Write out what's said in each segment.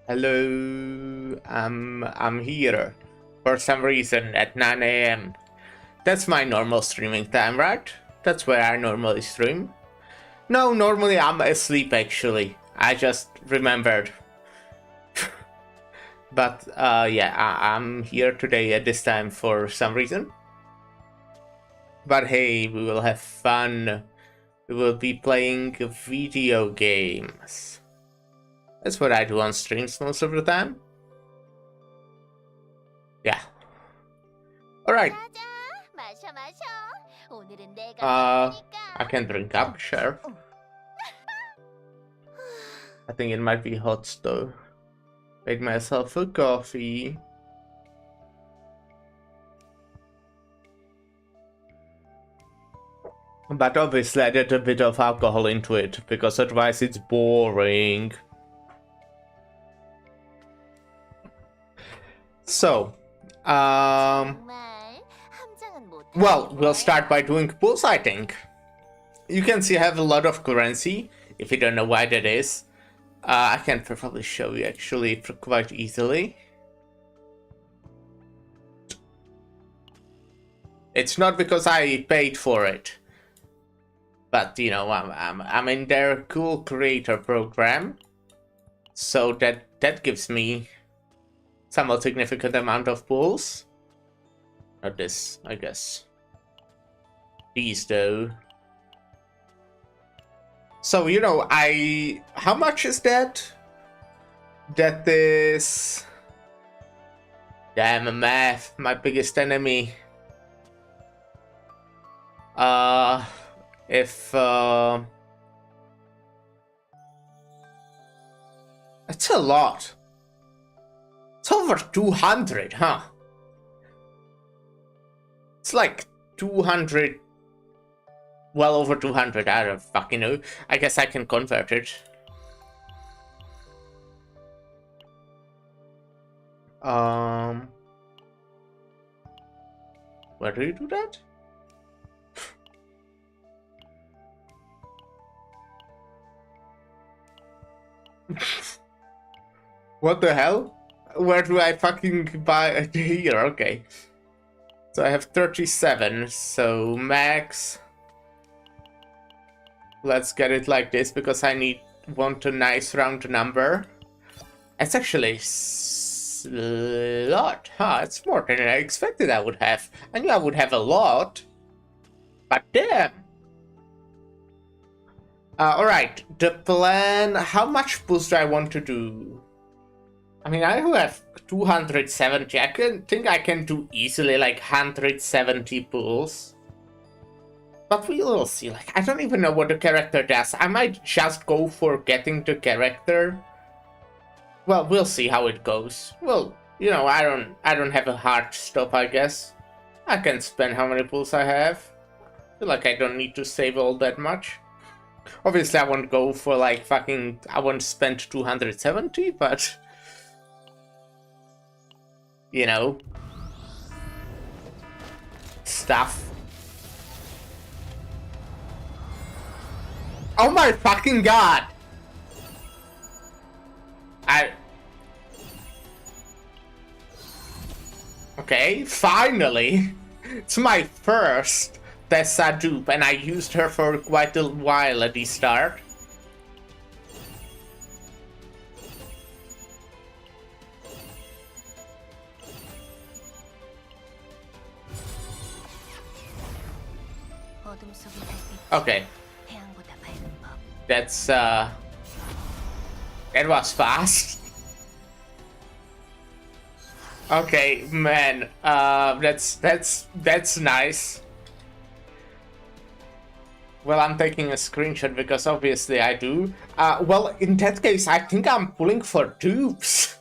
Hello, I'm here for some reason at 9 a.m. That's my normal streaming time, right? That's where I normally stream. No, normally I'm asleep actually. I just remembered. But yeah, I'm here today at this time for some reason. But hey, we will have fun. We will be playing video games. That's what I do on streams most of the time. Yeah. Alright. I can drink up, sure. I think it might be hot though. Made myself a coffee. But obviously I added a bit of alcohol into it, because otherwise it's boring. So, well, we'll start by doing pools, I think. You can see I have a lot of currency, if you don't know why that is. I can probably show you actually quite easily. It's not because I paid for it, but you know, I'm in their cool creator program, so that gives me somewhat significant amount of pools. Not this, I guess. These though. So, you know, how much is that? That is... Damn, math, my biggest enemy. It's a lot. It's over 200, huh? It's like 200... Well over 200, I don't fucking know. I guess I can convert it. Where do you do that? What the hell? Where do I fucking buy here? Okay. So I have 37, so max. Let's get it like this, because I want a nice round number. It's actually a lot, huh? It's more than I expected I would have. I knew I would have a lot, but damn. Alright, the plan. How much pools do I want to do? I mean, I have 270. I think I can do easily like 170 pools. But we will see. Like, I don't even know what the character does. I might just go for getting the character. Well, we'll see how it goes. Well, you know, I don't have a hard stop, I guess. I can spend how many pools I have. I feel like I don't need to save all that much. Obviously, I won't go for like fucking... I won't spend 270, but... You know. Stuff. Oh my fucking god! Okay, finally! It's my first Tessa dupe, and I used her for quite a while at the start. Okay. That's, that was fast. Okay, man, that's nice. Well, I'm taking a screenshot because obviously I do. Well, in that case, I think I'm pulling for dupes.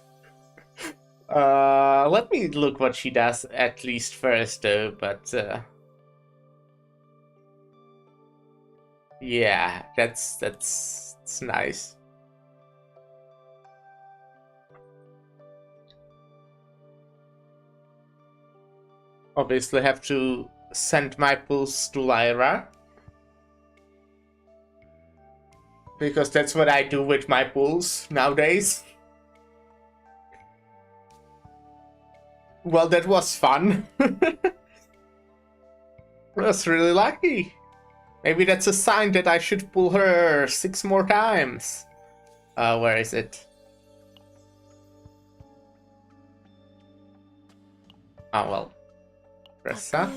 Let me look what she does at least first, though, but, yeah, that's nice. Obviously have to send my pulls to Lyra. Because that's what I do with my pulls nowadays. Well, that was fun. That's really lucky. Maybe that's a sign that I should pull her 6 more times. Where is it? Oh, well. Pressa?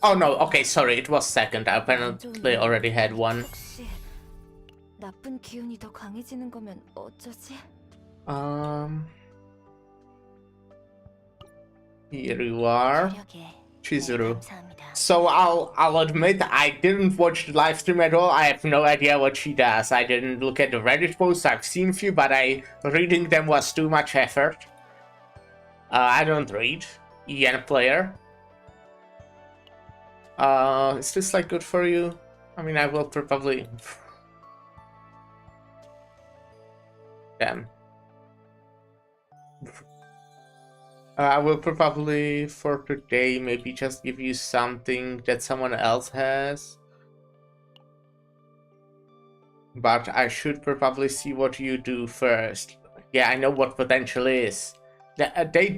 Oh, no. Okay, sorry. It was second. I apparently already had one. 나쁜 기운이 더 강해지는 거면 어쩌지? Here you are, Chizuru. So I'll admit I didn't watch the live stream at all. I have no idea what she does. I didn't look at the Reddit posts. I've seen a few, but reading them was too much effort. I don't read. EN player. Is this like good for you? I mean, I will probably. Damn. I will probably, for today, maybe just give you something that someone else has. But I should probably see what you do first. Yeah, I know what potential is. They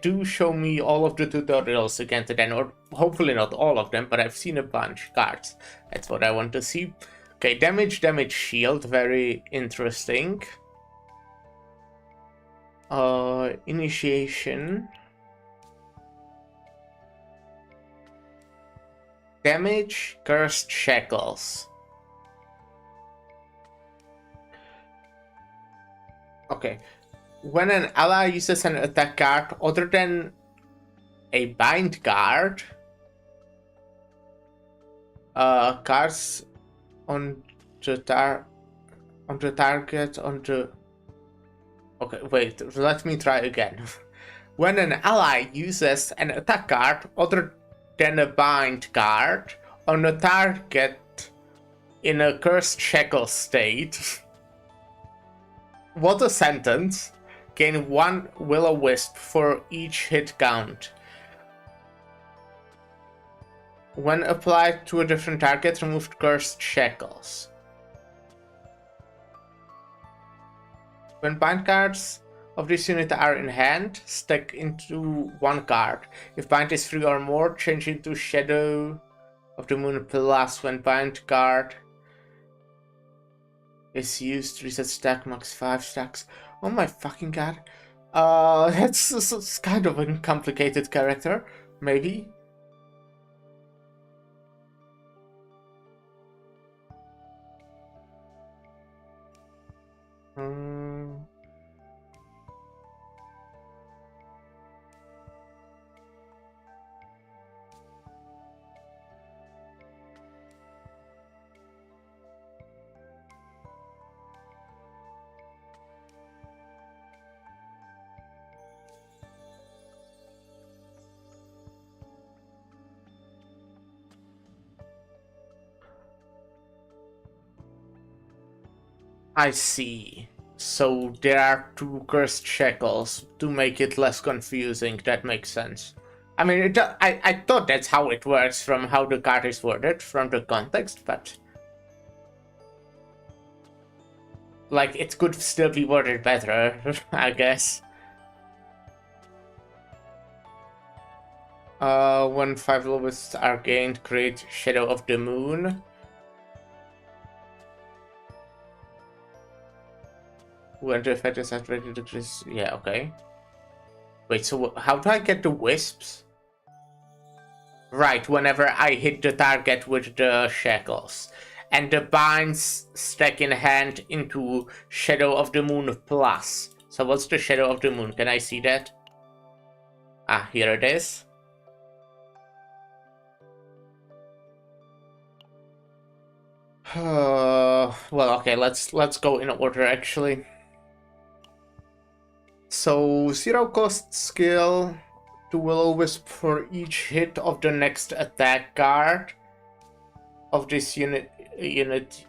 do show me all of the tutorials again today, or hopefully not all of them, but I've seen a bunch. Cards. That's what I want to see. Okay, damage, shield, very interesting. Initiation. Damage, cursed shackles. Okay. When an ally uses an attack card other than a bind card, cards on the target on the. Okay, wait. Let me try again. When an ally uses an attack card other than a bind card on a target in a cursed shackle state. What a sentence. Gain 1 Will-O-Wisp for each hit count. When applied to a different target, remove cursed shackles. When bind cards of this unit are in hand, stack into 1 card. If bind is 3 or more, change into Shadow of the Moon Plus. When bind card is used, reset stack max 5 stacks. Oh my fucking god. That's kind of a complicated character, maybe. I see. So there are 2 cursed shackles to make it less confusing. That makes sense. I mean, I thought that's how it works from how the card is worded, from the context, but... like, it could still be worded better, I guess. When 5 lowest are gained, create Shadow of the Moon. When the effect is activated, decrease. Yeah, okay. Wait, so how do I get the wisps? Right, whenever I hit the target with the shackles. And the binds stack in hand into Shadow of the Moon Plus. So what's the Shadow of the Moon? Can I see that? Ah, here it is. Well, okay, let's go in order actually. So 0 cost skill to Will-O-Wisp for each hit of the next attack card of this unit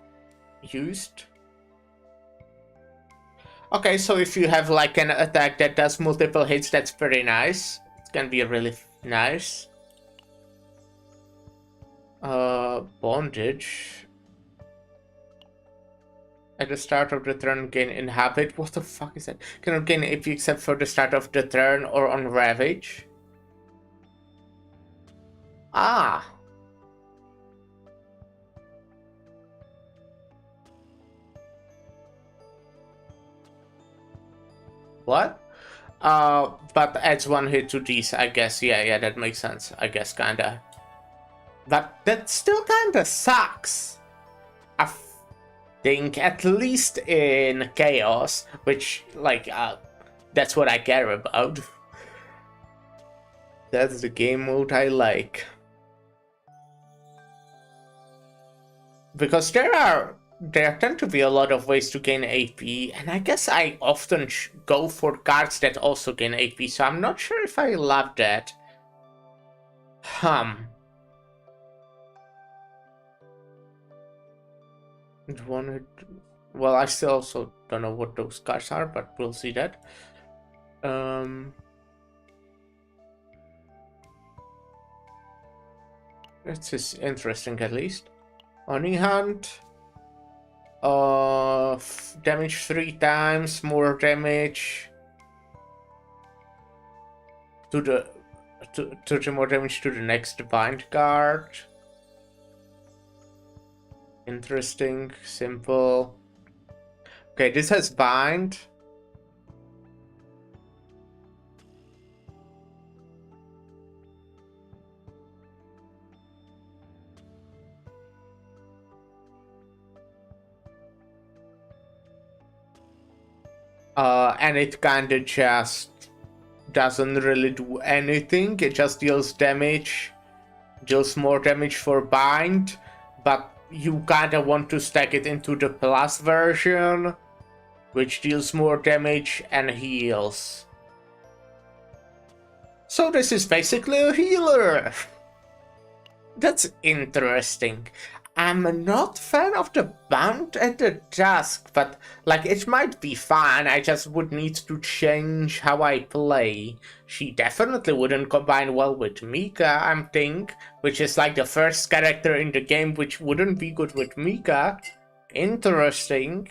used. Okay, so if you have like an attack that does multiple hits, that's pretty nice. It can be really nice. Bondage. At the start of the turn, gain inhabit. What the fuck is that? Cannot gain AP except for the start of the turn or on Ravage. Ah. What? But adds 1 hit to these, I guess. Yeah, that makes sense. I guess, kinda. But that still kinda sucks. I think, at least in Chaos, which, like, that's what I care about. That's the game mode I like. Because there tend to be a lot of ways to gain AP, and I guess I often go for cards that also gain AP, so I'm not sure if I love that. Well, I still also don't know what those cards are, but we'll see that. This is interesting, at least. Honey Hunt. Damage 3 times, more damage to the more damage to the next bind card. Interesting, simple. Okay, this has bind. And it kinda just doesn't really do anything. It just deals damage, deals more damage for bind, but you kinda want to stack it into the plus version, which deals more damage and heals. So this is basically a healer. That's interesting. I'm not a fan of the bound at the dusk, but like it might be fun. I just would need to change how I play. She definitely wouldn't combine well with Mika, I think, which is like the first character in the game which wouldn't be good with Mika. Interesting.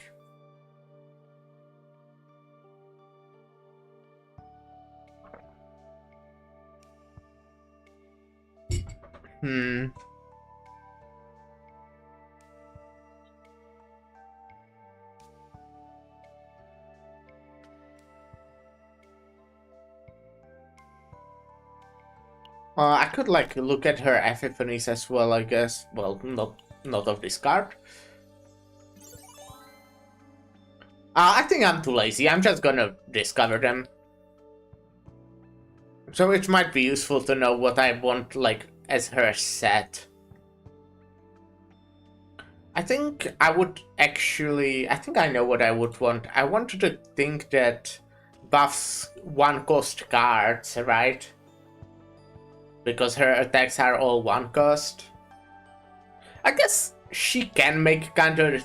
I could like look at her epiphanies as well, I guess. Well, not of this card. I think I'm too lazy. I'm just gonna discover them. So it might be useful to know what I want, like, as her set. I think I would actually... I think I know what I would want. I wanted to think that buffs 1-cost cards, right? Because her attacks are all 1-cost. I guess she can make kind of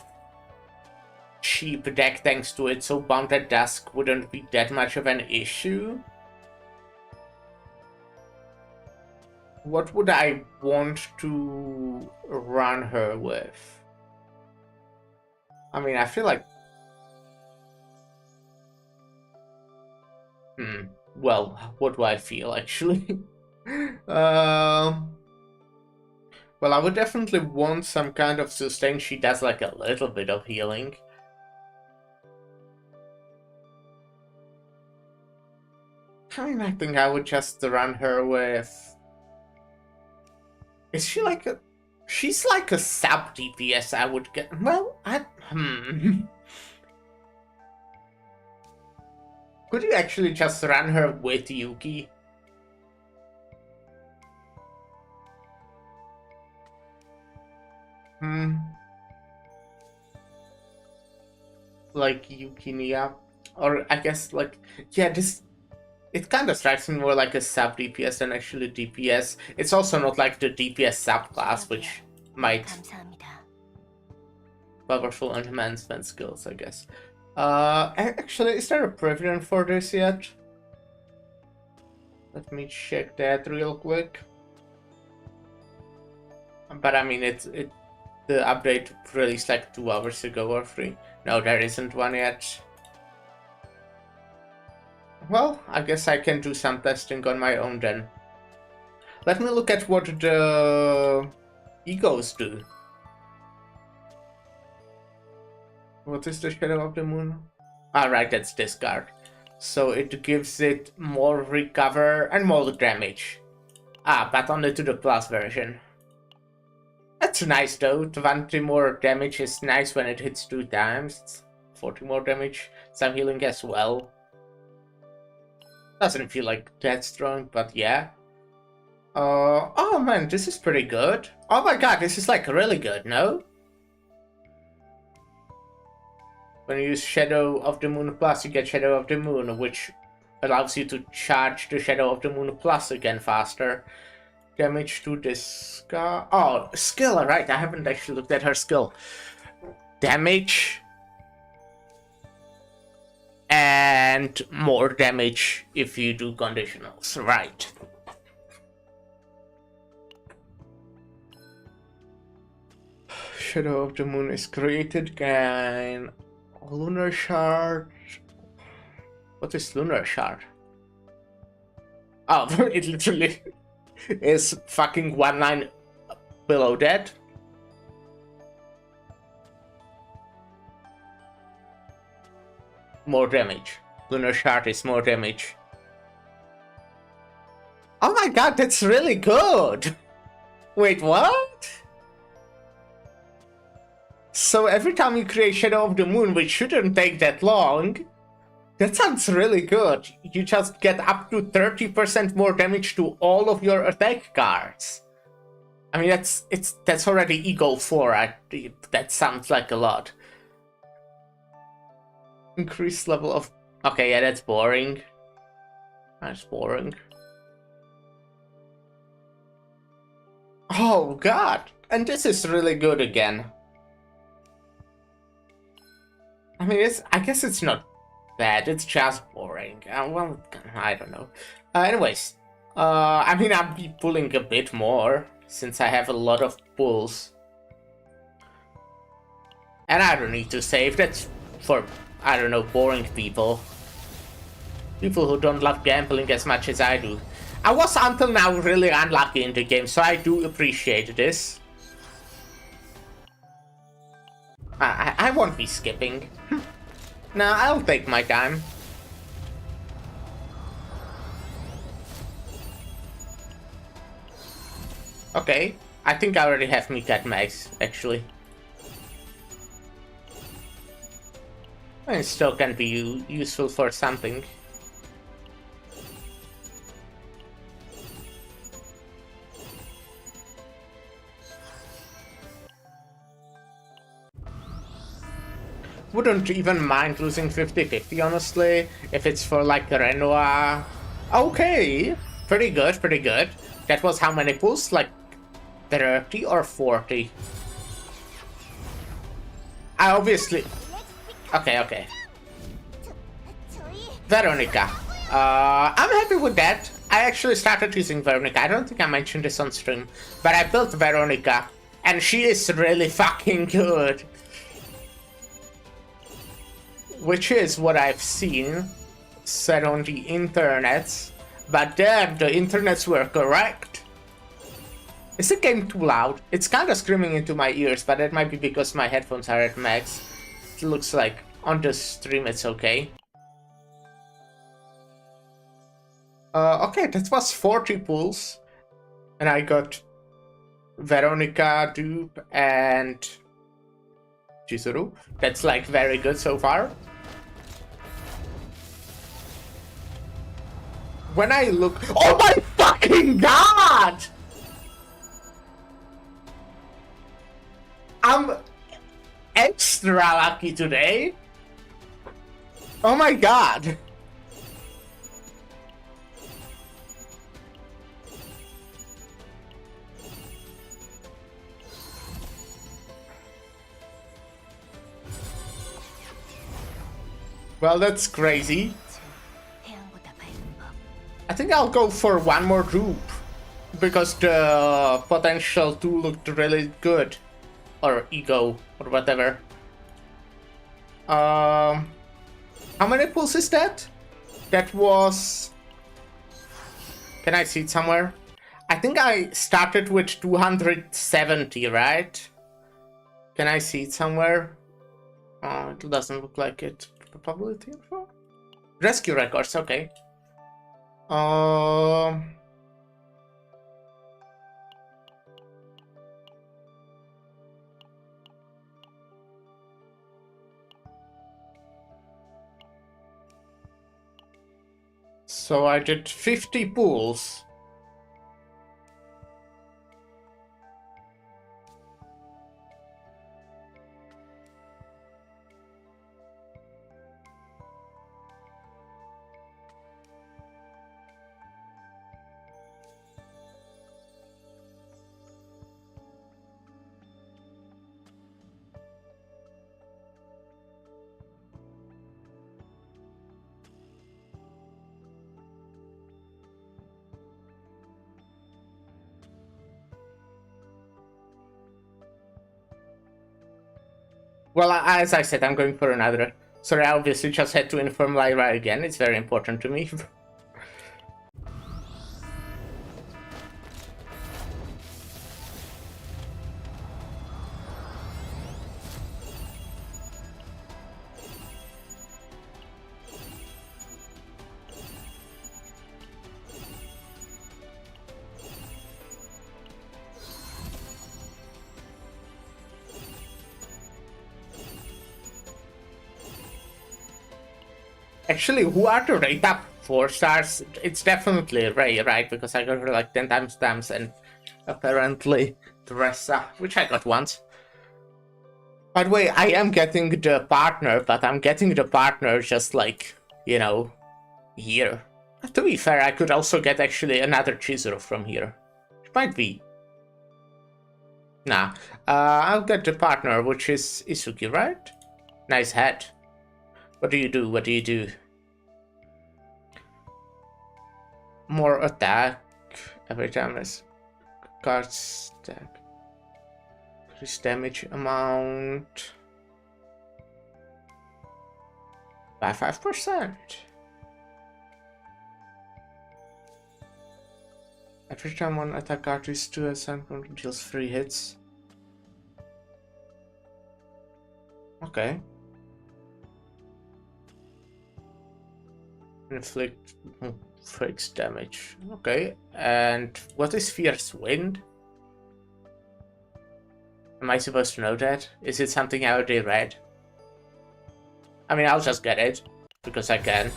cheap deck thanks to it, so Bound at Dusk wouldn't be that much of an issue. What would I want to run her with? I mean, I feel like... Well, what do I feel, actually? Well, I would definitely want some kind of sustain. She does like a little bit of healing. I mean, I think I would just run her with... Is she like a... She's like a sub DPS, I would get... Well, Could you actually just run her with Yuki? Like Yukinia? Or I guess like... Yeah, this... It kind of strikes me more like a sub DPS than actually DPS. It's also not like the DPS subclass, which might... Powerful enhancement skills, I guess. Actually, is there a prevalent for this yet? Let me check that real quick. But I mean, the update released like 2 hours ago or 3. No, there isn't one yet. Well, I guess I can do some testing on my own then. Let me look at what the egos do. What is the Shadow of the Moon? Alright, that's discard. So it gives it more recover and more damage. But only to the plus version. That's nice though. 20 more damage is nice when it hits 2 times. It's 40 more damage. Some healing as well. Doesn't feel like that strong, but yeah. Oh man, this is pretty good. Oh my god, this is like really good, no? When you use Shadow of the Moon Plus, you get Shadow of the Moon, which allows you to charge the Shadow of the Moon Plus again faster. Damage to this guy. Oh, skill, right. I haven't actually looked at her skill. Damage. And more damage if you do conditionals, right. Shadow of the Moon is created, gain Lunar Shard. What is Lunar Shard? Oh, it literally is fucking 1 line below that. More damage. Lunar Shard is more damage. Oh my god, that's really good! Wait, what? So every time you create Shadow of the Moon, which shouldn't take that long, that sounds really good. You just get up to 30% more damage to all of your attack cards. I mean, that's already Ego 4. That sounds like a lot. Increased level of... Okay, yeah, that's boring. That's boring. Oh god! And this is really good again. I mean, I guess it's not bad, it's just boring. Well, I don't know. Anyways, I mean, I'll be pulling a bit more, since I have a lot of pulls. And I don't need to save, that's for, I don't know, boring people. People who don't love gambling as much as I do. I was until now really unlucky in the game, so I do appreciate this. I won't be skipping. No, I'll take my time. Okay, I think I already have Mika at max, actually. And it still can be useful for something. Wouldn't even mind losing 50-50, honestly, if it's for like Renoir. Okay, pretty good, pretty good. That was how many pulls? Like 30 or 40? I obviously... Okay. Veronica. I'm happy with that. I actually started using Veronica. I don't think I mentioned this on stream, but I built Veronica, and she is really fucking good. Which is what I've seen said on the internets, but damn, the internets were correct. Is the game too loud? It's kind of screaming into my ears, but that might be because my headphones are at max. It looks like on the stream it's okay. Okay, that was 40 pulls, and I got Veronica, Dupe, and Chizuru. That's like very good so far. When I look... Oh my fucking god! I'm extra lucky today. Oh my god. Well, that's crazy. I think I'll go for one more group, because the potential 2 looked really good. Or ego, or whatever. How many pulls is that? That was... Can I see it somewhere? I think I started with 270, right? Can I see it somewhere? Oh, it doesn't look like it. Probability info? Rescue records, okay. So I did 50 pulls. Well, as I said, I'm going for another. Sorry, I obviously just had to inform Lyra again. It's very important to me. Actually, who are to rate up 4 stars? It's definitely Ray, right? Because I got her like 10 times stamps and apparently Teresa, which I got once. By the way, I am getting the partner, but I'm getting the partner just like, you know, here. To be fair, I could also get actually another Chizuru from here. It might be. Nah, I'll get the partner, which is Isuki, right? Nice hat. What do you do? What do you do? More attack every time this card stack. Increase damage amount by 5%. Every time one attack card is 2 assignment deals 3 hits. Okay. Inflict fixed damage. Okay. And what is Fierce Wind? Am I supposed to know that? Is it something I already read? I mean, I'll just get it because I can.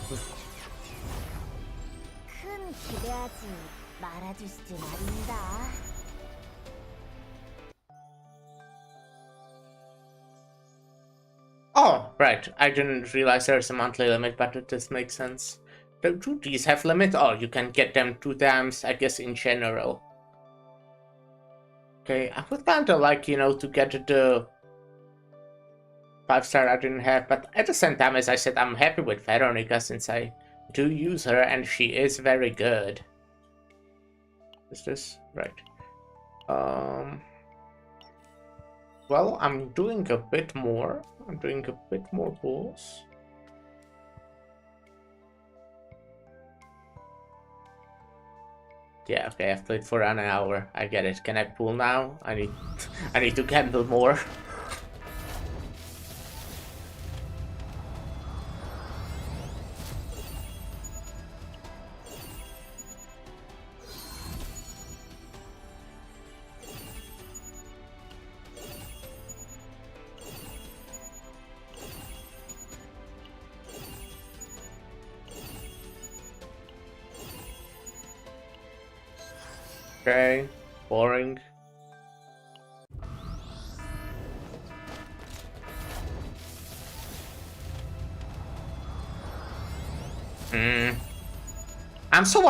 큰 기대하지 말아주시지 말입니다. Oh, right. I didn't realize there's a monthly limit, but this makes sense. Do these have limit? Oh, you can get them 2 times, I guess, in general. Okay, I would kinda like, you know, to get the 5-star I didn't have, but at the same time, as I said, I'm happy with Veronica since I do use her and she is very good. Is this right? Well, I'm doing a bit more. I'm doing a bit more pulls. Yeah, okay, I've played for an hour. I get it. Can I pull now? I need to gamble more. Okay, boring. I'm so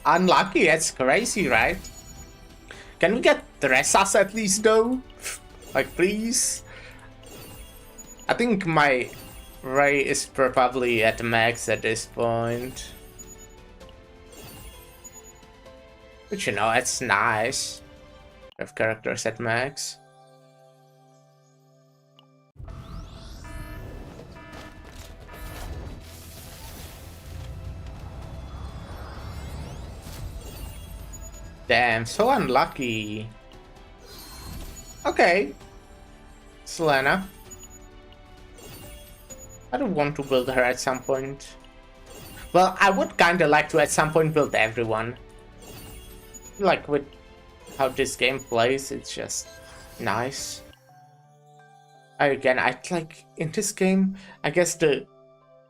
unlucky, it's crazy, right? Can we get Dressas at least though? Like, please? I think my Ray is probably at max at this point. But you know, it's nice. Have characters at max. Damn, so unlucky. Okay. Selena. I don't want to build her at some point. Well, I would kinda like to at some point build everyone. Like with how this game plays, it's just nice. Again, I like in this game, I guess the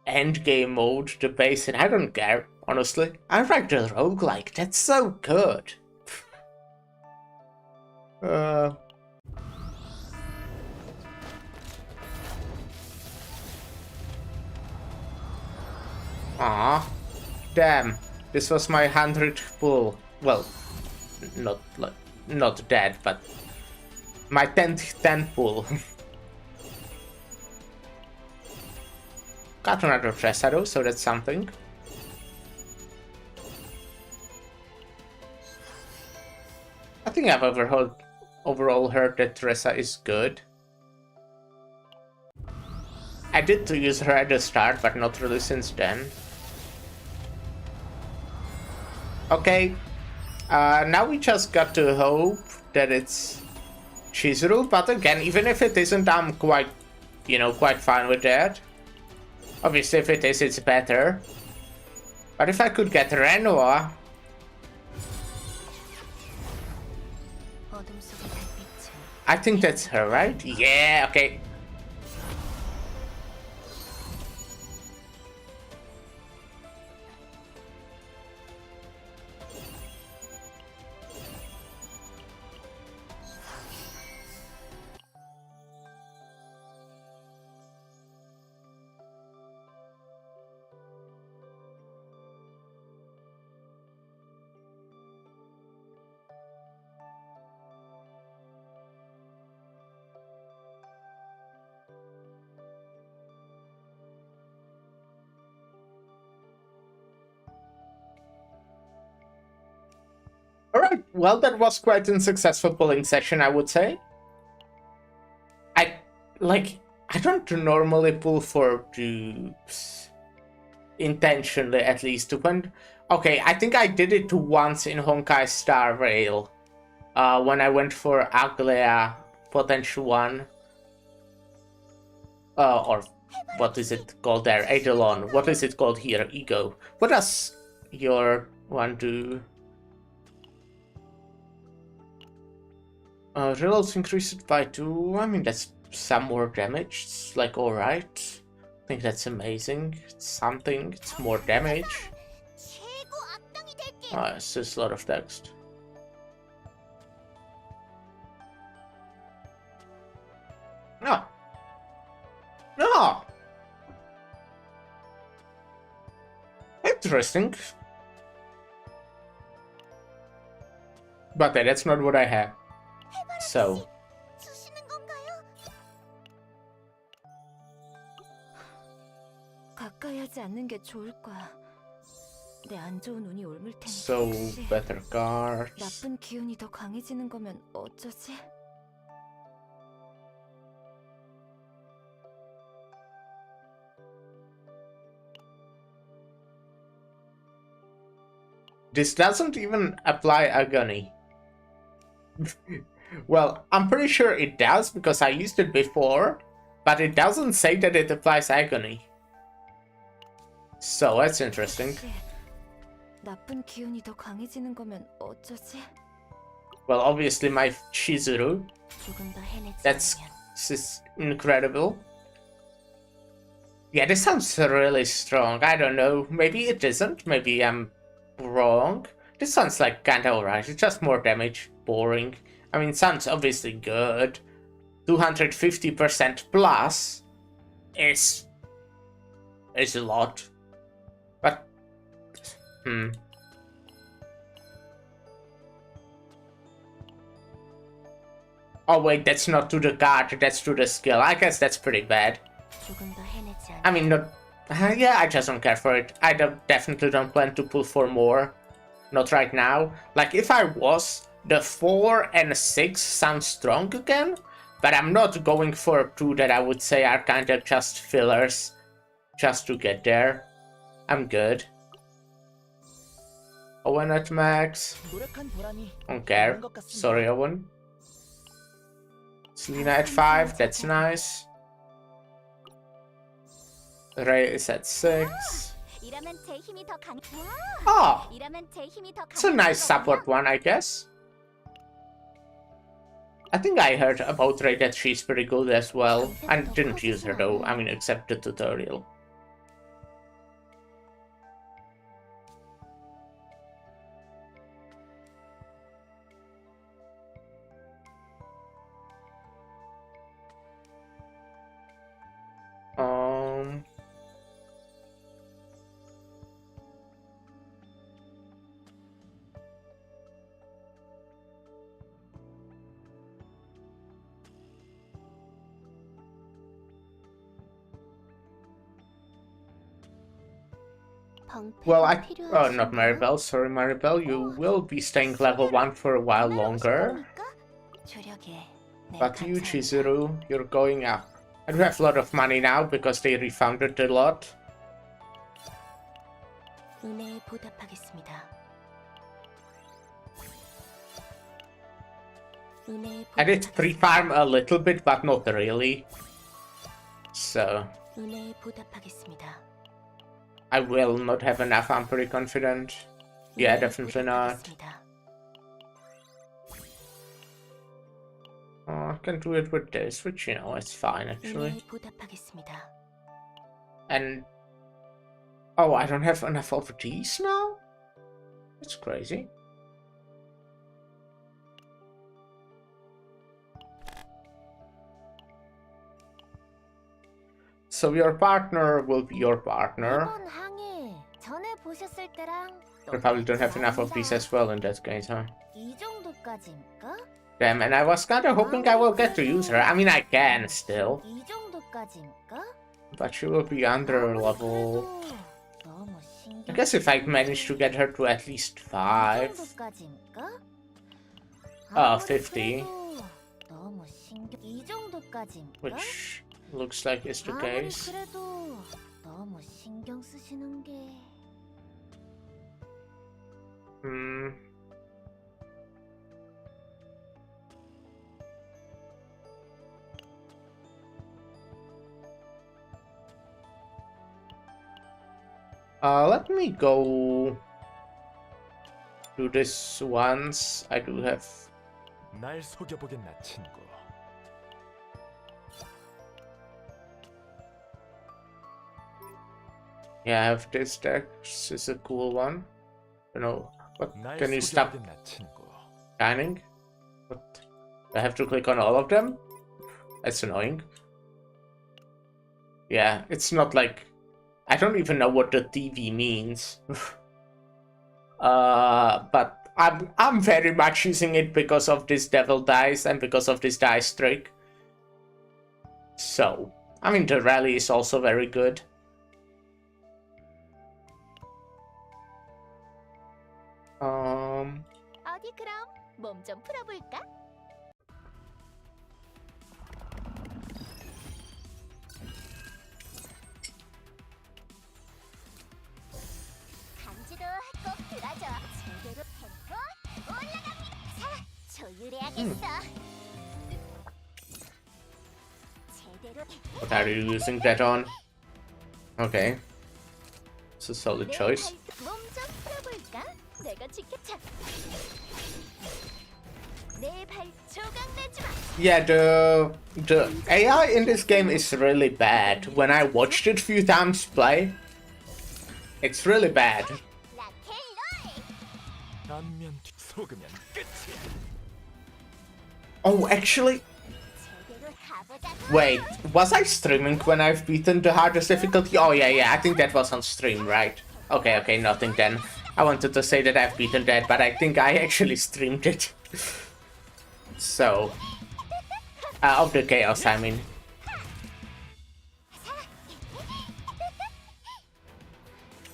end game mode, the base, and I don't care, honestly. I like the roguelike, that's so good. Ah, damn, this was my 100th pull. Well, not dead, but my 10th pull. Got another Tressado, so that's something. I think I've overall heard that Tressa is good. I did use her at the start, but not really since then. Okay, now we just got to hope that it's Chizuru, but again, even if it isn't, I'm quite fine with that. Obviously, if it is, it's better. But if I could get Renoa... I think that's her, right? Yeah, okay. Alright, well, that was quite a successful pulling session, I would say. I don't normally pull for dupes. Intentionally, at least. Okay, I think I did it once in Honkai Star Rail. When I went for Aglea Potential 1. Or what is it called there? Eidolon. What is it called here? Ego. What does your one do? Reloads increased by 2. I mean, that's some more damage. It's like alright. I think that's amazing. It's something. It's more damage. It's just a lot of text. No. No. Interesting. But that's not what I have. So. So better cards. 나쁜 기운이 더 강해지는 거면 어쩌지? This doesn't even apply agony. Well, I'm pretty sure it does because I used it before, but it doesn't say that it applies agony. So that's interesting. 나쁜 기운이 더 강해지는 거면 어쩌지? Well, obviously my Chizuru. That's incredible. Yeah, this sounds really strong. I don't know. Maybe it isn't. Maybe I'm wrong. This sounds like kinda alright. It's just more damage. Boring. I mean, it sounds obviously good. 250% plus is a lot. But oh wait, that's not to the card, that's to the skill. I guess that's pretty bad. I mean, not... yeah, I just don't care for it. I definitely don't plan to pull for more. Not right now. Like, if I was, the 4 and 6 sound strong again, but I'm not going for 2 that I would say are kind of just fillers, just to get there. I'm good. Owen at max. Don't care. Sorry, Owen. Selena at 5, that's nice. Ray is at 6. Oh! It's a nice support one, I guess. I think I heard about Ray that she's pretty good as well. I didn't use her though, I mean, except the tutorial. Well, oh, not Maribel, sorry Maribel, you will be staying level 1 for a while longer. But you, Chizuru, you're going up. I do have a lot of money now because they refunded a lot. I did pre-farm a little bit, but not really. So I will not have enough, I'm pretty confident. Yeah, definitely not. Oh, I can do it with this, which, you know, it's fine, actually. And... oh, I don't have enough of these now? That's crazy. So your partner will be your partner. I probably don't have enough of these as well in that case, huh? Damn, and I was kinda hoping I will get to use her. I mean, I can still. But she will be under level... I guess if I manage to get her to at least 5... 50. Which looks like is the case. Let me go do this once. I do have... 날 속여보겠나, 친구. Yeah, I have this deck. This is a cool one. You know, what? Can you stop scanning? What? I have to click on all of them? That's annoying. Yeah, it's not like... I don't even know what the TV means. But I'm very much using it because of this devil dice and because of this dice trick. So, I mean, the rally is also very good. 어디 그럼 몸 좀 풀어볼까? 감지도 꼭 들어줘. 제대로 템포 올라갑니다. 자, 조율해야겠어. 제대로. What are you using that on? Okay. It's a solid choice. 몸 좀 풀어볼까? 내가 지켜차. Yeah, the AI in this game is really bad. When I watched it a few times play, it's really bad. Oh, actually... wait, was I streaming when I've beaten the hardest difficulty? Oh yeah, I think that was on stream, right? Okay, nothing then. I wanted to say that I've beaten that, but I think I actually streamed it. So... of the chaos, I mean.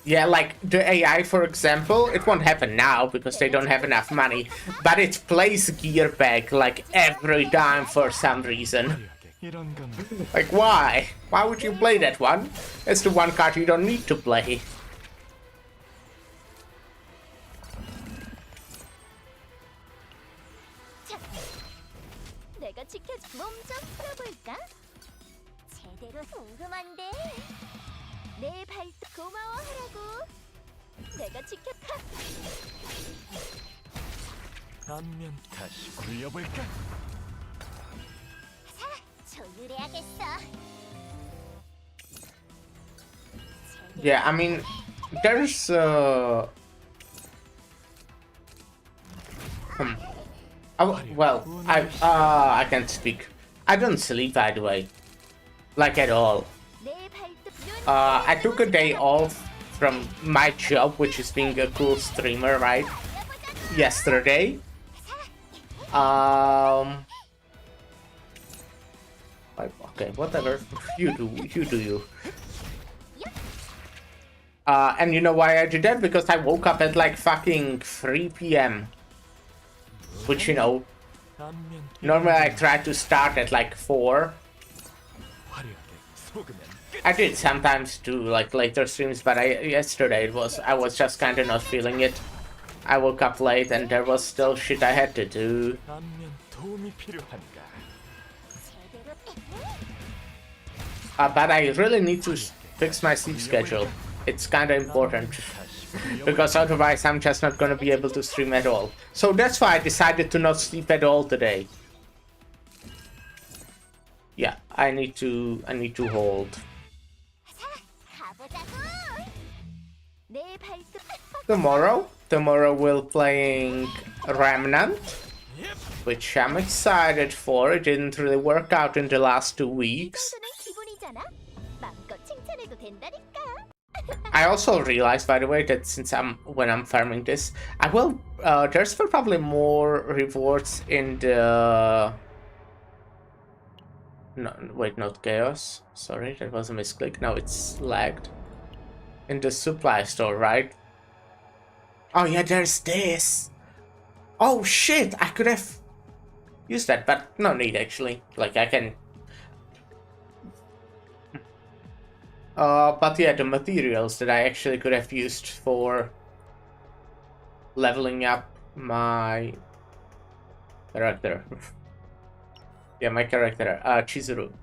Yeah, like the AI, for example, it won't happen now because they don't have enough money, but it plays gear back like every time for some reason. Like, why? Why would you play that one? It's the one card you don't need to play. 내가 지켜줄 몸좀 풀어볼까? 제대로 궁금한데. 내 발도 고마워하라고. 내가 지켰다. 안면 다시 굴려볼까? 조율해야겠어. Yeah, I mean, there's well, I can't speak. I don't sleep, by the way, like at all. I took a day off from my job, which is being a cool streamer, right? Yesterday. Okay, whatever. You do you. And you know why I did that? Because I woke up at like fucking 3 p.m. Which, you know, normally I try to start at like 4. I did sometimes do like later streams, but yesterday I was just kind of not feeling it. I woke up late and there was still shit I had to do. But I really need to fix my sleep schedule. It's kind of important. Because otherwise I'm just not gonna be able to stream at all. So that's why I decided to not sleep at all today. Yeah, I need to hold. Tomorrow we'll playing Remnant, which I'm excited for. It didn't really work out in the last 2 weeks. I also realized, by the way, that when I'm farming this, I will there's probably more rewards in the no, wait, not chaos. Sorry, that was a misclick. No, it's lagged. In the supply store, right? Oh yeah, there's this. Oh shit, I could have used that, but no need actually. Like I can. But yeah, the materials that I actually could have used for leveling up my character. Yeah, my character, Chizuru.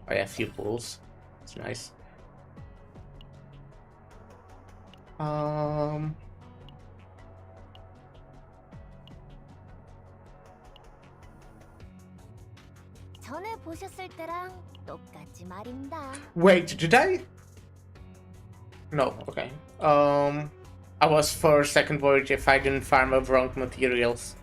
I have few pulls. It's nice. Wait, did I? No, okay. I was for a second worried if I didn't farm up wrong materials.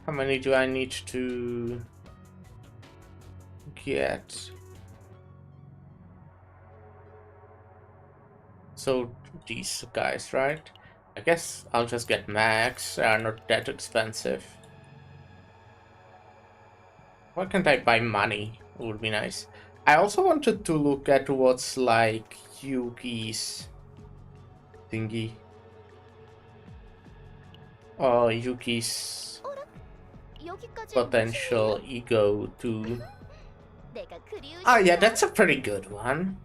How many do I need to get? So these guys, right? I guess I'll just get max. They are not that expensive. Why can't I buy money? It would be nice. I also wanted to look at what's like Yuki's thingy. Yuki's potential ego too. Oh yeah, that's a pretty good one.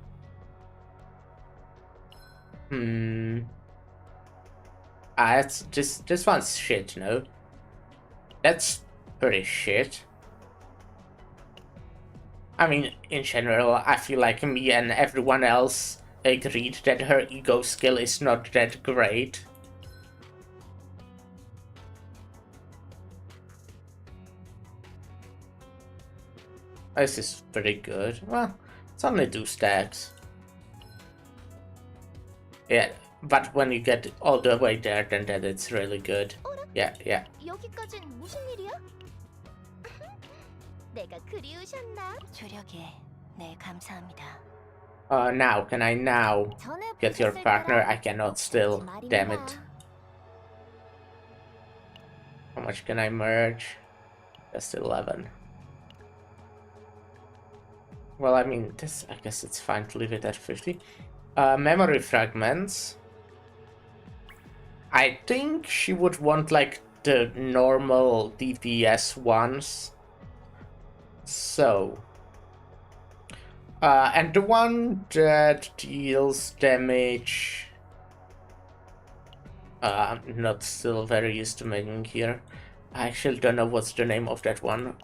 It's this one's shit, no? That's pretty shit. I mean, in general, I feel like me and everyone else agreed that her ego skill is not that great. This is pretty good. Well, it's only 2 stacks. Yeah, but when you get all the way there, then that it's really good. Yeah, yeah. Now, can I now get your partner? I cannot still, damn it. How much can I merge? Just 11. Well, I mean, I guess it's fine to leave it at 50. Memory fragments. I think she would want like the normal DPS ones. So And the one that deals damage... I'm not still very used to making here. I actually don't know what's the name of that one.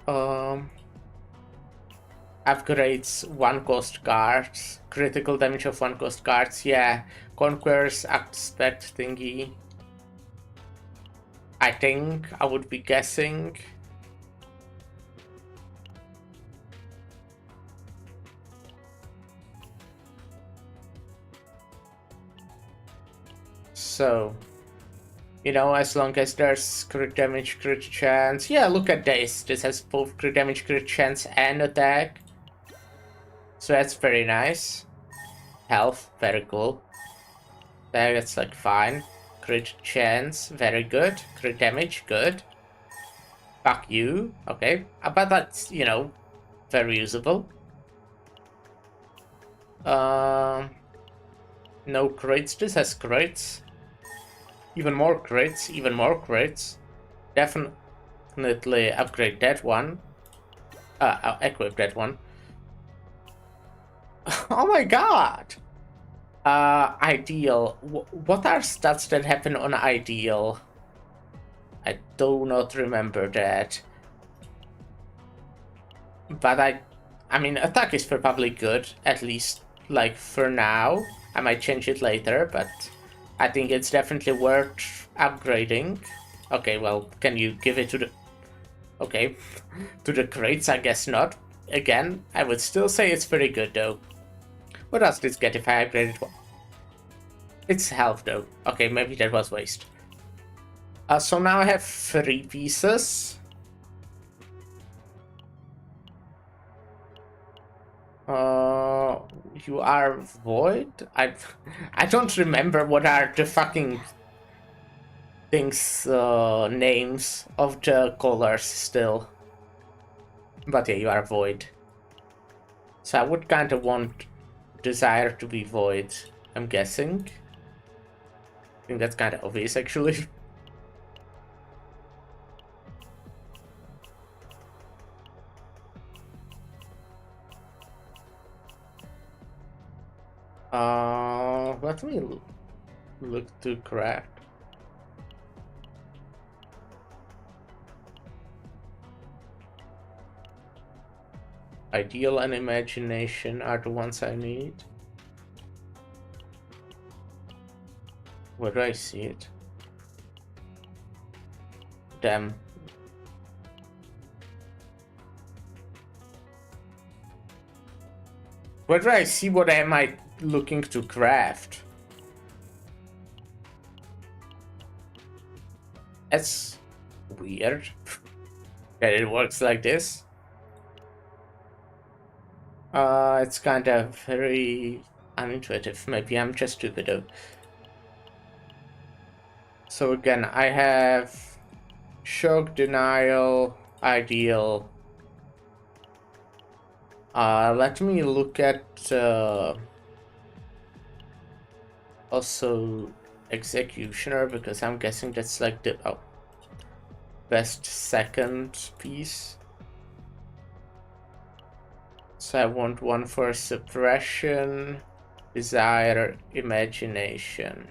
Upgrades one cost cards. Critical damage of one cost cards. Yeah. Conqueror's aspect thingy. I think I would be guessing. So, you know, as long as there's crit damage, crit chance. Yeah, look at this. This has both crit damage, crit chance, and attack. So that's very nice. Health, very cool. That's like fine. Crit chance, very good. Crit damage, good. Fuck you. Okay. But that's, you know, very usable. No crits. This has crits. Even more crits. Even more crits. Definitely upgrade that one. I'll equip that one. Oh my god! Ideal. What are stats that happen on ideal? I do not remember that. But I mean, attack is probably good, at least, like, for now. I might change it later, but I think it's definitely worth upgrading. Okay, well, can you give it to the... Okay, to the crates, I guess not. Again, I would still say it's pretty good, though. What does this get if I upgrade it? It's health, though. Okay, maybe that was waste. So now I have 3 pieces. You are void? I don't remember what are the fucking things, names of the colors still. But yeah, you are void. So I would kind of want desire to be void, I'm guessing. I think that's kind of obvious, actually. Let me look to craft. Ideal and imagination are the ones I need. Where do I see it? Damn. Where do I see what am I looking to craft? That's weird that it works like this. It's kind of very unintuitive. Maybe I'm just stupid though. So again, I have shock, denial, ideal. Let me look at also executioner, because I'm guessing that's like the best second piece. So I want one for suppression, desire, imagination.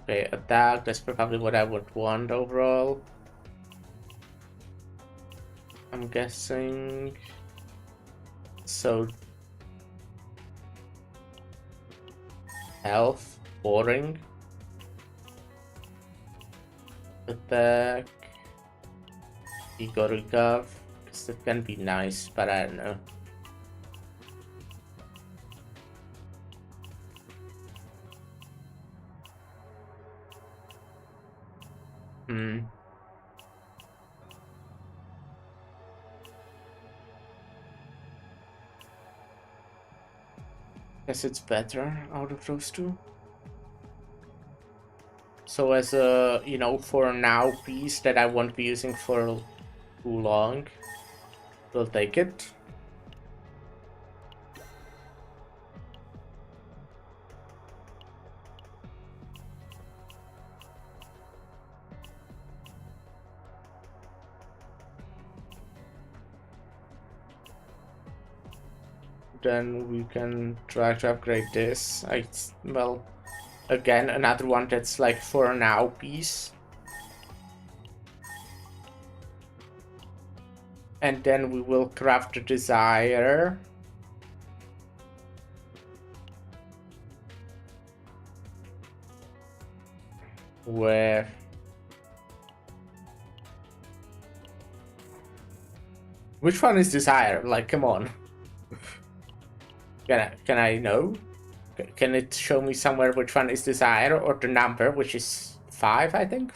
Okay, attack, that's probably what I would want overall. I'm guessing. So health, boring. Attack, ego recav, because it can be nice, but I don't know. Guess it's better out of those two. So as a, you know, for now piece that I won't be using for too long, we'll take it. then we can try to upgrade this. Well, again, another one that's like for now piece. And then we will craft the desire. Where? Which one is desire? Like, come on. Can I know? Can it show me somewhere which one is desire or the number, which is 5, I think?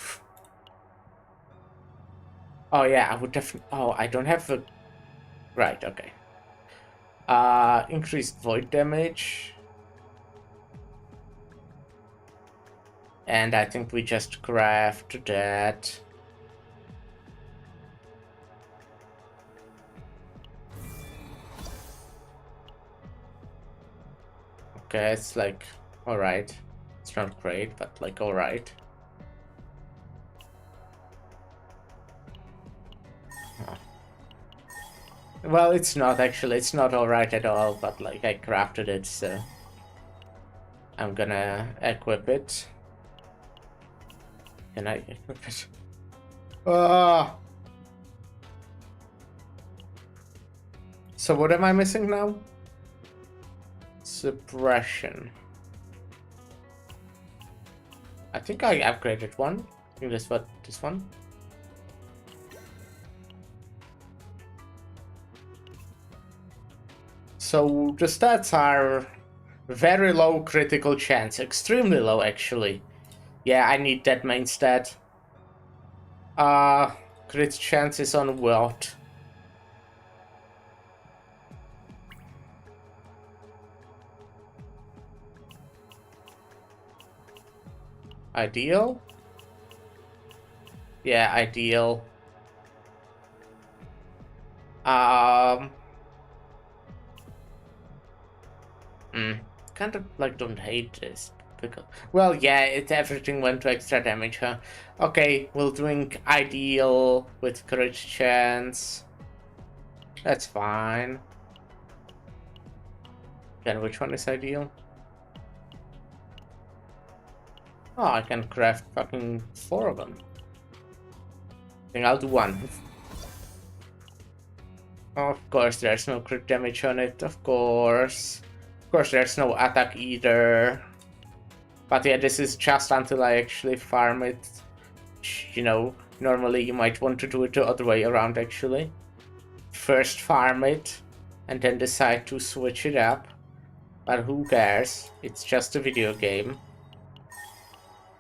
Oh yeah, I would definitely. Oh, I don't have a. Right, okay. Increased void damage. And I think we just craft that. Okay, it's like, alright. It's not great, but like, alright. Well, it's not actually. It's not alright at all, but like, I crafted it, so I'm gonna equip it. Can I equip it? Ah! So what am I missing now? Suppression. I think I upgraded one. I think that's what this one. So the stats are very low critical chance, extremely low actually. Yeah, I need that main stat. Crit chances on what? Ideal? Yeah, ideal. Kind of like don't hate this because, well, yeah, everything went to extra damage, huh? Okay, we'll drink ideal with crit chance. That's fine. Then which one is ideal? Oh, I can craft fucking 4 of them. I think I'll do one. Of course, there's no crit damage on it, of course. Of course, there's no attack either. But yeah, this is just until I actually farm it. You know, normally you might want to do it the other way around, actually. First farm it, and then decide to switch it up. But who cares? It's just a video game.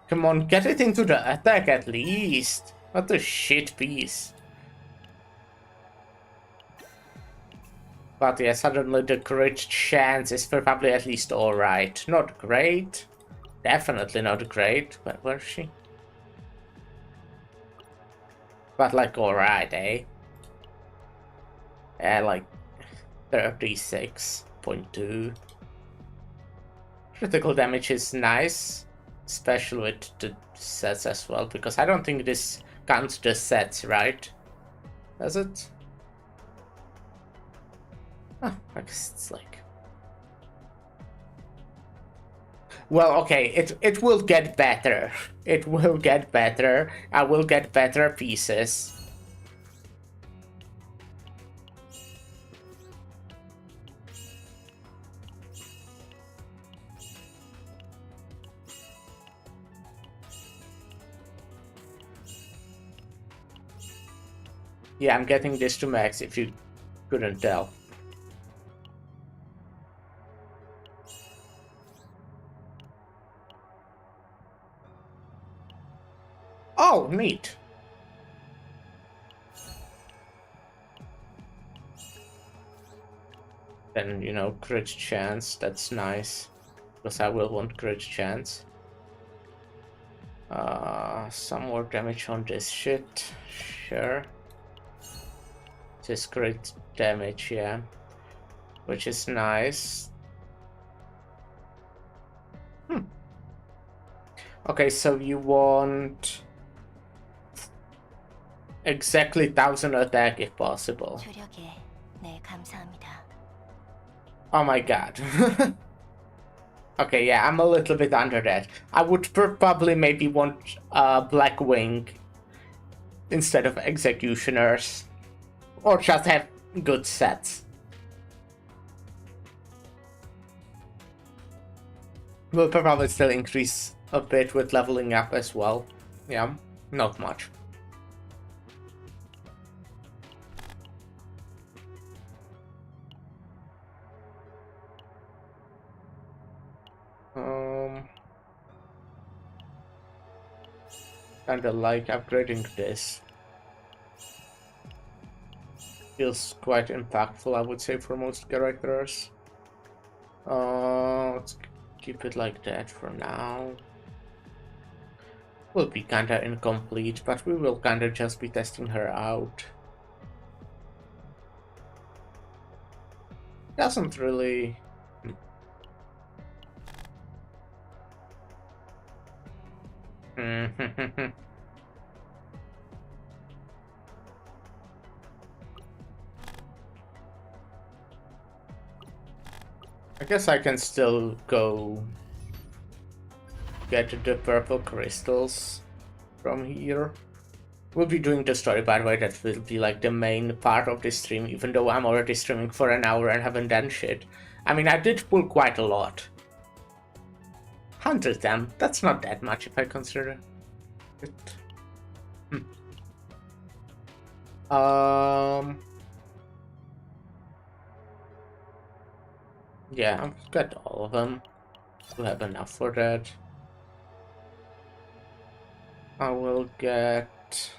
Come on, get it into the attack at least. What a shit piece. But yeah, suddenly the crit chance is probably at least alright. Not great. Definitely not great. Where's she? But like alright, eh? Like 36.2. Critical damage is nice. Especially with the sets as well. Because I don't think this counts the sets, right? Does it? Oh, I guess it's like... Well, okay, it will get better. It will get better. I will get better pieces. Yeah, I'm getting this to max if you couldn't tell. Oh, neat. Then, you know, crit chance, that's nice. Because I will want crit chance. Some more damage on this shit. Sure. Just crit damage, yeah. Which is nice. Okay, so you want... exactly 1000 attack if possible. Oh my god. Okay, yeah, I'm a little bit under that. I would probably maybe want Black Wing instead of Executioners. Or just have good sets. Will probably still increase a bit with leveling up as well. Yeah, not much. Kinda like upgrading this. Feels quite impactful, I would say, for most characters. Let's keep it like that for now. Will be kinda incomplete, but we will kinda just be testing her out. Doesn't really... I guess I can still go get the purple crystals from here. We'll be doing the story, by the way. That will be like the main part of this stream, even though I'm already streaming for an hour and haven't done shit. I mean, I did pull quite a lot. 100 them, that's not that much if I consider it. Yeah, I've got all of them. We'll have enough for that. I will get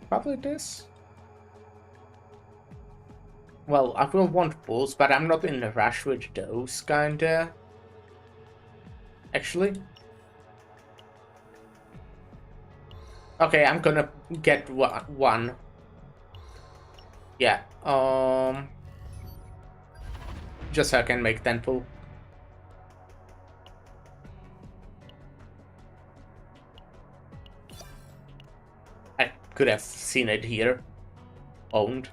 probably this. Well, I will want bulls, but I'm not in a rush with those, kinda. Actually. Okay, I'm gonna get one. Yeah, just so I can make 10 pull. I could have seen it here. Owned.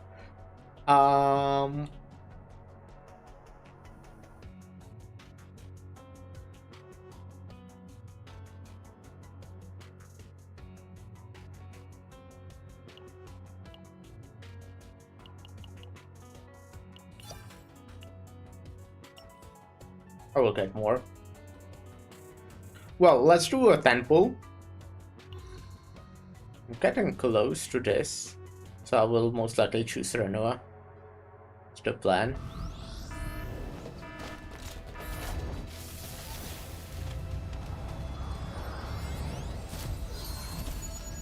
I will get more. Well, let's do a 10 pull. I'm getting close to this, so I will most likely choose Renoa. It's the plan.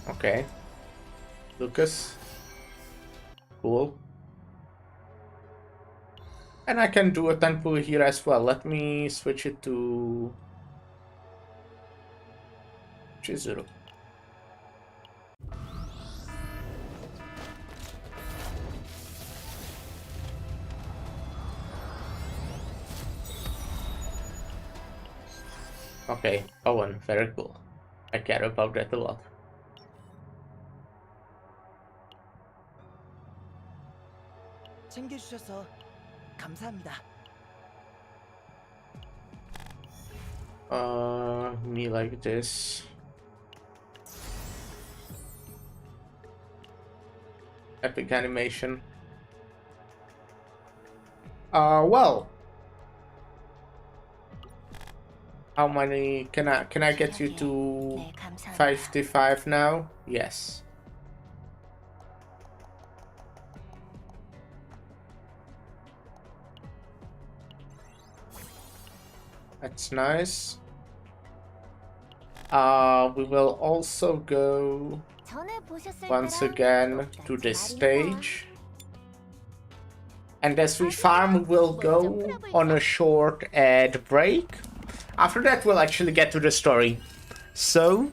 Okay. Lucas. Cool. And I can do a 10 pull here as well. Let me switch it to Chizuru. Okay, Owen, very cool. I care about that a lot. 챙겨주셔서 감사합니다. Me like this. Epic animation. Well. How many can I get you to 55 now? Yes. That's nice. We will also go once again to this stage. And as we farm, we'll go on a short ad break. After that, we'll actually get to the story. So,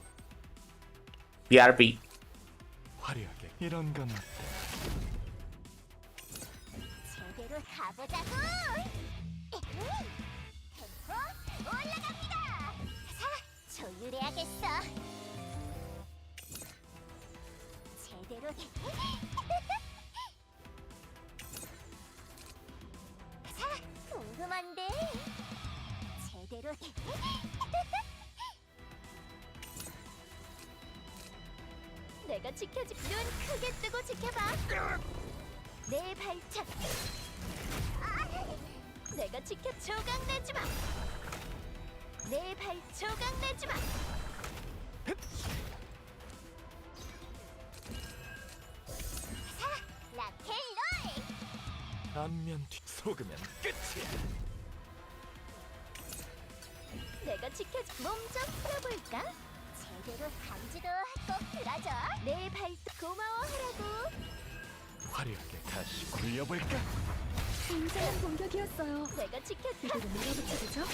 BRB. 화려하게 이런 건 어때? 제대로 가보자고! 템포 올라갑니다! 자, 조율해야겠어. 제대로 자, 내가 지켜줄. 눈 크게 뜨고 지켜봐. 내 발짝. 내가 지켜. 조각 내지 마. 내 발 조각 내지 마. 자, 락앤롤. 안면 뒤 속으면 끝이야. 내가 지켜줘. 몸 좀 풀어볼까? 제대로 간지도 꼭 들어줘. 내 발도 고마워하라고. 화려하게 다시 굴려볼까? 굉장한 공격이었어요. 내가 지켰다. 이대로 밀어붙이죠?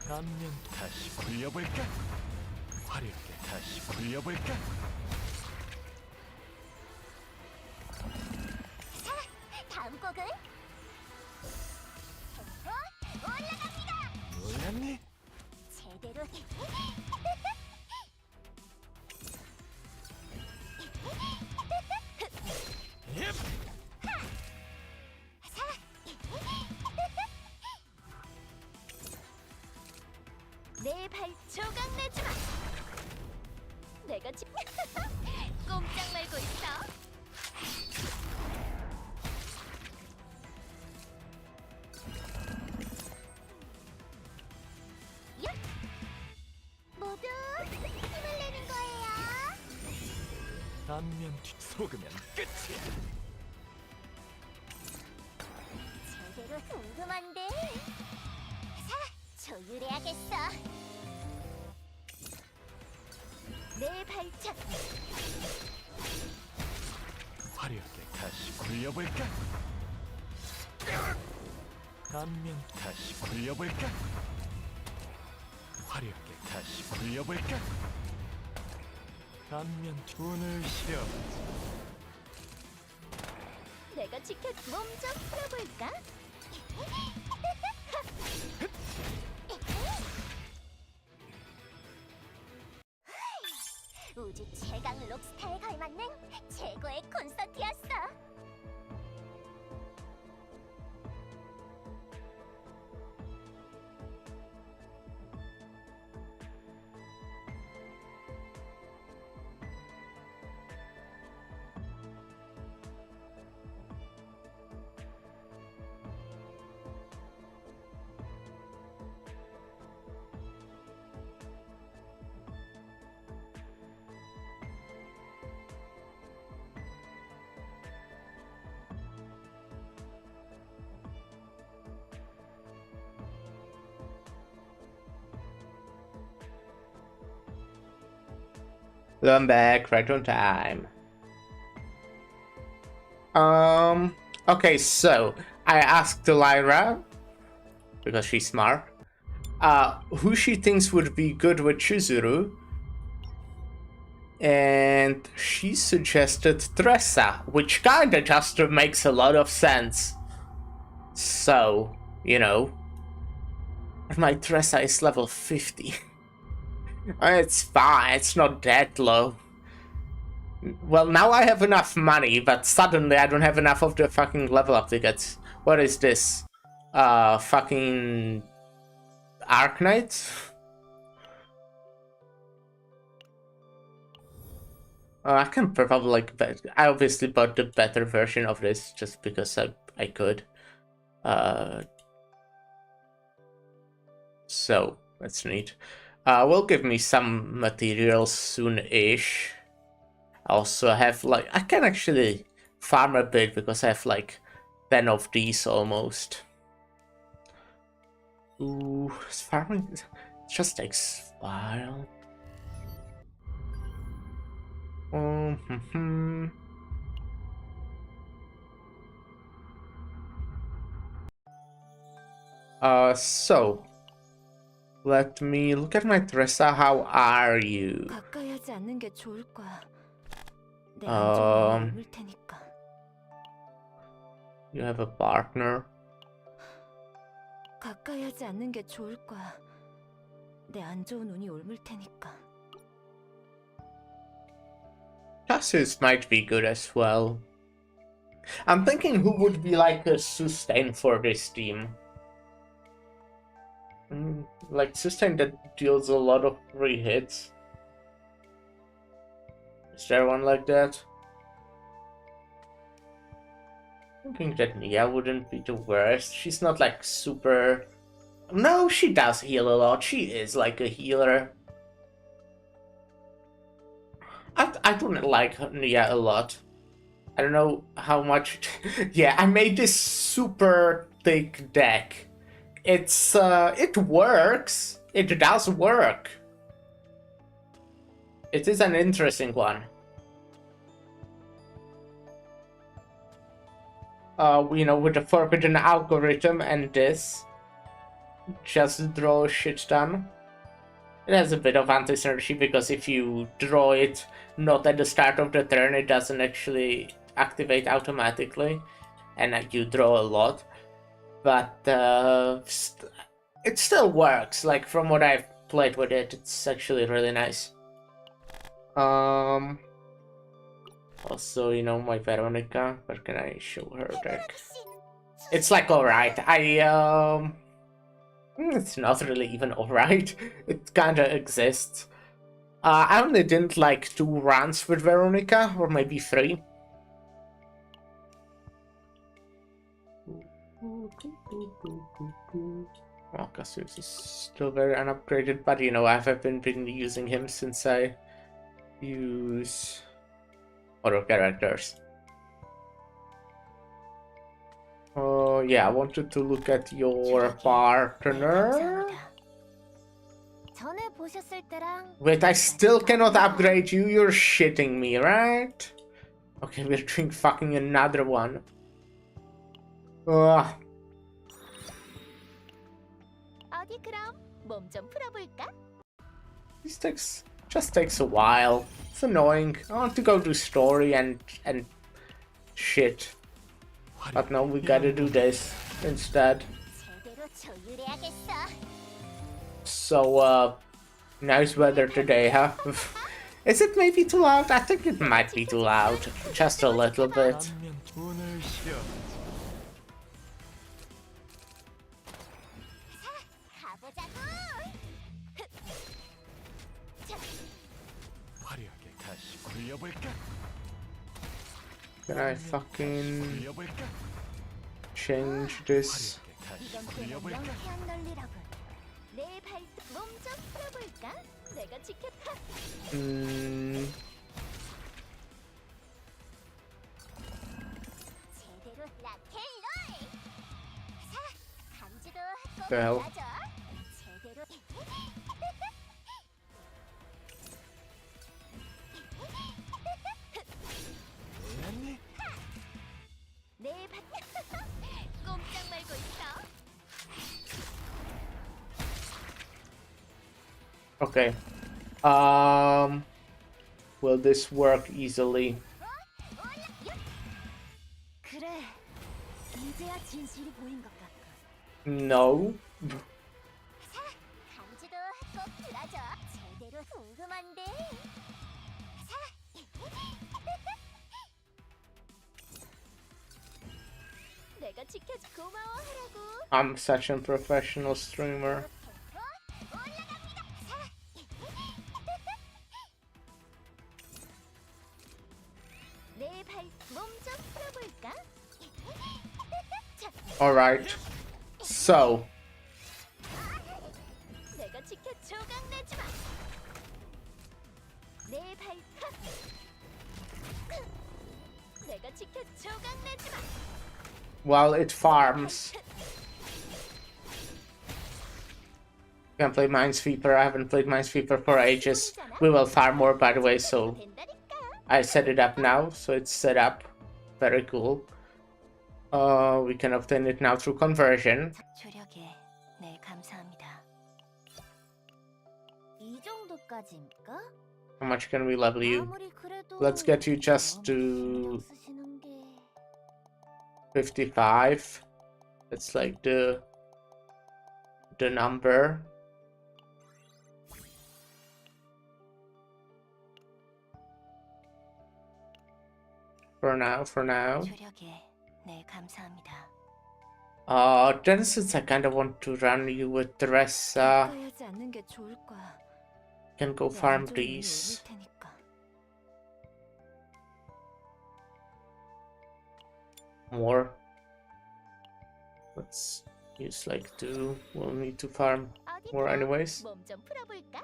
안면 다시 굴려볼까? 화려하게 다시 굴려볼까? 자, 다음 곡은 템포 올라갑니다. 몰랐니? 제대로. 예. 내 발 조각 내지 마. 내가 꼼짝 말고 있어. 야! 모두 힘을 내는 거예요. 안면 뒤 속으면 끝이야. 제대로 궁금한데. 자, 조율해야겠어. 내 발짝. 화려하게 다시 굴려볼까? 안면 다시 굴려볼까? 화려하게 다시 굴려볼까? 안면 운을 실어. 내가 지켜. 몸 좀 풀어볼까? 우주 최강 록스타에 걸맞는 최고의 콘서트였어. I'm back right on time. Okay, so I asked Lyra, because she's smart, who she thinks would be good with Chizuru, and she suggested Tressa, which kinda just makes a lot of sense. So, you know, my Tressa is level 50. It's fine, it's not that low. Well, now I have enough money, but suddenly I don't have enough of the fucking level up tickets. What is this? Fucking Arknight? I can probably like I obviously bought the better version of this just because I could. So that's neat. Will give me some materials soon-ish. I also have like I can actually farm a bit because I have like 10 of these almost. Ooh, farming just takes a while. So let me look at my Tressa. How are you? 가까이 하지 않는 게 좋을 거야. 내 안쪽으로 옮을 테니까. You have a partner. 가까이 하지 않는 게 좋을 거야. 내 안 좋은 운이 옮을 테니까. Cassius might be good as well. I'm thinking who would be like a sustain for this team. Like sustain that deals a lot of free hits. Is there one like that? Thinking that Nia wouldn't be the worst. She's not like super. No, she does heal a lot. She is like a healer. I don't like Nia a lot. I don't know how much. Yeah, I made this super thick deck. It works. It does work. It is an interesting one. With the forbidden algorithm and this, just draw shit ton. It has a bit of anti-synergy because if you draw it not at the start of the turn, it doesn't actually activate automatically, and you draw a lot. But it still works. Like from what I've played with it, it's actually really nice. Also, my Veronica. Where can I show her deck? It's like alright. It's not really even alright. It kinda exists. I only didn't like 2 runs with Veronica, or maybe 3. Well, Cassius is still very unupgraded, but I haven't been using him since I use other characters. Oh, yeah, I wanted to look at your partner. Wait, I still cannot upgrade you? You're shitting me, right? Okay, we're doing fucking another one. Ugh. This just takes a while. It's annoying. I want to go do story and shit. But no, we gotta do this instead. So, nice weather today, huh? Is it maybe too loud? I think it might be too loud. Just a little bit. 감면 돈을 실어. 화려하게 다시 굴려볼까? Can I fucking 굴려볼까? change this? 화려하게 다시 굴려볼까? The hell? Okay. Will this work easily? No. I'm such a professional streamer. Alright. So. While it farms. Can play Minesweeper. I haven't played Minesweeper for ages. We will farm more, by the way, so I set it up now, so it's set up. Very cool. We can obtain it now through conversion. How much can we level you? Let's get you just to 55. That's like the number. For now. Then since I kind of want to run you with Teresa, 가까이 하지 않는 게 좋을 거야. can go 내 farm 안 좋은 눈이 these. 올 테니까. More. Let's use like 2. We'll need to farm more 어디가? anyways. 몸 좀 풀어볼까?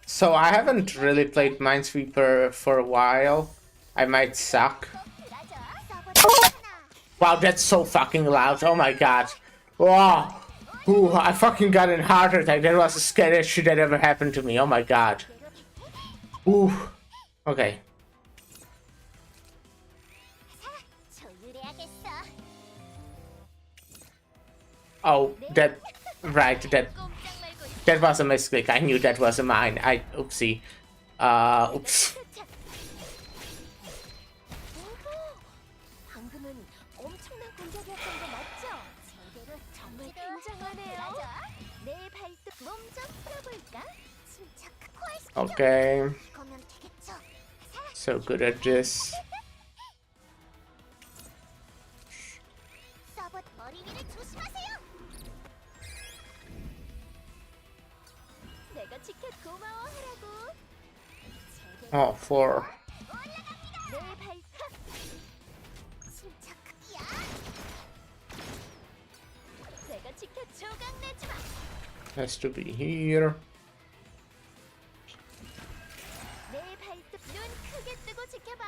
So I haven't really played Minesweeper for a while. I might suck. 그라져. 써버려. Wow, that's so fucking loud. Oh my god. Wow. Ooh, I fucking got a heart attack. That was the scariest shit that ever happened to me. Oh my god. Ooh. Okay. 조율해야겠어. Oh, that. Right, that 꼼짝 말고 있어. that was a misclick. I knew that was a mine. Oopsie. Oops. 오호. 방금은 엄청난 공격이었던 거 맞죠? 제대로 정말 굉장하네요. 내 발톱 몸 좀 풀어볼까? 침착. 코알 Okay. 이거면 되겠죠? So good at this. 서버 머리 위를 조심하세요. 내가 지켜 고마워하라고. 제대로 Oh, 4. 내 발톱. 침착. 야. 내가 지켜 조각 내지 마. Has to be here. 내 발톱 눈 크게 뜨고 지켜봐.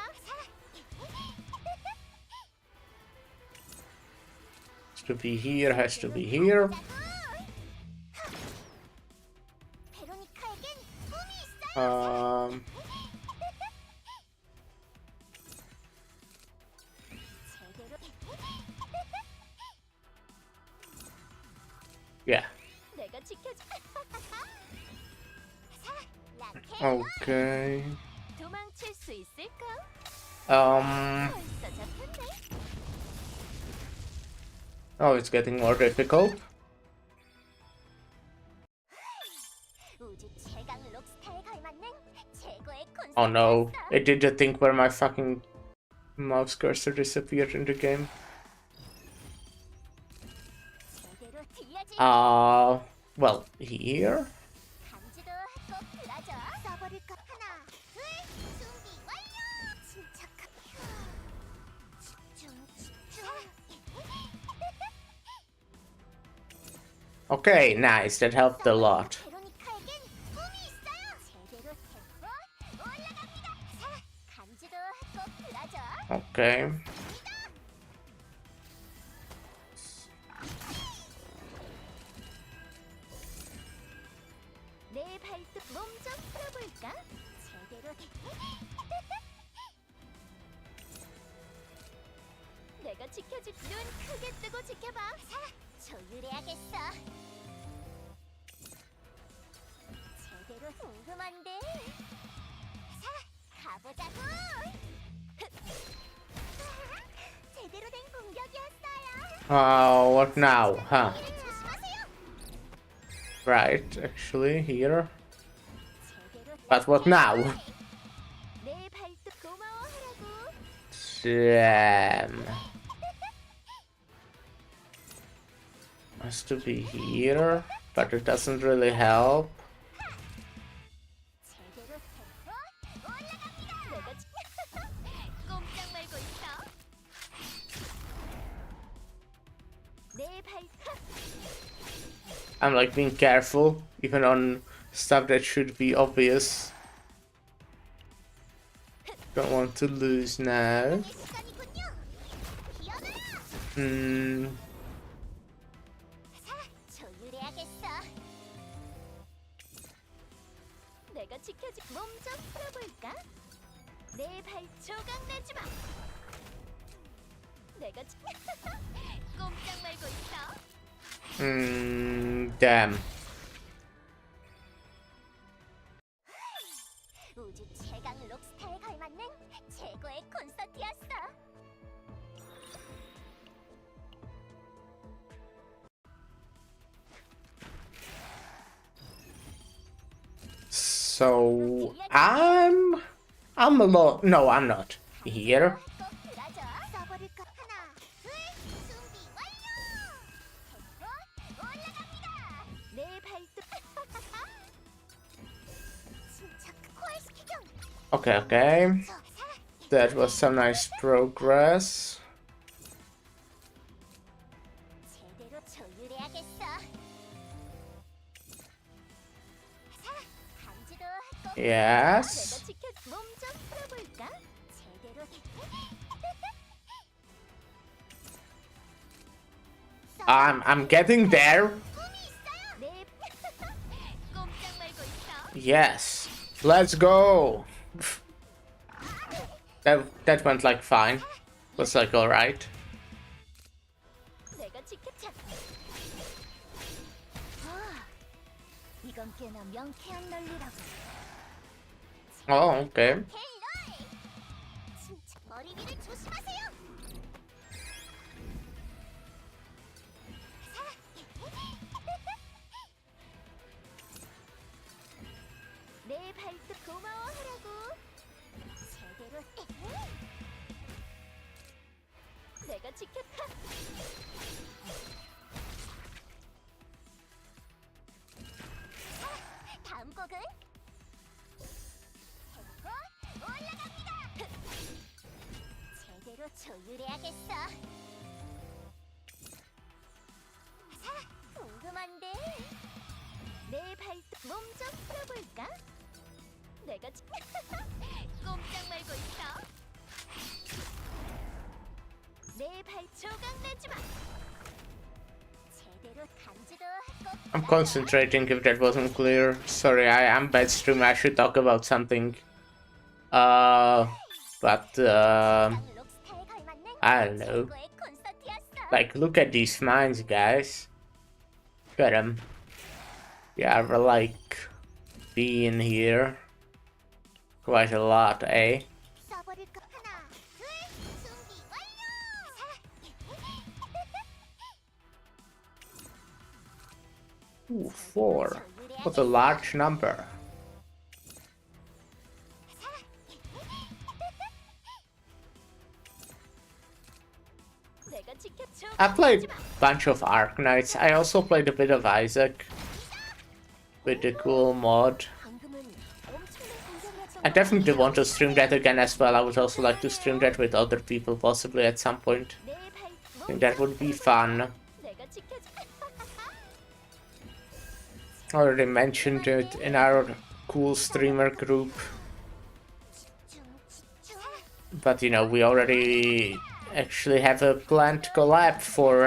Has to be here. Has to be here. 베로니카에겐 꿈이 있어요. 제대로. Yeah. 내가 지켜줘. Okay. 도망칠 수 있을까? 벌써 잡혔네. Oh, it's getting more difficult. 우주 최강 록스타에 걸맞는 최고의 콘서트. Oh no. It did the thing where my fucking mouse cursor disappeared in the game. 제대로 들려지. Well, here? 감지도 꼭 들어줘. 써버릴 것 하나, 둘, 준비 완료. 침착하게. 집중. Okay, nice. That helped a lot. 베로니카에겐 꿈이 있어요. 제대로 됐고 올라갑니다. 자, 감지도 꼭 들어줘. Okay. 내 발톱 몸 좀 풀어볼까? 제대로 내가 지켜줄 눈 크게 뜨고 지켜봐. 자, 조율해야겠어. 제대로 궁금한데. 자, 가보자고. 제대로 된 공격이었어요. What now? Huh. 조심하세요. Right, actually, here. 제대로 But what now? 내 발톱 고마워하라고. Damn. Has to be here, but it doesn't really help. 제대로 됐고 올라갑니다. 내가 꼼짝 말고 있어. 내 발톱. I'm like being careful, even on stuff that should be obvious. Don't want to lose now. 시간이군요. 기어나라. 자, 조율해야겠어. 내가 지켜줄 몸 좀 풀어볼까? 내 발 조각 내지 마. 내가 꼼짝 말고 있어. Damn. 우주 최강 록스타에 걸맞는 최고의 콘서트였어. So I'm a lot. No, I'm not. here. 꼭 들어줘. 써버릴까? 하나, 둘, 준비 완료. 템포 올라갑니다. 내 발톱. 침착 코알스키경. Okay, okay. That was some nice progress. 제대로 조율해야겠어. 간지도 꼭 Yes. 내가 지켜 몸좀 풀어볼까? 제대로 I'm getting there. 내 꼼짝 말고 있어. Yes. Let's go. That went like fine. Was like alright. 내가 지켜 이건 꽤나 명쾌한 논리라고. Oh, okay. 헬로이! 침착 머리 위를 조심하세요. 내 발톱 고마워하라고. 제대로 내가 지켰다. 다음 곡은 템포 올라갑니다. 제대로 조율해야겠어. 궁금한데 내 발톱 몸 좀 풀어볼까? 내가 꼼짝 말고 있어. 내 발 조각 내지 마. 제대로 간지도 꼭 I'm concentrating if that wasn't clear. Sorry, I am bad stream. I should talk about something. But 록스타에 걸맞는 I don't know. 최고의 콘서트였어. Like, look at these mines, guys. Look at them. Yeah, we're like being here quite a lot, eh? 써버릴까? 하나, 둘, 준비 완료. Ooh, 4. What a large number. 내가 지켜줘. I played a bunch of Arc Knights. I also played a bit of Isaac with the cool mod. 방금은 엄청난 공격을 했던 I definitely want to stream that again as well. I would also like to stream that with other people, possibly at some point. 내 I think that would be fun. 내가 지켜줘. I already mentioned it in our cool streamer group. But you know, we already actually have a planned collab for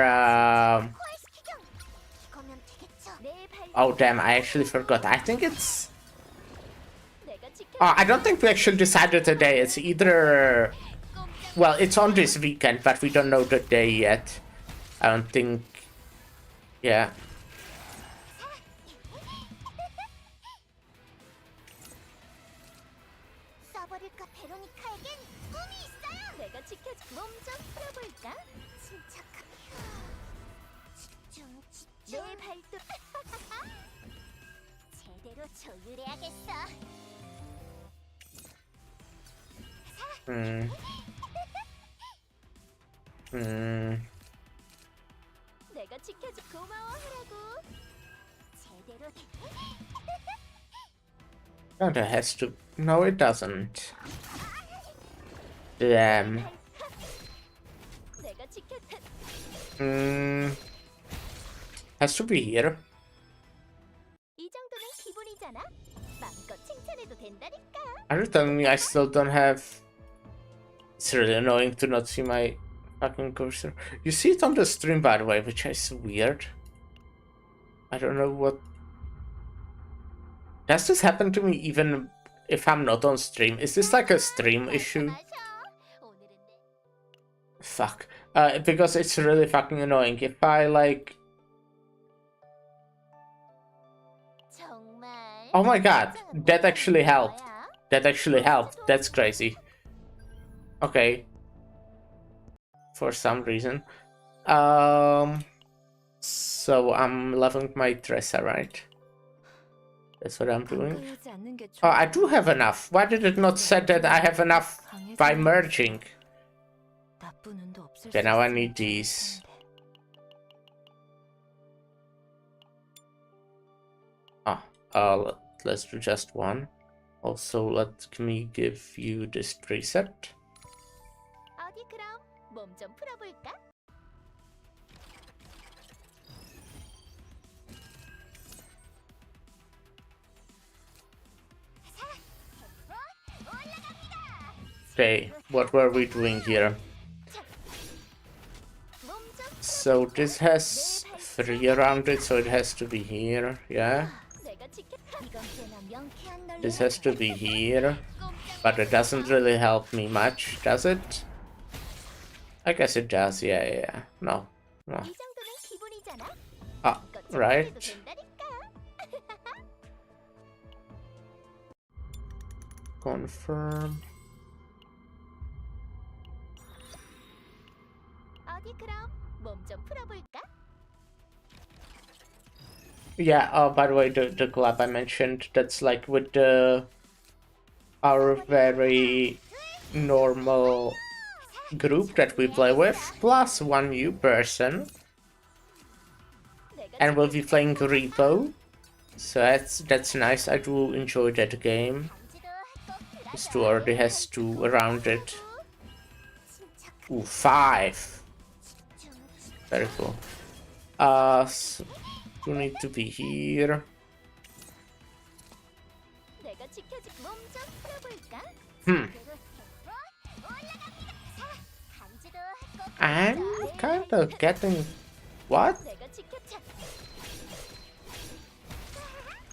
이거면 되겠죠. 내 발. oh damn, I actually forgot. I think it's 내가 지켜. I don't think we actually decided the day. It's either well, it's on this weekend, but we don't know the day yet. I don't think yeah. 써버릴까? 베로니카에겐 꿈이 있어요. 내가 지켜줘. 몸좀 풀어볼까? 침착하게. 집중. 내 발톱. 제대로 조율해야겠어. Hmm. Hmm. 내가 지켜줘. 고마워하라고. 제대로. No, that has to. No, it doesn't. Damn. 내가 지켜. Hmm. Has to be here. 이 정도는 기본이잖아. 마음껏 칭찬해도 된다니까. Are you telling me I still don't have? It's really annoying to not see my fucking cursor. You see it on the stream, by the way, which is weird. I don't know what. Does this happen to me even if I'm not on stream? Is this like a stream issue? 오늘은 내 Fuck. Because it's really fucking annoying. If I like. 정말. Oh my god, that actually helped. That actually helped. That's crazy. Okay. For some reason. So I'm leveling my dresser, right? That's what I'm doing. 방해하지 않는 게 Oh, 좋아. I do have enough. Why did it not say that I have enough by merging. 나쁜 운도 없을 Okay, 수 now I 있으면 need these. Let's do just one. Also, let me give you this preset. 어디 그럼 몸 좀 풀어볼까? Okay, what were we doing here? 몸좀 So this has 3 around it, so it has to be here, yeah. 내가 지켜. 이건 꽤나 명쾌한 널. This has to be here, but it doesn't really help me much, does it? I guess it does, yeah. No. 이 정도는 기본이잖아. Ah, 이것 right. 칭찬해도 된다니까. Confirm. 어디 그럼 몸 좀 풀어볼까? Yeah, by the way, the club I mentioned, that's like with our very normal group that we play with, plus 1 new person, 내가 and we'll be playing Repo, so that's nice. I do enjoy that game. 지도 꼭 This 2 already has 2 around it. Ooh, 5. Very cool. So you need to be here. 내가 지켜줄 몸좀 풀어볼까? Hmm. 간지도 꼭 I'm kind of getting what? 내가 지켜줘.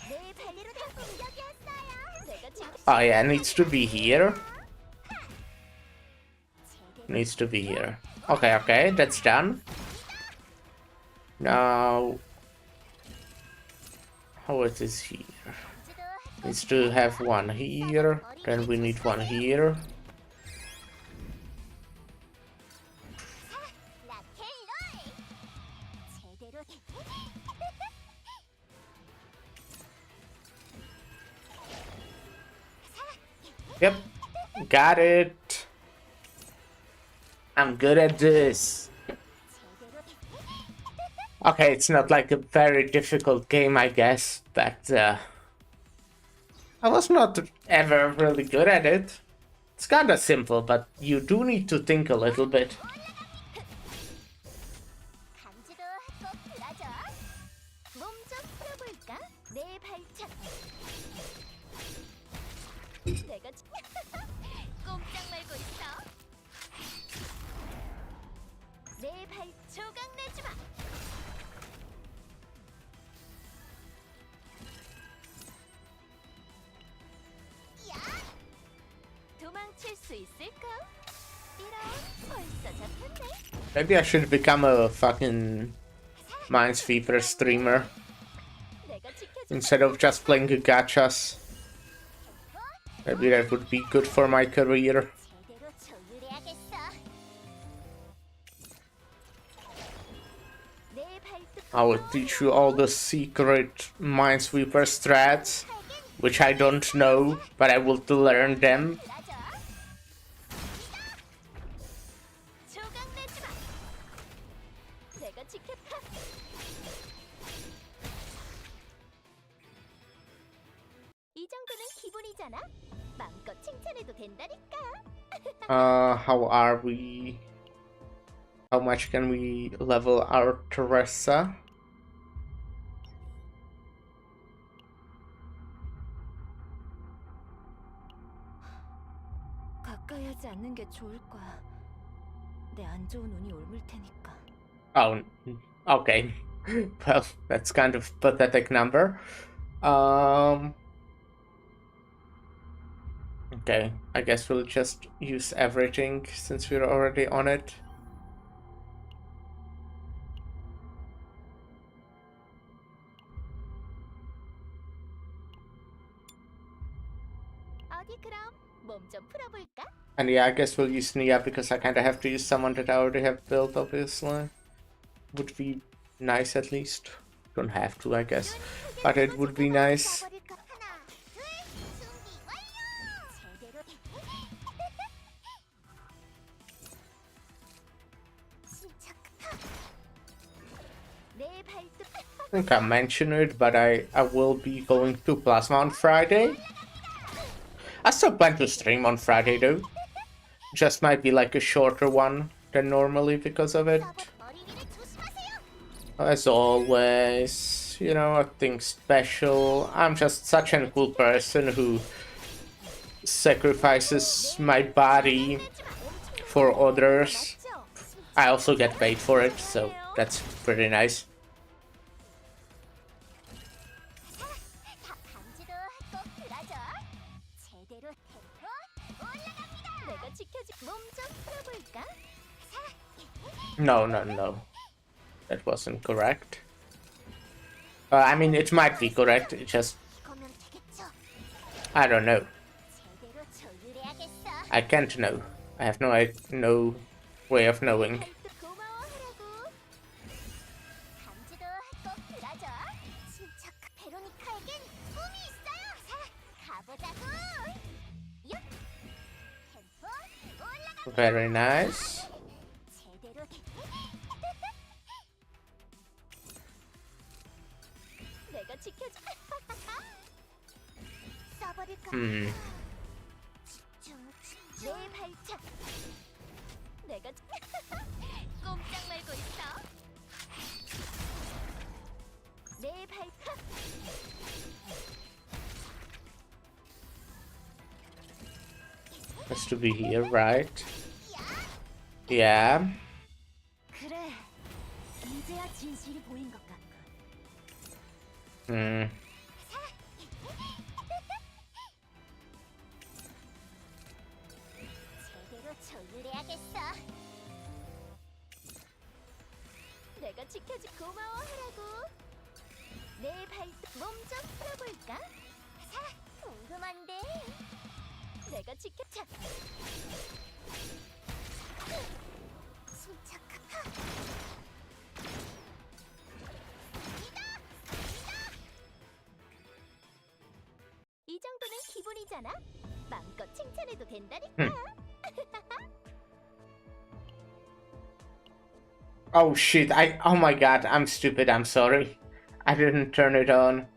내 발리로 다 공격이었어요. 내가 지켜. Oh yeah, it needs to be here. Needs to be here. Okay, that's done. Now, how it is here? Needs to have 1 here. Then we need 1 here. 제대로 Yep, got it. I'm good at this. Okay, it's not like a very difficult game, I guess, but I was not ever really good at it. It's kinda simple, but you do need to think a little bit. 간지도 꼭 들어줘. 몸좀 풀어볼까? 내 발차. 내가 꼼짝 말고 있어. 내 발 조각 내지 마. 도망칠 수 있을까? 이런 벌써 잡혔네. Maybe I should become a fucking Minesweeper streamer 내가 지켜줄 instead of just playing gachas. Maybe that would be good for my career. 제대로 조율해야겠어. 내 발톱 I will teach you all the secret Minesweeper strats, which I don't know, but I will to learn them. 들어줘. 조각 내지 마. 내가 지켰다. 이 정도는 기본이잖아. 마음껏 칭찬해도 된다니까. How are we? How much can we level our Teresa? 가까이 하지 않는 게 좋을 거야. 내 안 좋은 운이 옮을 테니까. Oh, okay. Well, that's kind of pathetic number. Okay, I guess we'll just use everything since we're already on it. 어디 그럼 몸 좀 풀어볼까? And yeah, I guess we'll use Nia because I kind of have to use someone that I already have built, obviously. Would be nice at least. Don't have to, I guess. But it would be nice. 하나, 둘, 준비 완료. 제대로. think I mentioned it, but I will be going to Plasma on Friday. I still plan to stream on Friday though. Just might be like a shorter one than normally because of it. 어린이를 조심하세요. As always, you know, nothing special. I'm just such a cool person who sacrifices my body for others. I also get paid for it, so that's pretty nice. 다 감지도 꼭 들어줘. 제대로 템포 올라갑니다. 내가 지켜줄 몸좀 풀어볼까? No. That wasn't correct. I mean, it might be correct, it just... 이거면 되겠죠. I don't know. 제대로 조율해야겠어. I can't know. I have no way of knowing. 고마워하라고. 감지도 꼭 들어줘. 침착 베로니카에겐 꿈이 있어요. 자, 가보자고. 요. 템포 올라가. Very nice. 제대로. 내가 지켜줘. 써버릴까? 내 발짝. 내가 꼼짝 말고 있어. 내 발톱. Has to be here, right? Yeah. 그래. 이제야 진실이 보인 것 같군. 제대로 조율해야겠어. 내가 지켜줄 고마워하라고. 내 발톱 몸좀 풀어볼까? 자, 궁금한데. 내가 지켜줘. 침착하. 이 정도는 기본이잖아. 마음껏 칭찬해도 된다니까. Oh shit, oh my god, I'm stupid, I'm sorry. I didn't turn it on.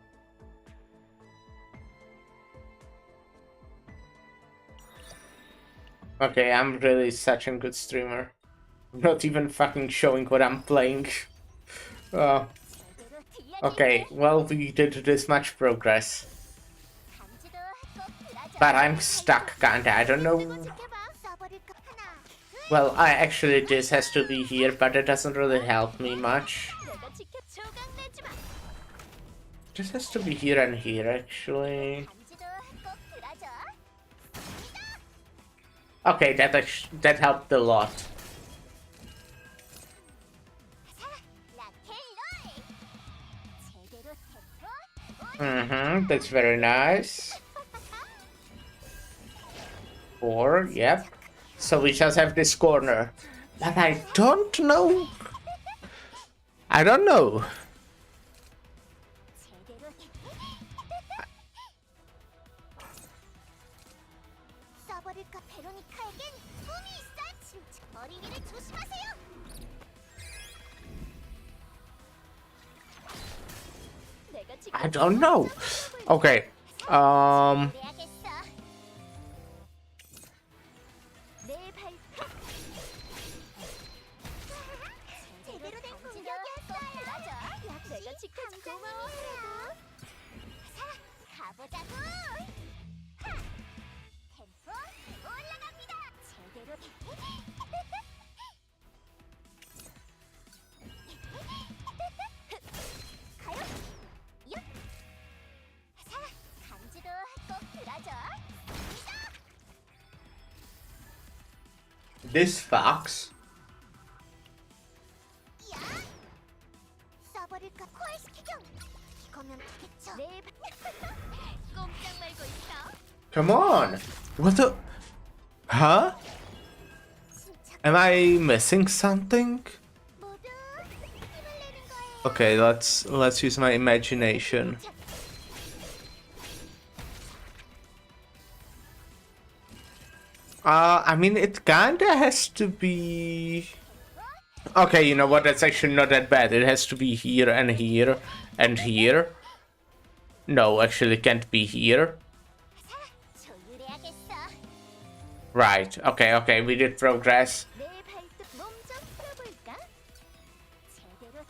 Okay, I'm really such a good streamer. I'm not even fucking showing what I'm playing. Oh. 제대로 Okay, well, we did this much progress. 감지도 꼭 들어줘. But I'm stuck, kinda, I don't know. 지켜봐. 써버릴까? 하나, 둘. Well, actually this has to be here, but it doesn't really help me much. 내가 지켜. 조각 내지 마. This has to be here and here, actually. 감지도 꼭 들어줘. Okay, that helped a lot. 라켓롤. 제대로 템포. That's very nice. 4, yep. So we just have this corner. But I don't know. I don't know. 제대로. 써버릴까? 베로니카에겐 꿈이 있어. 침착. 어린이를 조심하세요. 내가 지켜. I don't know. Okay. 해야겠어. 내 발톱. 제대로 된 공격이었어요. 내가 지켜준 고마워하라고. 자, 가보자고. 하! 템포 올라갑니다. 제대로. 가요. 요. 자, 감지도 꼭 들어줘. This fox. 야! 써버릴까? 코알스키경. 이거면 되겠죠? 네. 꼼짝 말고 있어. Come on. What the? Huh? 침착. Am I missing something? 모두 힘을 내는 거예요. Okay, let's use my imagination. I mean, it kinda has to be Okay, you know what? That's actually not that bad. It has to be here and here and here. No, actually, it can't be here. 조율해야겠어. Right. Okay, okay. We did progress. 내 발톱 몸좀 풀어볼까? 제대로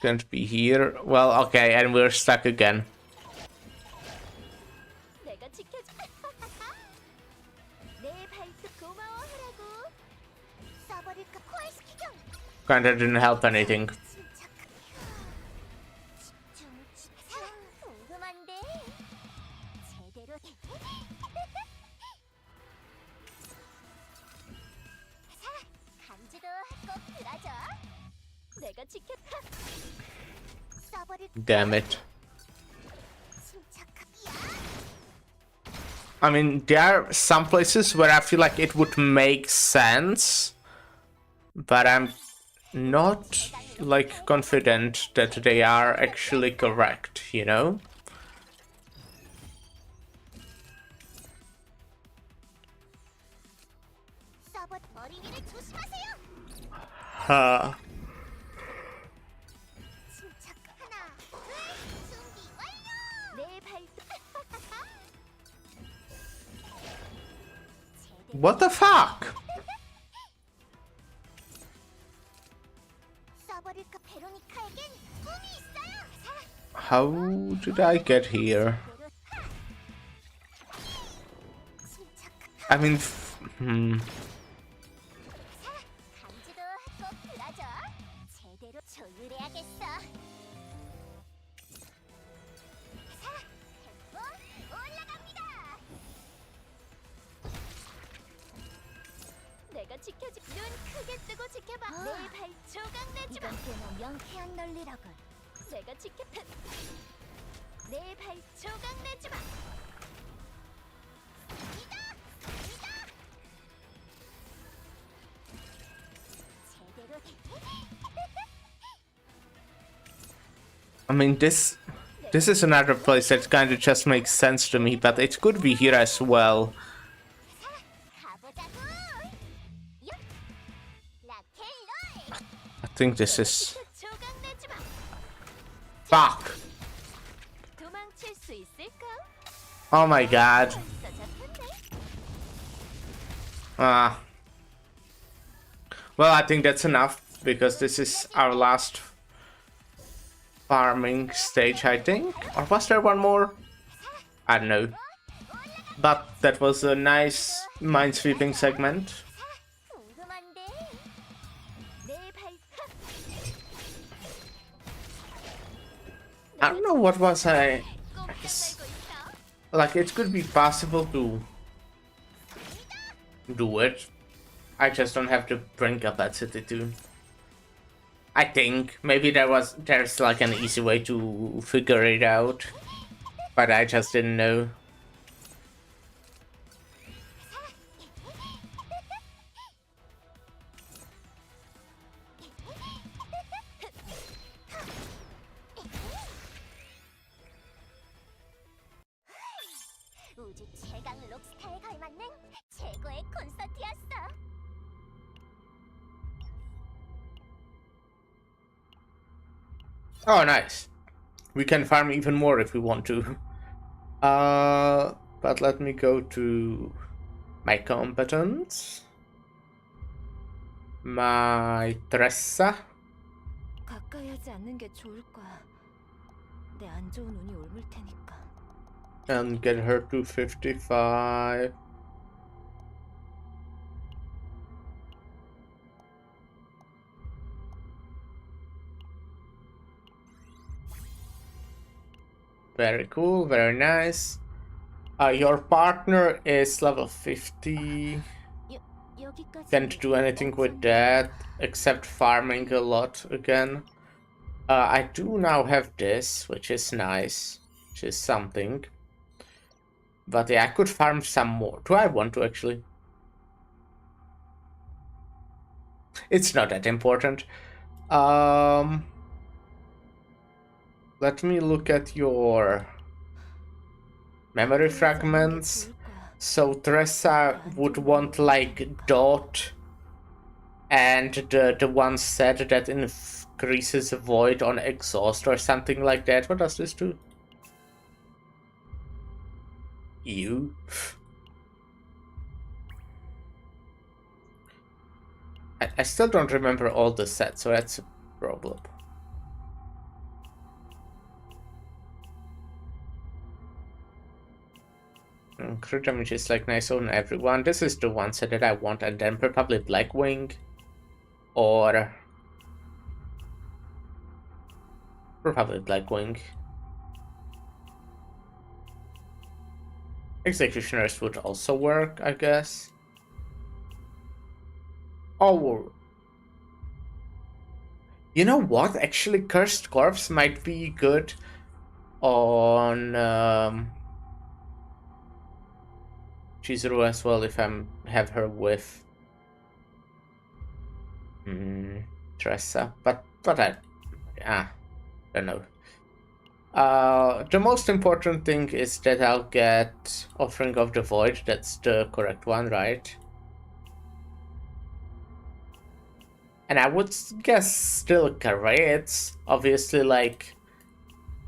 Can't be here. Well, okay, and we're stuck again. 내가 지켜줘. 내 발톱 고마워하라고. 써버릴까 포획시키죠. Kinda didn't help anything. 궁금한데 제대로 감지도 꼭 들어줘. 내가 지켰다. 써버릴 Damn it. 침착하게. I mean, there are some places where I feel like it would make sense, but I'm not like confident that they are actually correct, you know? 써버 머리 위를 조심하세요. 침착 하나, 둘, 준비 완료. 내 발톱. What the fuck? 써버릴까 베로니카에겐 꿈이 있어요. How did I get here? 침착. I mean, 감지도 꼭 들어줘. 제대로 조율해야겠어. 자, 템포 올라갑니다. 내가 지켜줄. 눈 크게 뜨고 지켜봐. 내 발 조각 내지 마. 이건 꽤나 명쾌한 논리라군. 내가 지켰다. 내 발 조각 내지 마. I mean, this is another place that kind of just makes sense to me, but it could be here as well. I think this is... Fuck! Oh my god. Ah. Well, I think that's enough, because this is our last farming stage, I think. Or was there one more? I don't know. But that was a nice minesweeping segment. I don't know what was I guess, like, it could be possible to do it. I just don't have the brain capacity to. I think maybe there's like an easy way to figure it out, but I just didn't know. 우주 최강 록스타에 걸맞는 최고의 콘서트였어. Oh, nice. We can farm even more if we want to. But let me go to my competence. My Tressa. 가까이 하지 않는 게 좋을 거야. 내 안 좋은 운이 옮을 테니까. And get her to 55. Very cool, very nice. Your partner is level 50. 여기까지. Can't do anything with that except farming a lot again. I do now have this, which is nice, which is something. But yeah, I could farm some more. Do I want to actually? It's not that important. Let me look at your memory fragments. So Tressa would want like Dot And the one said that increases void on exhaust or something like that. What does this do? You? I still don't remember all the sets, so that's a problem. Crit damage is like nice on everyone. This is the one set that I want, and then probably Blackwing. Or probably Blackwing. Executioners would also work, I guess. Oh, you know what? Actually, Cursed Corpse might be good on Chizuru as well if I have her with Tressa, but I don't know. The most important thing is that I'll get Offering of the Void. That's the correct one, right? And I would guess still Carets. Obviously, like,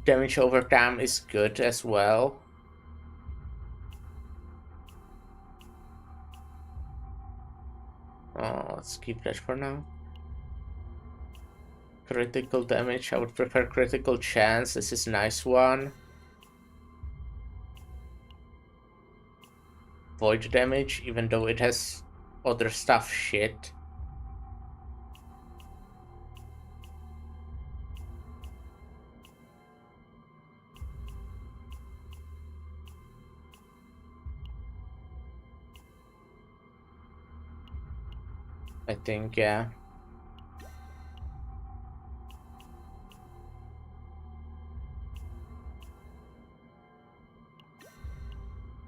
damage over time is good as well. Oh, let's keep that for now. Critical damage, I would prefer critical chance. This is a nice one. Void damage, even though it has other stuff shit. I think, yeah.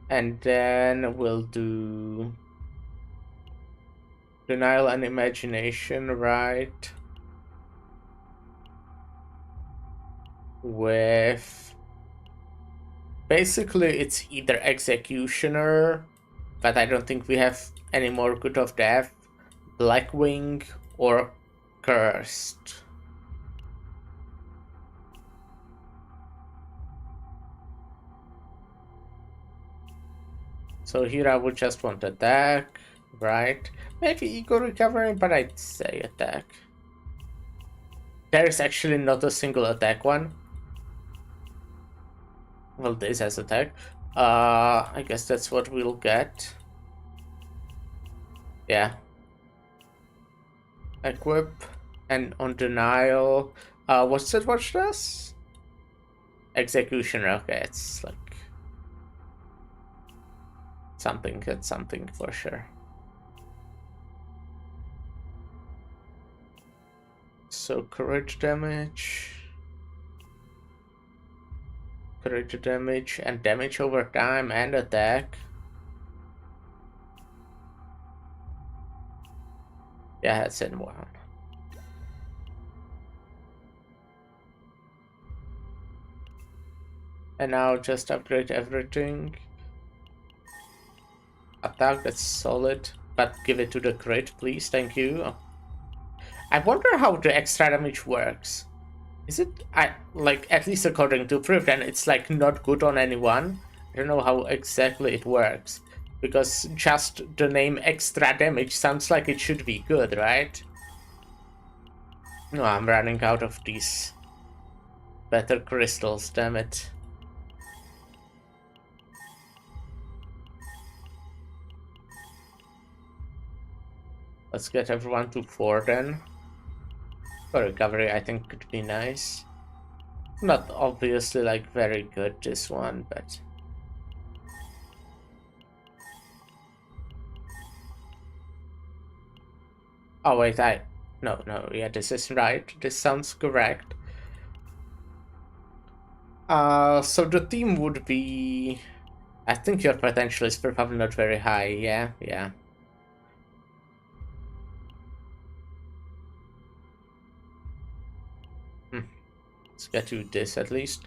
And then we'll do Denial and Imagination, right? With basically it's either Executioner, but I don't think we have any more Good of Death, Blackwing, or Cursed. So here I would just want attack, right? Maybe ego recovery, but I'd say attack. There is actually not a single attack one. Well, this has attack. I guess that's what we'll get. Yeah. Equip and on denial. What's it? Watch this. Executioner. Okay, it's like something. It's something for sure. So courage damage. Courage damage and damage over time and attack. Yeah, that's in one. And now just upgrade everything. Attack, that's solid. But give it to the crit, please. Thank you. I wonder how the extra damage works. Is it, like, at least according to Priv, then it's like not good on anyone. I don't know how exactly it works. Because just the name extra damage sounds like it should be good, right? No, I'm running out of these better crystals, damn it. Let's get everyone to 4 then. For recovery, I think could be nice. Not obviously like very good, this one, but... Oh wait, no, yeah, this is right. This sounds correct. So the theme would be... I think your potential is probably not very high, yeah. Let's get to this at least.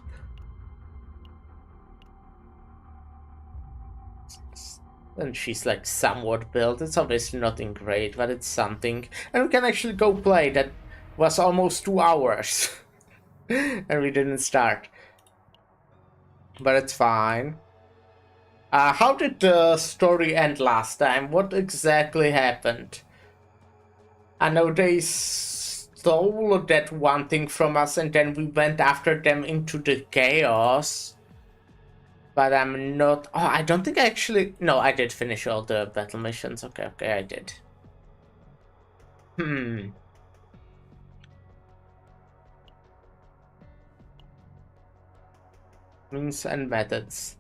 And she's like somewhat built. It's obviously nothing great, but it's something. And we can actually go play. That was almost 2 hours. And we didn't start. But it's fine. How did the story end last time? What exactly happened? I know they stole that one thing from us and then we went after them into the chaos. But I'm not... Oh, I don't think I actually... No, I did finish all the battle missions. Okay, I did. Means and methods.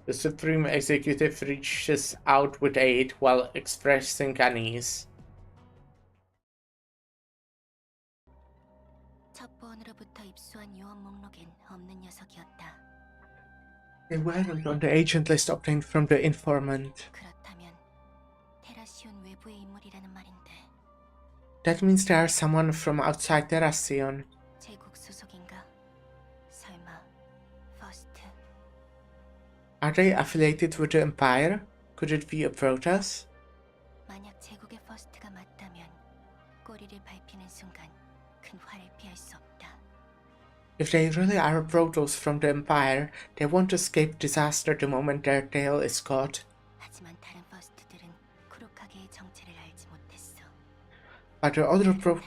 The Supreme Executive reaches out with aid while expressing unease. 첩보원으로부터 입수한 요원 목록엔 없는 녀석이었다. They weren't on the agent list obtained from the informant. 그렇다면 테라시온 외부의 인물이라는 말인데. That means they are someone from outside Terracion. 제국 소속인가? 설마 퍼스트? Are they affiliated with the Empire? Could it be a Protoss? 만약 제국의 퍼스트가 맞다면 꼬리를 밟히는 순간 큰 화를 피할 수 없다. If they really are Protoss from the Empire, they won't escape disaster the moment their tail is caught. 하지만 다른 퍼스트들은 쿠로카게의 정체를 알지 못했어. But the other 하는 건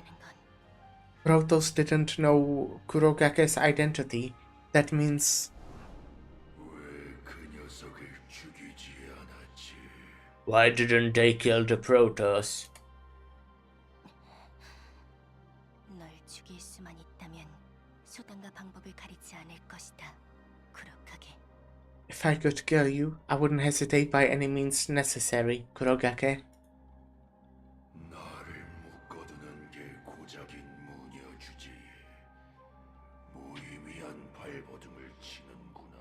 Protoss didn't know Kurogake's identity. That means... Why didn't they kill the Protoss? 널 죽일 수만 있다면 수단과 방법을 가리지 않을 것이다. 쿠로카게. If I could kill you, I wouldn't hesitate by any means necessary, Kurogake. 나를 묶어두는 게 고작인 무녀 주제에 무의미한 발버둥을 치는구나.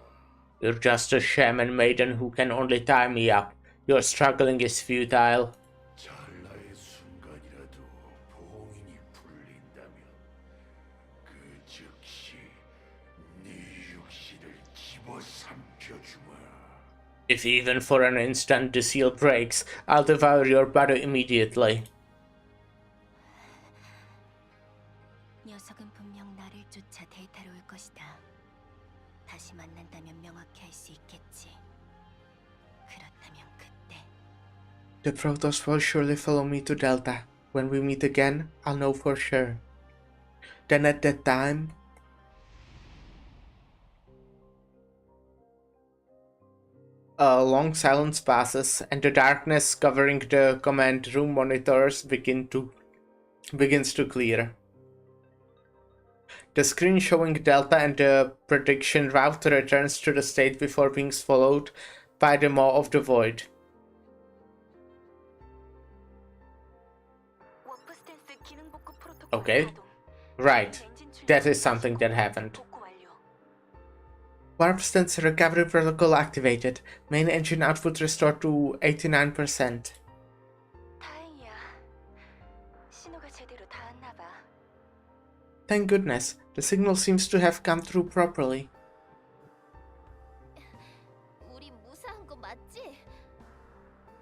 You're just a shaman maiden who can only tie me up. Your struggling is futile. 찰나의 순간이라도 봉인이 풀린다면 그 즉시 네 육신을 집어삼켜주마. If even for an instant the seal breaks, I'll devour your body immediately. 녀석은 분명 나를 쫓아 데이터로 올 것이다. 다시 만난다면 명확히 할 수 있겠지. 그렇다면 그때 The Protoss will surely follow me to Delta. When we meet again, I'll know for sure. Then at that time... A long silence passes, and the darkness covering the command room monitors begins to clear. The screen showing Delta and the prediction route returns to the state before being swallowed by the maw of the void. Okay, right. That is something that happened. Warp stance recovery protocol activated. Main engine output restored to 89%. 다행이야. 신호가 제대로 닿았나 봐. Thank goodness, the signal seems to have come through properly. 우리 무사한 거 맞지?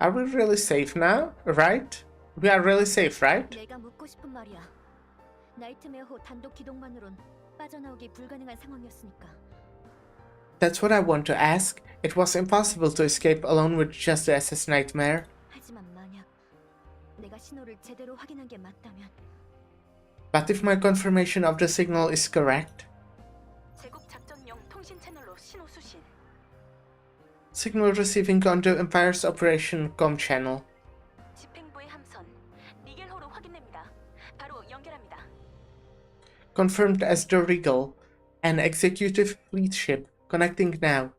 Are we really safe now? Right? We are really safe, right? 내가 묻고 싶은 말이야. 나이트메어호 단독 기동만으론 빠져나오기 불가능한 상황이었으니까. That's what I want to ask. It was impossible to escape alone with just the SS Nightmare. 하지만 만약 내가 신호를 제대로 확인한 게 맞다면 But if my confirmation of the signal is correct, 제국 작전용 통신 채널로 신호 수신. signal receiving on the Empire's Operation Com channel. 집행부의 함선 리겔호로 확인됩니다. 바로 연결합니다. Confirmed as the Regal, an executive fleet ship, connecting now.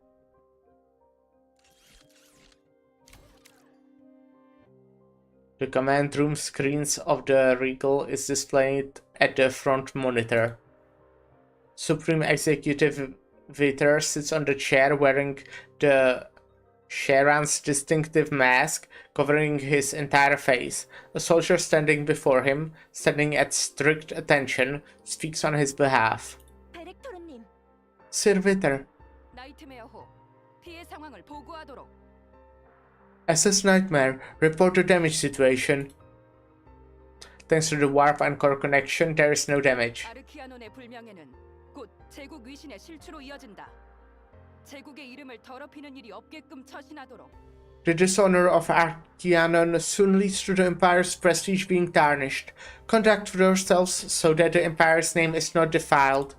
The command room screens of the Regal is displayed at the front monitor. Supreme Executive Viter sits on the chair wearing the Sharan's distinctive mask covering his entire face. A soldier standing before him, standing at strict attention, speaks on his behalf. 베렉토르님, Sir Viter, 나이트메어호 피해 상황을 보고하도록. SS Nightmare, report the damage situation. Thanks to the warp and core connection, there is no damage. 아르키아논의 불명예는 곧 제국 위신의 실추로 이어진다. 제국의 이름을 더럽히는 일이 없게끔 처신하도록. The dishonor of Archanon soon leads to the Empire's prestige being tarnished. Conduct yourselves so that the Empire's name is not defiled.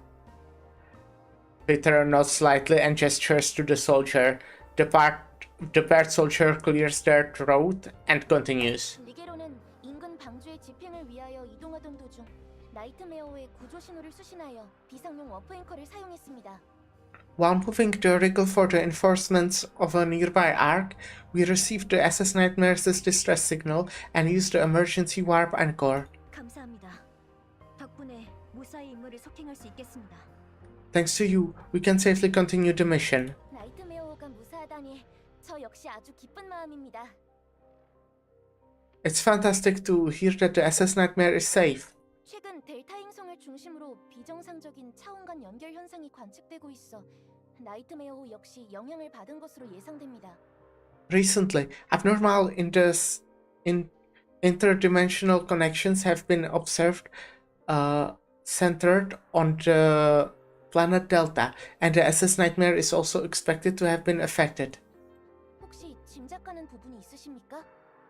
Peter nods slightly and gestures to the soldier. The paired soldier clears their throat and continues. 리게로는 인근 방주의 집행을 위하여 이동하던 도중 나이트메어의 구조 신호를 수신하여 비상용 워프 앵커를 사용했습니다. While moving the Wriggle for the enforcements of a nearby arc, we received the SS Nightmare's distress signal and used the emergency warp anchor. 감사합니다. 덕분에 무사히 임무를 속행할 수 있겠습니다. Thanks to you, we can safely continue the mission. 나이트메어가 무사하다니 저 역시 아주 기쁜 마음입니다. It's fantastic to hear that the SS Nightmare is safe. 최근 델타 행성을 중심으로 비정상적인 차원 간 연결 현상이 관측되고 있어 나이트메어 역시 영향을 받은 것으로 예상됩니다. Recently, abnormal interdimensional connections have been observed centered on the planet Delta, and the SS Nightmare is also expected to have been affected. 혹시 짐작가는 부분이 있으십니까?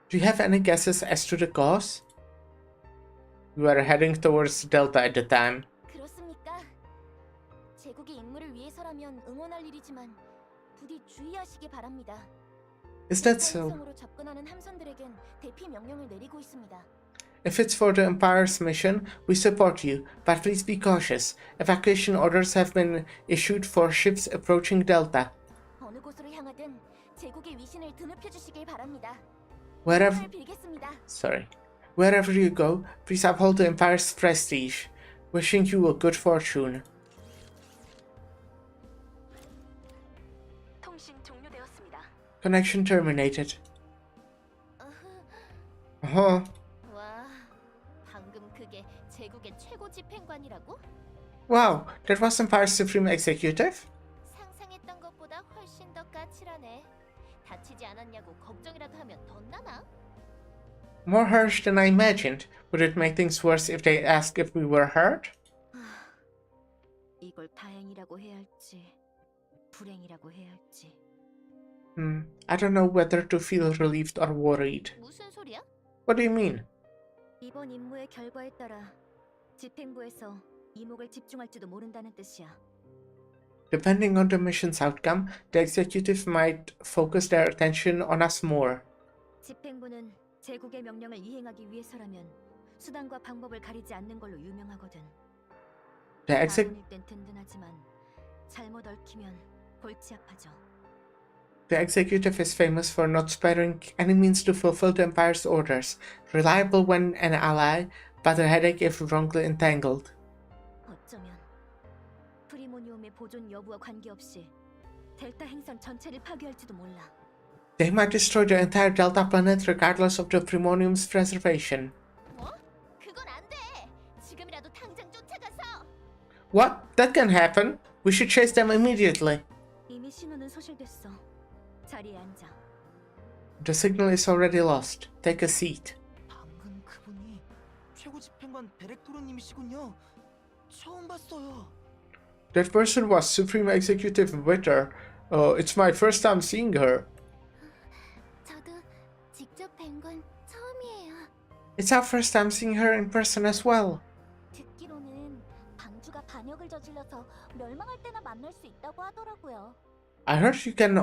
Do you have any guesses as to the cause? We were heading towards Delta at the time. 그렇습니까? 제국의 임무를 위해서라면 응원할 일이지만 부디 주의하시기 바랍니다. Is that 델타 so? 행성으로 접근하는 함선들에겐 대피 명령을 내리고 있습니다. If it's for the Empire's mission, we support you, but please be cautious. Evacuation orders have been issued for ships approaching Delta. 어느 곳으로 향하든 제국의 위신을 드높여 주시길 바랍니다. Wherever, 힘을 빌겠습니다. wherever you go, please uphold the Empire's prestige. Wishing you a good fortune. 통신 종료되었습니다. Connection terminated. Uh-huh. 와, 방금 그게 제국의 최고 집행관이라고? Wow, that was Empire's Supreme Executive? 상상했던 것보다 훨씬 더 까칠하네. 다치지 않았냐고 걱정이라도 하면 덧나나? More harsh than I imagined. Would it make things worse if they asked if we were hurt? 이걸 다행이라고 해야 할지 불행이라고 해야 할지. I don't know whether to feel relieved or worried. 무슨 소리야? What do you mean? 이번 임무의 결과에 따라 집행부에서 이목을 집중할지도 모른다는 뜻이야. Depending on the mission's outcome, the executive might focus their attention on us more. 집행부는 제국의 명령을 이행하기 위해서라면 수단과 방법을 가리지 않는 걸로 유명하거든. The 아군일 땐 든든하지만 잘못 얽히면 골치 아파져. executive is famous for not sparing any means to fulfill the Empire's orders, reliable when an ally, but a headache if wrongly entangled. 어쩌면 프리모니움의 보존 여부와 관계없이 델타 행성 전체를 파괴할지도 몰라. They might destroy the entire Delta planet regardless of the Primonium's preservation. 뭐? 그건 안 돼. 지금이라도 당장 쫓아가서. What? That can happen. We should chase them immediately. 이미 신호는 소실됐어. 자리에 앉아. The signal is already lost. Take a seat. 방금 그분이 최고 집행관 베렉토르님이시군요. 처음 봤어요. That person was Supreme Executive Witter. It's my first time seeing her. 저도 직접 뵌 건 처음이에요. It's our first time seeing her in person as well. 듣기로는 방주가 반역을 저질러서 멸망할 때나 만날 수 있다고 하더라고요. I heard you can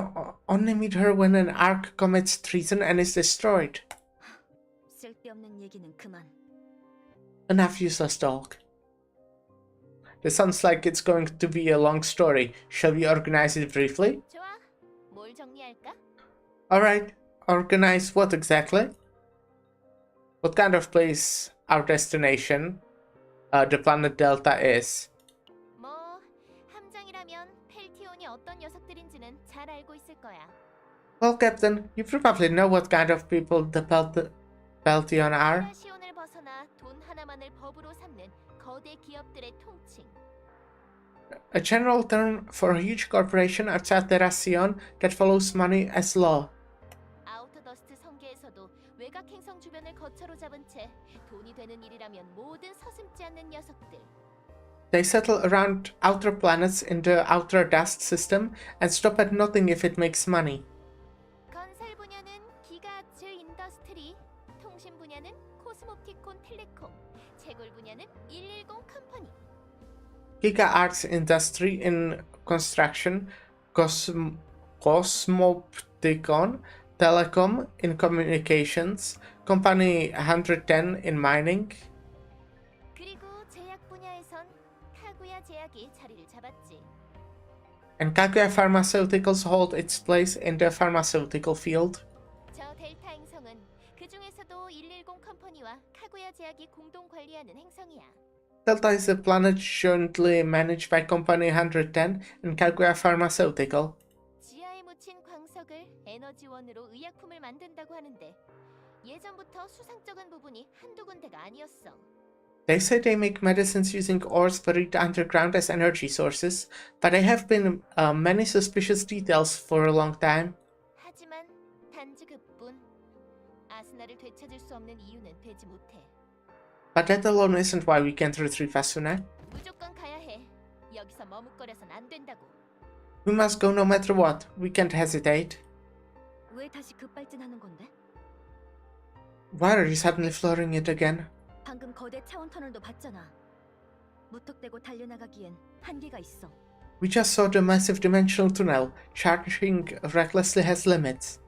only meet her when an ark commits treason and is destroyed. 쓸데없는 얘기는 그만. Enough useless talk. This sounds like it's going to be a long story. Shall we organize it briefly? 좋아. 뭘 정리할까? Alright, organize what exactly? What kind of place our destination, the planet Delta, is? 뭐 함장이라면 펠티온이 어떤 녀석들인지는 잘 알고 있을 거야. Well, Captain, you probably know what kind of people the Peltion are. 시온을 벗어나 돈 하나만을 법으로 삼는 거대 기업들의 통칭. A general term for a huge corporation outside Terracion that follows money as law. 아우터 더 인더스트 성계에서도 외곽 행성 주변을 거처로 잡은 채 돈이 되는 일이라면 뭐든 서슴지 않는 녀석들. They settle around outer planets in the outer dust system and stop at nothing if it makes money. 건설 분야는 기가츠 인더스트리, 통신 분야는 코스모티콘 텔레콤, 채굴 분야는 110 컴퍼니. Giga Arts Industry in construction, Cosmopticon Telecom in communications, Company 110 in mining, 그리고 제약 분야에선 카구야 제약이 자리를 잡았지. and Kaguya Pharmaceuticals hold its place in the pharmaceutical field. 저 델타 행성은 그 중에서도 110 컴퍼니와 카구야 제약이 공동 관리하는 행성이야. Delta is a planet jointly managed by Company 110 and Kaguya Pharmaceutical. 지하에 묻힌 광석을 에너지원으로 의약품을 만든다고 하는데 예전부터 수상쩍은 부분이 한두 군데가 아니었어. They say they make medicines using ores buried underground as energy sources, but there have been many suspicious details for a long time. 하지만 단지 그뿐. 아스나를 되찾을 수 없는 이유는 되지 못해. But that alone isn't why we can't retrieve Asuna. 무조건 가야 해. 여기서 머뭇거려선 안 된다고. We must go no matter what. We can't hesitate. 왜 다시 급발진하는 건데? Why are you suddenly floating it again? 방금 거대 차원 터널도 봤잖아. 무턱대고 달려나가기엔 한계가 있어. We just saw the massive dimensional tunnel. Charging recklessly has limits.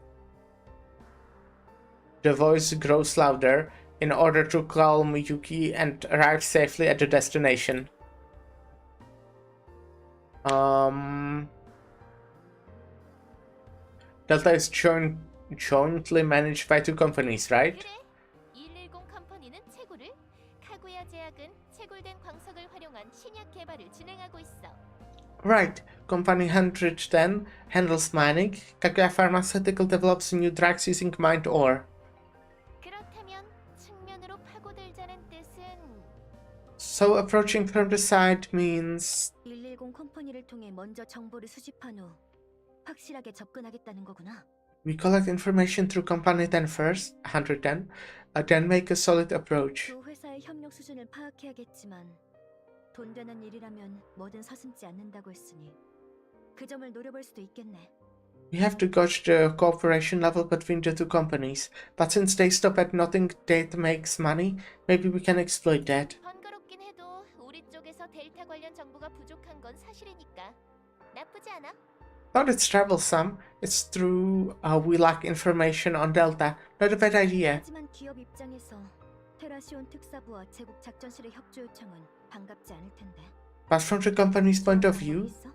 The voice grows louder in order to calm Yuki and arrive safely at the destination. Delta is jointly managed by two companies, right? 그래. 110 컴퍼니는 채굴을, 카구야 제약은 채굴된 광석을 활용한 신약 개발을 진행하고 있어. Right. Company 110 handles mining. Kaguya Pharmaceutical develops new drugs using mined ore. 그렇다면 측면으로 파고들자는 뜻은 So approaching from the side means 110 컴퍼니를 통해 먼저 정보를 수집한 후 확실하게 접근하겠다는 거구나. we collect information through Company 10 first, 110, then make a solid approach. 두 회사의 협력 수준을 파악해야겠지만 돈 되는 일이라면 뭐든 서슴지 않는다고 했으니 그 점을 노려볼 수도 있겠네. We have to gauge the cooperation level between the two companies, but since they stop at nothing that makes money, maybe we can exploit that. 번거롭긴 해도 우리 쪽에서 델타 관련 정보가 부족한 건 사실이니까 나쁘지 않아. Not it's troublesome, it's through we lack information on Delta. Not a bad idea. 하지만 기업 입장에서 테라시온 특사부와 제국 작전실의 협조 요청은 반갑지 않을 텐데. But from the company's point of view, 있어?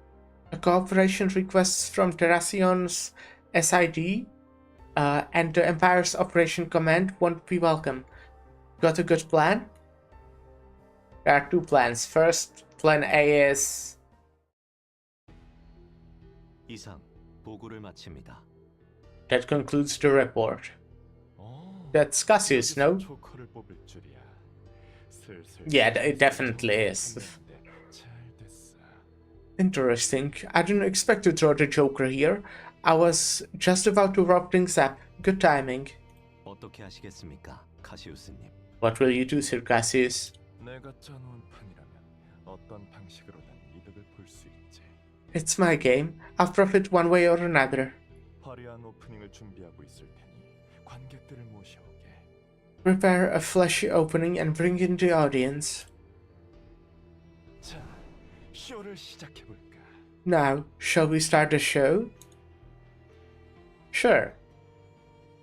a cooperation requests from Terracion's SID and the Empire's Operation Command won't be welcome. Got a good plan? There are two plans. First, plan A is 이상 보고를 마칩니다. that concludes the report. That's Cassius, no? 조커를 뽑을 줄이야. 슬슬 Yeah, it definitely is. 잘 됐어. Interesting. I didn't expect to throw the Joker here. I was just about to wrap things up. Good timing. 어떻게 하시겠습니까, 카시우스님? What will you do, Sir Cassius? 내가 짜놓은 판이라면 어떤 방식으로든 이득을 볼 수 있지. It's my game. I'll profit one way or another. 화려한 오프닝을 준비하고 있을 테니 관객들을 모셔오게. Prepare a flashy opening and bring in the audience. 자, 쇼를 시작해 볼까? Now, shall we start the show? Sure.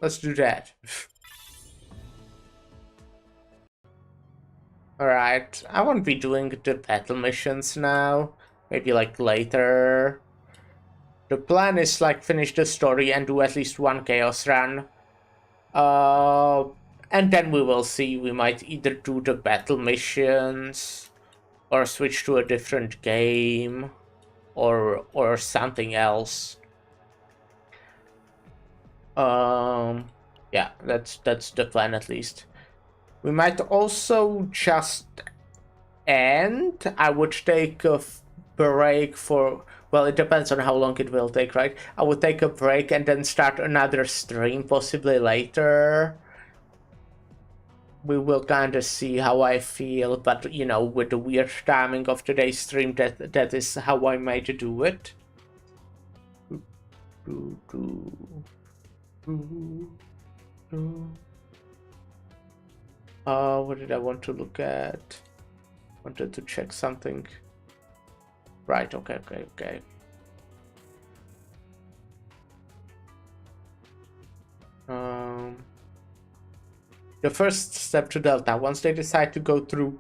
Let's do that. Alright, I won't be doing the battle missions now. Maybe like later. The plan is like finish the story and do at least one chaos run. And then we will see. We might either do the battle missions or switch to a different game or something else. Yeah, that's the plan at least. We might also just end. I would take a break for Well, it depends on how long it will take, right? I would take a break and then start another stream, possibly later. We will kind of see how I feel, but you know, with the weird timing of today's stream, that is how I might do it. What did I want to look at? Wanted to check something. Right, okay. The first step to Delta. Once they decide to go through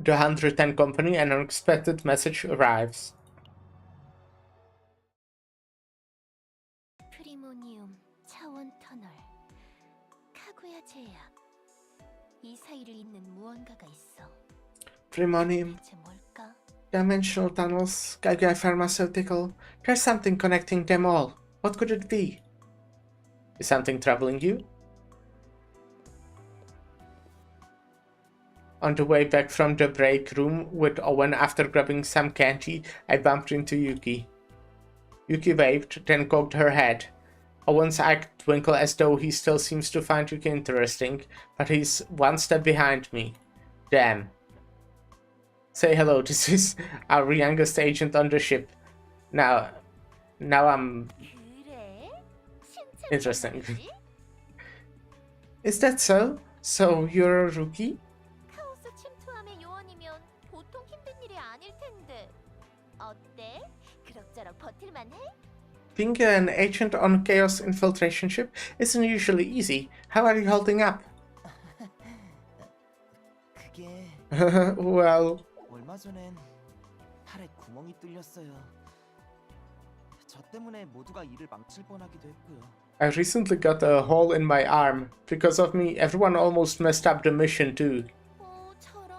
the 110 company, an unexpected message arrives. 프리모니움 차원 터널 카구야 제약 이 사이를 잇는 무언가가 있어. Primonium, 대체 뭘까? dimensional tunnels, Kaguya Pharmaceutical. There's something connecting them all. What could it be? Is something troubling you? On the way back from the break room with Owen after grabbing some candy, I bumped into Yuki. Yuki waved, then cocked her head. Owen's eyes twinkle as though he still seems to find Yuki interesting, but he's one step behind me. Damn. Say hello, this is our youngest agent on the ship. Now I'm 그래? 신체 interesting. Is that so? So you're a rookie? 카오스 침투함의 요원이면 보통 힘든 일이 아닐 텐데. 어때? 그럭저럭 버틸만 해? Being an agent on Chaos Infiltration ship isn't usually easy. How are you holding up? 그게 Well, 얼마 전엔 팔에 구멍이 뚫렸어요. 저 때문에 모두가 일을 망칠 뻔하기도 했고요. I recently got a hole in my arm. Because of me, everyone almost messed up the mission too. 저런.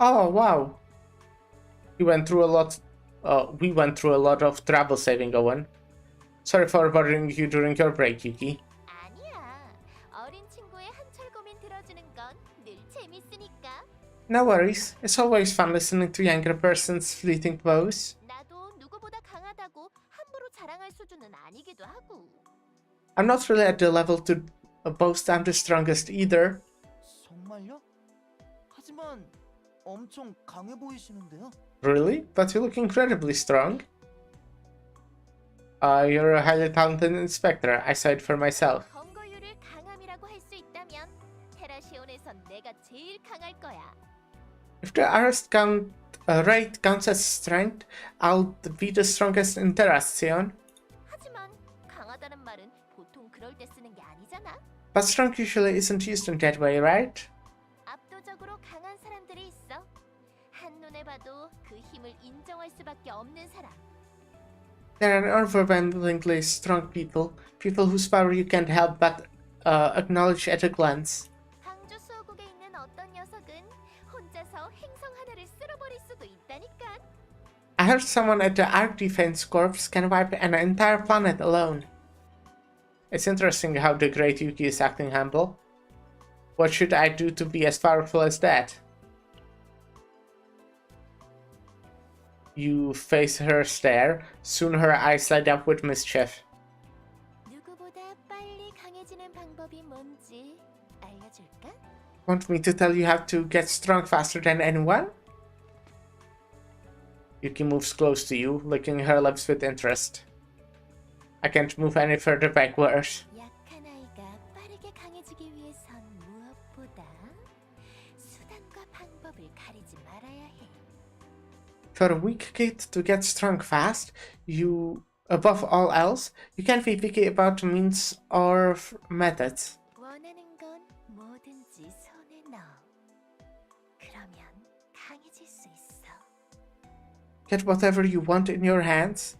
Oh, wow. We went through a lot of trouble saving Owen. Sorry for bothering you during your break, Yuki. 아니야. 어린 친구의 한철 고민 들어주는 건 늘 재밌으니까. No worries. It's always fun listening to younger person's fleeting woes. 나도 누구보다 강하다고 함부로 자랑할 수준은 아니기도 하고. I'm not really at the level to boast I'm the strongest either. 정말요? 하지만 엄청 강해 보이시는데요? Really? But you look incredibly strong. You're a highly talented inspector. I saw it for myself. 검거율을 강함이라고 할 수 있다면 테라시온에선 내가 제일 강할 거야. If the arrest rate counts as strength, I'll be the strongest in Terracion. 하지만 강하다는 말은 보통 그럴 때 쓰는 게 아니잖아. But strong usually isn't used in that way, right? 압도적으로 강한 사람들이 있어. 한눈에 봐도 그 힘을 인정할 수밖에 없는 사람. There are overwhelmingly strong people whose power you can't help but acknowledge at a glance. 방주 수호국에 있는 어떤 녀석은 혼자서 행성 하나를 쓸어버릴 수도 있다니까. I heard someone at the Arc Defense Corps can wipe an entire planet alone. It's interesting how the great Yuki is acting humble. What should I do to be as powerful as that? You face her stare. Soon her eyes light up with mischief. 누구보다 빨리 강해지는 방법이 뭔지 알려줄까? Want me to tell you how to get strong faster than anyone? Yuki moves close to you, licking her lips with interest. I can't move any further backwards. 약한 아이가 빠르게 강해지기 위해선 무엇보다 수단과 방법을 가리지 말아야 해. For a weak kid to get strong fast, above all else, you can't be picky about means or methods. 원하는 건 뭐든지 손에 넣어. 그러면 강해질 수 있어. Get whatever you want in your hands,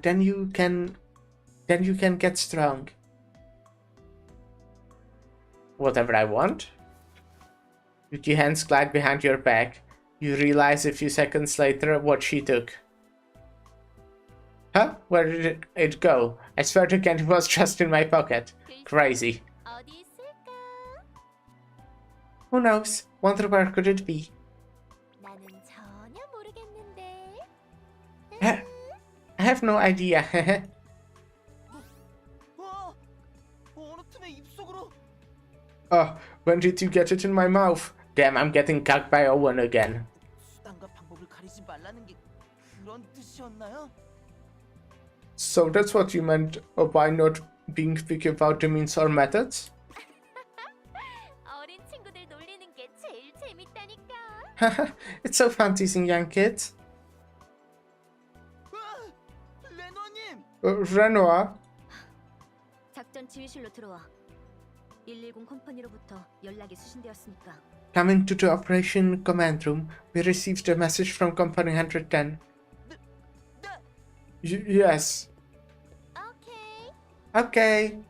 then you can get strong. Whatever I want? Yuki hands glide behind your back. You realize a few seconds later what she took. Huh? Where did it go? I swear the candy was just in my pocket. Crazy. 어디 있을까? Who knows? Wonder where could it be? 나는 전혀 모르겠는데. Eh? I have no idea. 와, 어느 틈에 입속으로. Oh, when did you get it in my mouth? Damn, I'm getting gagged by Owen again. 수단과 방법을 가리지 말라는 게 그런 뜻이었나요? So that's what you meant by not being picky about the means or methods? 어린 친구들 놀리는 게 제일 재밌다니까. It's so fun teasing young kids. 레노님! Renoir, 작전 지휘실로 들어와. 110 컴퍼니로부터 연락이 수신되었으니까. coming to the operation command room, we received a message from Company 110. Yes. 오케이. Okay.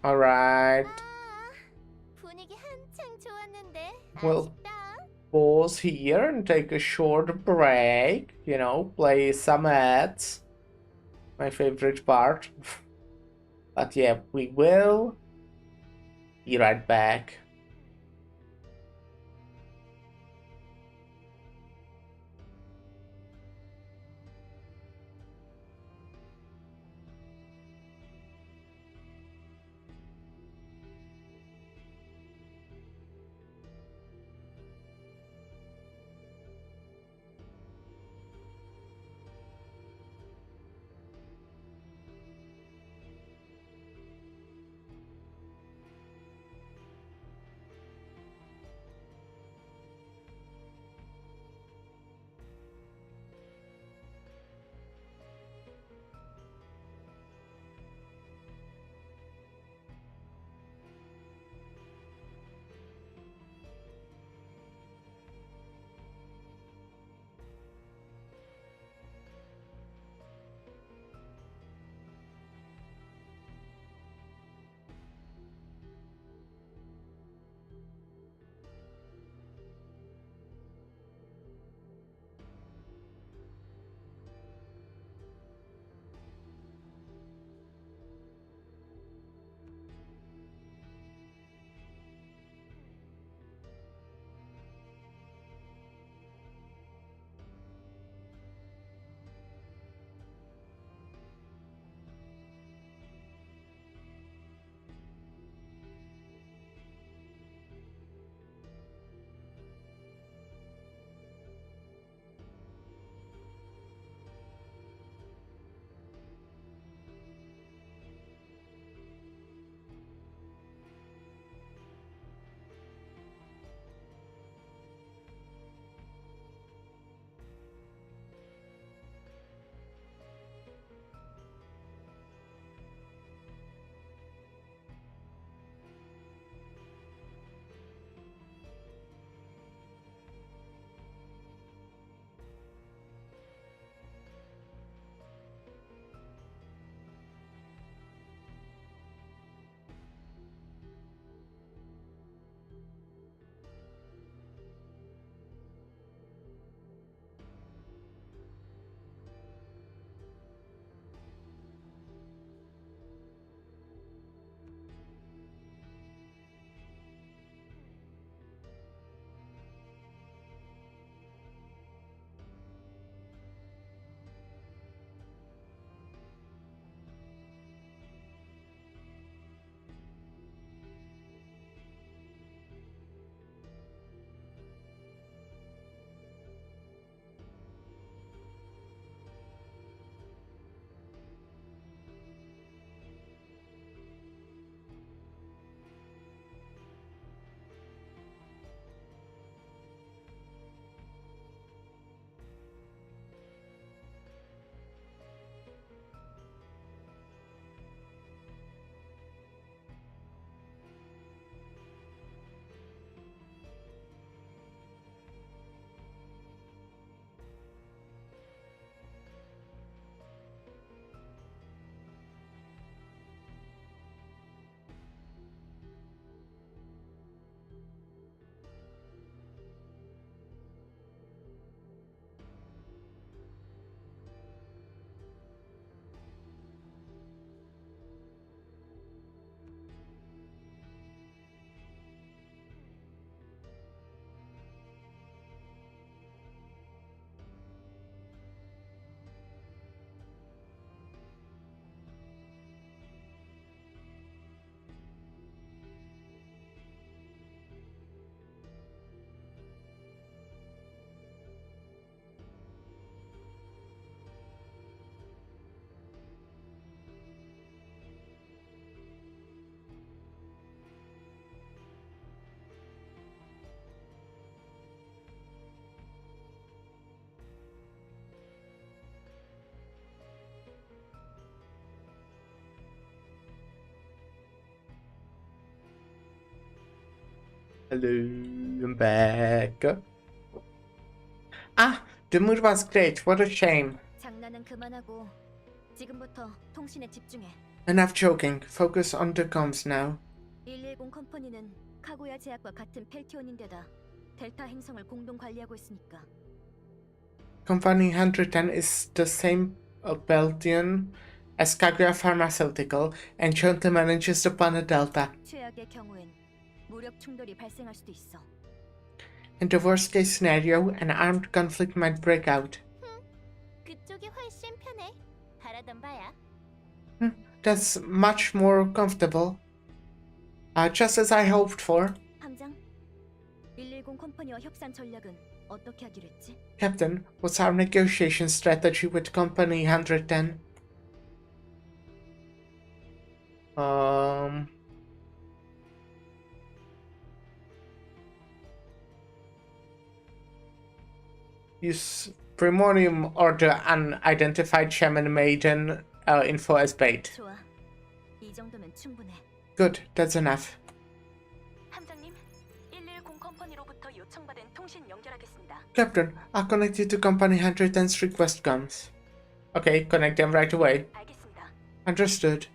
Alright. 분위기 한창 좋았는데 Well, 아쉽다. pause here and take a short break. You know, play some ads. My favorite part. But yeah, we will be right back. Hello, I'm back. Ah, the mood was great. What a shame. 장난은 그만하고 지금부터 통신에 집중해. Enough joking. Focus on the comms now. 110 컴퍼니는 카고야 제약과 같은 펠티온인데다 델타 행성을 공동 관리하고 있으니까. Company 110 is the same Belgian as Kaguya Pharmaceutical and jointly manages the planet Delta. 최악의 경우엔 무력 충돌이 발생할 수도 있어. In the worst case scenario, an armed conflict might break out. 그쪽이 훨씬 편해. 바라던 바야. That's much more comfortable. Just as I hoped for. 함장, 110 컴퍼니와 협상 전략은 어떻게 하기로 했지? Captain, what's our negotiation strategy with Company 110? Use Primonium or the unidentified shaman maiden info as bait. 좋아. 이 정도면 충분해. Good, that's enough. 함장님, 110 컴퍼니로부터 요청받은 통신 연결하겠습니다. Captain, I'll connect you to Company 110's request comes. Okay, connect them right away. 알겠습니다. Understood.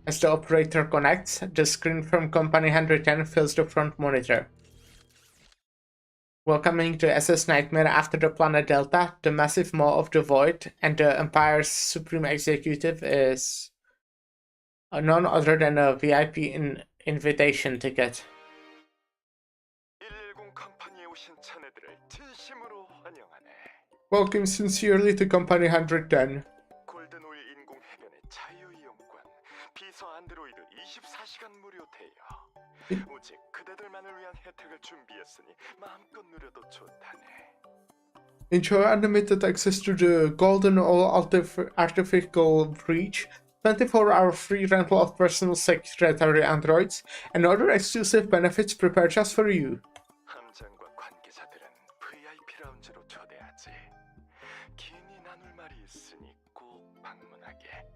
As the operator connects, the screen from Company 110 fills the front monitor. Welcoming the SS Nightmare after the planet Delta, the massive maw of the void, and the Empire's supreme executive is none other than a VIP invitation ticket. 110 컴퍼니에 오신 자네들을 진심으로 환영하네. Welcome sincerely to Company 110. 골든오일 인공 해변의 자유이용권, 비서 안드로이드 24시간 무료 대여. 오직 그대들만을 위한 혜택을 준비했으니 마음껏 누려도 좋다네. Enjoy unlimited access to the Golden All Artificial Breach, 24-hour free rental of personal secretary androids, and other exclusive benefits prepared just for you. 함장과 관계자들은 VIP 라운지로 초대하지. 긴히 나눌 말이 있으니 꼭 방문하게.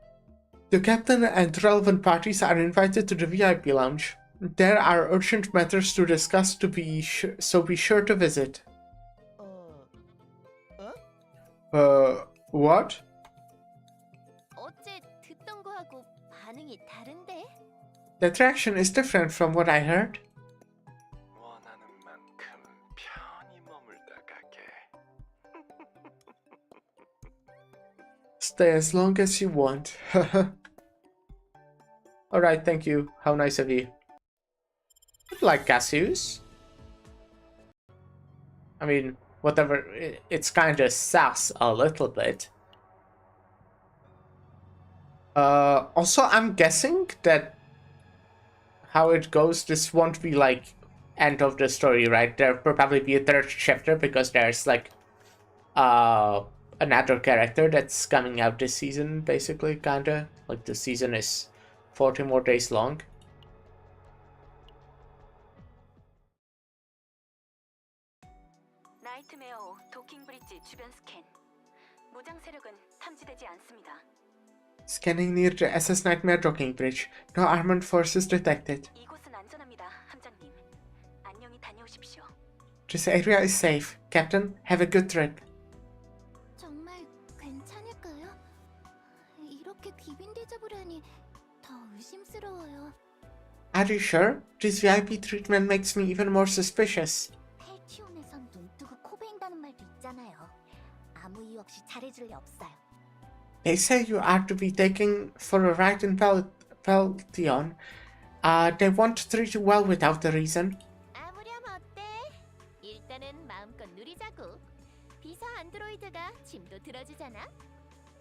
The captain and relevant parties are invited to the VIP lounge. There are urgent matters to discuss so be sure to visit. What? 어째 듣던 거하고 반응이 다른데? The attraction is different from what I heard. 원하는 만큼 편히 머물다 가게. Stay as long as you want. Alright, thank you. How nice of you. Like Cassius. I mean, whatever, it's kinda sus a little bit. Also, I'm guessing that how it goes, this won't be like end of the story, right? There'll probably be a third chapter because there's like another character that's coming out this season, basically, kinda. Like the season is 40 more days long. 나이트메어 도킹 브릿지 주변 스캔. 무장 세력은 탐지되지 않습니다. Scanning near the SS Nightmare docking bridge. No armed forces detected. 이곳은 안전합니다, 함장님. 안녕히 다녀오십시오. This area is safe. Captain, have a good trip. 정말 괜찮을까요? 이렇게 기빈 대접을 하니 더 의심스러워요. Are you sure? This VIP treatment makes me even more suspicious. 펠티온에선 눈 뜨고 코 베인다는 말도 있잖아요. 아무 이유 없이 잘해줄 리 없어요. They say you are to be taken for a ride in Peltion. They won't treat you well without a reason. 아무렴 어때? 일단은 마음껏 누리자고. 비서 안드로이드가 짐도 들어주잖아.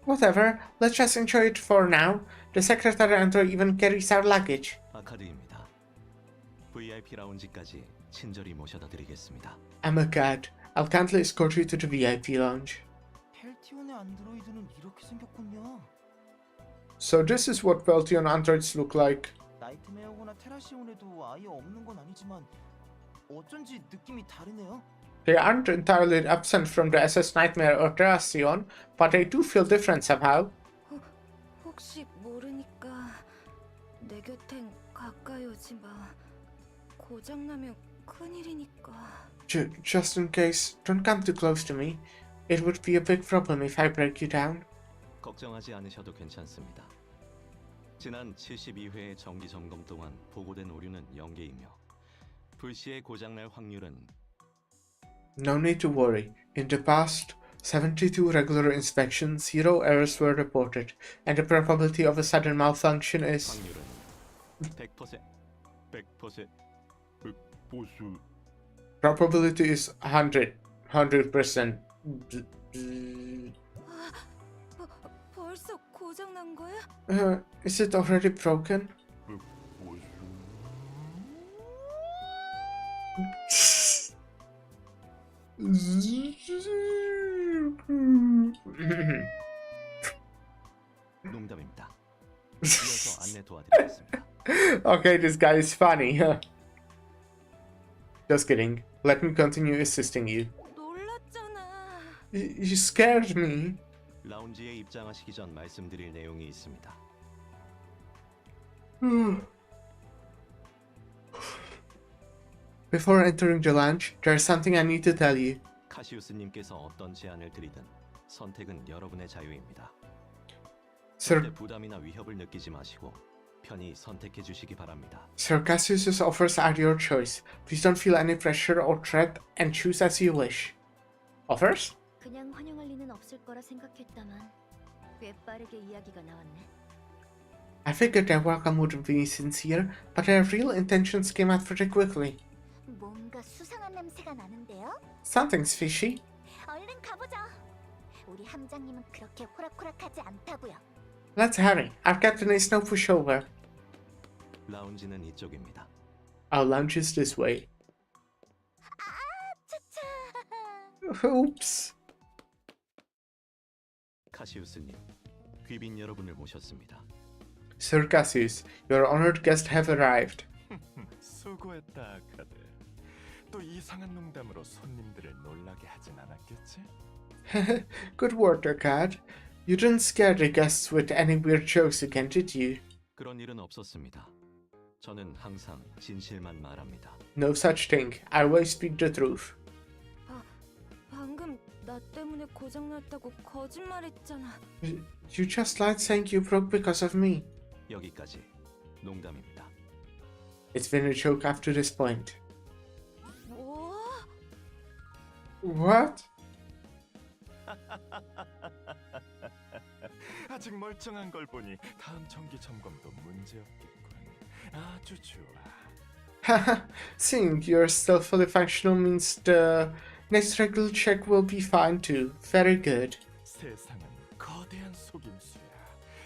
Whatever, let's just enjoy it for now. The secretary android even carries our luggage. 아카드입니다. VIP 라운지까지 친절히 모셔다 드리겠습니다. I'm a god. I'll kindly escort you to the VIP lounge. 펠티온의 안드로이드는 이렇게 생겼군요. So this is what Peltion androids look like. 나이트메어거나 테라시온에도 아예 없는 건 아니지만 어쩐지 느낌이 다르네요. They aren't entirely absent from the SS Nightmare or Terracion, but they do feel different somehow. 혹시 모르니까 내 곁엔 가까이 오지 마. 고장 나면 큰일이니까. Just in case, don't come too close to me. It would be a big problem if I break you down. 걱정하지 않으셔도 괜찮습니다. 지난 72회의 정기 점검 동안 보고된 오류는 0개이며 불시에 고장날 확률은 No need to worry. In the past 72 regular inspections, 0 errors were reported, and the probability of a sudden malfunction is 확률은 100%. 100%. 100%. probability is 100%. 벌써 고장 난 거야? Is it already broken? 농담입니다. 이어서 안내 도와드리겠습니다. Okay, this guy is funny. Just kidding. Let me continue assisting you. 놀랐잖아. You scared me. 라운지에 입장하시기 전 말씀드릴 내용이 있습니다. Before entering the lounge, there's something I need to tell you. 카시우스님께서 어떤 제안을 드리든 선택은 여러분의 자유입니다. Sir, 절대 부담이나 위협을 느끼지 마시고 편히 선택해 주시기 바랍니다. Sir Cassius's offers are your choice. Please don't feel any pressure or threat and choose as you wish. Offers? 그냥 환영할 리는 없을 거라 생각했다만 꽤 빠르게 이야기가 나왔네. I figured their welcome would be sincere, but their real intentions came out pretty quickly. 뭔가 수상한 냄새가 나는데요? Something's fishy. 얼른 가보자. 우리 함장님은 그렇게 호락호락하지 않다고요. Let's hurry. Our captain is no pushover. 라운지는 이쪽입니다. Our lounge is this way. 차차. Oops. 카시우스님, 귀빈 여러분을 모셨습니다. Sir Cassius, your honored guests have arrived. 수고했다, 카드. 또 이상한 농담으로 손님들을 놀라게 하진 않았겠지? Good work, Akkad. You didn't scare the guests with any weird jokes again, did you? 그런 일은 없었습니다. 저는 항상 진실만 말합니다. No such thing. I always speak the truth. 방금 나 때문에 고장 났다고 거짓말했잖아. You just lied saying you broke because of me. 여기까지 농담입니다. It's been a joke up to this point. 뭐? What? 아직 멀쩡한 걸 보니 다음 정기 점검도 문제없겠군. 아주 좋아. Haha, seeing you're still fully functional means the next regular check will be fine too. Very good. 세상은 거대한 속임수야.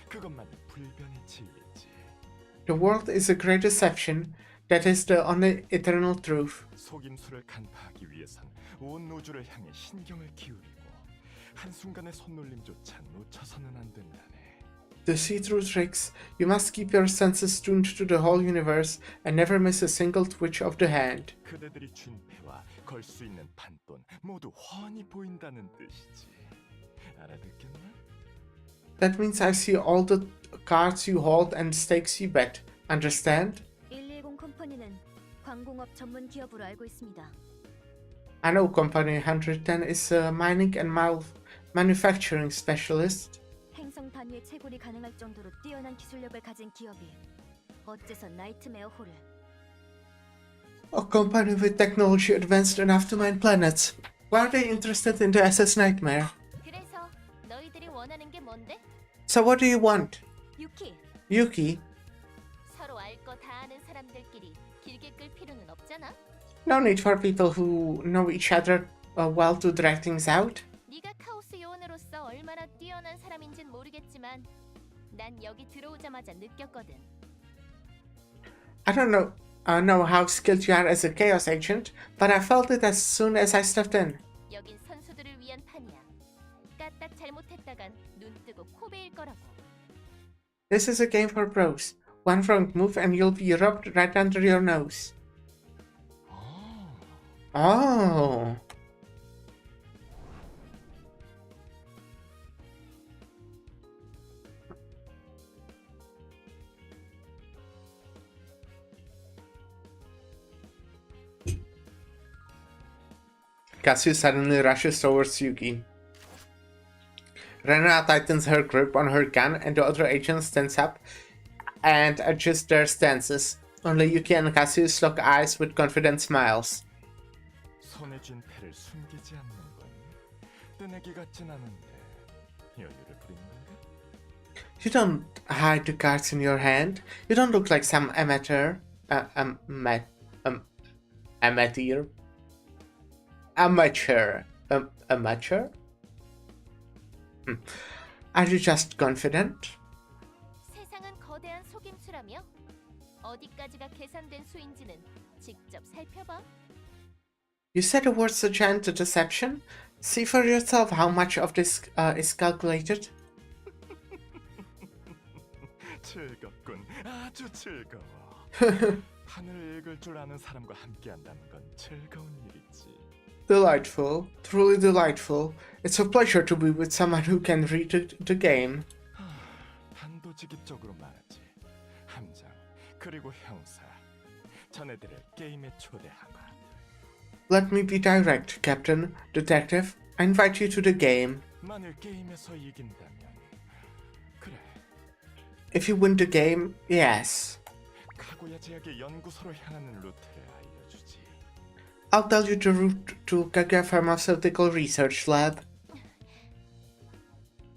그것만이 불변의 진리지. The world is a great deception. That is the only eternal truth. 속임수를 간파하기 위해선 온 우주를 향해 신경을 기울이고 한순간의 손놀림조차 놓쳐서는 안 된다네. To see through tricks, you must keep your senses tuned to the whole universe and never miss a single twitch of the hand. 그대들이 준 패와 걸 수 있는 판돈 모두 훤히 보인다는 뜻이지. 알아듣겠나? That means I see all the cards you hold and stakes you bet. Understand? 110 컴퍼니는 광공업 전문 기업으로 알고 있습니다. I know Company 110 is a mining and manufacturing specialist. 행성 단위의 채굴이 가능할 정도로 뛰어난 기술력을 가진 기업이 어째서 나이트메어 홀을 A company with technology advanced enough to mine planets. Why are they interested in the SS Nightmare? 그래서 너희들이 원하는 게 뭔데? So what do you want? 유키, Yuki? 서로 알 거 다 아는 사람들끼리 길게 끌 필요는 없잖아. No need for people who know each other well to drag things out. 네가 카오스 요원으로서 얼마나 뛰어난 사람인진 모르겠지만 난 여기 들어오자마자 느꼈거든. I don't know how skilled you are as a chaos agent, but I felt it as soon as I stepped in. 여긴 선수들을 위한 판이야. 까딱 잘못했다간 눈 뜨고 코 베일 거라고. This is a game for pros. One wrong move and you'll be rubbed right under your nose. Oh. Cassius suddenly rushes towards Yuki. Rena tightens her grip on her gun and the other agents stands up and adjust their stances. Only Yuki and Cassius lock eyes with confident smiles. 손에 쥔 패를 숨기지 않는 건 뜨내기 같진 않은데 여유를 부리는 건가? You don't hide the cards in your hand. You don't look like some amateur. Amateur? Amateur. Amateur? Are you just confident? 세상은 거대한 속임수라며? 어디까지가 계산된 수인지는 직접 살펴봐. You said the word suggest to deception? See for yourself how much of this is calculated. 즐겁군. 아주 즐거워. 판을 읽을 줄 아는 사람과 함께한다는 건 즐거운 일이지. Delightful. Truly delightful. It's a pleasure to be with someone who can read the game. 단도직입적으로 말하지. 함장 그리고 형사. 자네들을 게임에 초대하마. Let me be direct, Captain, Detective. I invite you to the game. 만일 게임에서 이긴다면 그래. If you win the game, yes. 카구야 제약의 연구소로 향하는 루트를 알려주지. I'll tell you the route to Kaguya Pharmaceutical Research Lab.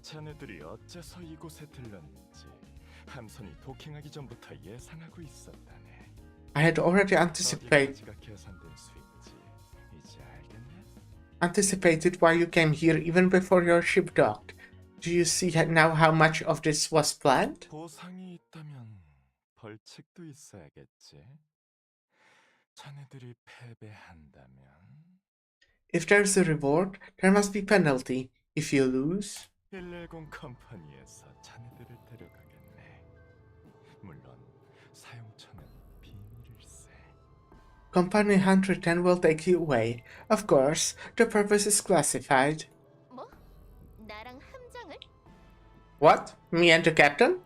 자네들이 어째서 이곳에 들렀는지 함선이 도킹하기 전부터 예상하고 있었다네. I had already 어디까지가 계산된 수인지 이제 알겠네? anticipated why you came here even before your ship docked. Do you see now how much of this was planned? 보상이 있다면 벌칙도 있어야겠지. 자네들이 패배한다면 If there's a reward, there must be penalty. If you lose, 110 컴퍼니에서 자네들을 데려가겠네. 물론 사용처는 비밀일세. Company 110 will take you away. Of course, the purpose is classified. 뭐? 나랑 함장을? What? Me and the captain?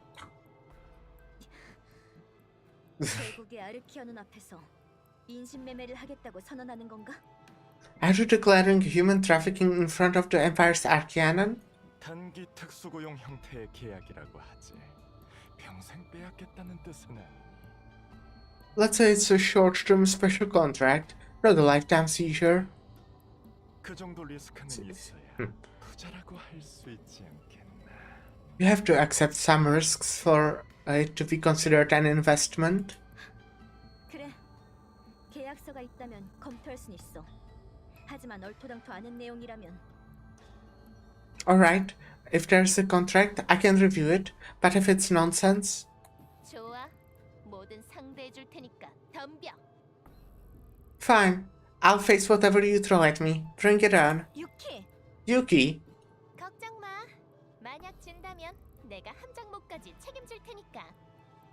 제국의 아르키아눈 앞에서 인신매매를 하겠다고 선언하는 건가? Are you declaring human trafficking in front of the Empire's Arcanon? 단기 특수고용 형태의 계약이라고 하지. 평생 빼앗겠다는 뜻은 아니니. Let's say it's a short-term special contract, not a lifetime seizure. 그 정도 리스크는 있어야 투자라고 할 수 있지 않겠나. You have to accept some risks for it to be considered an investment. 그래. 계약서가 있다면 검토할 순 있어. 하지만 얼토당토 않은 내용이라면 Alright, if there's a contract, I can review it, but if it's nonsense... 좋아. 뭐든 상대해 줄 테니까 덤벼. Fine, I'll face whatever you throw at me. Bring it on. 유키! Yuki, 걱정 마. 만약 진다면 내가 함장 목까지 책임질 테니까.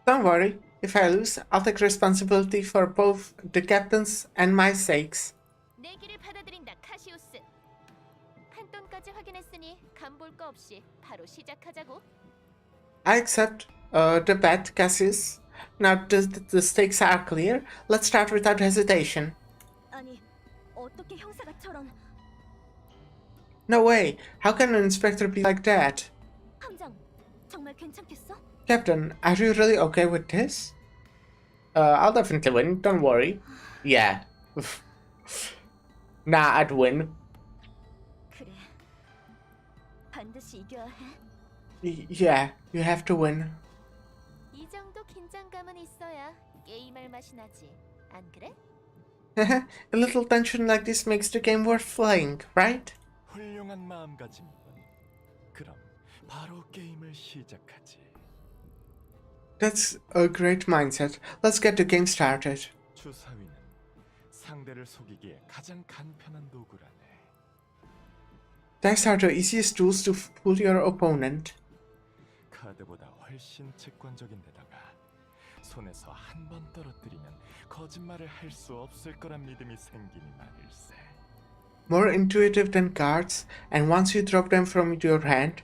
don't worry. If I lose, I'll take responsibility for both the captain's and my sakes. 내기를 받아들인다, 카시우스. 판돈까지 확인했으니 간볼 거 없이 바로 시작하자고. I accept the bet, Cassius. Now the stakes are clear. Let's start without hesitation. 아니, 어떻게 형사가 저런... No way. How can an inspector be like that? 함장, 정말 괜찮겠어? Captain, are you really okay with this? I'll definitely win. Don't worry. Yeah. Nah, I'd win. 그래. 반드시 이겨야 해. Yeah, you have to win. 이 정도 긴장감은 있어야 게임할 맛이 나지. 안 그래? A little tension like this makes the game worth playing, right? 훌륭한 마음가짐이군. 그럼 바로 게임을 시작하지. That's a great mindset. Let's get the game started. 주사위는 상대를 속이기에 가장 간편한 도구라네. Dice are the easiest tools to fool your opponent. 카드보다 훨씬 직관적인데다가 손에서 한 번 떨어뜨리면 거짓말을 할 수 없을 거란 믿음이 생기니 말일세. More intuitive than cards, and once you drop them from your hand,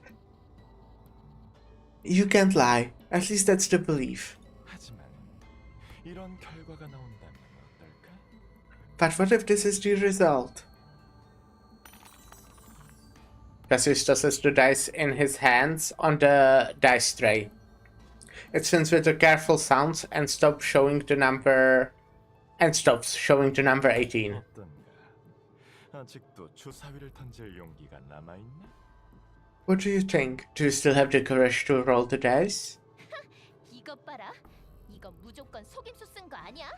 you can't lie. At least that's the belief. 하지만 이런 결과가 나온다면 어떨까? But what if this is the result? Cassius tosses the dice in his hands on the dice tray. It spins with a careful sound and stops showing the number 18. 어떤가? 아직도 주사위를 던질 용기가 남아 있나? What do you think? Do you still have the courage to roll the dice? 이것 봐라. 이건 무조건 속임수 쓴 거 아니야?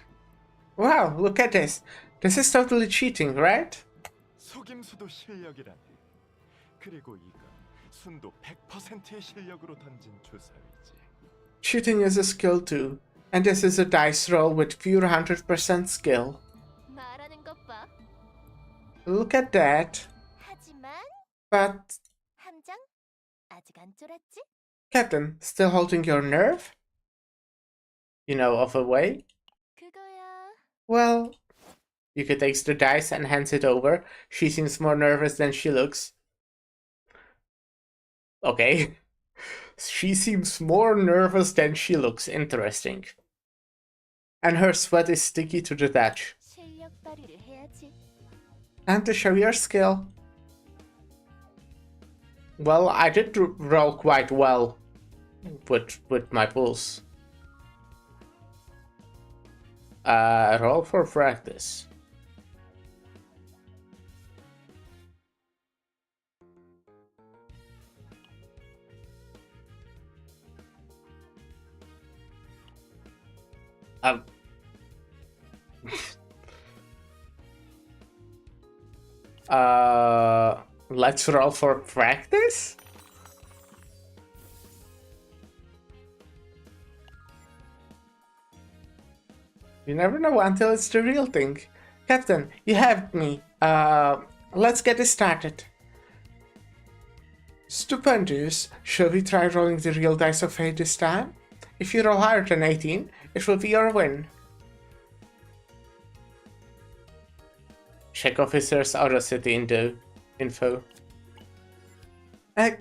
Wow, look at this. This is totally cheating, right? 속임수도 실력이라네. 그리고 이건 순도 100%의 실력으로 던진 주사위지. Cheating is a skill too. And this is a dice roll with pure 100% skill. 말하는 것 봐. Look at that. 하지만 But, 함장 아직 안 쫄았지? Captain, still holding your nerve? You know, of a way? 그거야. Well, Yuka takes the dice and hands it over. She seems more nervous than she looks. Okay. She seems more nervous than she looks. Interesting. And her sweat is sticky to the touch. 실력 발휘를 해야지. Time to show your skill. Well, I did roll quite well with my pulls. Roll for practice. Let's roll for practice? You never know until it's the real thing. Captain, you have me. Let's get it started. Stupendous. Shall we try rolling the real dice of fate this time? If you roll higher than 18, it will be your win. Check officer's audacity info.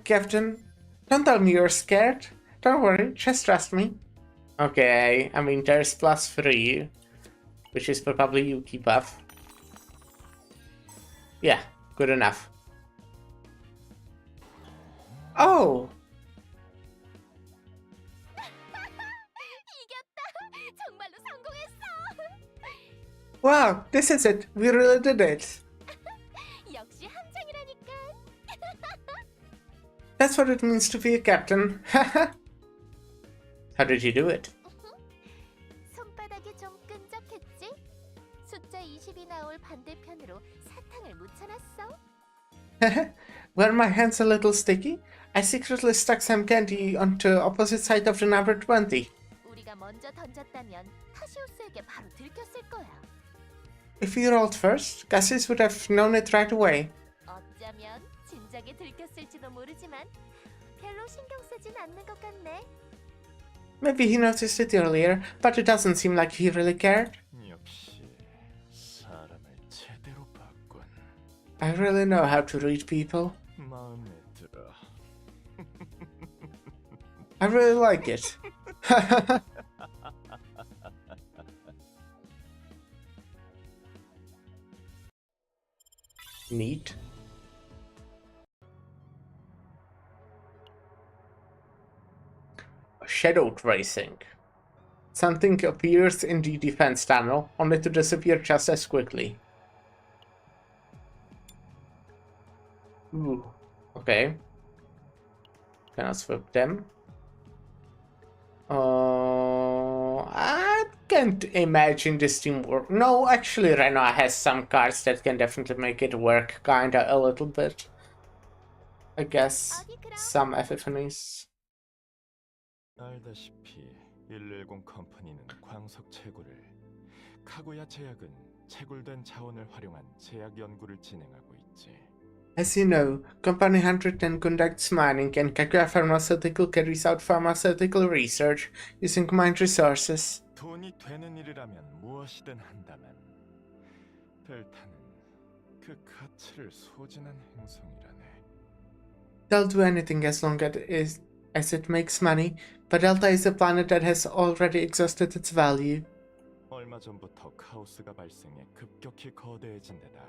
Captain, don't tell me you're scared. Don't worry, just trust me. Okay, I mean there's +3, which is probably Yuki buff. Yeah, good enough. Oh! 이겼다. 정말로 성공했어. Wow, this is it. We really did it. 역시 함장이라니까. That's what it means to be a captain. How did you do it? 손바닥이 좀 끈적했지? 숫자 20이 나올 반대편으로 사탕을 묻혀놨어. Were my hands a little sticky? I secretly stuck some candy onto opposite side of the number 20. 우리가 먼저 던졌다면 타시우스에게 바로 들켰을 거야. If you rolled first, Cassius would have known it right away. 어쩌면 진작에 들켰을지도 모르지만 별로 신경 쓰진 않는 것 같네. Maybe he noticed it earlier, but it doesn't seem like he really cared. 역시 사람을 제대로 봤군. I really know how to read people. 마음에 들어. I really like it. Neat. Shadow tracing. Something appears in the defense tunnel, only to disappear just as quickly. Ooh, okay. Cannot swap them. I can't imagine this team work. No, actually Renoir has some cards that can definitely make it work kinda a little bit. I guess some epiphanies. 알다시피 110 컴퍼니는 광석 채굴을, 카구야 제약은 채굴된 자원을 활용한 제약 연구를 진행하고 있지. As you know, Company 110 conducts mining and Kakuya Pharmaceutical carries out pharmaceutical research using mined resources. 돈이 되는 일이라면 무엇이든 한다만 델타는 그 가치를 소진한 행성이라네. They'll do anything as long as it makes money, but Delta is a planet that has already exhausted its value. 얼마 전부터 카오스가 발생해 급격히 거대해진 데다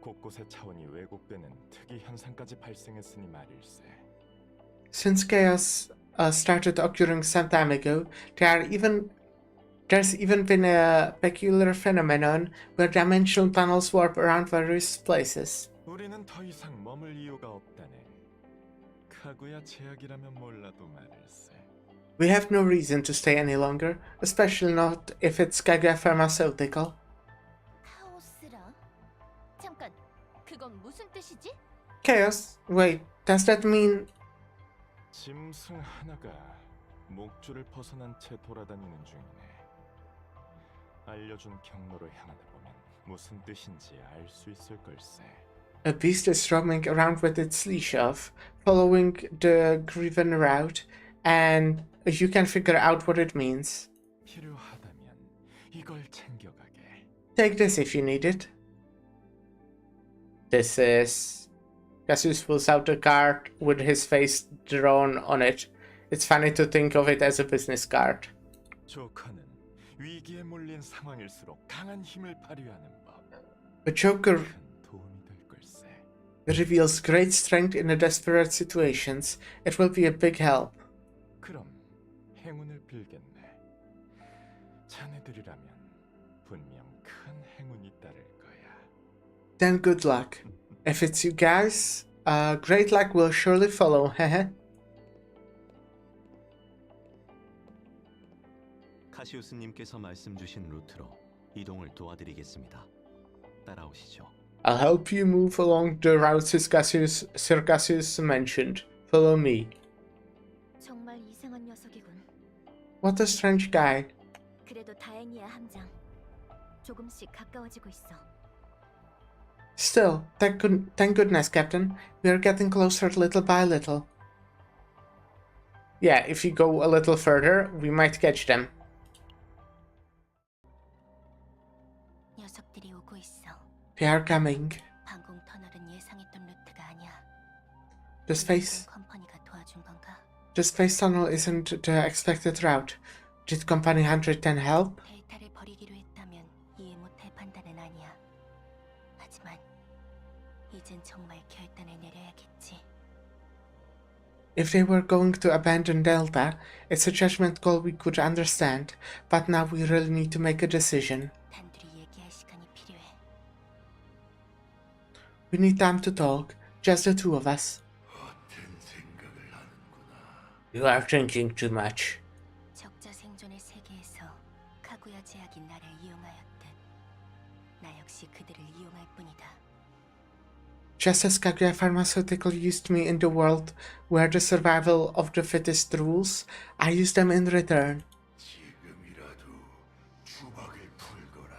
곳곳의 차원이 왜곡되는 특이 현상까지 발생했으니 말일세. Since chaos started occurring some time ago, there's even been a peculiar phenomenon where dimensional tunnels warp around various places. 우리는 더 이상 머물 이유가 없다네. 카구야 제약이라면 몰라도 말일세. We have no reason to stay any longer, especially not if it's Kaguya Pharmaceutical. 카오스라? 잠깐, 그건 무슨 뜻이지? Chaos? Wait, does that mean... 짐승 하나가 목줄을 벗어난 채 돌아다니는 중이네. 알려준 경로로 향하다 보면 무슨 뜻인지 알 수 있을 걸세. A beast is roaming around with its leash off, following the Griven route, and you can figure out what it means. 필요하다면 이걸 챙겨가게. Take this if you need it. This is... Cassius pulls out a card with his face drawn on it. It's funny to think of it as a business card. 조커는 위기에 몰린 상황일수록 강한 힘을 발휘하는 법. The Joker 큰 도움이 될 걸세. reveals great strength in the desperate situations. It will be a big help. 그럼 행운을 빌겠네. 자네들이라면 분명 큰 행운이 따를 거야. Then good luck. If it's you guys, great luck will surely follow, hehe. 카시우스님께서 말씀 주신 루트로 이동을 도와드리겠습니다. 따라오시죠. I'll help you move along the route Sir Cassius mentioned. Follow me. 정말 이상한 녀석이군. What a strange guy. 그래도 다행이야, 함장. 조금씩 가까워지고 있어. Still, thank goodness, Captain. We are getting closer little by little. Yeah, if you go a little further, we might catch them. 녀석들이 오고 있어. They are coming. 방공 터널은 예상했던 루트가 아니야. The space 컴퍼니가 도와준 건가? tunnel isn't the expected route. Did Company 110 help? 데이터를 버리기로 했다면 이해 못할 판단은 아니야. 하지만 이젠 정말 결단을 내려야겠지. If they were going to abandon Delta, it's a judgment call we could understand, but now we really need to make a decision. 단둘이 얘기할 시간이 필요해. We need time to talk, just the two of us. You are thinking too much. 적자 생존의 세계에서 카구야 제약이 나를 이용하였듯 나 역시 그들을 이용할 뿐이다. Just as Kaguya Pharmaceutical used me in the world where the survival of the fittest rules, I used them in return. 지금이라도 주박을 풀거라.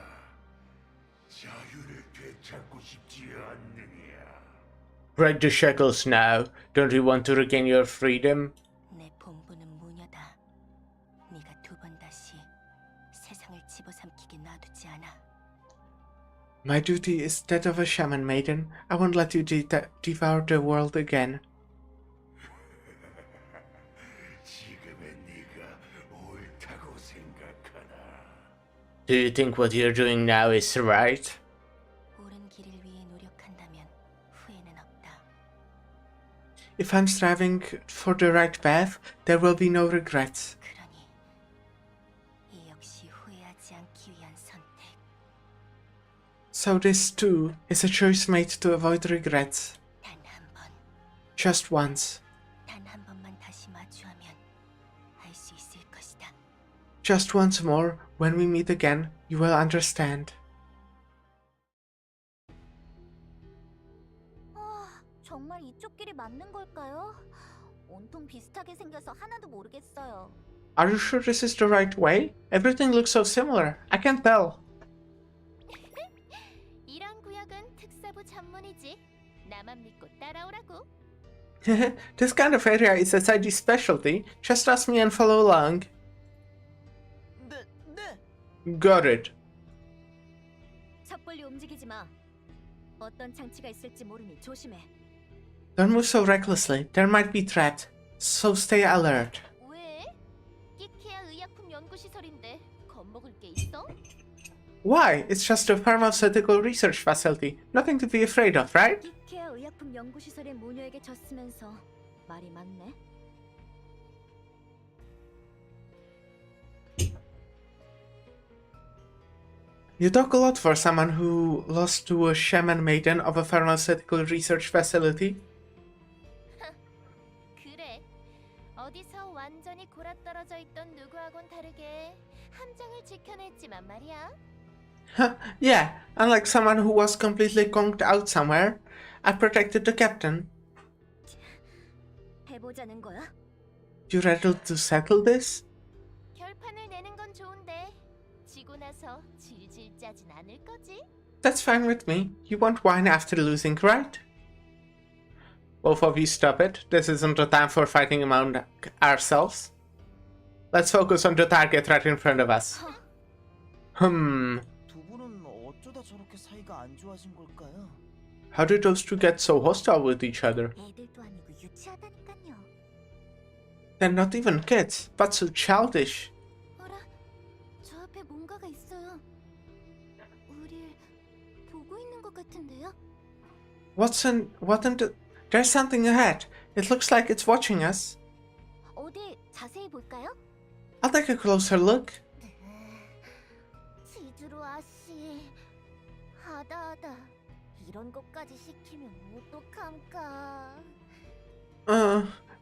자유를 되찾고 싶지 않느냐. Break the shackles now. Don't you want to regain your freedom? 내 본부는 무녀다. 네가 두 번 다시 세상을 집어삼키게 놔두지 않아. My duty is that of a shaman, maiden. I won't let you devour the world again. 지금의 네가 옳다고 생각하나. Do you think what you're doing now is right? 옳은 길을 위해 노력한다면 후회는 없다. If I'm striving for the right path, there will be no regrets. 그러니 이 역시 후회하지 않기 위한 선택. So this too is a choice made to avoid regrets. 단 한 번, Just once. 단 한 번만 다시 마주하면 알 수 있을 것이다. Just once more, when we meet again, you will understand. 정말 이쪽 길이 맞는 걸까요? 온통 비슷하게 생겨서 하나도 모르겠어요. Are you sure this is the right way? Everything looks so similar. I can't tell. 이런 구역은 특사부 전문이지. 나만 믿고 따라오라고. This kind of area is SIG's specialty. Just trust me and follow along. 네. Got it. 섣불리 움직이지 마. 어떤 장치가 있을지 모르니 조심해. Don't move so recklessly. There might be threat. So stay alert. 왜? 끼케야 의약품 연구시설인데 겁먹을 게 있어? Why? It's just a pharmaceutical research facility. Nothing to be afraid of, right? 케어 의약품 연구시설의 모녀에게 졌으면서 말이 많네. You talk a lot for someone who lost to a shaman maiden of a pharmaceutical research facility. 그래. 어디서 완전히 골아떨어져 있던 누구하고는 다르게 함정을 지켜냈지만 말이야. Yeah, unlike someone who was completely conked out somewhere, I protected the captain. 해보자는 거야? You ready to settle this? 결판을 내는 건 좋은데 지고 나서 질질 짜진 않을 거지? That's fine with me. You won't whine after losing, right? Both of you stop it. This isn't the time for fighting among ourselves. Let's focus on the target right in front of us. 두 분은 어쩌다 저렇게 사이가 안 좋아진 걸까요? How did those two get so hostile with each other? 애들도 아니고 유치하다니까요. They're not even kids, but so childish. 어라, 저 앞에 뭔가가 있어요. 우릴 보고 있는 것 같은데요? What in the... There's something ahead. It looks like it's watching us. 어디 자세히 볼까요? I'll take a closer look. 지주로 아씨, 하다하다 이런 것까지 시키면 어떡함까?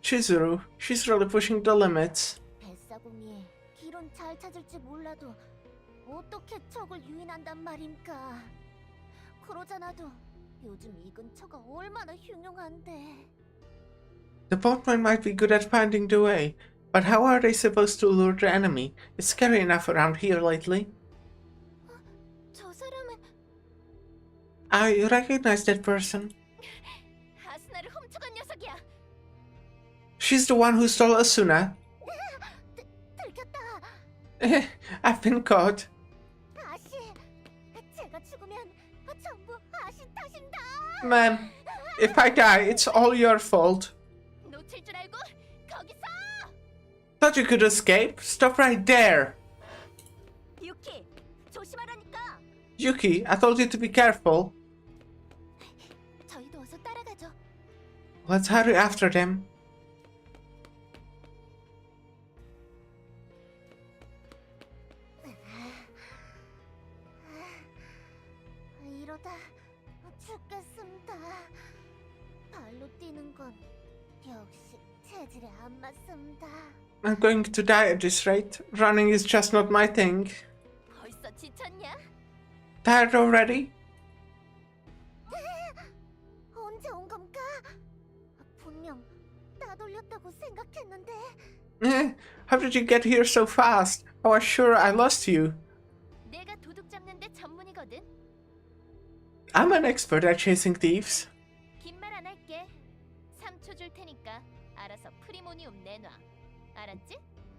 Chizuru, she's really pushing the limits. 뱃사공이 길은 잘 찾을지 몰라도 어떻게 적을 유인한단 말임까? 그러잖아도 요즘 이 근처가 얼마나 흉흉한데. The boatmen might be good at finding the way, but how are they supposed to lure the enemy? It's scary enough around here lately. 저 사람은 I recognize that person. 아스나를 훔쳐간 녀석이야. She's the one who stole Asuna. 들켰다. I've been caught. 아씨, 제가 죽으면 전부 아씨 탓인다. Ma'am, if I die, it's all your fault. 놓칠 줄 알고 거기서. Thought you could escape? Stop right there. 유키, 조심하라니까. Yuki, I told you to be careful. 저희도 어서 따라가죠. Let's hurry after them. 이러다 죽겠습니다. 발로 뛰는 건 역시 체질에 안 맞습니다. I'm going to die at this rate. Running is just not my thing. 벌써 지쳤냐? Tired already? 언제 온 겁니까? 분명 따돌렸다고 생각했는데. How did you get here so fast? I was sure I lost you. 내가 도둑 잡는데 전문이거든. I'm an expert at chasing thieves. 긴 말 안 할게. 3초 줄 테니까 알아서 프리모니움 내놔. 알았지?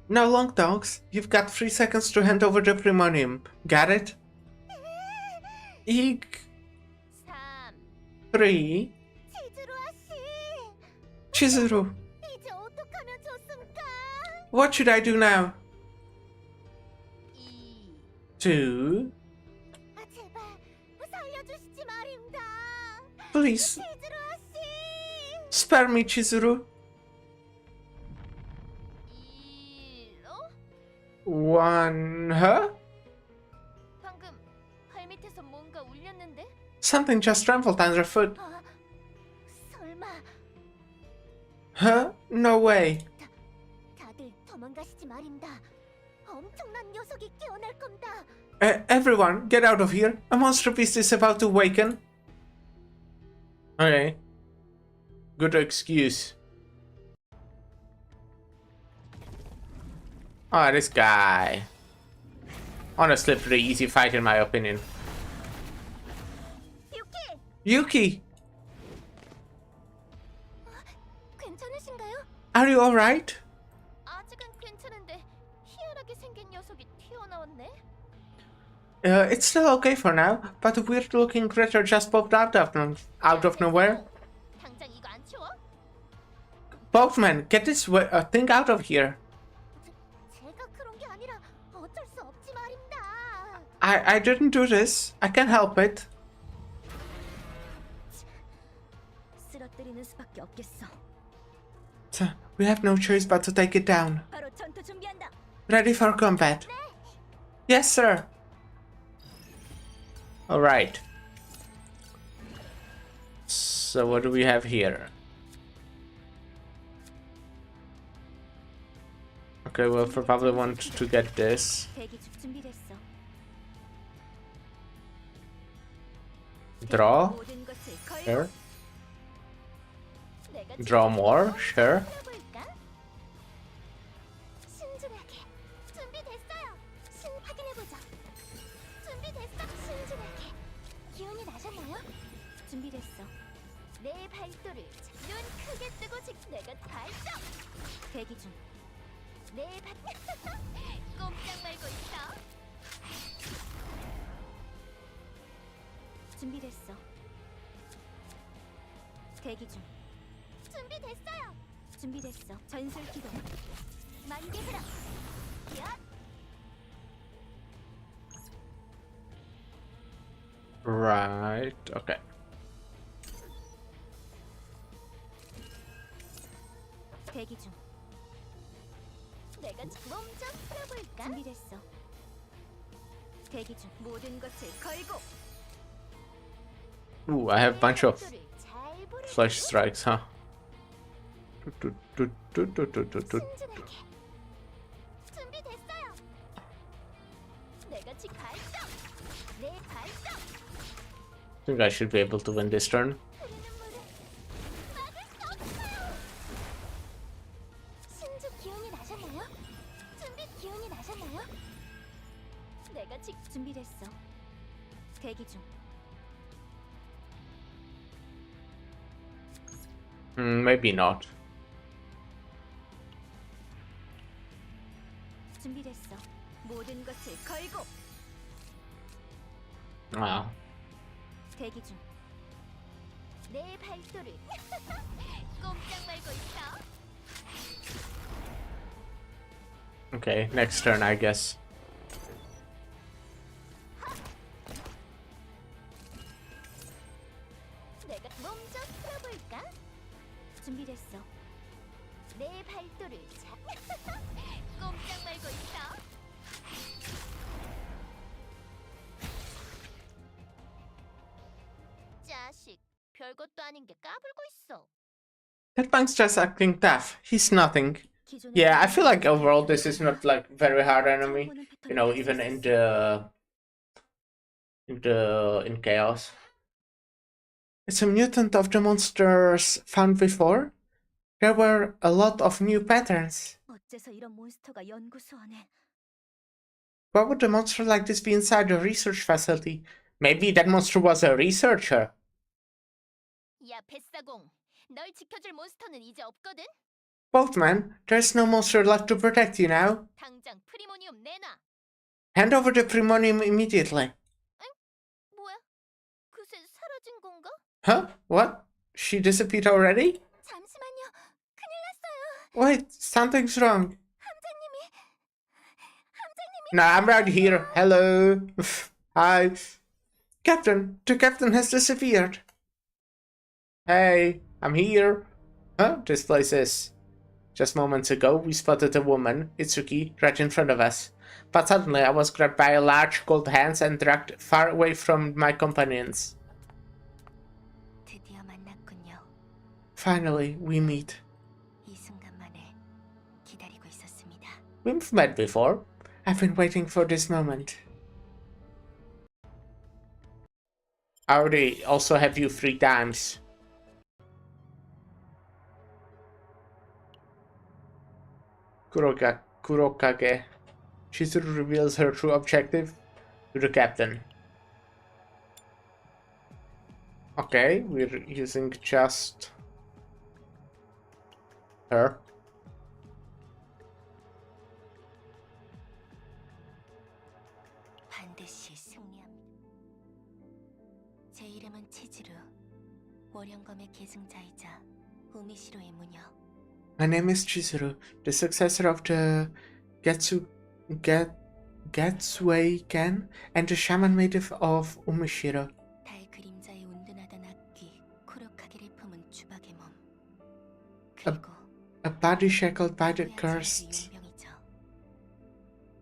No long talks. You've got 3 seconds to hand over the Primonium. Got it? Eek. 3. 3. 지주로 아씨, Chizuru, 이제 어떡하면 좋습니까? what should I do now? 2. 2. 제발 살려주시지 말입니다. Please, 지주로 아씨. spare me, Chizuru. 1로 1. Huh? 방금 발 밑에서 뭔가 울렸는데? Something just trembled underfoot. 설마 Huh? No way. 다들 도망가시지 말입니다. 엄청난 녀석이 깨어날 겁니다. Everyone, get out of here. A monster beast is about to awaken. Okay. Good excuse. Oh, this guy. Honestly, pretty easy fight in my opinion. 유키, Yuki, 괜찮으신가요? are you alright? 아직은 괜찮은데 희한하게 생긴 녀석이 튀어나왔네? It's still okay for now, but a weird looking critter just popped out of nowhere. 당장 이거 안 치워? Boatman, get this thing out of here. 제가 그런 게 아니라 어쩔 수 없지 말입니다. I didn't do this. I can't help it. 쓰러뜨리는 수밖에 없겠어. We have no choice but to take it down. 바로 전투 준비한다. Ready for combat. Yes, sir. Alright. So what do we have here? Okay, we'll probably want to get this. 대기 중 준비됐어. Draw. 모든 것을 걸고 Sure. 내가 Draw more. Sure. 볼까? 신중하게. 준비됐어요. 확인해보자. 준비됐어. 신중하게. 기운이 나셨나요? 준비됐어. 내 발도를 눈 크게 뜨고 내가 발동. 대기 중. 내 꼼짝 말고 있어. 준비됐어. 대기 중. 준비됐어요. 준비됐어. 전술 기동. 만개 흐름. 야, Right. Okay. 대기 중. 내가 몸좀 풀어볼까? 준비됐어. 대기 중. 모든 것을 걸고 Ooh, I have a bunch of 발도를 잘 보라. flash strikes, huh? 신중하게. 준비됐어요. 내가 지금 발동. 내 발동. I think I should be able to win this turn. 흐르는 물을 막을 수 없어요. 신중 기운이 나셨나요? 기운이 나셨나요? 내가 지금 준비됐어. 대기 중. Maybe not. 준비됐어. 모든 것을 걸고 Wow. 대기 중. 내 발도를 꼼짝 말고 있어. Okay, next turn, I guess. 내가 몸 좀 풀어볼까? 준비됐어. 내 발도를 꼼짝 말고 있어. 자식, 별것도 아닌 게 까불고 있어. That punk's just acting tough. He's nothing. 기존의 Yeah, I feel like overall this is not like very hard enemy. You know, even in chaos. It's a mutant of the monsters found before. There were a lot of new patterns. 어째서 이런 몬스터가 연구소 안에 Why would a monster like this be inside a research facility? Maybe that monster was a researcher. 야, 뱃사공. 널 지켜줄 몬스터는 이제 없거든. Boatman, there's no monster left to protect you now. 당장 프리모니움 내놔. Hand over the Primonium immediately. 뭐야? 그새 사라진 건가? Huh? What? She disappeared already? 잠시만요. 큰일 났어요. Wait, something's wrong. 함장님이 No, I'm right here. Hello. Hi. Captain, the captain has disappeared. Hey, I'm here. Huh? This place is. Just moments ago, we spotted a woman, Itsuki, right in front of us. But suddenly I was grabbed by a large cold hands and dragged far away from my companions. 드디어 만났군요. Finally, we meet. 이 순간만을 기다리고 있었습니다. We've met before. I've been waiting for this moment. I already also have you 3 times. Kurokage. Chizuru reveals her true objective to the captain. Okay, we're using just her. 반드시 승리합니다. 제 이름은 치즈루. 월영검의 계승자이자 우미시로의 무녀. My name is Chizuru, the successor of the Getsuei-ken, and the shaman maiden of Umeshiro. 달 그림자에 운둔하던 악귀 쿠로카게를 품은 주박의 몸. A, 그리고 a body shackled by the 불의 cursed 용병이죠.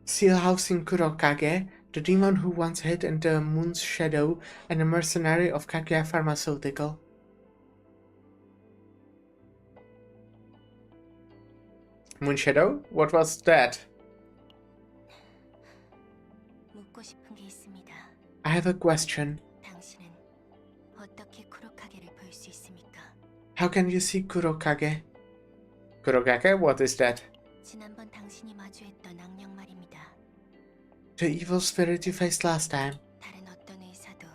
seal housing Kurokage, the demon who once hid in the moon's shadow, and a mercenary of Kaguya Pharmaceutical. Moon Shadow? What was that? 묻고 싶은 게 있습니다. I have a question. 당신은 어떻게 쿠로카게를 볼 수 있습니까? How can you see Kurokage? Kurokage? What is that? 지난번 당신이 마주했던 악령 말입니다. The evil spirit you faced last time. 다른 어떤 의사도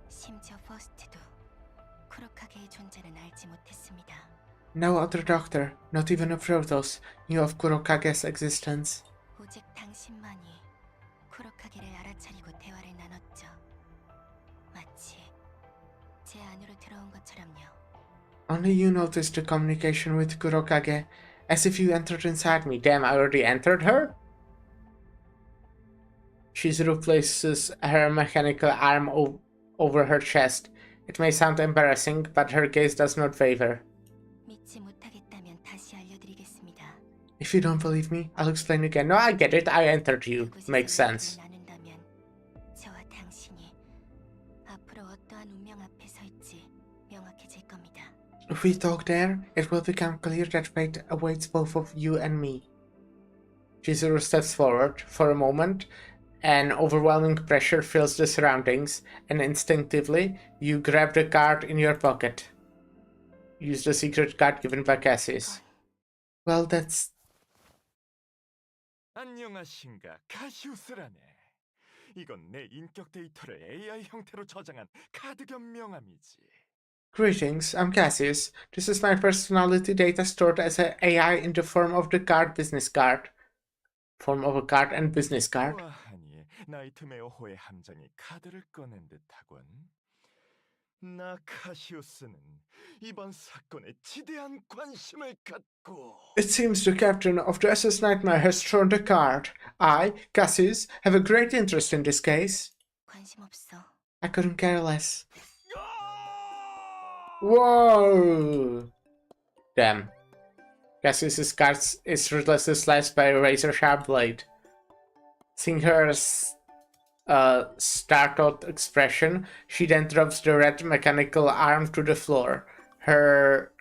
심지어 퍼스트도 쿠로카게의 존재는 알지 못했습니다. No other doctor, not even a Protoss, knew of Kurokage's existence. 오직 당신만이 쿠로카게를 알아차리고 대화를 나눴죠. 마치 제 안으로 들어온 것처럼요. Only you noticed the communication with Kurokage, as if you entered inside me. Damn, I already entered her? Chizuru places her mechanical arm over her chest. It may sound embarrassing, but her gaze does not waver. 믿지 못하겠다면 다시 알려드리겠습니다. If you don't believe me, I'll explain again. No, I get it. I entered you. 그곳에서 Makes sense. 이야기를 나눈다면 저와 당신이 앞으로 어떠한 운명 앞에 설지 명확해질 겁니다. If we talk there, it will become clear that fate awaits both of you and me. Chizuru steps forward. For a moment, an overwhelming pressure fills the surroundings, and instinctively, you grab the card in your pocket. Use the secret card given by Cassius. Well, that's... 안녕하신가, 카시우스라네. 이건 내 인격 데이터를 AI 형태로 저장한 카드 겸 명함이지. Greetings, I'm Cassius. This is my personality data stored as an AI in the form of the card business card. Form of a card and business card. 우아하니 나이트메어호의 함정이 카드를 꺼낸 듯하군. 나 카시우스는 이번 사건에 지대한 관심을 갖고. It seems the captain of the SS Nightmare has thrown the card. I, Cassius, have a great interest in this case. 관심 없어. I couldn't care less. Whoa! Damn. Cassius's card is ruthlessly sliced by a razor-sharp blade. Seeing her startled expression, she then drops the red mechanical arm to the floor. Her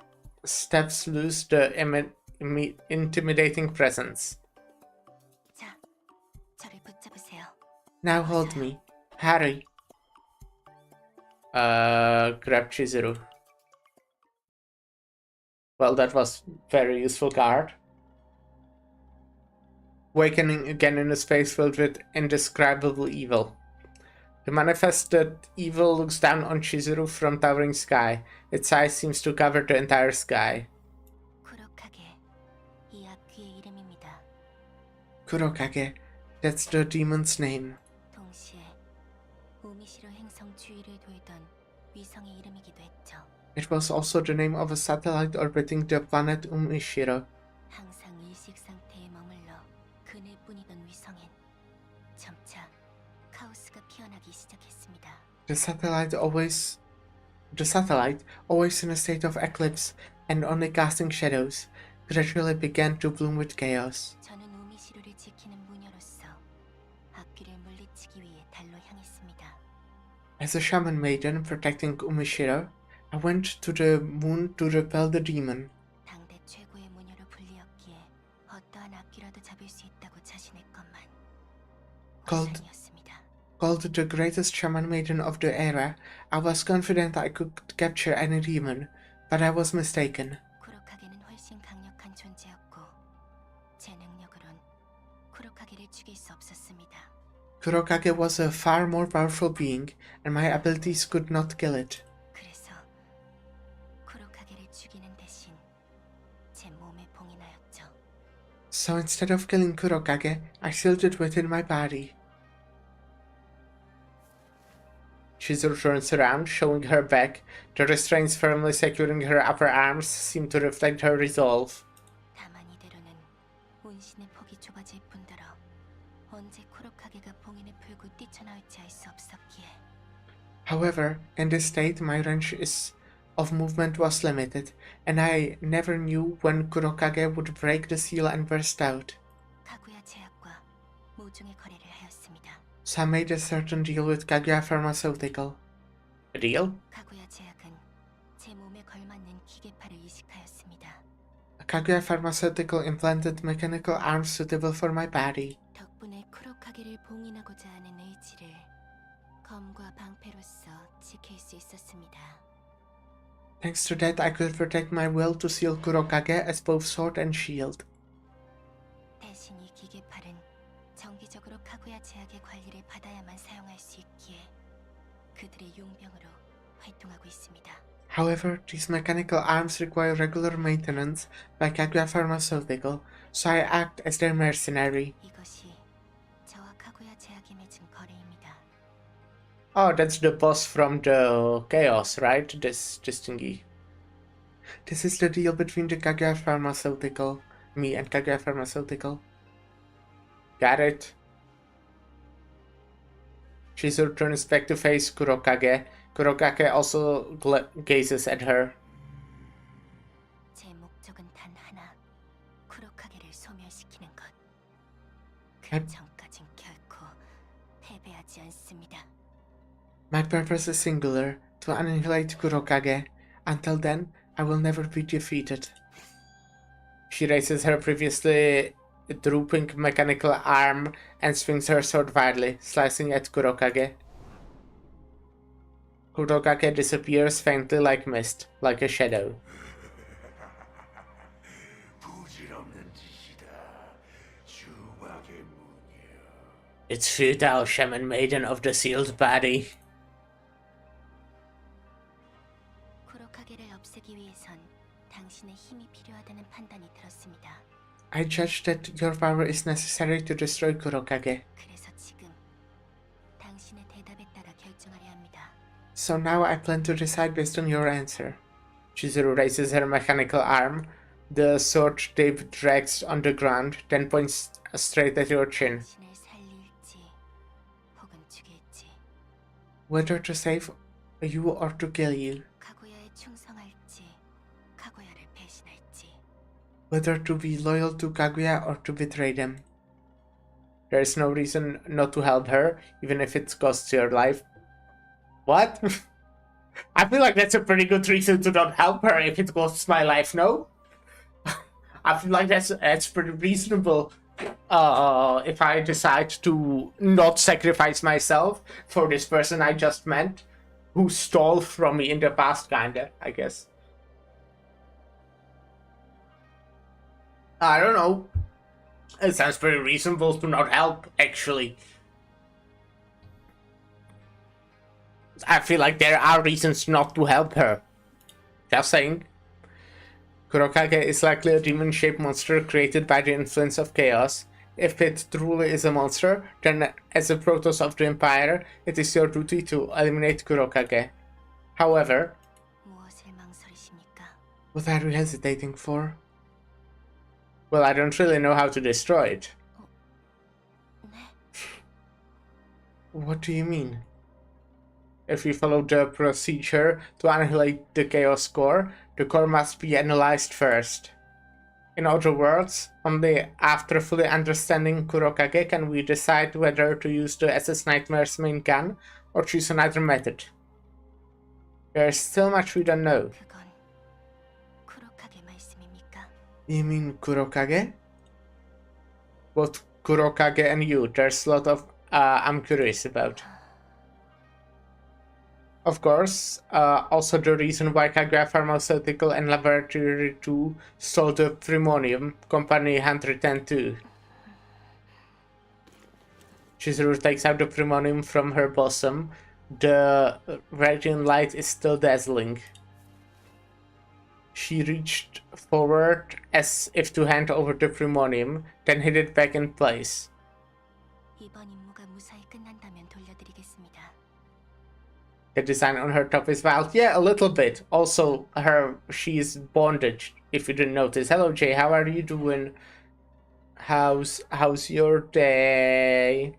steps lose the intimidating presence. 자, 저를 붙잡으세요. Now hold me. Harry. Grab Chizuru. Well, that was very useful card. Awakening again in a space filled with indescribable evil. The manifested evil looks down on Chizuru from towering sky. Its eyes seems to cover the entire sky. 쿠로카게, 이 악귀의 이름입니다. Kurokage. That's the demon's name. 동시에 우미시로 행성 주위를 돌던 위성의 이름이기도 했죠. It was also the name of a satellite orbiting the planet Umishiro. 항상 일식 상태에 머물러 그늘뿐이던 위성엔 점차 카오스가 피어나기 시작했습니다. The satellite always in a state of eclipse and only casting shadows, gradually began to bloom with chaos. 저는 우미시로를 지키는 무녀로서 악귀를 물리치기 위해 달로 향했습니다. As a shaman maiden protecting Umishiro, I went to the moon to repel the demon. 당대 최고의 무녀로 불리었기에 어떠한 악귀라도 잡을 수 있다고 자신했건만 Called- 어상이었습니다. Called the greatest shaman maiden of the era, I was confident I could capture any demon, but I was mistaken. 쿠로카게는 훨씬 강력한 존재였고 제 능력으론 쿠로카게를 죽일 수 없었습니다. Kurokage was a far more powerful being, and my abilities could not kill it. 그래서 쿠로카게를 죽이는 대신 제 몸에 봉인하였죠. So instead of killing Kurokage, I sealed it within my body. Chizuru turns around, showing her back. The restraints firmly securing her upper arms seem to reflect her resolve. 다만 이대로는 운신의 폭이 좁아질 뿐더러 언제 쿠로카게가 봉인을 풀고 뛰쳐나올지 알 수 없었기에. However, in this state, my range of movement was limited, and I never knew when Kurokage would break the seal and burst out. 카구야 제약과 모종의 거래를 하였습니다. So I made a certain deal with Kaguya Pharmaceutical. A deal? 카구야 제약은 제 몸에 걸맞는 기계파를 이식하였습니다. Kaguya Pharmaceutical implanted mechanical arms suitable for my body. 덕분에 쿠로카게를 봉인하고자 하는 의지를 검과 방패로서 지킬 수 있었습니다. Thanks to that, I could protect my will to seal Kurokage as both sword and shield. 대신 이 기계팔은 정기적으로 카구야 제약의 관리를 받아야만 사용할 수 있기에 그들의 용병으로 활동하고 있습니다. However, these mechanical arms require regular maintenance by Kaguya Pharmaceutical, so I act as their mercenary. 이것이 저와 카구야 제약이 맺은 거래입니다. Oh, that's the boss from the Chaos, right? This thingy. This is the deal between the Kaguya Pharmaceutical, me and Kaguya Pharmaceutical. Got it. Chizuru turns back to face Kurokage. Kurokage also gazes at her. 제 목적은 단 하나, 쿠로카게를 소멸시키는 것. 그 에? 전까진 결코 패배하지 않습니다. My purpose is singular, to annihilate Kurokage. Until then, I will never be defeated. She raises her previously drooping mechanical arm and swings her sword wildly, slicing at Kurokage. Kurokage disappears faintly like mist, like a shadow. 부질없는 짓이다. 주막의 무녀. It's futile, shaman maiden of the sealed body. 쿠로카게를 없애기 위해선 당신의 힘이 필요하다는 판단이 들었습니다. I judge that your power is necessary to destroy Kurokage. 그래서 지금 당신의 대답에 따라 결정하려 합니다. So now I plan to decide based on your answer. Chizuru raises her mechanical arm. The sword tip drags on the ground, then points straight at your chin. 당신을 살릴지 혹은 죽일지 Whether to save you or to kill you. 카구야에 충성할지 카구야를 배신할지 Whether to be loyal to Kaguya or to betray them. There is no reason not to help her, even if it costs your life. What? I feel like that's a pretty good reason to not help her if it costs my life, no? I feel like that's pretty reasonable. If I decide to not sacrifice myself for this person I just met, who stole from me in the past, kinda, I guess. I don't know. It sounds pretty reasonable to not help, actually. I feel like there are reasons not to help her. Just saying. Kurokage is likely a demon-shaped monster created by the influence of chaos. If it truly is a monster, then as a Protoss of the Empire, it is your duty to eliminate Kurokage. However, 무엇을 망설이십니까? what are you hesitating for? Well, I don't really know how to destroy it. 네, What do you mean? If we follow the procedure to annihilate the Chaos Core, the core must be analyzed first. In other words, only after fully understanding Kurokage can we decide whether to use the SS Nightmare's main gun or choose another method. There is still much we don't know. 그건 쿠로카게 말씀입니까? You mean Kurokage? Both Kurokage and you, there's a lot of I'm curious about. Of course, also the reason why Kaguya Pharmaceutical and Laboratory 2 stole the Primonium, Company 110-2. Chizuru takes out the Primonium from her bosom. The radiant light is still dazzling. She reached forward as if to hand over the Primonium, then hid it back in place. 이번 임무가 무사히 끝난다면 돌려드리겠습니다. The design on her top is wild. Yeah, a little bit. Also, she's bondage, if you didn't notice. Hello, Jay, how are you doing? How's your day?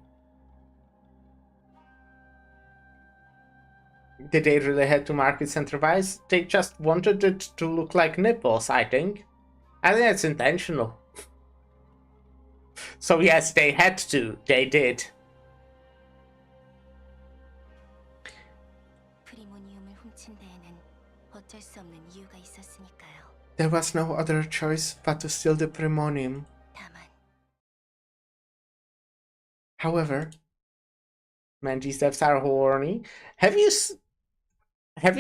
Did they really head to Market Center Vice? They just wanted it to look like nipples, I think. I think it's intentional. So yes, they had to. They did. 프리모니움을 훔친 데에는 어쩔 수 없는 이유가 있었으니까요. There was no other choice but to steal the Primonium. 다만 However, man, these devs are horny. Have you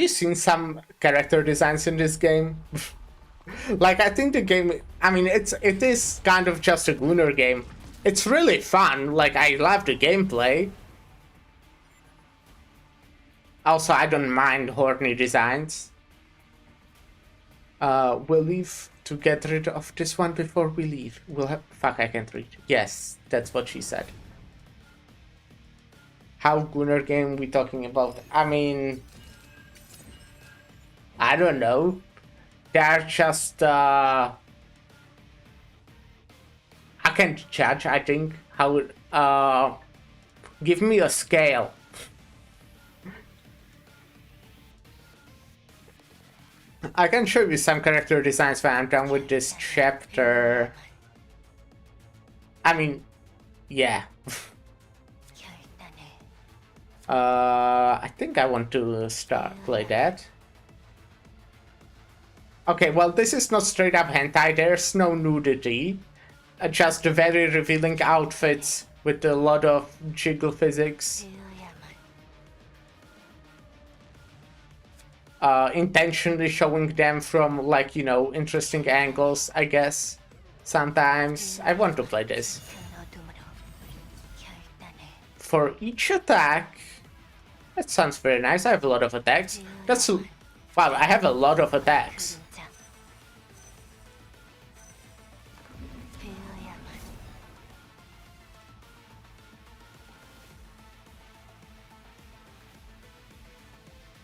seen some character designs in this game? Like, I think the game, I mean, it is kind of just a Gunnar game. It's really fun. Like, I love the gameplay. Also, I don't mind horny designs. We'll leave to get rid of this one before we leave. We'll have... Fuck, I can't read. Yes, that's what she said. How Gunnar game we talking about? I mean... I don't know. They're just... I can't judge, I think. How... Give me a scale. I can show you some character designs when I'm done with this chapter. I mean, yeah. I think I want to play that. Okay, well, this is not straight up hentai, there's no nudity. Just very revealing outfits with a lot of jiggle physics. Intentionally showing them from, like, you know, interesting angles, I guess. Sometimes. I want to play this. For each attack... That sounds very nice. I have a lot of attacks. That's... Wow, I have a lot of attacks.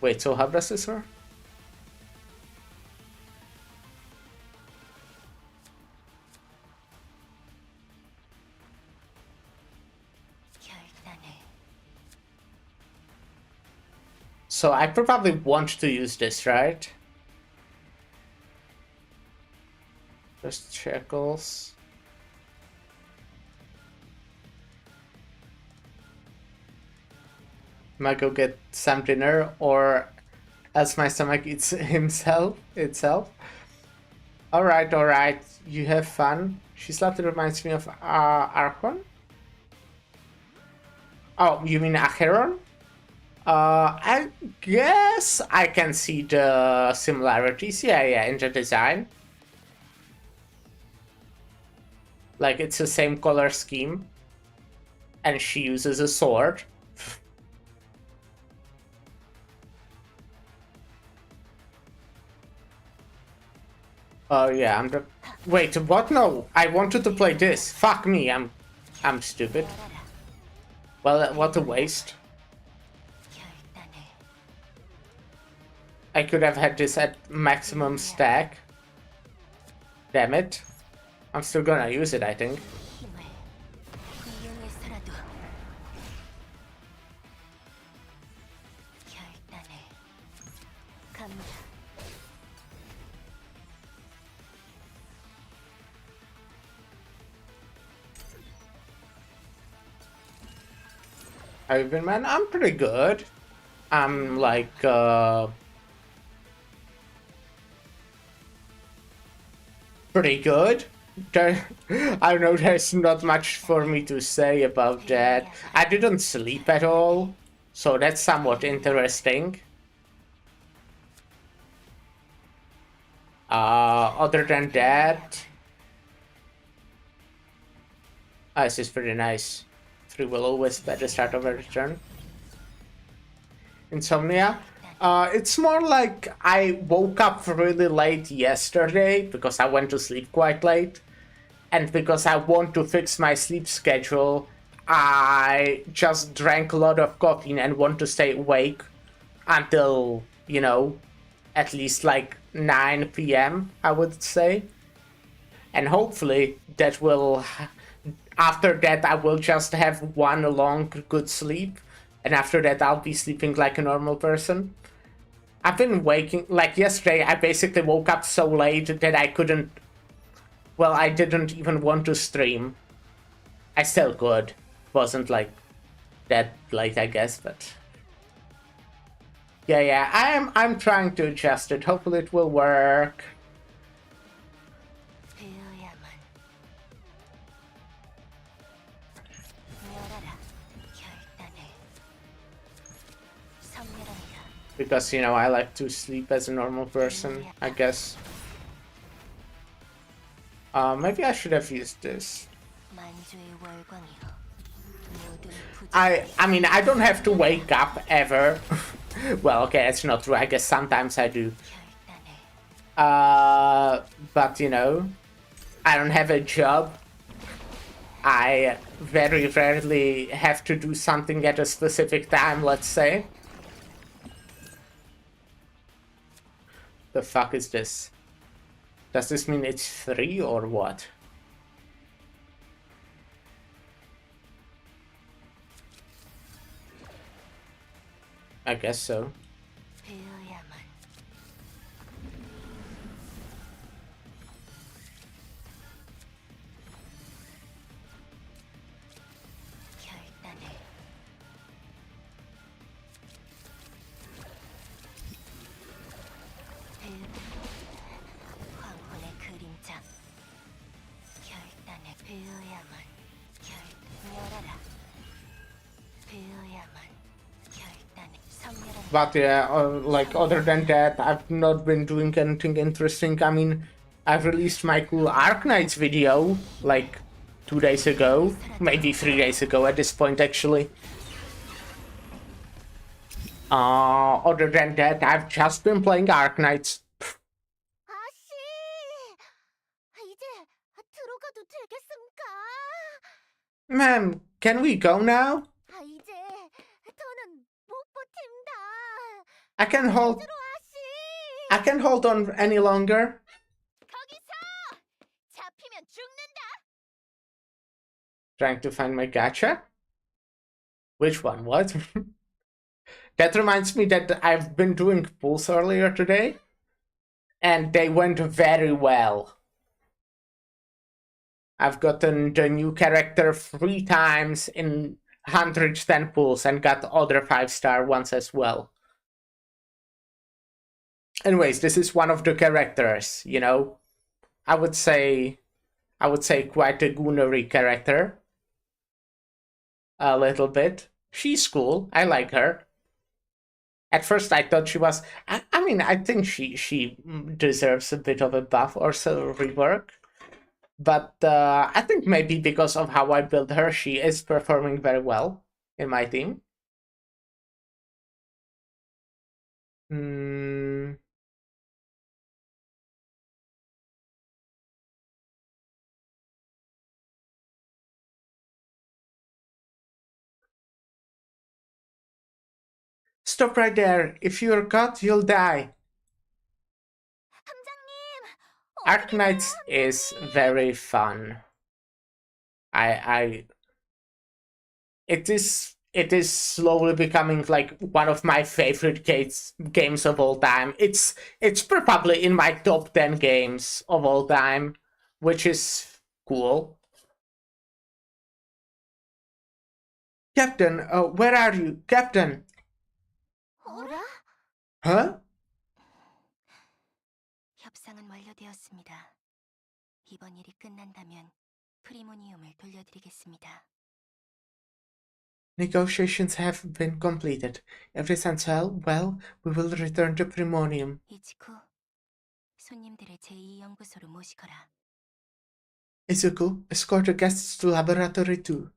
Wait, so how does this work? So I probably want to use this, right? Just shackles. Might go get some dinner, or else my stomach eats itself. Alright, you have fun. She slightly reminds me of Archon. Oh, you mean Acheron? I guess I can see the similarities, yeah, in the design. Like, it's the same color scheme. And she uses a sword. Oh yeah, I'm the... Wait, what? No, I wanted to play this. Fuck me, I'm stupid. Well, what a waste. I could have had this at maximum stack. Damn it. I'm still gonna use it, I think. How you been, man? I'm pretty good. I'm like, pretty good. I don't know, there's not much for me to say about that. I didn't sleep at all, so that's somewhat interesting. Other than that... this is pretty nice. 3 will always be at the start of every turn. Insomnia. It's more like I woke up really late yesterday because I went to sleep quite late. And because I want to fix my sleep schedule, I just drank a lot of coffee and want to stay awake until, you know, at least like 9 p.m., I would say. And hopefully that will, after that I will just have one long good sleep, and after that I'll be sleeping like a normal person. I've been waking, like yesterday I basically woke up so late that I couldn't, well, I didn't even want to stream. I still could. Wasn't like that late, I guess, but yeah, I'm trying to adjust it. Hopefully it will work. 배어야만. 열어라. 결단을. 선멸하리라. Because, you know, I like to sleep as a normal person, I guess. Maybe I should have used this. 만주의 월광이여. 모든 I mean, I don't have to wake up ever. Well, okay, that's not true. I guess sometimes I do. 결단을. But, you know, I don't have a job. I very rarely have to do something at a specific time, let's say. The fuck is this? Does this mean it's free or what? I guess so. 배어야만. 결단을. 황혼의 그림자. 결단을 배어야만. 열어라. 배어야만. 결단을 선멸하는. But yeah, like other than that, I've not been doing anything interesting. I mean, I've released my cool Arknights video like 2 days ago, maybe 3 days ago at this point actually. Other than that, I've just been playing Arknights. 아씨, 이제 들어가도 되겠습니까? Ma'am, can we go now? 이제 더는 못 버틴다. I can hold 아씨, I can hold on any longer. 거기서 잡히면 죽는다. Trying to find my gacha? Which one? What? That reminds me that I've been doing pulls earlier today, and they went very well. I've gotten the new character 3 times in 110 pulls and got other 5-star ones as well. Anyways, this is one of the characters, you know. I would say quite a goonery character. A little bit. She's cool. I like her. At first I thought she was, I mean, I think she deserves a bit of a buff or so rework. But I think maybe because of how I built her, she is performing very well in my team. Stop right there. If you're caught, you'll die. Arknights is very fun. It is slowly becoming like one of my favorite games of all time. It's probably in my top 10 games of all time, which is cool. Captain, where are you? Captain! 어라? Huh? 협상은 완료되었습니다. 이번 일이 끝난다면 프리모니움을 돌려드리겠습니다. Negotiations have been completed. If this ends well, we will return to Primonium. 이치코, 손님들을 제2연구소로 모시거라. Izuku, escort the guests to Laboratory 2.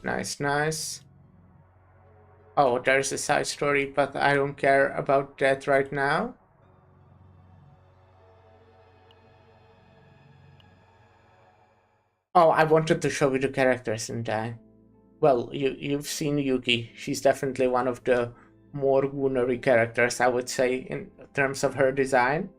Nice. Oh, there's a side story, but I don't care about that right now. Oh, I wanted to show you the characters, didn't I? Well, you've seen Yuki. She's definitely one of the more goonery characters, I would say, terms of her design.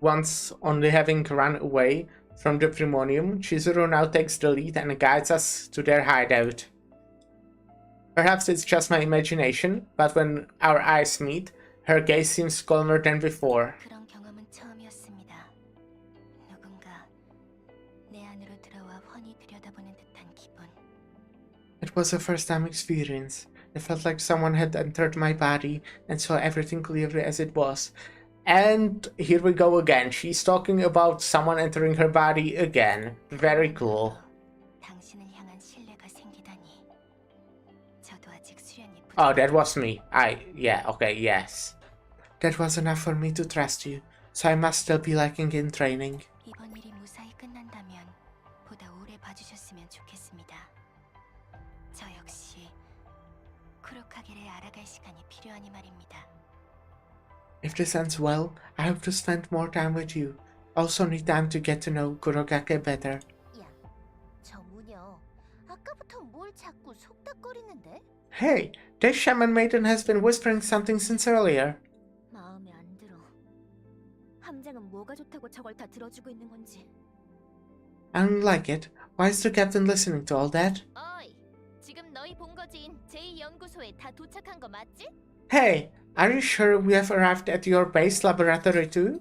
Once only having run away from the Primonium, Chizuru now takes the lead and guides us to their hideout. Perhaps it's just my imagination, but when our eyes meet, her gaze seems calmer than before. 그런 경험은 처음이었습니다. 누군가 내 안으로 들어와 훤히 들여다보는 듯한 기분. It was a first-time experience. It felt like someone had entered my body and saw everything clearly as it was. And here we go again. She's talking about someone entering her body again. Very cool. 당신을 향한 신뢰가 생기다니. 저도 아직 수련이 Oh, that was me. Yeah, okay, yes. That was enough for me to trust you, so I must still be lacking in training. 이번 일이 무사히 끝난다면 보다 오래 봐주셨으면 좋겠습니다. 저 역시 쿠로카게를 알아갈 시간이 필요하니 말입니다. If this ends well, I hope to spend more time with you. Also need time to get to know Kurogake better. 야, 저 무녀. 아까부터 뭘 자꾸 속닥거리는데? Hey, this shaman maiden has been whispering something since earlier. 마음에 안 들어. 함장은 뭐가 좋다고 저걸 다 들어주고 있는 건지. I don't like it. Why is the captain listening to all that? 어이, 지금 너희 본거지인 제2연구소에 다 도착한 거 맞지? Hey, are you sure we have arrived at your base laboratory too?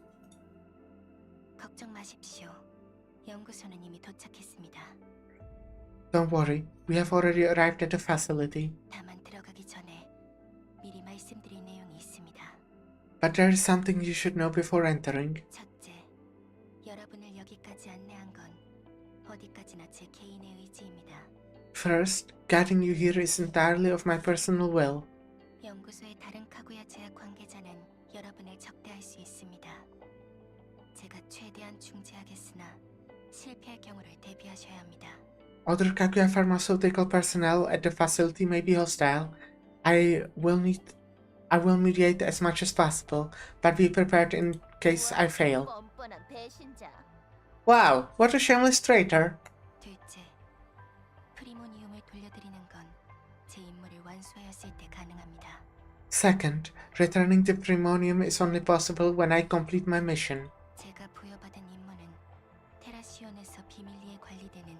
걱정 마십시오. 연구소는 이미 도착했습니다. Don't worry, we have already arrived at the facility. 다만 들어가기 전에 미리 말씀드릴 내용이 있습니다. But there is something you should know before entering. 첫째, 여러분을 여기까지 안내한 건 어디까지나 제 개인의 의지입니다. First, guiding you here is entirely of my personal will. 연구소의 다른 카구야 제약 관계자는 여러분을 적대할 수 있습니다. 제가 최대한 중재하겠으나 실패할 경우를 대비하셔야 합니다. Other Kaguya pharmaceutical personnel at the facility may be hostile. I will mediate as much as possible, but be prepared in case I fail. 뻔뻔한 배신자. Wow, what a shameless traitor! 둘째, 프리모니움을 돌려드리는 건 제 임무를 완수하였을 때 가능합니다. Second, returning the Primonium is only possible when I complete my mission. 제가 부여받은 임무는 테라시온에서 비밀리에 관리되는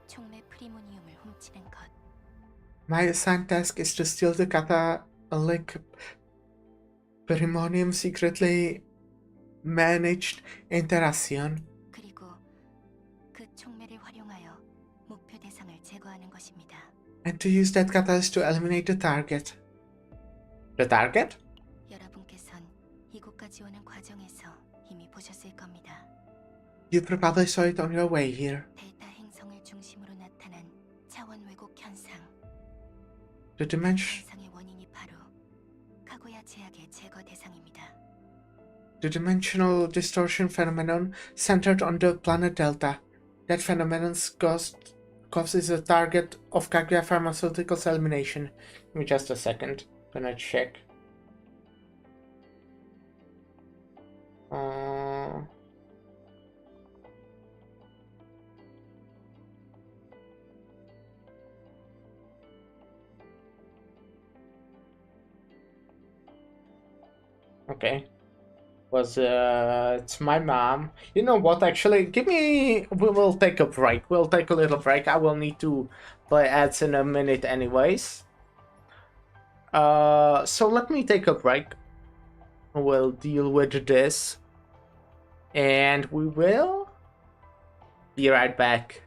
촉매 프리모니움을 훔치는 것. My assigned task is to steal the Catholic Primonium secretly managed in Terracion. 그리고 그 촉매를 활용하여 목표 대상을 제거하는 것입니다. And to use that catalyst to eliminate the target. The target? 여러분께선 이곳까지 오는 과정에서 이미 보셨을 겁니다. You probably saw it on your way here. 델타 행성을 중심으로 나타난 차원 왜곡 현상. The dimension. 현상의 원인이 바로 카구야 제약의 제거 대상입니다. The dimensional distortion phenomenon centered on the planet Delta. That phenomenon causes a target of Kaguya Pharmaceuticals elimination. Give me just a second. Gonna check. Okay. It's my mom. You know what, actually, we will take a break. We'll take a little break. I will need to play ads in a minute anyways. So let me take a break. We'll deal with this. And we will be right back.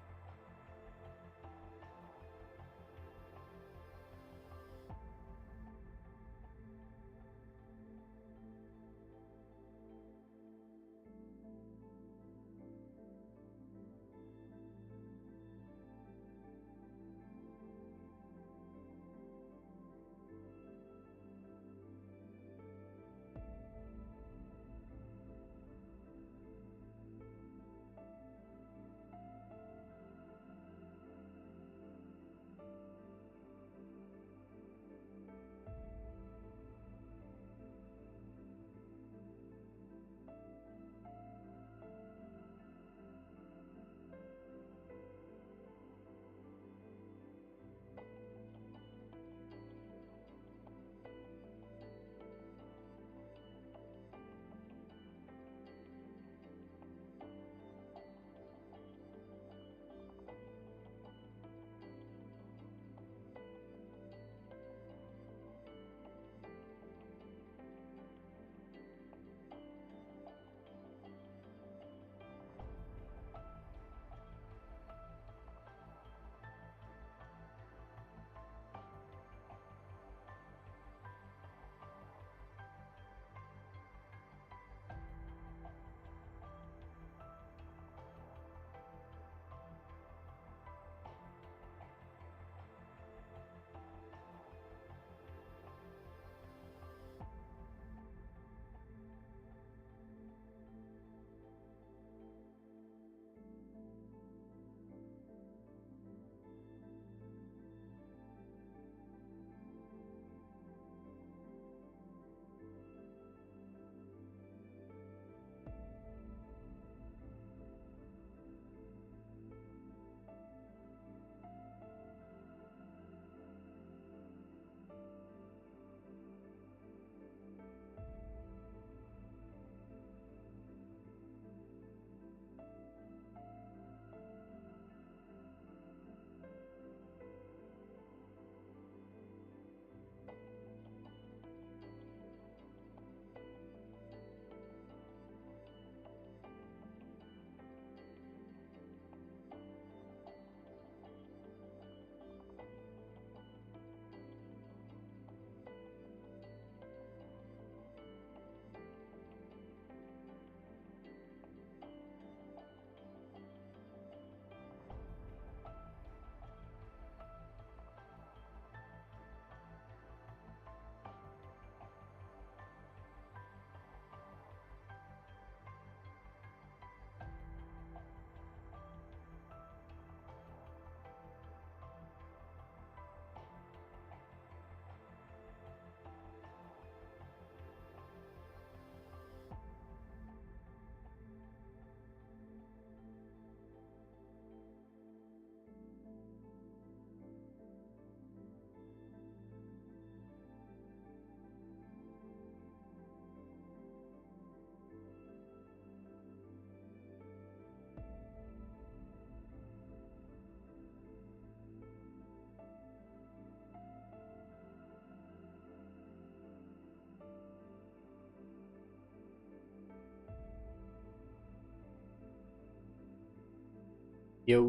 Yo,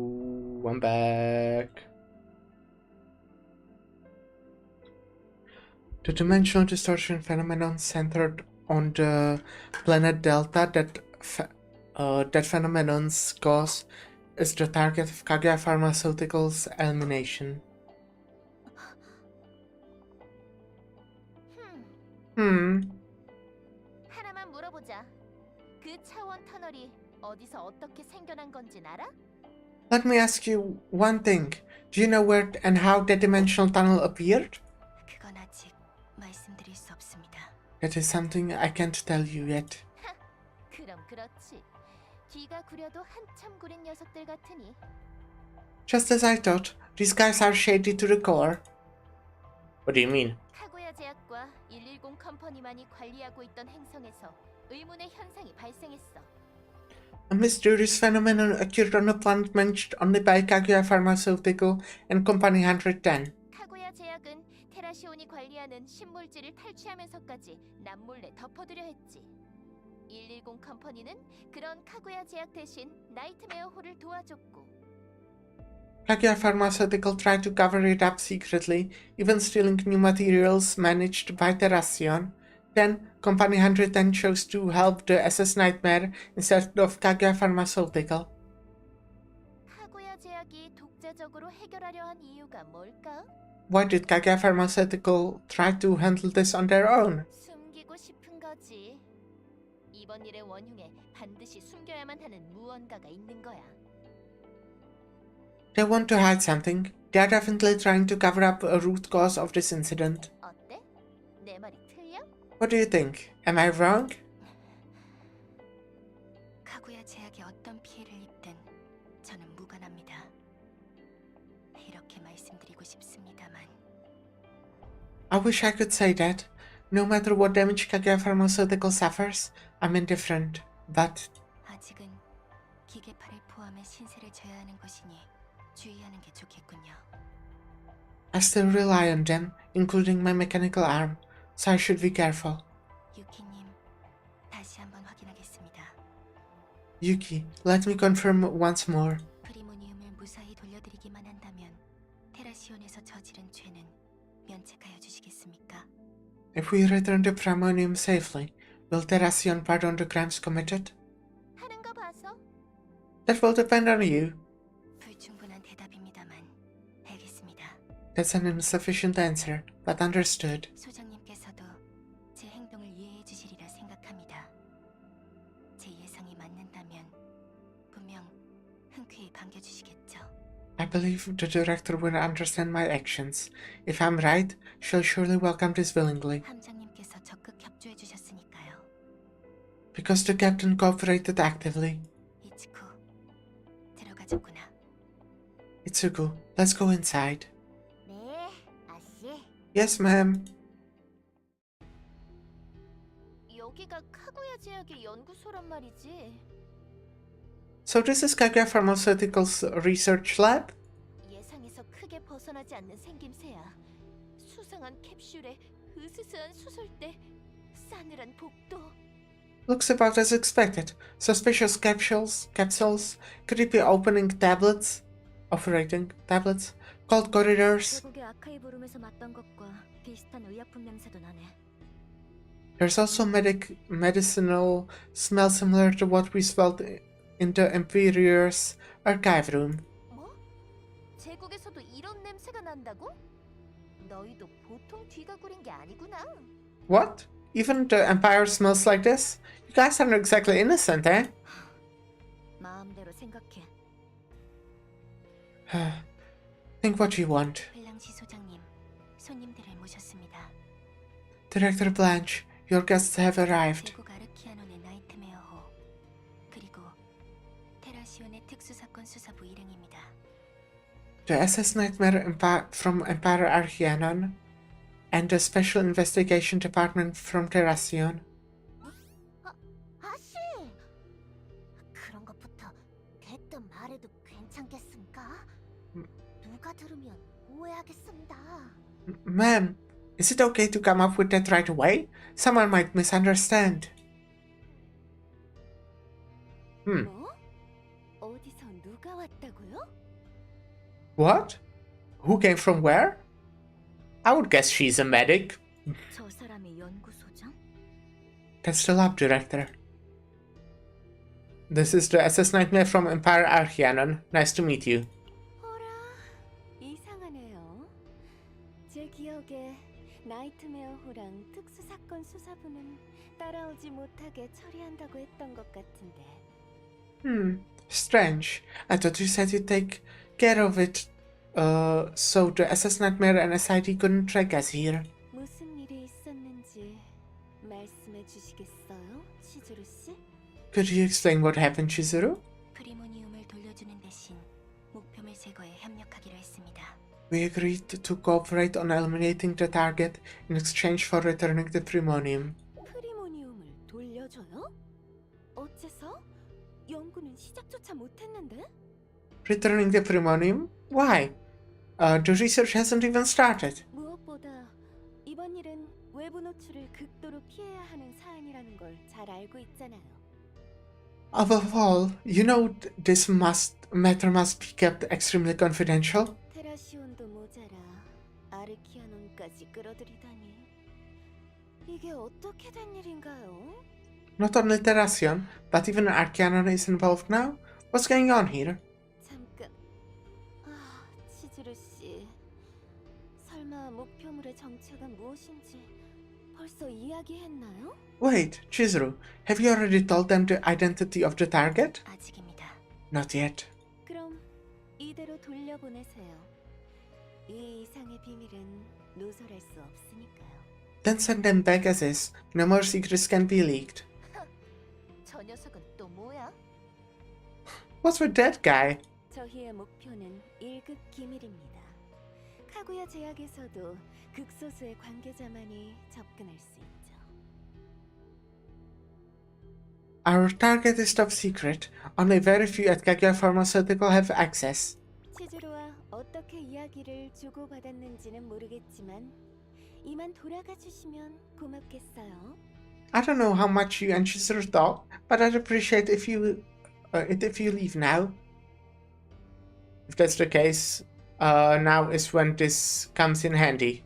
I'm back. The dimensional distortion phenomenon centered on the planet Delta that phenomenon's cause is the target of Kaguya Pharmaceuticals' elimination. Hmm. 하나만 물어보자. 그 차원 터널이 어디서 어떻게 생겨난 건진 알아? Let me ask you one thing. Do you know where and how the dimensional tunnel appeared? 그건 아직 말씀드릴 수 없습니다. That is something I can't tell you yet. 그럼 그렇지. 뒤가 구려도 한참 구린 녀석들 같으니. Just as I thought, these guys are shady to the core. What do you mean? 카구야 제약과 110 컴퍼니만이 관리하고 있던 행성에서 의문의 현상이 발생했어. A mysterious phenomenon occurred on a planet managed only by Kaguya Pharmaceutical and Company 110. 카구야 제약은 테라시온이 관리하는 신물질을 탈취하면서까지 남몰래 덮어두려 했지. 110 컴퍼니는 그런 카구야 제약 대신 나이트메어 홀을 도와줬고. Kaguya Pharmaceutical tried to cover it up secretly, even stealing new materials managed by Terracion. Then, Company 110 chose to help the SS Nightmare instead of Kaguya Pharmaceutical. 카구야 제약이 독자적으로 해결하려 한 이유가 뭘까? Why did Kaguya Pharmaceutical try to handle this on their own? 숨기고 싶은 거지. 이번 일의 원흉에 반드시 숨겨야만 하는 무언가가 있는 거야. They want to hide something. They are definitely trying to cover up a root cause of this incident. 어때? 내 말이 틀려? What do you think? Am I wrong? 카구야 제약이 어떤 피해를 입든 저는 무관합니다. 이렇게 말씀드리고 싶습니다만 I wish I could say that. No matter what damage Kaguya Pharmaceutical suffers, I'm indifferent. But 아직은 기계팔을 포함해 신세를 져야 하는 것이니 주의하는 게 좋겠군요. I still rely on them, including my mechanical arm, so I should be careful. 유키님, 다시 한번 확인하겠습니다. Yuki, let me confirm once more. 프리모니움을 무사히 돌려드리기만 한다면 테라시온에서 저지른 죄는 면책하여 주시겠습니까? If we return the Pramonium safely, will Terracion pardon the crimes committed? 하는 거 봐서 That will depend on you. 불충분한 대답입니다만 알겠습니다. That's an insufficient answer, but understood. 소장님께서도 제 행동을 이해해 주시리라 생각합니다. 제 예상이 맞는다면 분명 흔쾌히 반겨주시겠죠. I believe the director will understand my actions. If I'm right, she'll surely welcome this willingly. 함장님께서 적극 협조해 주셨으니까요. Because the captain cooperated actively. 이치코, 들어가자꾸나. Itsuko, let's go inside. 네, 아씨. Yes, ma'am. 여기가 카구야 제약의 연구소란 말이지. So this is Kaguya Pharmaceuticals research lab? 예상에서 크게 벗어나지 않는 생김새야. 수상한 캡슐에 으스스한 수술대, 싸늘한 복도. Looks about as expected. Suspicious capsules, creepy operating tablets, cold corridors. 외국의 아카이브룸에서 맡던 것과 비슷한 의약품 냄새도 나네. There's also medicinal smell similar to what we smelled in the Emperor's archive room. 뭐? 제국에서도 이런 냄새가 난다고? 너희도 보통 뒤가 구린 게 아니구나. What? Even the Empire smells like this? You guys aren't exactly innocent, eh? 마음대로 생각해. Think what you want. 벨랑시 소장님, 손님들을 모셨습니다. Director Blanche, your guests have arrived. 제국 아르키아논의 나이트메어호, 그리고 테라시온의 특수사건 수사부 일행입니다. The SS Nightmare from Empire Archeanon, and the Special Investigation Department from Terracion. 아씨! 그런 것부터 대뜸 말해도 괜찮겠습니까? 누가 들으면 오해하겠습니다. Ma'am, is it okay to come up with that right away? Someone might misunderstand. 뭐? 어디서 누가 왔 왔다고요? What? Who came from where? I would guess she's a medic. 저 사람이 연구소장? That's the lab director. This is the SS Nightmare from Empire Archanon. Nice to meet you. 어라, 이상하네요. 제 기억에 나이트메어호랑 특수사건 수사부는 따라오지 못하게 처리한다고 했던 것 같은데. Strange. I thought you said you'd take care of it. So the SS Nightmare and SID couldn't track us here. 무슨 일이 있었는지 말씀해 주시겠어요, 치즈루 씨? Could you explain what happened, Chizuru? 프리모니움을 돌려주는 대신 목표물 제거에 협력하기로 했습니다. We agreed to cooperate on eliminating the target in exchange for returning the Primonium. 프리모니움을 돌려줘요? 어째서? 연구는 시작조차 못했는데? Returning the Primonium? Why? The research hasn't even started. 무엇보다 이번 일은 외부 노출을 극도로 피해야 하는 사안이라는 걸 잘 알고 있잖아요. Above all, you know this matter must be kept extremely confidential. 테라시온도 모자라 아르키아논까지 끌어들이다니. 이게 어떻게 된 일인가요? Not only Terracion, but even Archanon is involved now. What's going on here? 잠깐. 치즈루 씨. 설마 목표물의 정체가 무엇인지 벌써 이야기했나요? Wait, Chizuru, have you already told them the identity of the target? 아직입니다. Not yet. 그럼 이대로 돌려보내세요. 이 이상의 비밀은 누설할 수 없으니까요. Then send them back as is. No more secrets can be leaked. 저 녀석은 또 뭐야? What's with that guy? 저희의 목표는 1급 기밀입니다. 카구야 제약에서도 극소수의 관계자만이 접근할 수 있죠. Our target is top secret. Only very few at Kaguya Pharmaceutical have access. 치즈로와 어떻게 이야기를 주고받았는지는 모르겠지만 이만 돌아가 주시면 고맙겠어요. I don't know how much you and Chizuru talk, but I'd appreciate if you leave now. If that's the case, now is when this comes in handy.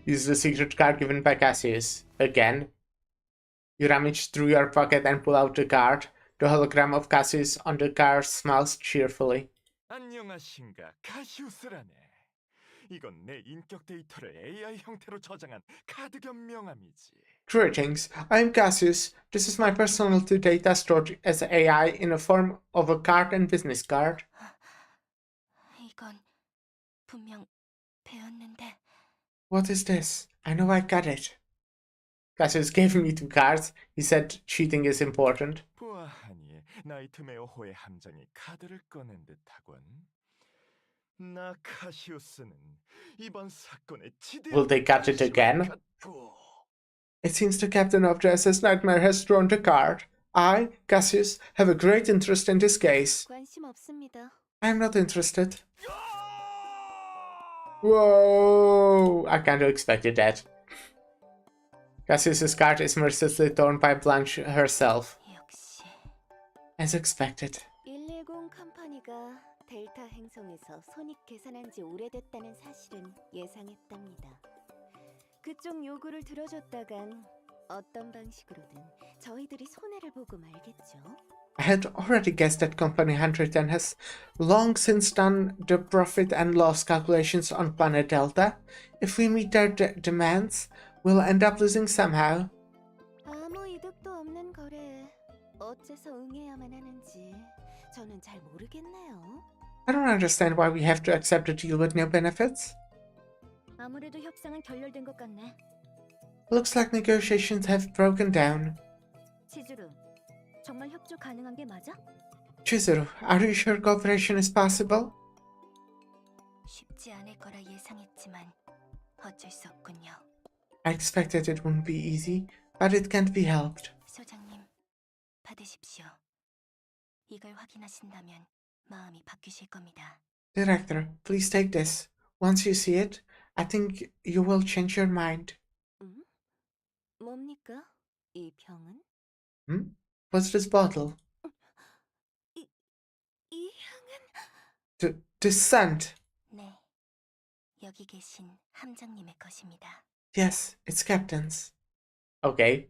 Use the secret card given by Cassius. Again. You rummage through your pocket and pull out the card. The hologram of Cassius on the card smiles cheerfully. 안녕하신가, 카시우스라네. 이건 내 인격 데이터를 AI 형태로 저장한 카드 겸 명함이지. Greetings, I'm Cassius. This is my personal data stored as AI in the form of a card and business card. 이건 분명 배웠는데. What is this? I know I got it. Cassius gave me 2 cards. He said cheating is important. 보아하니 나이트메어호의 함장이 카드를 꺼낸 듯하군. 나 카시우스는 이번 사건의 지대. Will they cut it again? It seems the captain of the SS Nightmare has drawn the card. I, Cassius, have a great interest in this case. 관심 없습니다. I am not interested. Whoa! I kind of expected that. Cassius's card is mercilessly torn by Blanche herself. 역시 As expected. 110 컴퍼니가 델타 행성에서 손익 계산한 지 오래됐다는 사실은 예상했답니다. 그쪽 요구를 들어줬다간 어떤 방식으로든 저희들이 손해를 보고 말겠죠. I had already guessed that Company 110 has long since done the profit and loss calculations on Planet Delta. If we meet their demands, we'll end up losing somehow. 아무 이득도 없는 거래에 어째서 응해야만 하는지 저는 잘 모르겠네요. I don't understand why we have to accept a deal with no benefits. 아무래도 협상은 결렬된 것 같네. Looks like negotiations have broken down. 치즈루, 정말 협조 가능한 게 맞아? Chizuru, are you sure cooperation is possible? 쉽지 않을 거라 예상했지만 어쩔 수 없군요. I expected it wouldn't be easy, but it can't be helped. 소장님, 받으십시오. 이걸 확인하신다면 마음이 바뀌실 겁니다. Director, please take this. Once you see it, I think you will change your mind. 뭡니까? 이 병은? What's this bottle? 이 Descent. 네, 여기 계신 함장님의 것입니다. Yes, it's Captain's. Okay.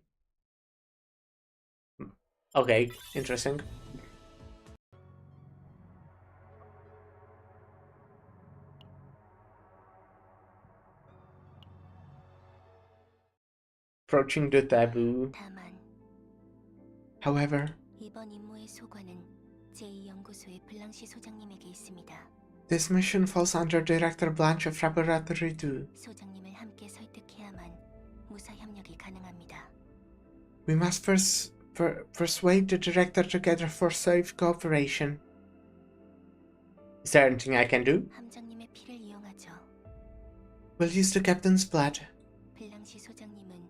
Okay, interesting. Approaching the taboo. 다만 However, 이번 임무의 소관은 제2연구소의 블랑시 소장님에게 있습니다. this mission falls under Director Blanche of Laboratory 2. 소장님을 함께 설득해야만 무사 협력이 가능합니다. We must first persuade the Director together for safe cooperation. Is there anything I can do? 함장님의 피를 이용하죠. We'll use the Captain's blood. 블랑시 소장님은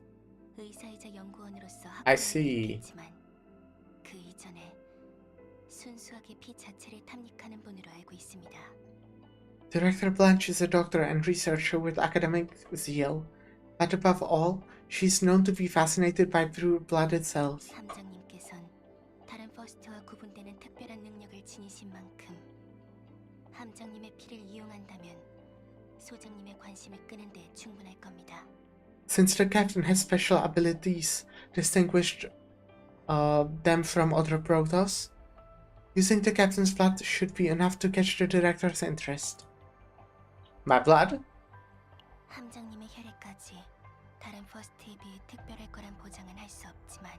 의사이자 연구원으로서 I 학문을 see. 했지만 그 이전에 순수하게 피 자체를 탐닉하는 분으로 알고 있습니다. Director Blanche is a doctor and researcher with academic zeal, but above all, she's known to be fascinated by pure blood itself. 함장님께선 다른 퍼스트와 구분되는 특별한 능력을 지니신 만큼 함장님의 피를 이용한다면 소장님의 관심을 끄는 데 충분할 겁니다. Since the captain has special abilities distinguished them from other Protoss, using the captain's blood should be enough to catch the director's interest. My blood? 함장님의 혈액까지 다른 퍼스트에 비해 특별할 거란 보장은 할 수 없지만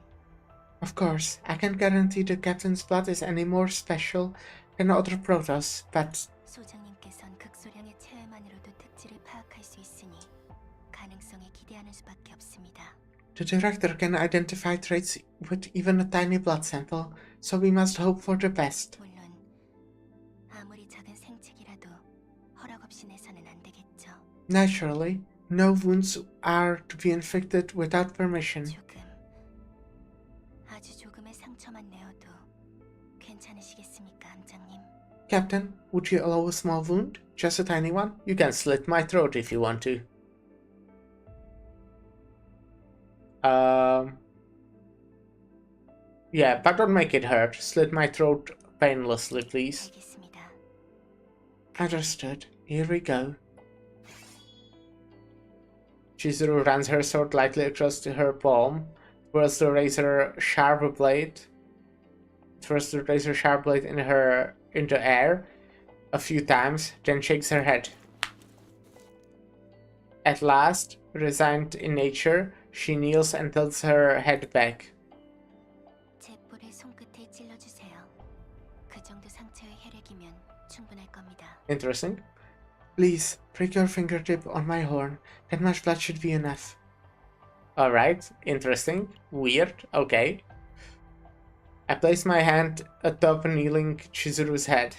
Of course, I can't guarantee the captain's blood is any more special than other Protoss, but 소장님께선 극소량의 체열만으로도 특질을 파악할 수 있으니 가능성에 기대하는 수밖에 없습니다. the director can identify traits with even a tiny blood sample, so we must hope for the best. 물론 아무리 작은 생책이라도 허락 없이 내서는 안 되겠죠. Naturally, no wounds are to be inflicted without permission. 조금, 아주 조금의 상처만 내어도 괜찮으시겠습니까, 함장님? Captain, would you allow a small wound? Just a tiny one? You can slit my throat if you want to. Yeah, but don't make it hurt. Slit my throat painlessly, please. 알겠습니다. Understood. Here we go. Chizuru runs her sword lightly across her palm, twirls the razor sharp blade in the air a few times, then shakes her head. At last, resigned in nature, she kneels and tilts her head back. 제 볼을 손끝에 찔러주세요. 그 정도 상처의 혈액이면 충분할 겁니다. Interesting. Please, prick your fingertip on my horn. That much blood should be enough. Alright, interesting. Weird, okay. I place my hand atop kneeling Chizuru's head.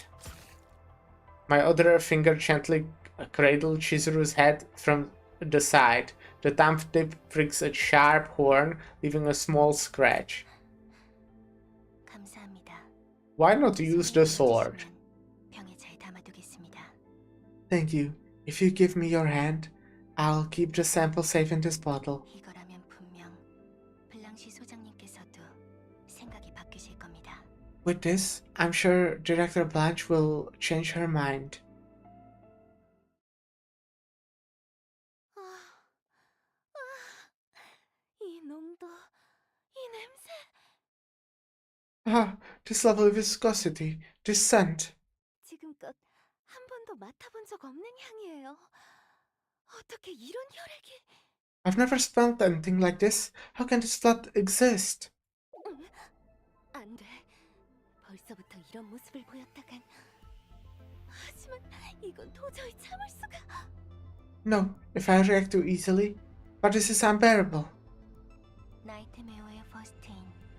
My other finger gently cradles Chizuru's head from the side. The thumb tip pricks a sharp horn, leaving a small scratch. 감사합니다. Why not use the sword? 병에 잘 담아두겠습니다. Thank you. If you give me your hand, I'll keep the sample safe in this bottle. 이거라면 분명 블랑시 소장님께서도 생각이 바뀌실 겁니다. With this, I'm sure Director Blanche will change her mind. 이 농도, 이 냄새. Ah, this level of viscosity, this scent. 지금껏 한 번도 맡아본 적 없는 향이에요. 어떻게 이런 혈액이? I've never smelled anything like this. How can this blood exist? 안 돼. 벌써부터 이런 모습을 보였다간. 하지만 이건 도저히 참을 수가. No, if I react too easily. But this is unbearable. 나이트메어의 퍼스트인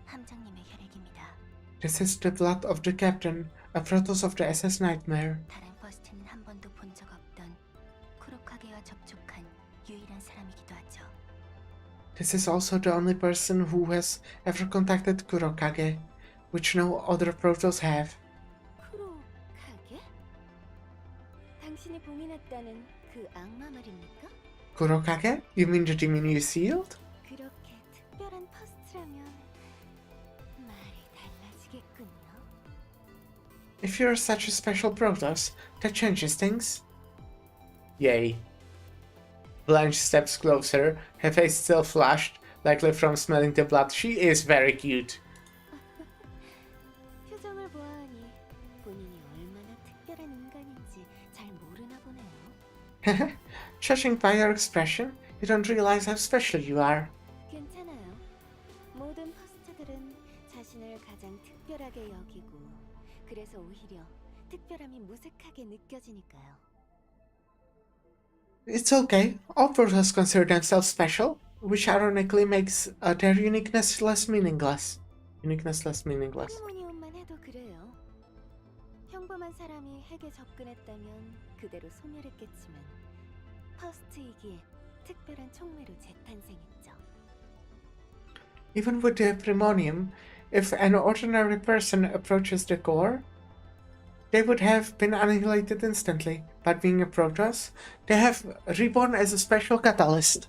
함장님의 혈액입니다. This is the blood of the captain, a Protoss of the SS Nightmare. 다른 퍼스트는 한 번도 본 적 없던 쿠로카게와 접촉한 유일한 사람이기도 하죠. This is also the only person who has ever contacted Kurokage, which no other Protoss have. 쿠로카게? 당신이 봉인했다는 그 악마 말입니까? Kurokage? You mean the demon you sealed? 그렇게 특별한 퍼스트라면 말이 달라지겠군요. If you're such a special Protoss, that changes things. Yay. Blanche steps closer, her face still flushed, likely from smelling the blood. She is very cute. 표정을 보아하니 본인이 얼마나 특별한 인간인지 잘 모르나 보네요. Judging by your expression, you don't realize how special you are. 괜찮아요. 모든 퍼스트들은 자신을 가장 특별하게 여기고 그래서 오히려 특별함이 무색하게 느껴지니까요. It's okay. All Protoss consider themselves special, which ironically makes their uniqueness less meaningless. 호르모니온만 해도 그래요. 평범한 사람이 핵에 접근했다면 그대로 소멸했겠지만 퍼스트이기에 특별한 촉매로 재탄생했죠. Even with the Primonium, if an ordinary person approaches the core, they would have been annihilated instantly. But being a Protoss, they have reborn as a special catalyst.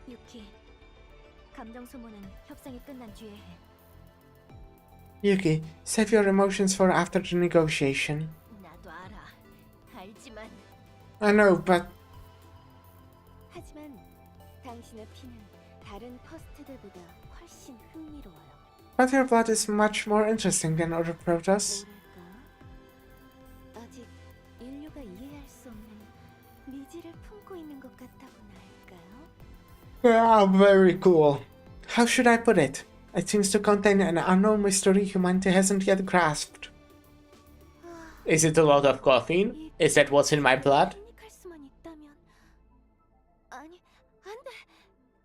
유키, 감정 소모는 협상이 끝난 뒤에 해. Yuki, save your emotions for after the negotiation. 나도 알아. 알지만 I know, but 하지만 당신의 피는 다른 퍼스트들보다 훨씬 흥미로워요. your blood is much more interesting than other Protoss. 뭐랄까? 아직 인류가 이해할 수 없는 미지를 품고 있는 것 같다고나 할까요? Yeah, very cool. How should I put it? It seems to contain an unknown mystery humanity hasn't yet grasped. Is it a lot of caffeine? Is that what's in my blood? 할 수만 있다면 아니 안돼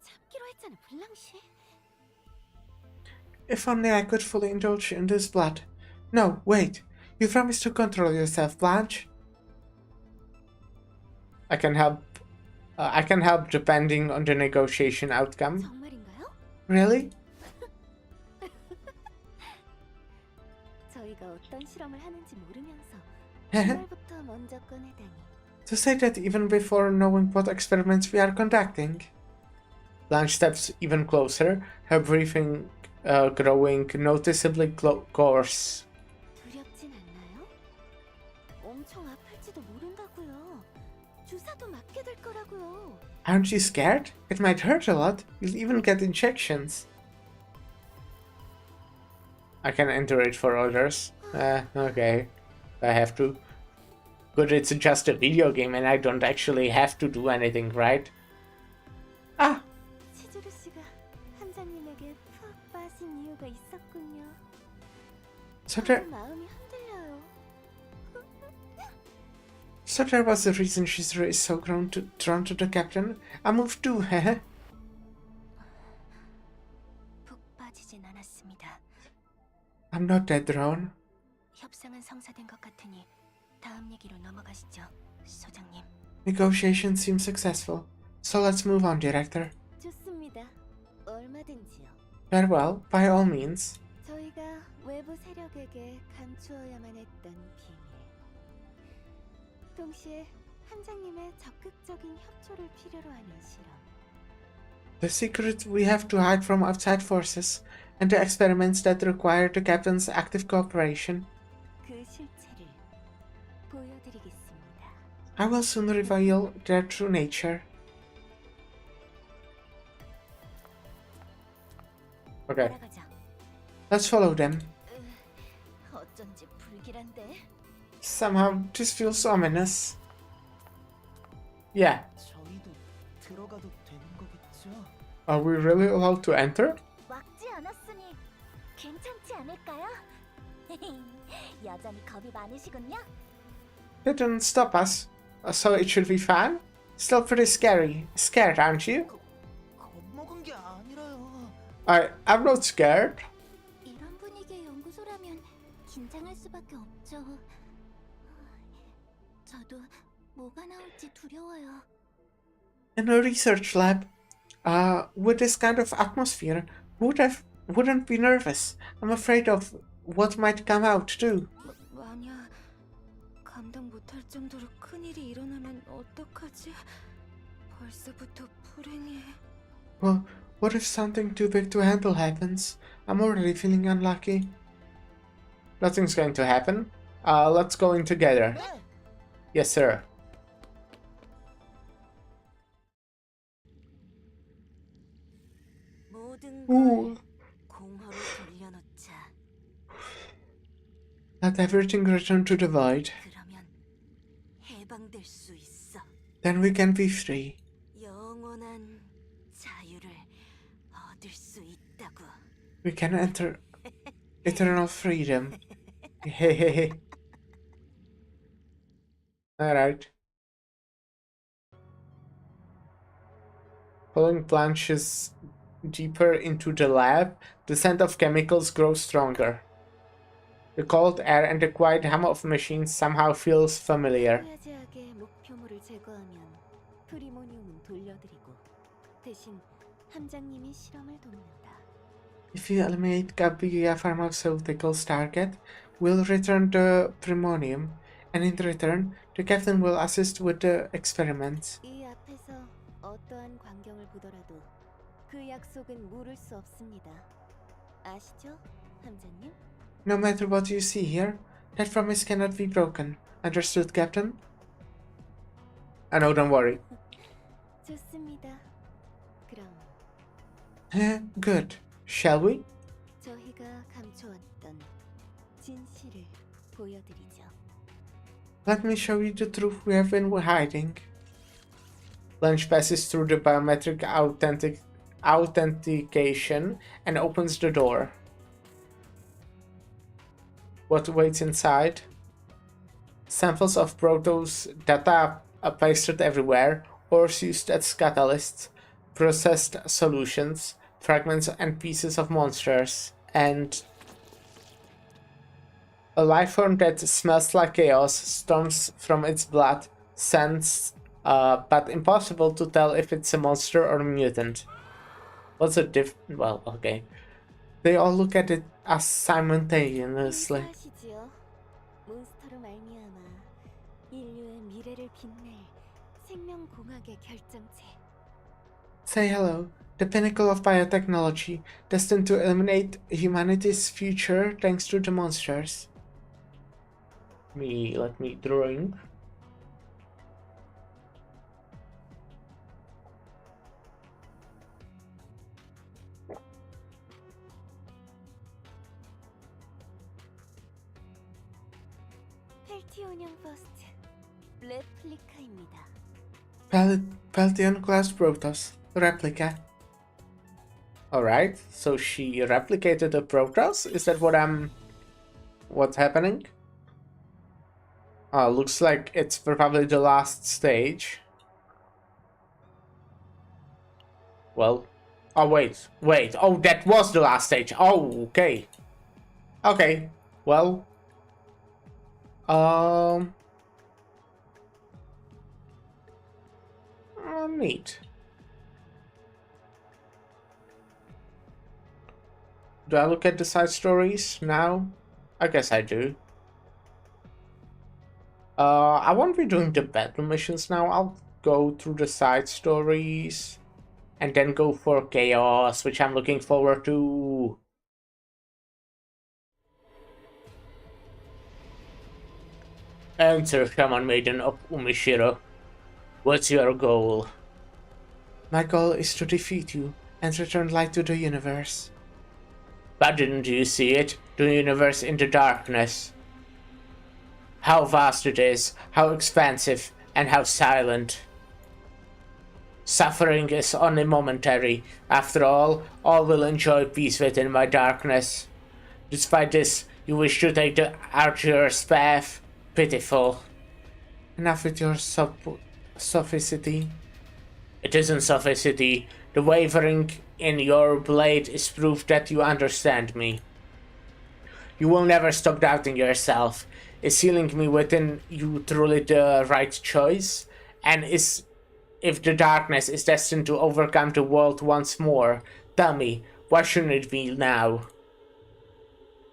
참기로 했잖아 블랑시. If only I could fully indulge in this blood. No, wait. You promised to control yourself, Blanche. I can help. I can help depending on the negotiation outcome. 정말인가요? Really? 저희가 어떤 실험을 하는지 모르면서 정말부터 먼저 꺼내다니. To say that even before knowing what experiments we are conducting. Blanche steps even closer, her breathing growing noticeably coarse. 두렵진 않나요? 엄청 아플지도 모른다고요. 주사도 맞게 될 거라고요. Aren't you scared? It might hurt a lot. You'll even get injections. I can enter it for others. Okay. I have to. Good, it's just a video game and I don't actually have to do anything, right? Ah! 치즈루 씨가 함장님에게 푹 빠진 이유가 있었군요. So 저도 there, 마음이 흔들려요. so there was a reason she's so drawn to the captain. I moved too, heh? 푹 빠지진 않았습니다. I'm not that drawn. 협상은 성사된 것 같으니 다음 얘기로 넘어가시죠, 소장님. Negotiations seem successful. So let's move on, Director. 좋습니다. 얼마든지요. Very well, by all means. 저희가 외부 세력에게 감추어야만 했던 비밀. 동시에 함장님의 적극적인 협조를 필요로 하는 실험. The secret we have to hide from outside forces, and the experiments that require the captain's active cooperation. 그 실체를 보여드리겠습니다. I will soon reveal their true nature. Okay, 따라가자. let's follow them. 어쩐지 불길한데. Somehow, this feels ominous. Yeah, 저희도 들어가도 되는 거겠죠? are we really allowed to enter? 막지 않았으니 괜찮지 않을까요? 여전히 겁이 많으시군요. They didn't stop us, so it should be fun. Still pretty scary. Scared, aren't you? 겁먹은 게 아니라요. I'm not scared. 이런 분위기의 연구소라면 긴장할 수밖에 없죠. 저도 뭐가 나올지 두려워요. In a research lab, with this kind of atmosphere, wouldn't be nervous. I'm afraid of what might come out too. 만약 감당 못할 정도로 큰일이 일어나면 어떡하지? 벌써부터 불행해. Well, what if something too big to handle happens? I'm already feeling unlucky. Nothing's going to happen. Let's go in together. 네. Yes, sir. 모든 Ooh. 걸 공허로 돌려놓자. Let everything return to the void. 그러면 해방될 수 있어. Then we can be free. 영원한 자유를 얻을 수 있다고. We can enter eternal freedom. Hehehe. Alright. Following plunges deeper into the lab, the scent of chemicals grows stronger. The cold air and the quiet hum of machines somehow feels familiar. 카구야 제약의 목표물을 제거하면 프리모니움은 돌려드리고 대신 함장님이 실험을 돕는다. If you eliminate Kaguya Pharmaceuticals' target, we'll return the Primonium, and in return, the captain will assist with the experiments. 이 앞에서 어떠한 광경을 보더라도 그 약속은 물을 수 없습니다. 아시죠, 함장님? No matter what you see here, that promise cannot be broken. Understood, Captain? I know, don't worry. 좋습니다. 그럼 Good. Shall we? 저희가 감춰왔던 진실을 보여드리죠. Let me show you the truth we have been hiding. Lunch passes through the biometric authentication and opens the door. What waits inside? Samples of Protoss data are pasted everywhere, ores used as catalysts, processed solutions, fragments and pieces of monsters, and a life form that smells like chaos storms from its blood, scents, but impossible to tell if it's a monster or a mutant. What's the well, okay. They all look at it as simultaneously. 인사하시지요. 몬스터로 말미암아 인류의 미래를 빛낼 생명공학의 결정체. Say hello, the pinnacle of biotechnology, destined to eliminate humanity's future thanks to the monsters. Let me drink. 펠티온형 퍼스트 레플리카입니다. Peltion class Protoss replica. Alright, so she replicated the Protoss? Is that what's happening? Looks like it's probably the last stage. Well, oh wait, oh that was the last stage. Oh, okay. Okay, well. Neat. Do I look at the side stories now? I guess I do. I won't be doing the battle missions now. I'll go through the side stories and then go for chaos, which I'm looking forward to. Answer, Shaman Maiden of Umishiro. What's your goal? My goal is to defeat you and return light to the universe. But didn't you see it? The universe in the darkness. How vast it is, how expansive, and how silent. Suffering is only momentary. After all will enjoy peace within my darkness. Despite this, you wish to take the arduous path? Pitiful. Enough with your sophicity. It isn't sophicity. The wavering in your blade is proof that you understand me. You will never stop doubting yourself. Is healing me within you truly the right choice? And if the darkness is destined to overcome the world once more, tell me, why shouldn't it be now?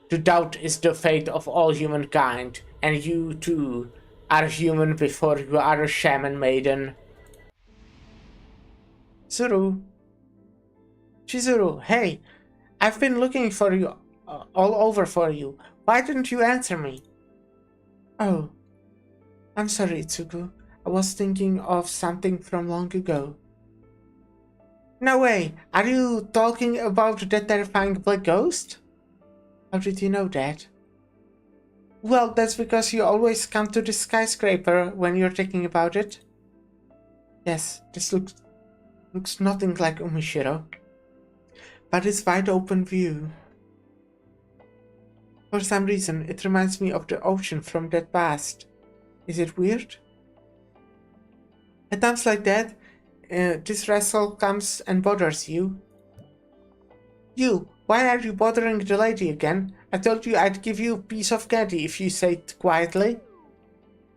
To doubt is the fate of all humankind, and you too are human before you are a shaman maiden. Chizuru, hey, I've been looking for you, all over for you. Why didn't you answer me? Oh, I'm sorry, Itsuku. I was thinking of something from long ago. No way! Are you talking about that terrifying black ghost? How did you know that? Well, that's because you always come to the skyscraper when you're thinking about it. Yes, this looks nothing like Umishiro. But it's wide open view. For some reason, it reminds me of the ocean from that past. Is it weird? At times like that, this wrestle comes and bothers you. You, why are you bothering the lady again? I told you I'd give you a piece of candy if you say it quietly.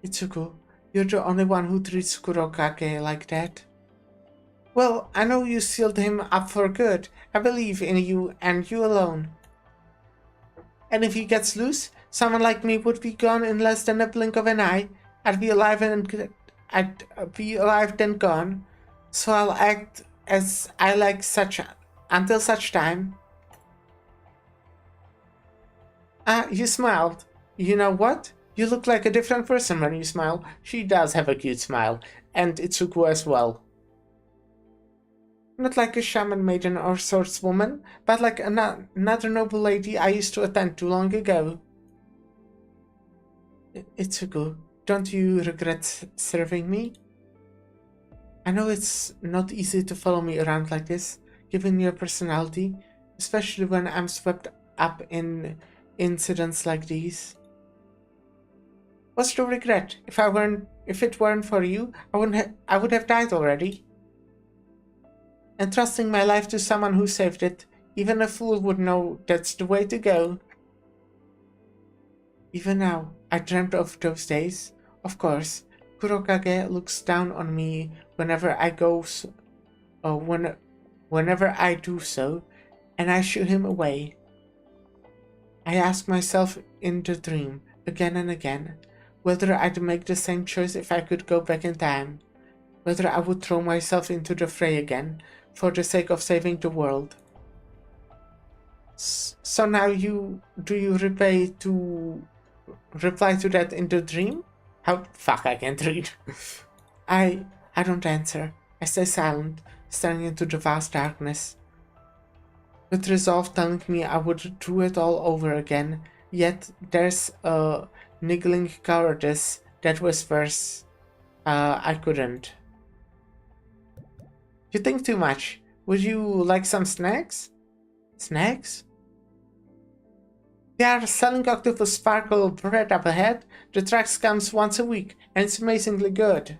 Itsuko, you're the only one who treats Kurokage like that. Well, I know you sealed him up for good. I believe in you and you alone. And if he gets loose, someone like me would be gone in less than a blink of an eye. I'd be alive then gone. So I'll act as I like until such time. Ah, you smiled. You know what? You look like a different person when you smile. She does have a cute smile, and Itsuku as well. Not like a shaman maiden or swordswoman, but like another noble lady I used to attend to long ago. Itsuku, don't you regret serving me? I know it's not easy to follow me around like this, given your personality, especially when I'm swept up in incidents like these. What's the regret? If it weren't for you, I would have died already. Entrusting my life to someone who saved it, even a fool would know that's the way to go. Even now, I dreamt of those days. Of course, Kurokage looks down on me whenever I do so, and I shoo him away. I ask myself in the dream, again and again, whether I'd make the same choice if I could go back in time, whether I would throw myself into the fray again, for the sake of saving the world. So now do you reply to that in the dream? How fuck, I can't read. I don't answer. I stay silent, staring into the vast darkness. With resolve telling me I would do it all over again, yet there's a niggling cowardice that whispers, I couldn't. You think too much. Would you like some snacks? Snacks? They are selling octopus sparkle bread up ahead. The tracks comes once a week, and it's amazingly good.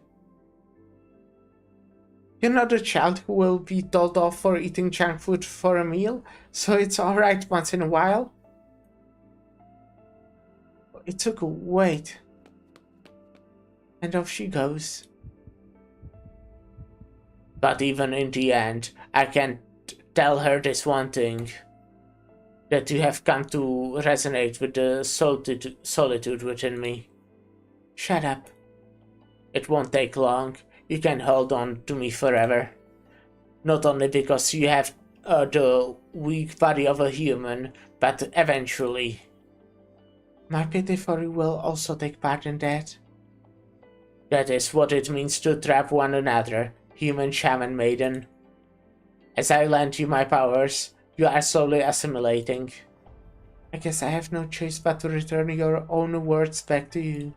You're not a child who will be told off for eating junk food for a meal, so it's alright once in a while. It took a wait. And off she goes. But even in the end, I can't tell her this one thing. That you have come to resonate with the solitude within me. Shut up. It won't take long. You can hold on to me forever. Not only because you have the weak body of a human, but eventually. My pity for you will also take part in that. That is what it means to trap one another, human shaman maiden. As I lend you my powers, you are slowly assimilating. I guess I have no choice but to return your own words back to you.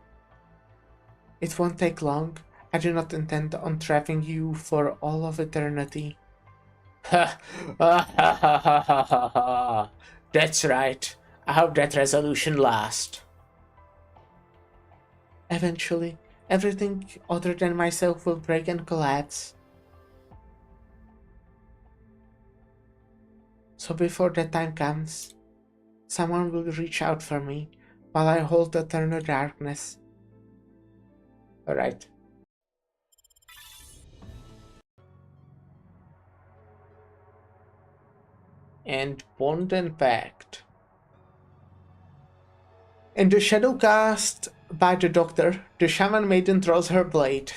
It won't take long. I do not intend on trapping you for all of eternity. Ha ha ha ha ha ha ha. That's right. I hope that resolution lasts. Eventually, everything other than myself will break and collapse. So before that time comes, someone will reach out for me while I hold the eternal darkness. Alright. And Bond and Pact. In the shadow cast by the doctor, the shaman maiden draws her blade.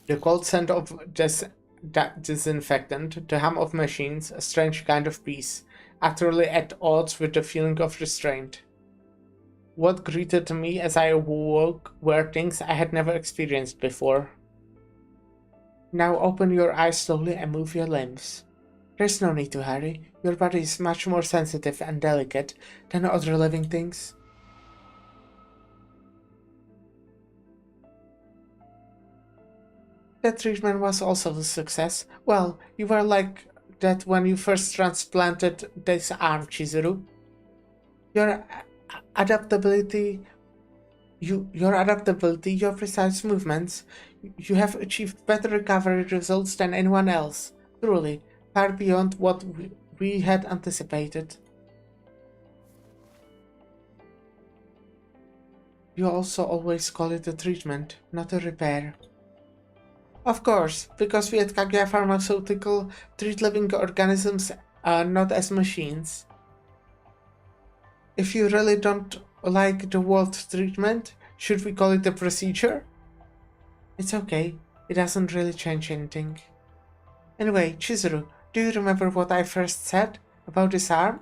The cold scent of disinfectant, the hum of machines, a strange kind of peace, utterly at odds with the feeling of restraint. What greeted me as I awoke were things I had never experienced before. Now open your eyes slowly and move your limbs. There's no need to hurry. Your body is much more sensitive and delicate than other living things. That treatment was also a success. Well, you were like that when you first transplanted this arm, Chizuru. Your adaptability, your precise movements, you have achieved better recovery results than anyone else. Truly, far beyond what we had anticipated. You also always call it a treatment, not a repair. Of course, because we at Kaguya Pharmaceutical treat living organisms not as machines. If you really don't like the word treatment, should we call it a procedure? It's okay, it doesn't really change anything. Anyway, Chizuru, do you remember what I first said about this arm?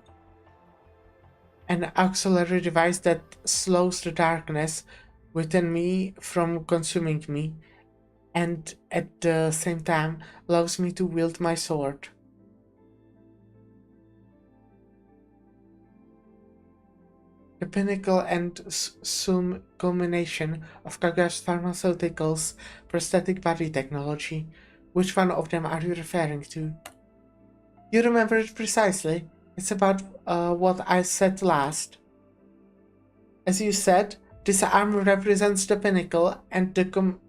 An auxiliary device that slows the darkness within me from consuming me, and at the same time allows me to wield my sword. The pinnacle and soon culmination of Kaguya Pharmaceuticals' prosthetic body technology. Which one of them are you referring to? You remember it precisely. It's about what I said last. As you said, this arm represents the pinnacle and the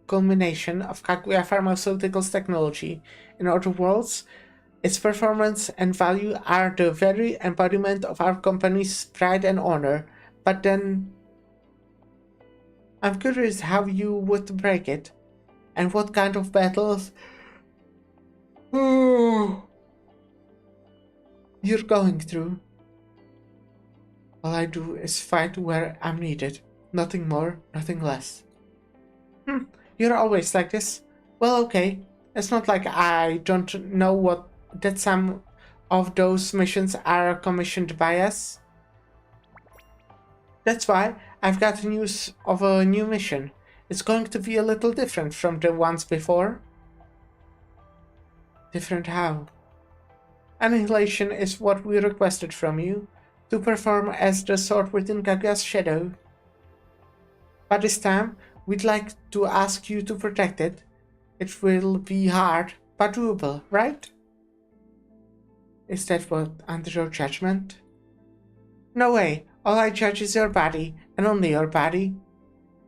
culmination of Kaguya Pharmaceuticals technology. In other words, its performance and value are the very embodiment of our company's pride and honor. But then, I'm curious how you would break it, and what kind of battles you're going through. All I do is fight where I'm needed. Nothing more, nothing less. You're always like this. Well, okay. It's not like I don't know that some of those missions are commissioned by us. That's why I've got news of a new mission. It's going to be a little different from the ones before. Different how? Annihilation is what we requested from you, to perform as the sword within Kaguya's shadow. But this time, we'd like to ask you to protect it. It will be hard, but doable, right? Is that what under your judgment? No way. All I judge is your body, and only your body.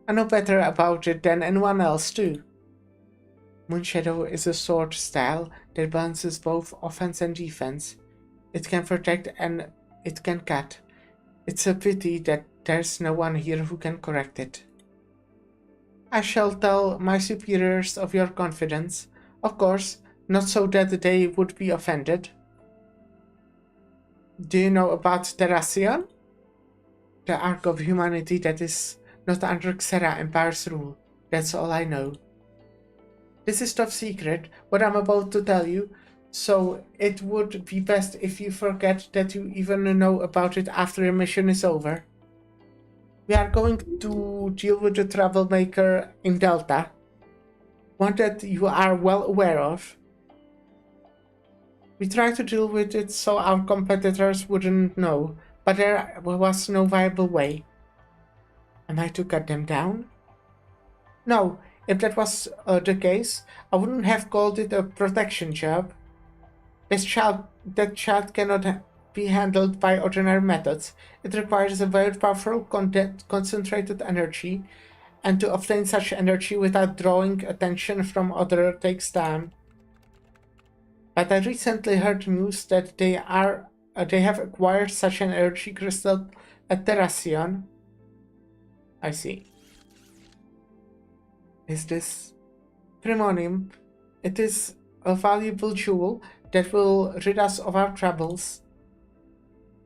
I know better about it than anyone else too. Moonshadow is a sword style that balances both offense and defense. It can protect and it can cut. It's a pity that there's no one here who can correct it. I shall tell my superiors of your confidence, of course, not so that they would be offended. Do you know about Terracion? The arc of humanity that is not under Xera Empire's rule. That's all I know. This is top secret, what I'm about to tell you, so it would be best if you forget that you even know about it after your mission is over. We are going to deal with the troublemaker in Delta, one that you are well aware of. We tried to deal with it so our competitors wouldn't know, but there was no viable way. Am I to cut them down? No, if that was the case, I wouldn't have called it a protection job. That child cannot be handled by ordinary methods. It requires a very powerful concentrated energy, and to obtain such energy without drawing attention from others takes time. But I recently heard news that they have acquired such an energy crystal at Terracion. I see. Is this Primonium? It is a valuable jewel that will rid us of our troubles.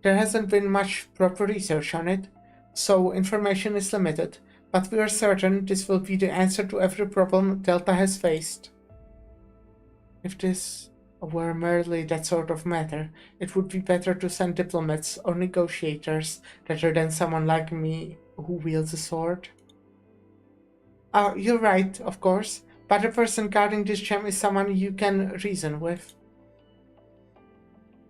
There hasn't been much proper research on it, so information is limited, but we are certain this will be the answer to every problem Delta has faced. If this were merely that sort of matter, it would be better to send diplomats or negotiators rather than someone like me who wields a sword. You're right, of course, but the person guarding this gem is someone you can reason with.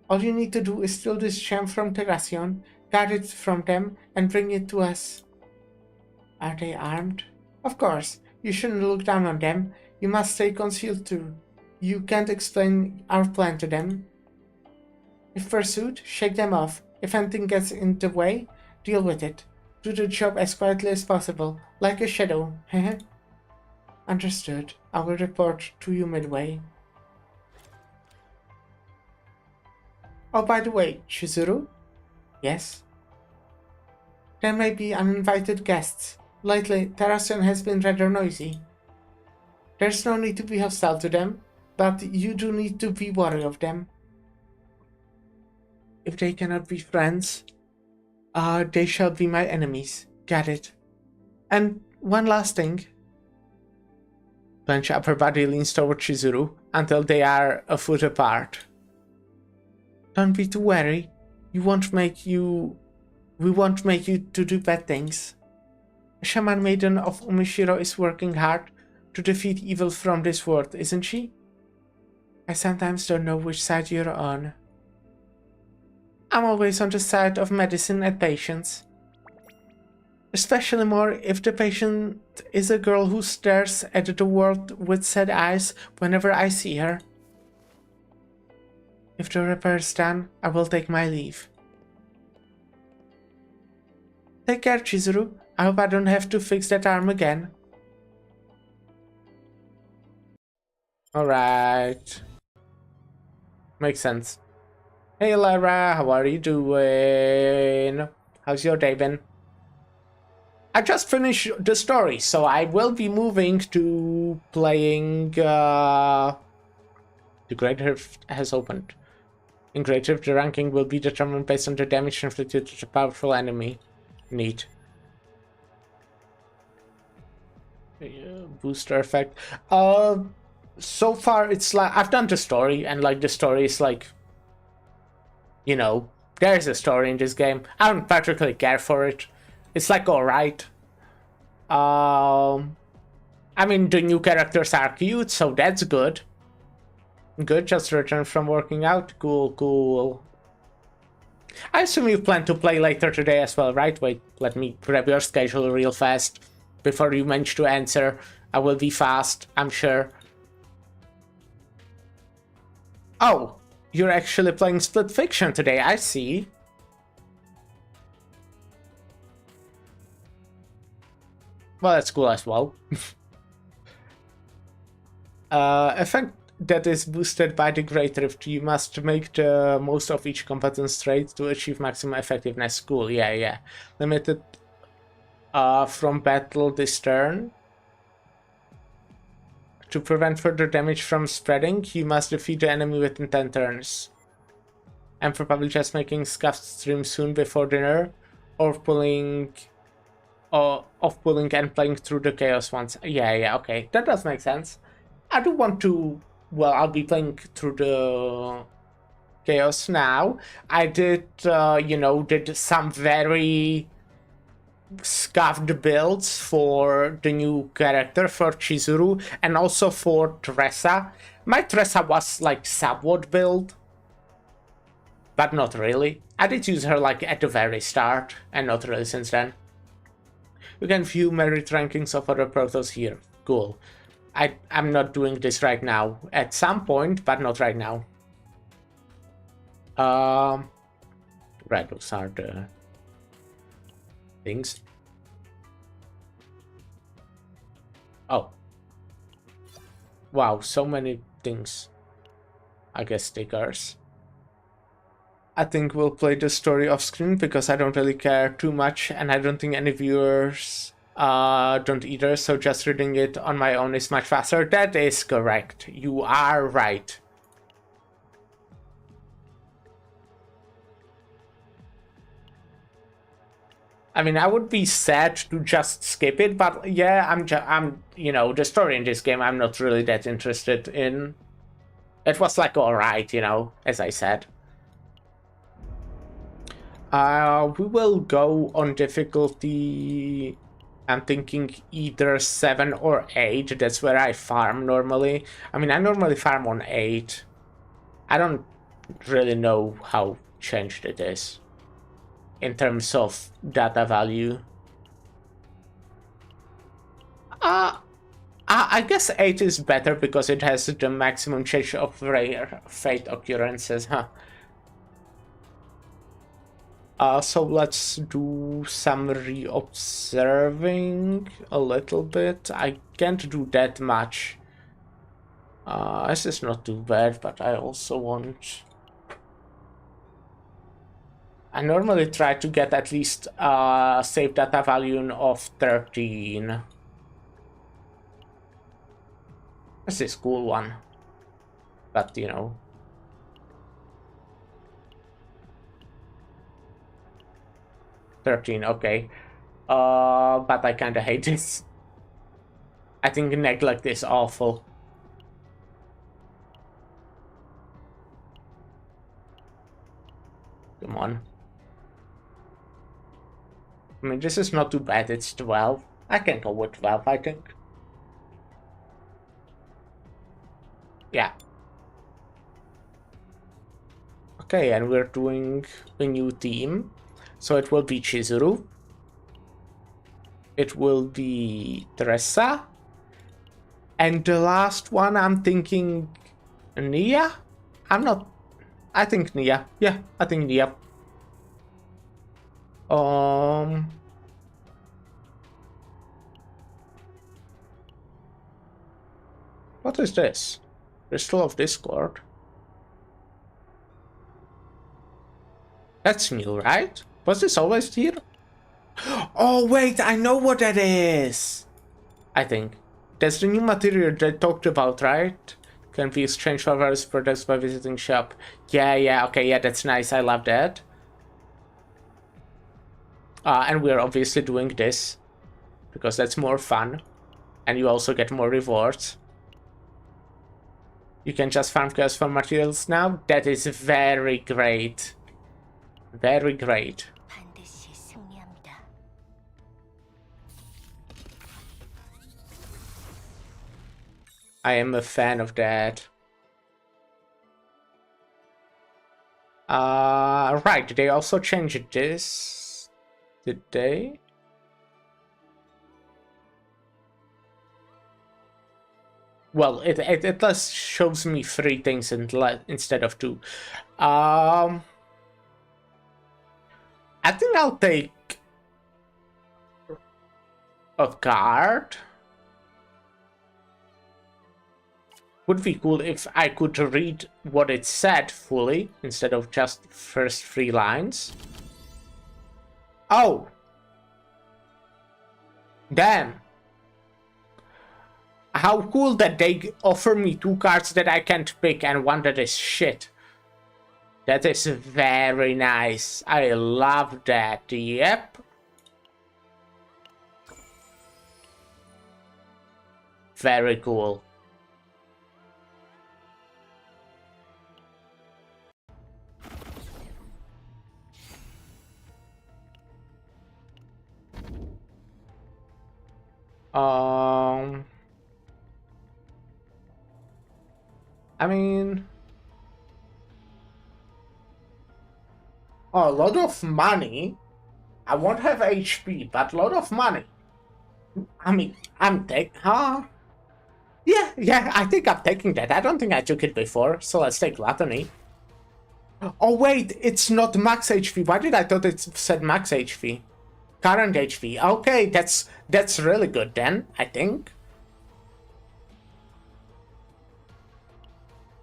All you need to do is steal this gem from Terracion, guard it from them, and bring it to us. Are they armed? Of course, you shouldn't look down on them. You must stay concealed too. You can't explain our plan to them. If pursued, shake them off. If anything gets in the way, deal with it. Do the job as quietly as possible, like a shadow. Understood. I will report to you midway. Oh, by the way, Chizuru? Yes? There may be uninvited guests. Lately, Terracion has been rather noisy. There's no need to be hostile to them, but you do need to be wary of them. If they cannot be friends, they shall be my enemies. Got it. And one last thing. Blanche upper body leans toward Chizuru until they are a foot apart. Don't be too wary. We won't make you to do bad things. The shaman maiden of Umishiro is working hard to defeat evil from this world, isn't she? I sometimes don't know which side you're on. I'm always on the side of medicine and patience. Especially more if the patient is a girl who stares at the world with sad eyes whenever I see her. If the repair is done, I will take my leave. Take care, Chizuru. I hope I don't have to fix that arm again. Alright. Makes sense. Hey Lara, how are you doing? How's your day been? I just finished the story, so I will be moving to playing the Great Rift has opened. In Great Rift, the ranking will be determined based on the damage inflicted to the powerful enemy. Neat. Booster effect. So far it's like I've done the story, and like the story is like, you know, there's a story in this game. I don't particularly care for it. It's like alright. I mean, the new characters are cute, so that's good. Good, just returned from working out. Cool, cool. I assume you plan to play later today as well, right? Wait, let me grab your schedule real fast before you manage to answer. I will be fast, I'm sure. Oh, you're actually playing Split Fiction today, I see. Well, that's cool as well. Effect that is boosted by the Great Rift. You must make the most of each competence trait to achieve maximum effectiveness. Cool, yeah. Limited from battle this turn. To prevent further damage from spreading, you must defeat the enemy within 10 turns. I'm probably just making scuffed stream soon before dinner, or pulling and playing through the chaos once. Yeah, okay, that does make sense. I do want to, well, I'll be playing through the chaos now. I did, did some very scuffed builds for the new character, for Chizuru, and also for Tressa. My Tressa was like somewhat build, but not really. I did use her like at the very start, and not really since then. You can view merit rankings of other protos here. Cool. I'm not doing this right now. At some point, but not right now. Right, those are the things. Oh. Wow, so many things. I guess stickers. I think we'll play the story off screen because I don't really care too much, and I don't think any viewers don't either, so just reading it on my own is much faster. That is correct. You are right. I mean, I would be sad to just skip it, but yeah, I'm, you know, the story in this game I'm not really that interested in. It was like alright, you know, as I said. We will go on difficulty. I'm thinking either 7 or 8. That's where I farm normally. I mean, I normally farm on 8. I don't really know how changed it is in terms of data value. I guess 8 is better because it has the maximum change of rare fate occurrences, huh? So let's do some re-observing a little bit. I can't do that much. This is not too bad, but I also want... I normally try to get at least save data value of 13. This is a cool one. But, you know... 13, okay. But I kinda hate this. I think neglect is awful. Come on. I mean, this is not too bad, it's 12. I can go with 12, I think. Yeah. Okay, and we're doing a new team. So it will be Chizuru. It will be Teresa. And the last one, I'm thinking Nia? I'm not... I think Nia. Yeah, I think Nia. What is this? Crystal of Discord. That's new, right? Was this always here? Oh wait, I know what that is! I think. That's the new material they talked about, right? Can be exchanged for various products by visiting shop. Yeah, okay, yeah, that's nice, I love that. And we're obviously doing this because that's more fun. And you also get more rewards. You can just farm chaos for materials now. That is very great. Very great. 반드시 승리합니다. I am a fan of that. Right, they also changed this. Did they? Well, it just shows me 3 things instead of 2. I think I'll take a card. Would be cool if I could read what it said fully instead of just first 3 lines. Oh! Damn! How cool that they offer me 2 cards that I can't pick and one that is shit. That is very nice. I love that. Yep. Very cool. I mean, a lot of money. I won't have HP, but a lot of money. I mean, huh? Yeah, I think I'm taking that. I don't think I took it before, so let's take Gluttony. Oh wait, it's not max HP. Why did I thought it said max HP? Current HP. Okay, that's really good then, I think.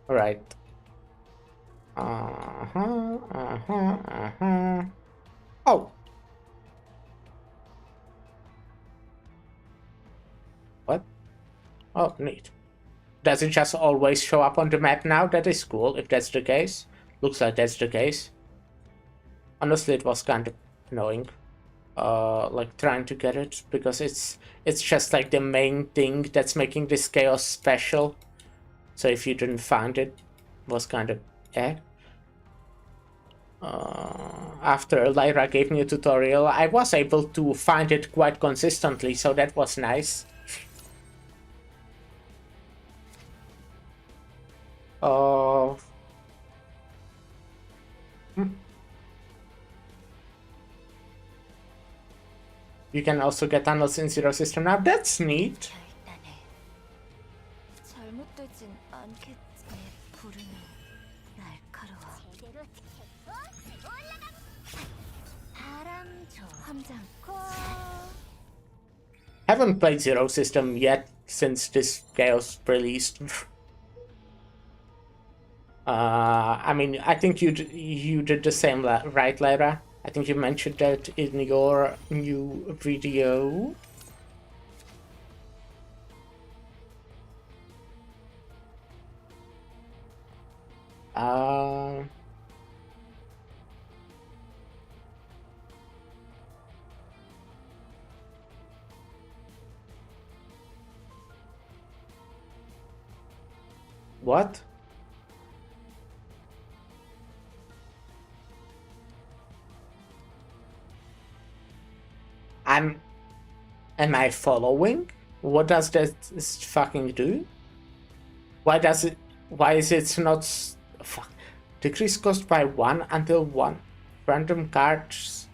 Alright. Oh. What? Oh, neat. Does it just always show up on the map now? That is cool, if that's the case. Looks like that's the case. Honestly, it was kind of annoying. Like trying to get it, because it's just like the main thing that's making this chaos special. So if you didn't find it, was kind of eh. After Lyra gave me a tutorial, I was able to find it quite consistently, so that was nice. You can also get tunnels in Zero System now. That's neat. 결단해. 잘못되진 않겠지. 내 부름이 날카로워. 제대로 체포 올라가. 바람 줘. 함장 고. Haven't played Zero System yet since this Chaos released. I mean, I think you did the same, right, Lyra? I think you mentioned that in your new video. What? Am I following? What does that fucking do? Why is it not... Fuck. Decrease cost by 1 until 1. Random cards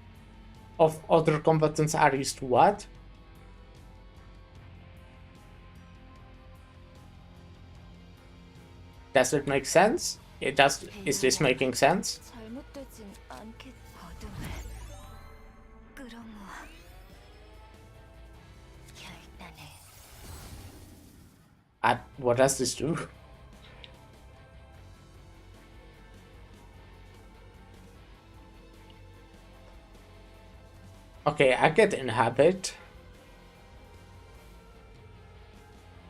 of other combatants are used. What? Does it make sense? It does. Is this making sense? 잘못되진 않겠. 어둠을 끌어모아. 결단해. What does this do? Okay, I get inhabit.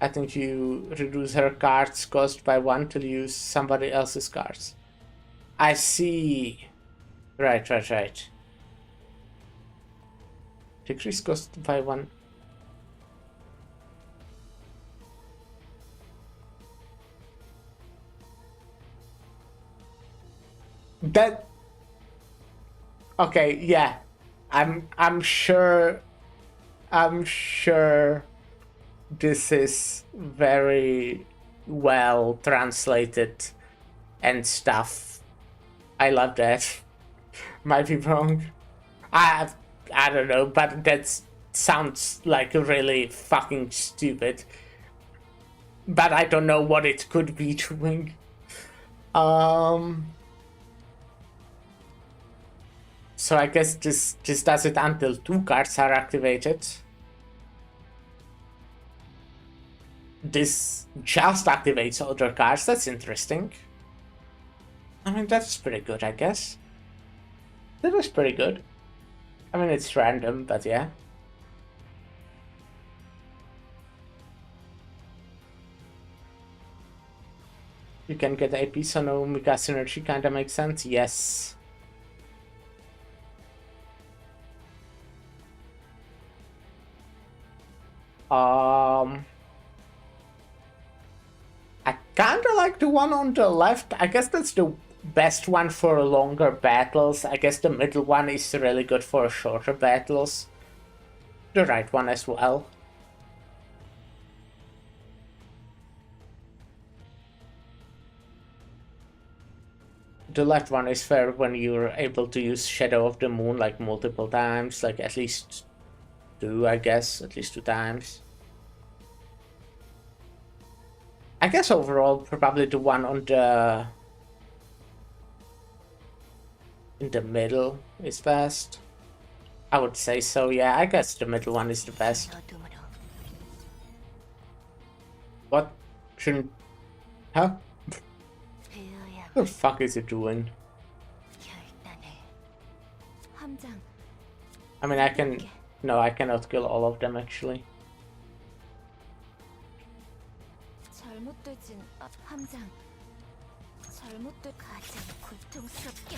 I think you reduce her cards cost by 1 to use somebody else's cards. I see. Right. Decrease cost by 1. That... Okay, yeah. I'm sure this is very well translated and stuff. I love that. Might be wrong. I don't know, but that sounds like really fucking stupid. But I don't know what it could be doing. So I guess this does it until 2 cards are activated. This just activates other cards. That's interesting. I mean, that's pretty good, I guess. That was pretty good. I mean, it's random, but yeah. You can get AP, so no Mika synergy kinda makes sense. Yes. I kinda like the one on the left. I guess that's the best one for longer battles. I guess the middle one is really good for shorter battles. The right one as well. The left one is fair when you're able to use Shadow of the Moon like multiple times, like at least 2, I guess, at least 2 times. I guess overall, probably the one on in the middle is best. I would say so, yeah. I guess the middle one is the best. 어둠으로. What? Shouldn't... Huh? 베어야. What the fuck is it doing? 결단해. 함장. I mean, I can... No, I cannot kill all of them, actually. 잘못되진 함장. 잘못된 가장 고통스럽게.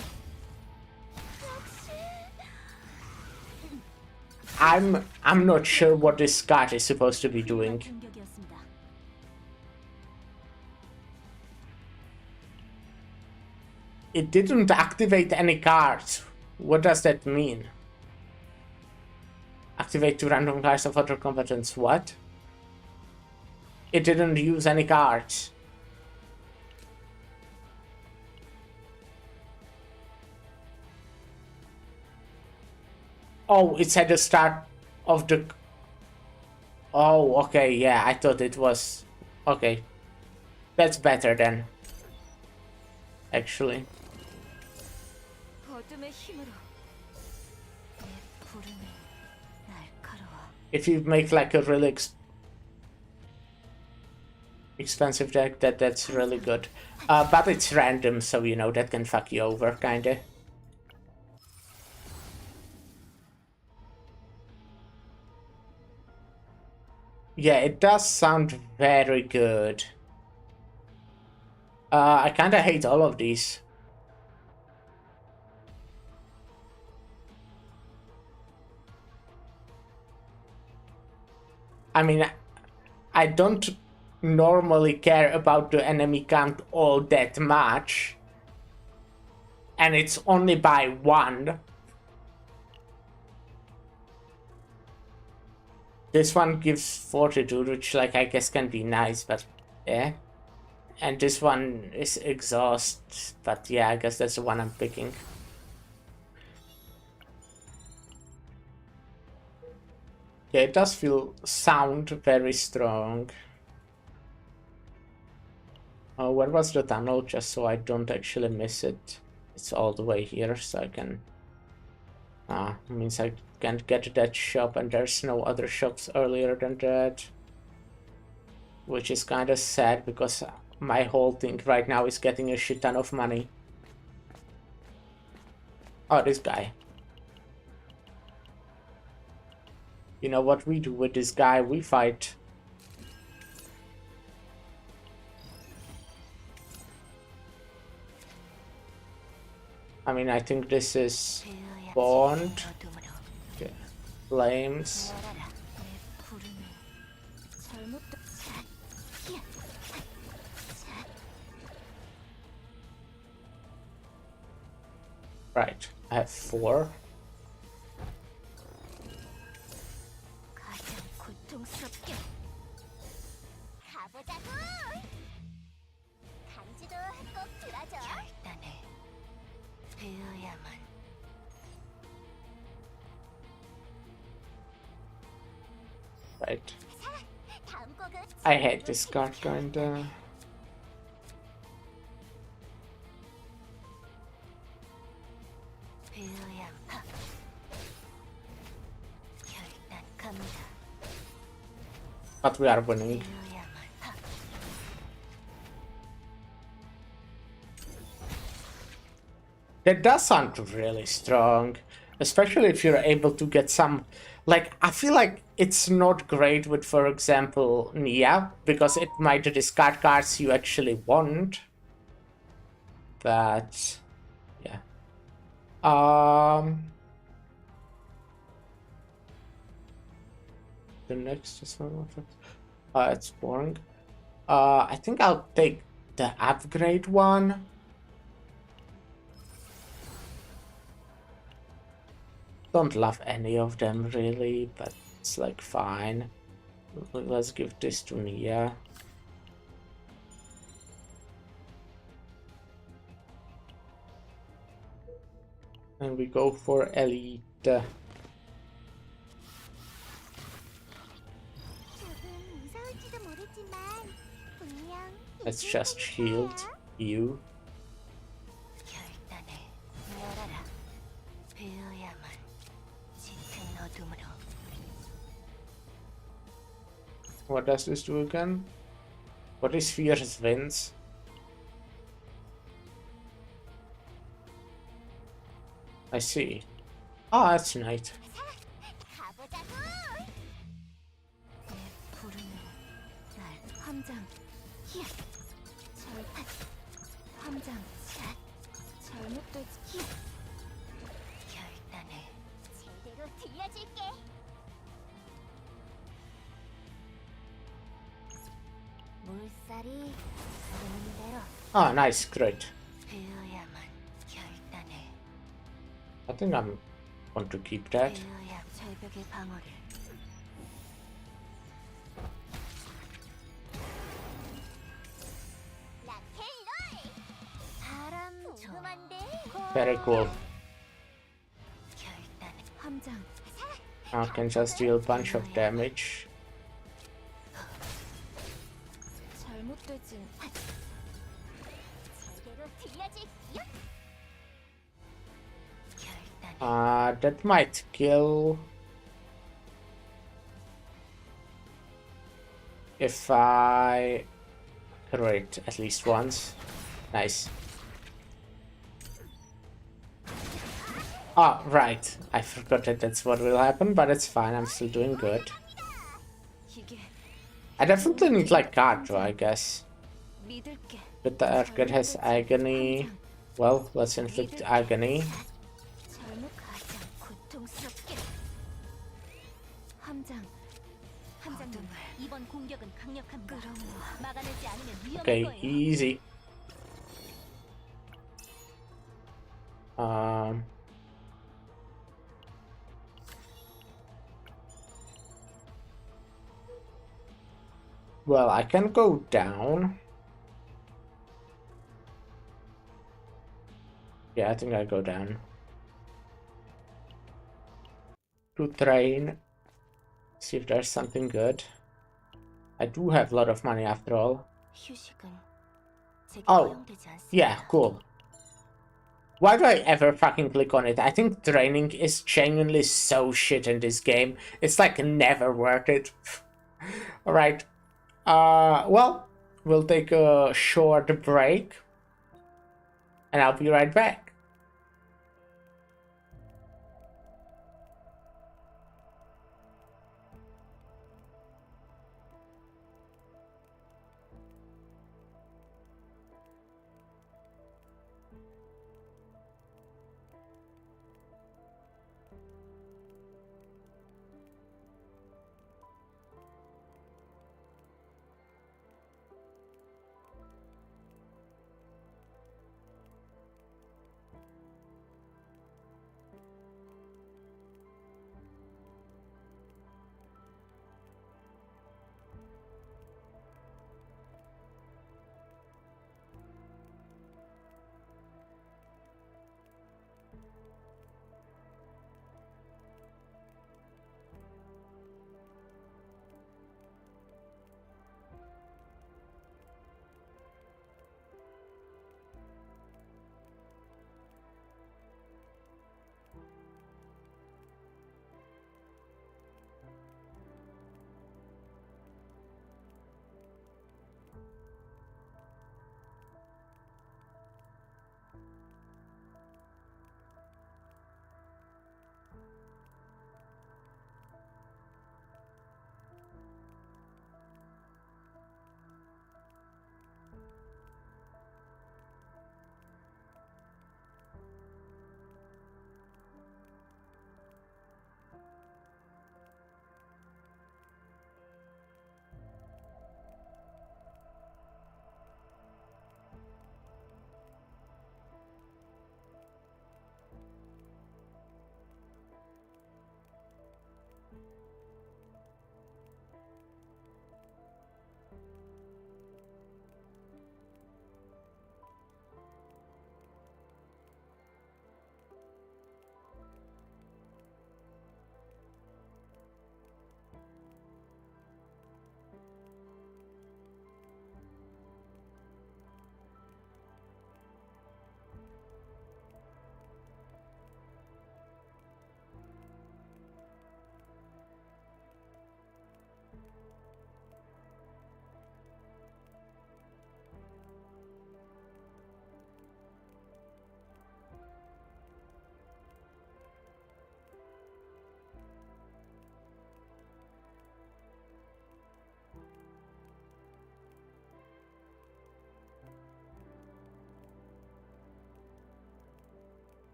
I'm not sure what this card is supposed to be doing. 공격이었습니다. It didn't activate any cards. What does that mean? Activate 2 random cards of other competence. What? It didn't use any cards. Oh, it's at the start of the... Oh, okay, yeah, I thought it was... Okay. That's better then. Actually. 어둠의 힘으로 내 부름이 날카로워. If you make like a really expensive deck, that's really good. But it's random, so you know, that can fuck you over, kinda. Yeah, it does sound very good. I kinda hate all of these. I mean, I don't normally care about the enemy count all that much. And it's only by 1. This one gives fortitude, which like I guess can be nice, but yeah. And this one is exhaust, but yeah, I guess that's the one I'm picking. Yeah, it does sound very strong. Oh, where was the tunnel? Just so I don't actually miss it. It's all the way here, so I can... means I can't get to that shop, and there's no other shops earlier than that. Which is kind of sad, because my whole thing right now is getting a shit ton of money. Oh, this guy. You know what we do with this guy? We fight. I mean, I think this is Bond. Okay. Flames. Right, I have 4. 가장 고통스럽게 가보자고. 간지도 꼭 들어줘. 결단을 배워야만. Right. 다음 곡은 I hate this card kinda. 배워야만. 결단 갑니다. But we are winning. 배워야만. That does sound really strong. Especially if you're able to get some... Like, I feel like it's not great with, for example, Nia, because it might discard cards you actually want. But... yeah. The next is one. It's boring. I think I'll take the upgrade one. Don't love any of them really, but it's like fine. Let's give this to Nia. And we go for Elite. 조금 무서울지도 모르지만 분명 Let's just shield you. 결단을 열어라. 배워야만. 짙은 어둠으로. What does this do again? What is Fierce Winds? I see. Oh, that's nice. 가보자고. 내 부름은 날 함장. 히야. 절판. 함장. 샷. 잘못되지. 히야. 결단을 제대로 들려줄게. 물살이 흐르는 대로 Oh, nice, great. 배워야만. I think I'm want to keep that. 배의학 절벽의 방어를 바람 궁금한데. Very cool. 결단 함장 I can just deal a bunch of damage. 잘못되진. 제대로 들려줄게요. 결단 That might kill if I crit at least once. Nice. Oh, right. I forgot that that's what will happen, but it's fine. I'm still doing good. 이게 I definitely need like Gato, I guess. 믿을게. But the Urgot has agony. Well, let's inflict agony. 잘못 가장 고통스럽게. 함장 함장님 이번 공격은 강력합니다. 막아내지 않으면 위험할 Okay, 거예요. easy. Well, I can go down. Yeah, I think I go down. To train. See if there's something good. I do have a lot of money after all. 휴식은 제게 Oh, 허용되지 않습니다. yeah, cool. Why do I ever fucking click on it? I think training is genuinely so shit in this game. It's like never worth it. Alright. Well, we'll take a short break. And I'll be right back.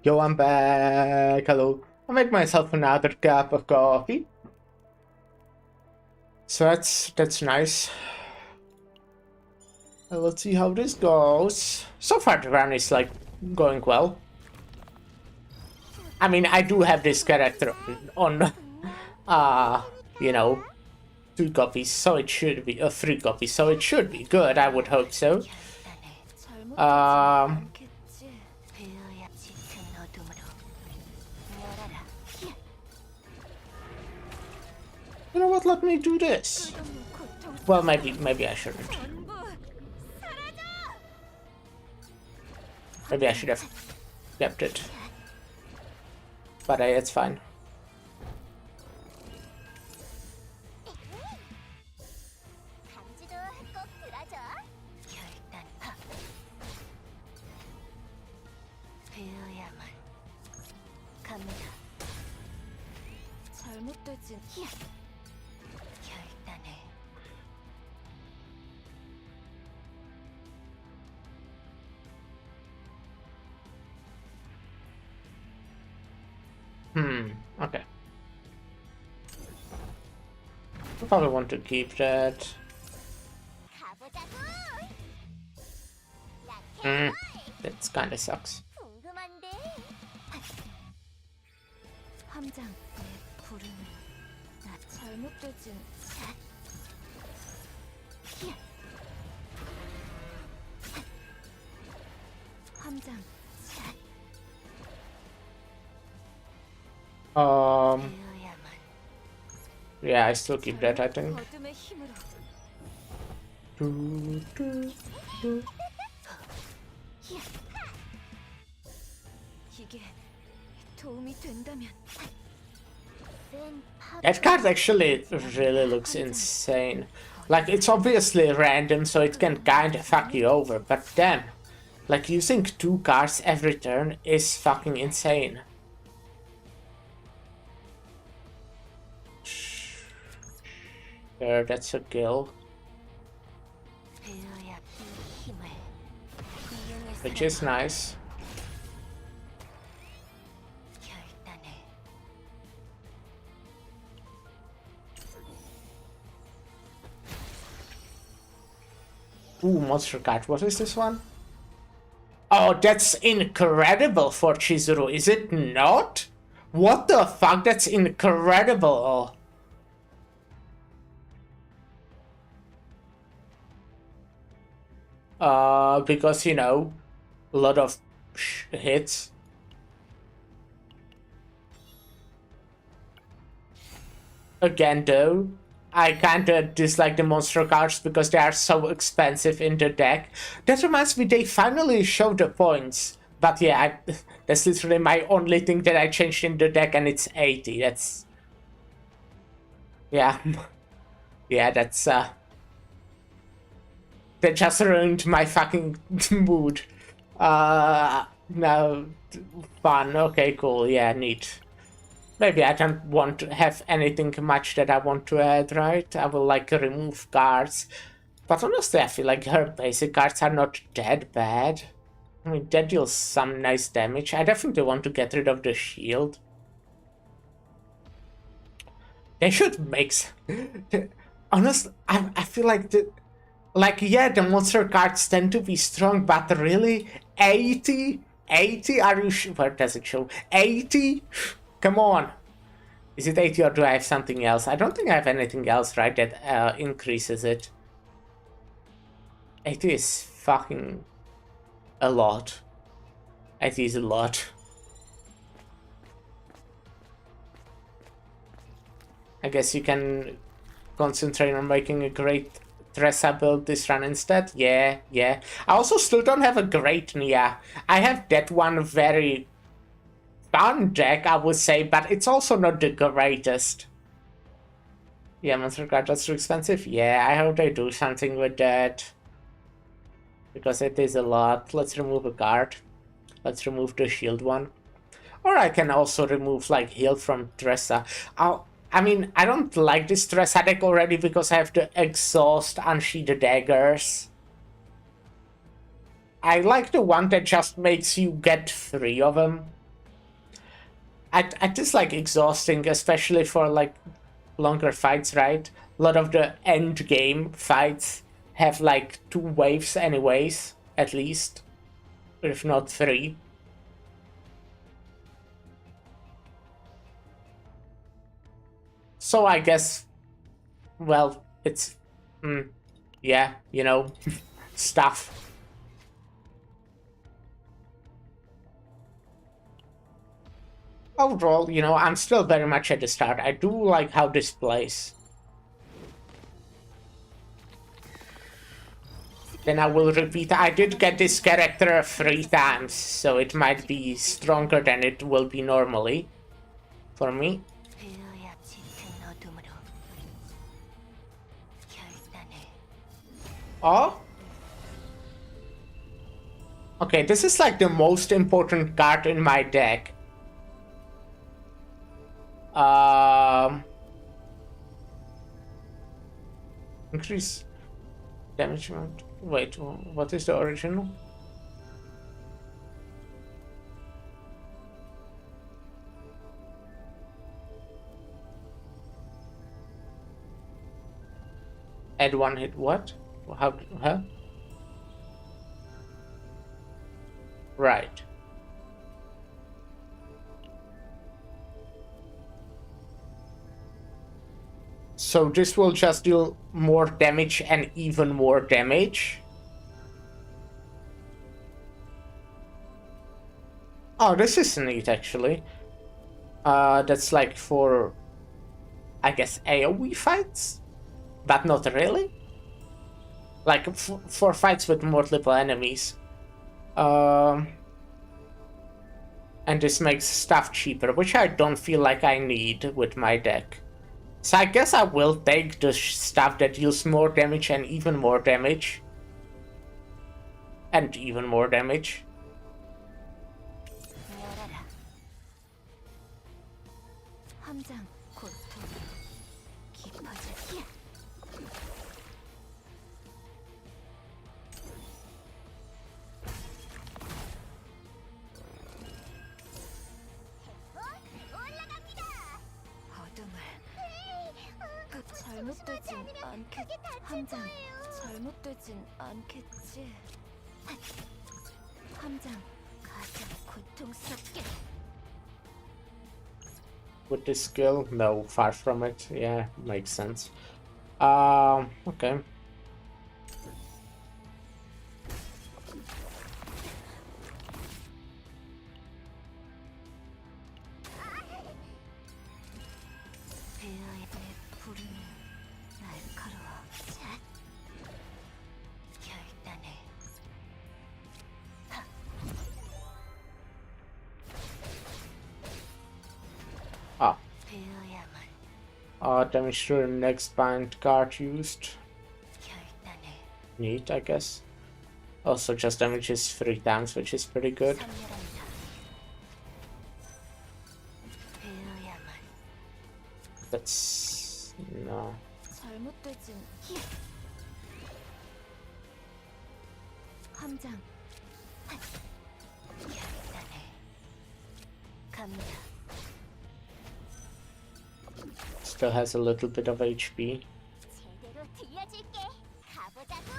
Yo, I'm back. Hello. I made myself another cup of coffee. So that's nice. Let's see how this goes. So far the run is like going well. I mean, I do have this character on you know, 2 copies, so it should be 3 copies, so it should be good. I would hope so. You know what? Let me do this. Well, maybe I shouldn't. Maybe I should have kept it. But it's fine. 잘못되진 결단을 Okay. I probably want to keep that. That kinda sucks. 함장 내 부름을 나 잘못되진 함장 Yeah, I still keep that, I think. 어둠의 힘으로 이게 도움이 된다면 That card actually really looks insane. Like, it's obviously random, so it can kinda fuck you over, but damn. Like, using 2 cards every turn is fucking insane. Sure, that's a kill. Which is nice. Ooh, monster card. What is this one? Oh, that's incredible for Chizuru, is it not? What the fuck? That's incredible. Because, you know, a lot of hits. Again, though, I kinda dislike the monster cards because they are so expensive in the deck. That reminds me, they finally showed the points. But yeah, that's literally my only thing that I changed in the deck, and it's 80. That's... Yeah. Yeah, that's, that just ruined my fucking mood. No, fun. Okay, cool. Yeah, neat. Maybe I don't want to have anything much that I want to add, right? I will, like, remove cards. But honestly, I feel like her basic cards are not that bad. I mean, that deals some nice damage. I definitely want to get rid of the shield. They should make... Honestly, I feel like the... Like, yeah, the monster cards tend to be strong, but really? 80? 80? Are you sure? Where does it show? 80? Come on. Is it 80 or do I have something else? I don't think I have anything else, right, that increases it. 80 is fucking a lot. 80 is a lot. I guess you can concentrate on making a great dress-up build this run instead. Yeah. I also still don't have a great Nia. I have that one very fun deck, I would say, but it's also not the greatest. Yeah, monster cards are too expensive. Yeah, I hope they do something with that. Because it is a lot. Let's remove a card. Let's remove the shield one. Or I can also remove, like, heal from Tressa. I mean, I don't like this Tressa deck already because I have to exhaust Unsheath Daggers. I like the one that just makes you get 3 of them. It is like exhausting, especially for like longer fights, right? A lot of the end game fights have like 2 waves anyways, at least, if not 3. So I guess, well, it's, yeah, you know, stuff. Overall, you know, I'm still very much at the start. I do like how this plays. Then I will repeat, I did get this character 3 times, so it might be stronger than it will be normally for me. 베어야 짙은 어둠으로 결단을 Oh? Okay, this is like the most important card in my deck. Increase damage amount. Wait, what is the original? Add 1 hit, what? How, huh? Right. So this will just deal more damage and even more damage. Oh, this is neat actually. That's like for, I guess, AoE fights? But not really. Like for fights with multiple enemies. And this makes stuff cheaper, which I don't feel like I need with my deck. So I guess I will take the stuff that deals more damage and even more damage. And even more damage. 열어라. 함장 고통 깊어져. 잘못되진 않겠. 함장 잘못되진 않겠지. 함장 가장 고통스럽게. With this skill? No, far from it. Yeah, makes sense. Okay. 베어의 부름이 날카로워. 결단을. Ah. 베어야만. Damage to the next bind card used. 결단을. Neat, I guess. Also just damages 3 times, which is pretty good. 선멸한다. 베어야만. That's... no. 잘못되진. 함장. 결단을. 갑니다. Still has a little bit of HP. 제대로 들려줄게. 가보자고.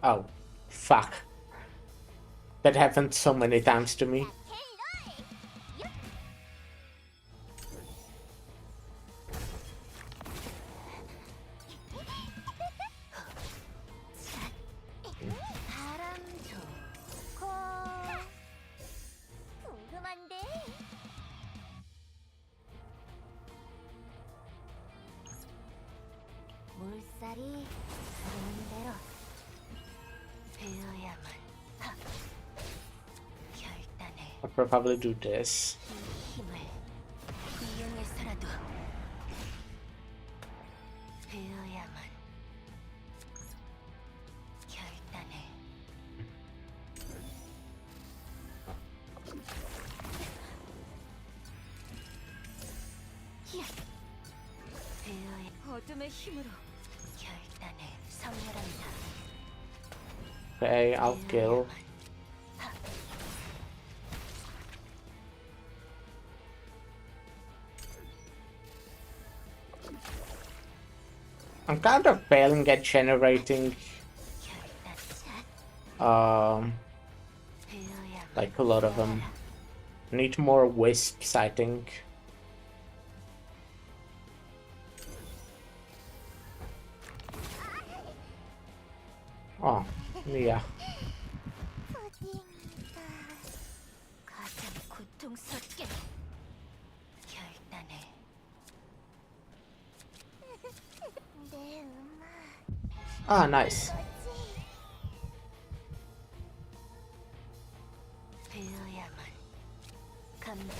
Oh, fuck. That happened so many times to me. 바람 좋고 궁금한데. 물살이 흐르는 대로 베어야만. 결단을. I'll probably do this. 이 힘을 이용해서라도 베어야만. 결단을. 베어의 어둠의 힘으로 결단을 선멸한다. Okay, I'll kill. I'm kind of failing at generating like a lot of them. Need more wisps, I think. Oh, yeah. 가장 고통스럽게 결단해. 내 음악 Ah, nice. 배워야만 간다.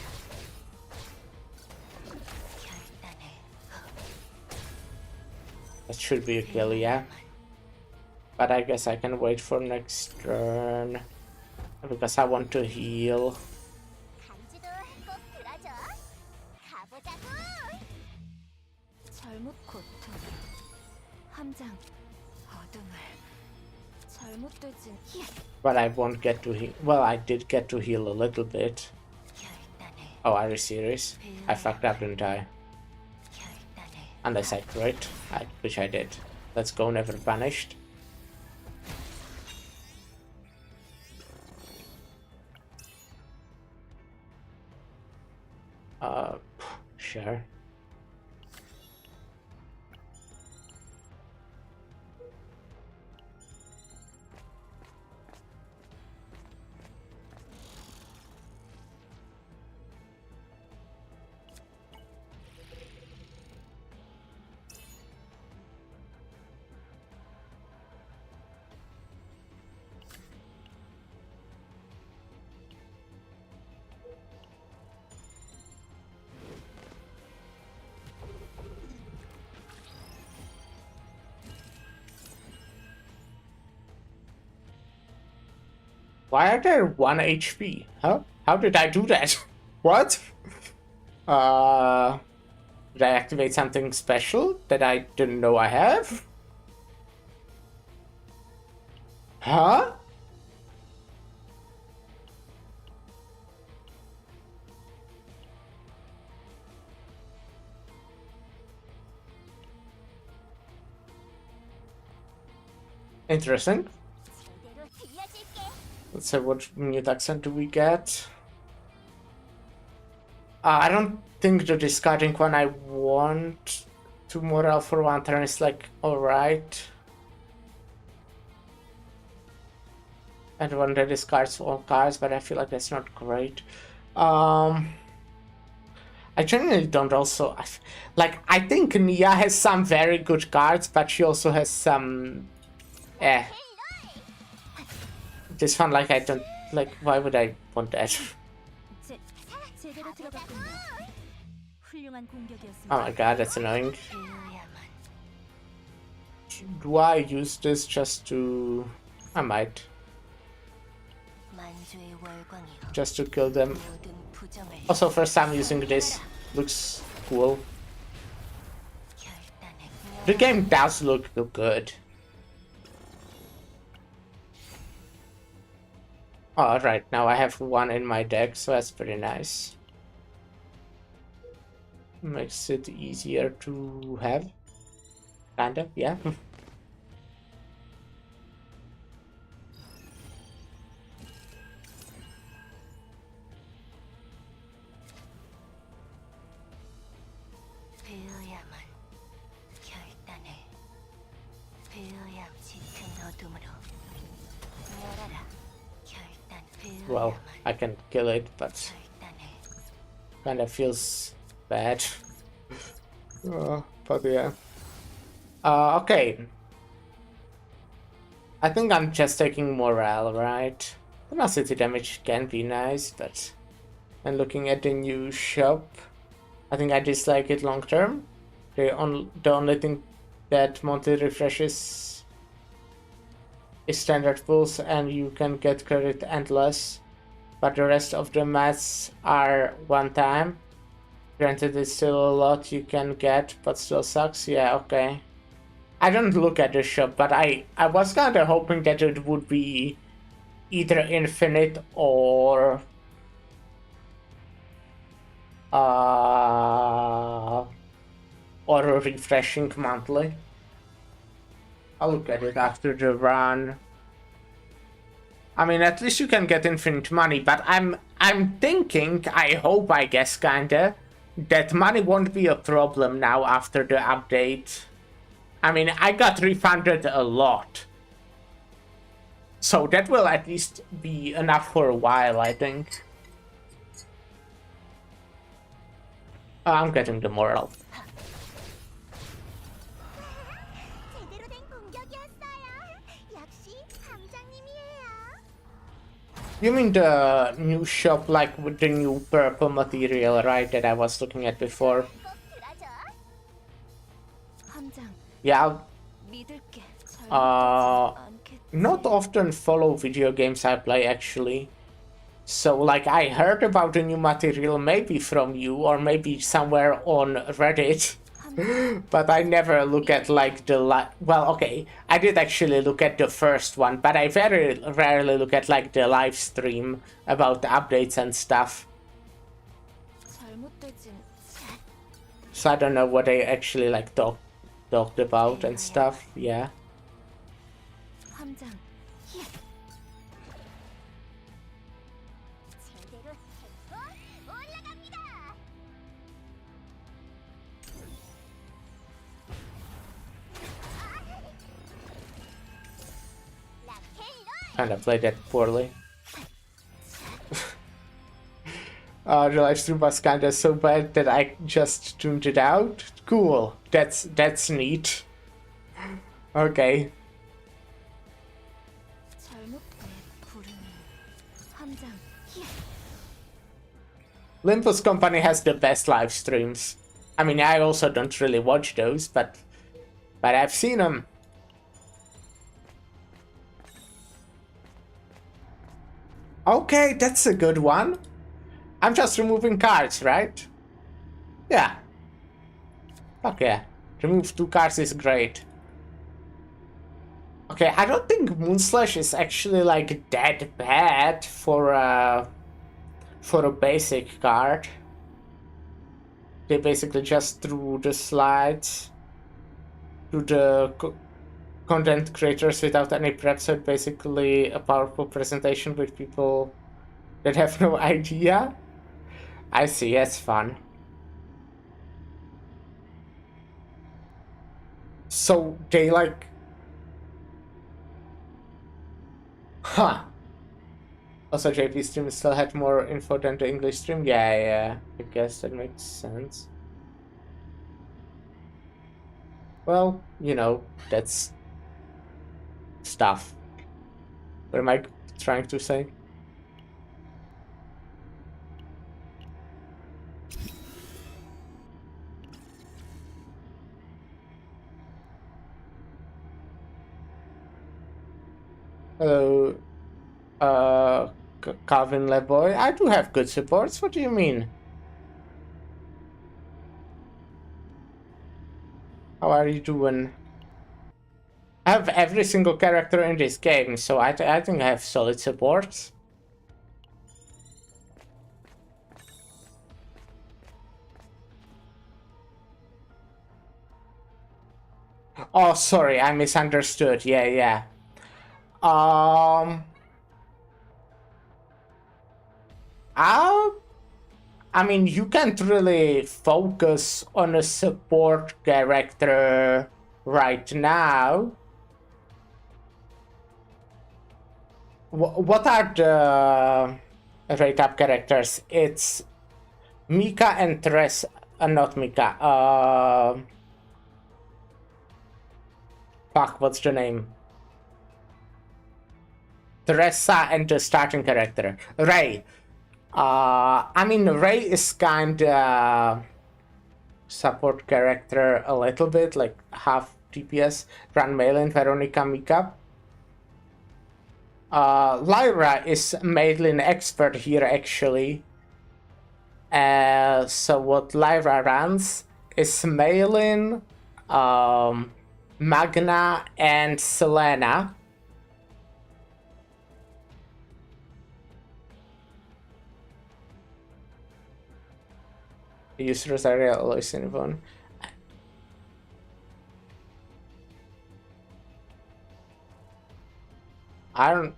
결단해. That should be a kill, yeah. But I guess I can wait for next turn. Because I want to heal. 감지도 꼭 들어줘. 가보자고. 잘못 고통. 함장. 어둠을. 잘못되진. But I won't get to heal. Well, I did get to heal a little bit. 결단해. Oh, are you serious? I fucked up, didn't I? 결단해. Unless I crit, which I did. Let's go, never punished. Sure. Why are there 1 HP? Huh? How did I do that? What? Did I activate something special that I didn't know I have? Huh? Interesting. 제대로 들려줄게. Let's see, what mute accent do we get? I don't think the discarding one I want. 2 morale for 1 turn is like alright. And one that discards all cards, but I feel like that's not great. I generally don't also like. I think Nia has some very good cards, but she also has some. This one, like, I don't like. Why would I want that? 제대로 들어갔군요. 훌륭한 공격이었습니다. Oh my god, that's annoying. 배워야만. Do I use this just to? I might. 만주의 월광이여. Just to kill them. 모든 부정을 Also, first time using this. Looks cool. 결단해. The game does look good. Alright, now I have 1 in my deck, so that's pretty nice. Makes it easier to have. Kind of, yeah. 배워야만. 결단해. 배워야 짙은 어둠으로. 열어라. 결단. Well, 배워야만. I can kill it, but 결단해. kind of feels bad. But yeah. Okay. I think I'm just taking morale, right? Velocity damage can be nice, but and looking at the new shop, I think I dislike it long term. The only thing that monthly refreshes is standard pulls, and you can get credit endless, but the rest of the mats are one time. Granted, it's still a lot you can get, but still sucks. Yeah, okay. I don't look at the shop, but I was kind of hoping that it would be either infinite or refreshing monthly. I'll look at it after the run. I mean, at least you can get infinite money, but I'm thinking, I hope, I guess, kinda, that money won't be a problem now after the update. I mean, I got refunded a lot. So that will at least be enough for a while, I think. I'm getting the moral. 제대로 된 공격이었어요. 역시 함장님이에요. You mean the new shop, like with the new purple material, right? That I was looking at before. 꼭 들어줘. 함장, Yeah, 믿을게. 않겠지. not often follow video games I play, actually. So, like, I heard about the new material maybe from you or maybe somewhere on Reddit. But I never look at, like, well, okay, I did actually look at the first one, but I very rarely look at, like, the live stream about the updates and stuff. 잘못되진. So I don't know what they actually, like, talked about and stuff, yeah. 함장, 제대로 했고 올라갑니다. 락앤롤. Kinda played that poorly. The live stream was kinda so bad that I just tuned it out. Cool. That's neat. Okay. 잘못돼 부르는. 함장, Limpus Company has the best live streams. I mean, I also don't really watch those, but I've seen them. Okay, that's a good one. I'm just removing cards, right? Yeah. Fuck yeah. Remove 2 cards is great. Okay, I don't think Moonslash is actually like that bad for a basic card. They basically just threw the slides to the content creators without any prep, so it's basically a powerful presentation with people that have no idea. I see, that's fun. So they like... Huh. Also, JP stream still had more info than the English stream? Yeah, I guess that makes sense. Well, you know, that's stuff. What am I trying to say? Hello, Calvin Leboy. I do have good supports. What do you mean? How are you doing? I have every single character in this game, so I think I have solid supports. Oh, sorry, I misunderstood. Yeah. I mean, you can't really focus on a support character right now. What are the rate-up characters? It's Mika and Tres. Not Mika. Fuck, what's the name? Teresa and the starting character, Ray. I mean, Ray is kinda support character a little bit, like half DPS. Ran Malin, Veronica, Mika. Lyra is Madeline expert here, actually. So what Lyra runs is Malin, Magna, and Selena. Use Rosaria Aloys in one. I don't.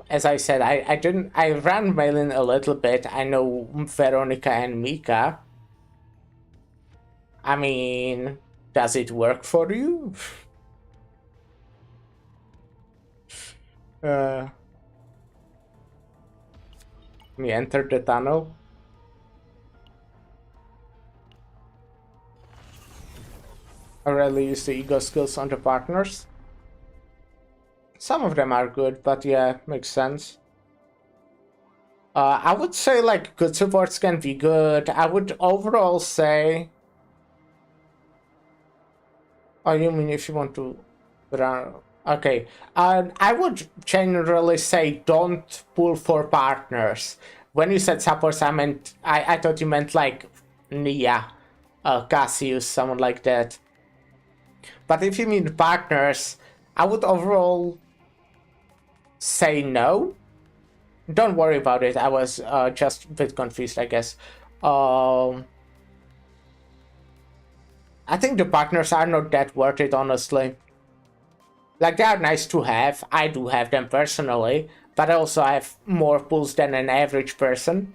As I said, I didn't. I ran Malin a little bit. I know Veronica and Mika. I mean, does it work for you? We entered the tunnel. I rarely use the ego skills on the partners. Some of them are good, but yeah, makes sense. I would say like good supports can be good. I would overall say. Oh, you mean if you want to run? Okay. I would generally say don't pull for partners. When you said supports, I thought you meant like Nia, Cassius, someone like that. But if you mean partners, I would overall say no. Don't worry about it. I was just a bit confused, I guess. I think the partners are not that worth it, honestly. Like, they are nice to have. I do have them personally, but I also have more pulls than an average person.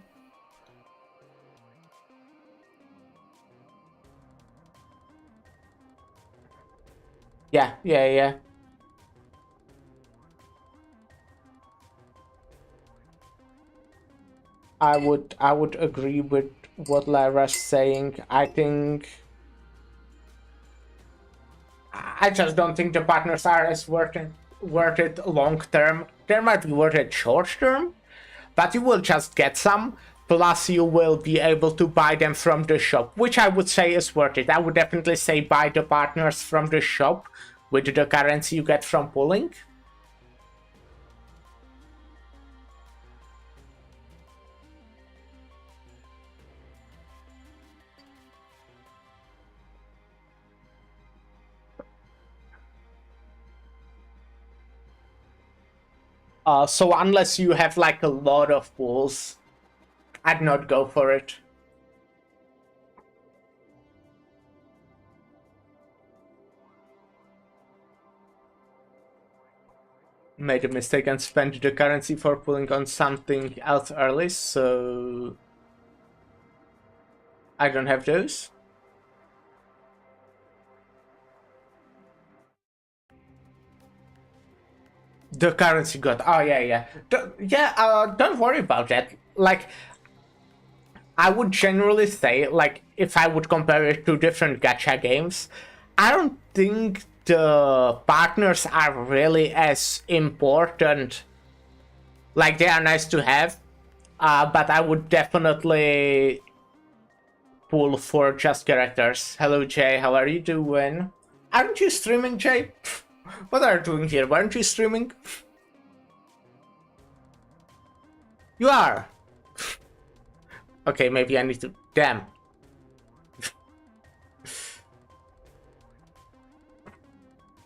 Yeah. I would agree with what Lyra's saying. I just don't think the partners are as worth it long term. They might be worth it short term, but you will just get some. Plus, you will be able to buy them from the shop, which I would say is worth it. I would definitely say buy the partners from the shop with the currency you get from pulling. So unless you have like a lot of pulls, I'd not go for it. Made a mistake and spent the currency for pulling on something else early, so I don't have those. The currency got. Oh yeah. Don't worry about that. Like, I would generally say, like, if I would compare it to different gacha games, I don't think the partners are really as important. Like, they are nice to have, but I would definitely pull for just characters. Hello, Jay. How are you doing? Aren't you streaming, Jay? What are you doing here? Why aren't you streaming? You are. Okay, maybe I need to. Damn.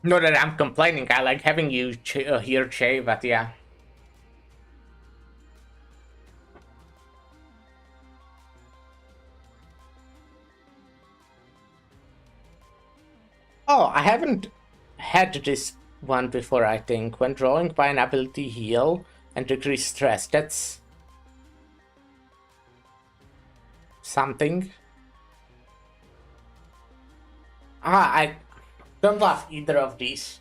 Not that I'm complaining. I like having you here, Jay, but yeah. Oh, I haven't had this one before, I think. When drawing by an ability heal and decrease stress. That's something. I don't love either of these.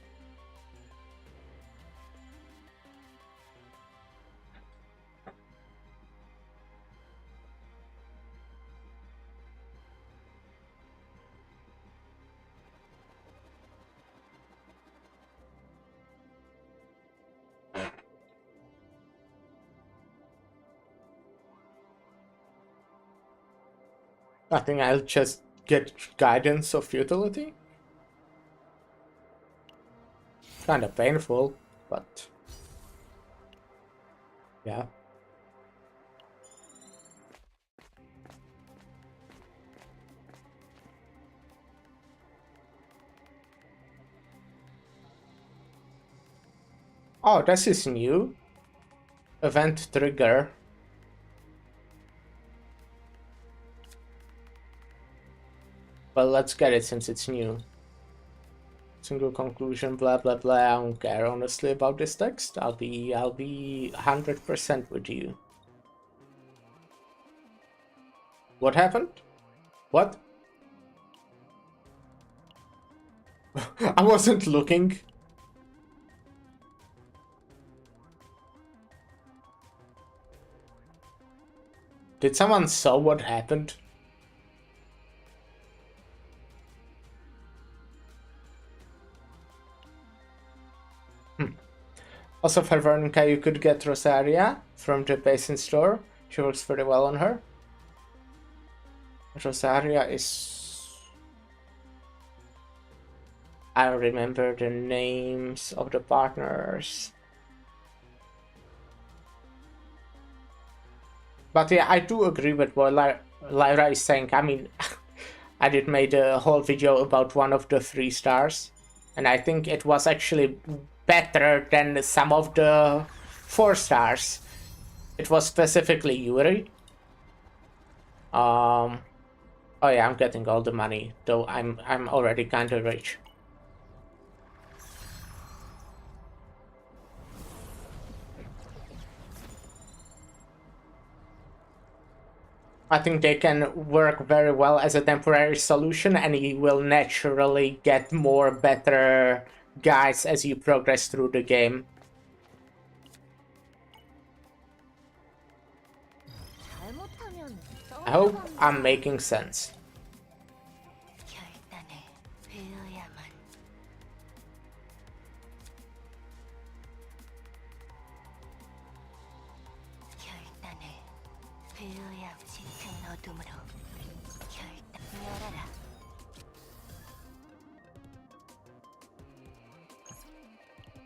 I think I'll just get guidance of utility. Kind of painful, but yeah. Oh, this is new. Event trigger. Well, let's get it since it's new. Single conclusion, blah blah blah. I don't care honestly about this text. I'll be 100% with you. What happened? What? I wasn't looking. Did someone saw what happened? Also, for Veronica, you could get Rosaria from the Basin store. She works very well on her. Rosaria is... I don't remember the names of the partners. But yeah, I do agree with what Lyra is saying. I mean, I did made a whole video about one of the 3 stars. And I think it was actually better than some of the 4 stars. It was specifically Yuri. Oh yeah, I'm getting all the money, though I'm already kinda rich. I think they can work very well as a temporary solution, and you will naturally get more better guys as you progress through the game. 잘못하면 I hope I'm making sense. 결단을 베어야만. 결단을 베어야 짙은 어둠으로 결단 열어라.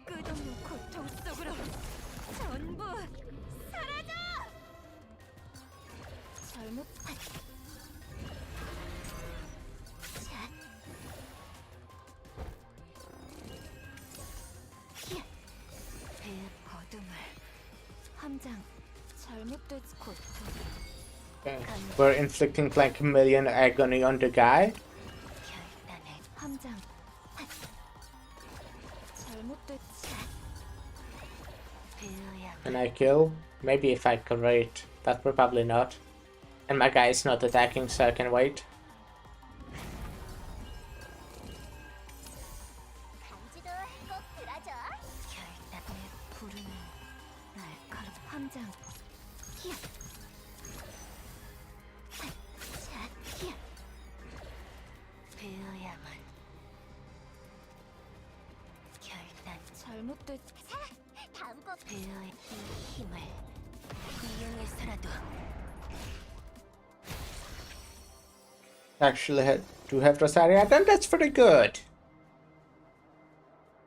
끝없는 고통 속으로 전부 사라져! 잘못한 어둠을 함장 잘못된 고통. Okay. We're inflicting like a million agony on the guy. 결단을 함장 잘못된 베어야. Can I kill? Maybe if I can wait, but probably not. And my guy is not attacking, so I can wait. 반지도 꼭 들어줘. 결단을 부르는 날카로운 함장. 히야. 자, 히야. 베어야만. 결단 잘못된 다음 곡 베어의 이 힘을 이용해서라도. Actually, do have Rosaria, then that's pretty good.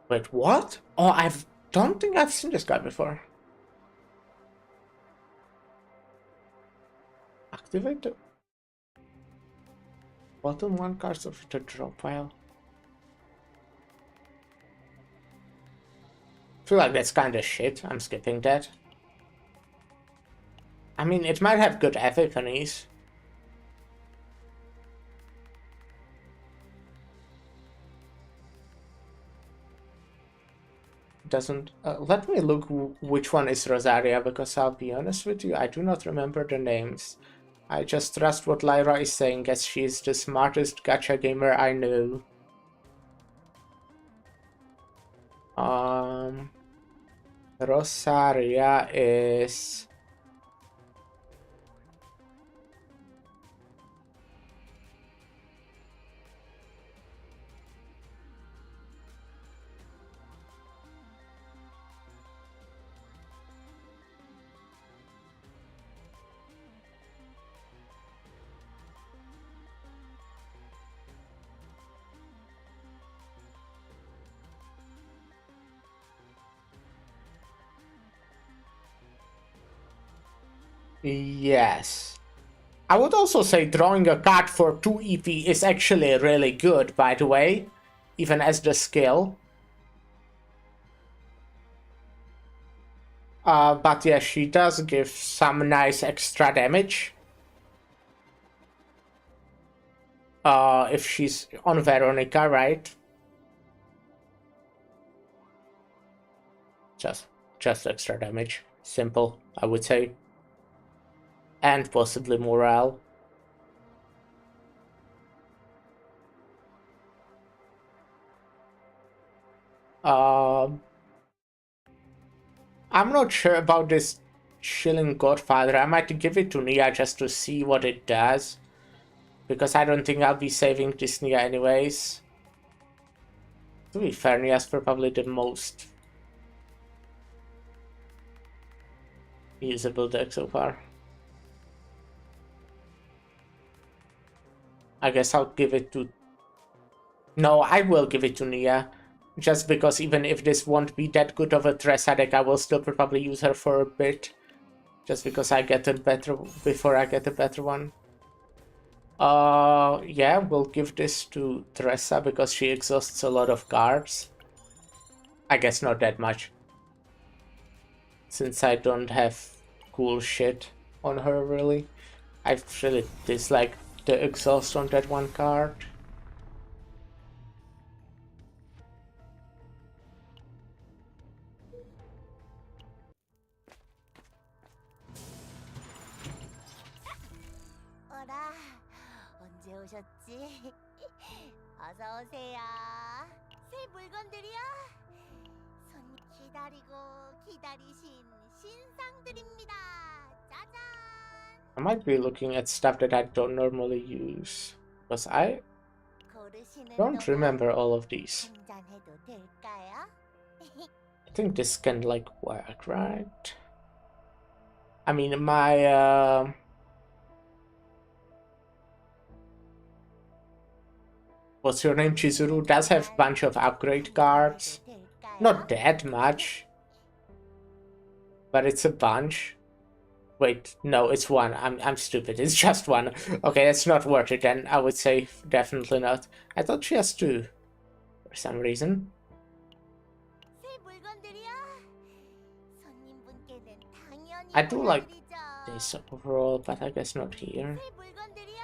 Wait, what? Oh, I don't think I've seen this guy before. Activate the bottom 1 cards of the drop pile. Feel like that's kind of shit. I'm skipping that. I mean, it might have good epiphanies. Doesn't let me look which one is Rosaria, because I'll be honest with you, I do not remember the names. I just trust what Lyra is saying, as she's the smartest gacha gamer I know. Rosaria is... Yes. I would also say drawing a card for 2 EP is actually really good, by the way, even as the skill. But yeah, she does give some nice extra damage. If she's on Veronica, right? Just extra damage. Simple, I would say. And possibly morale. I'm not sure about this Shilling Godfather. I might give it to Nia just to see what it does. Because I don't think I'll be saving this Nia anyways. To be fair, Nia's probably the most usable deck so far. I guess I'll give it to... No, I will give it to Nia. Just because even if this won't be that good of a Tressa deck, I will still probably use her for a bit. Just because I get a better... before I get a better one. Yeah, we'll give this to Tressa because she exhausts a lot of cards. I guess not that much. Since I don't have cool shit on her, really. I really dislike the exhaust on that one card. 어라, 언제 오셨지? 어서 오세요. 새 물건들이요? 손 기다리고 기다리신 신상들입니다. 짜잔! I might be looking at stuff that I don't normally use. Because I 고르시는 don't remember all of these. 한잔해도 될까요? I think this can like work, right? I mean, my what's your name, Chizuru, does have a bunch of upgrade cards. Not that much. But it's a bunch. Wait, no, it's one. I'm stupid. It's just one. Okay, that's not worth it then. I would say definitely not. I thought she has two. For some reason. 새 물건들이요? 손님분께는 당연히 I do like 보여드리죠. this overall, but I guess not here. 새 물건들이요?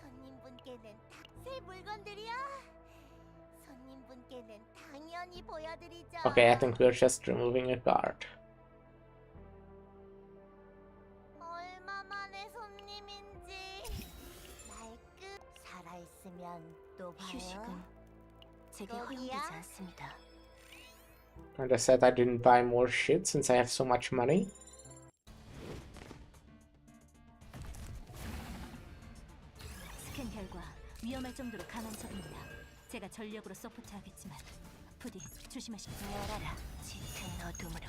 손님분께는 새 물건들이요? 손님분께는 당연히 보여드리죠. Okay, I think we're just removing a card. 얼마만의 손님인지 말끝 살아있으면 또 봐요. 휴식은 제게 허용되지 않습니다. And I said I didn't buy more shit since I have so much money. 스캔 결과 위험할 정도로 강한 적입니다. 제가 전력으로 서포트하겠지만 부디 조심하시고 열어라. 짙은 어둠으로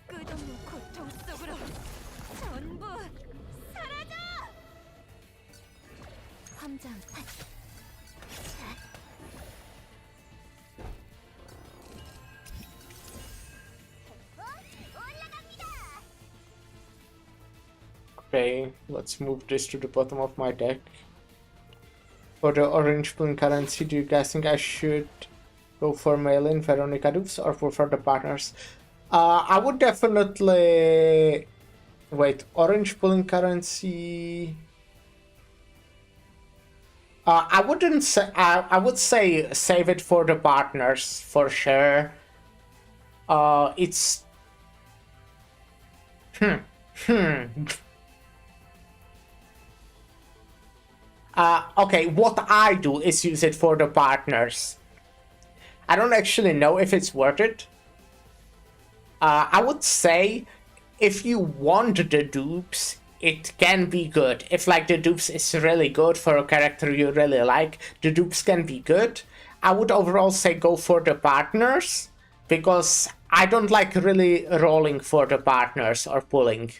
끝없는 고통 속으로 전부 사라져! 함장 Okay, let's move this to the bottom of my deck. For the orange blue currency, do you guys think I should go for mail-in Veronica Dupes or for the partners? I would definitely... Wait, orange pulling currency... I wouldn't say... I would say save it for the partners, for sure. It's... Okay, what I do is use it for the partners. I don't actually know if it's worth it. I would say if you want the dupes, it can be good. If like the dupes is really good for a character you really like, the dupes can be good. I would overall say go for the partners, because I don't like really rolling for the partners or pulling.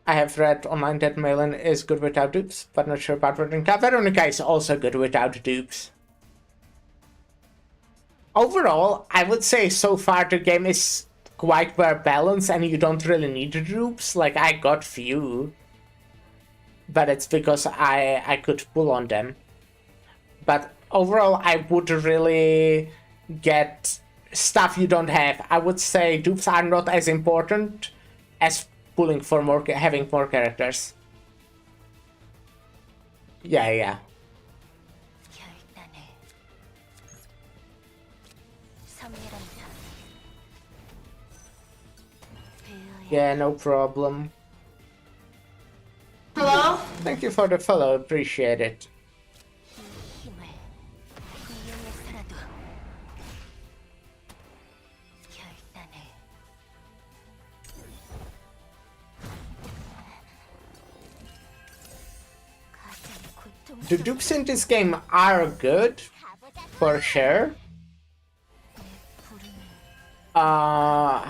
I have read online that Malin is good without dupes, but not sure about Veronica. Veronica is also good without dupes. Overall, I would say so far the game is quite well balanced and you don't really need the dupes. Like, I got few, but it's because I could pull on them. But overall, I would really get stuff you don't have. I would say dupes are not as important as pulling for more, having more characters. Yeah. 결단을 섬멸한다. 배워야 Yeah, no problem. Hello? Thank you for the follow, appreciate it. 이 힘을 이용해서라도 결단을 가장 The 고통스러운 dukes in this game are good, for sure. 부름을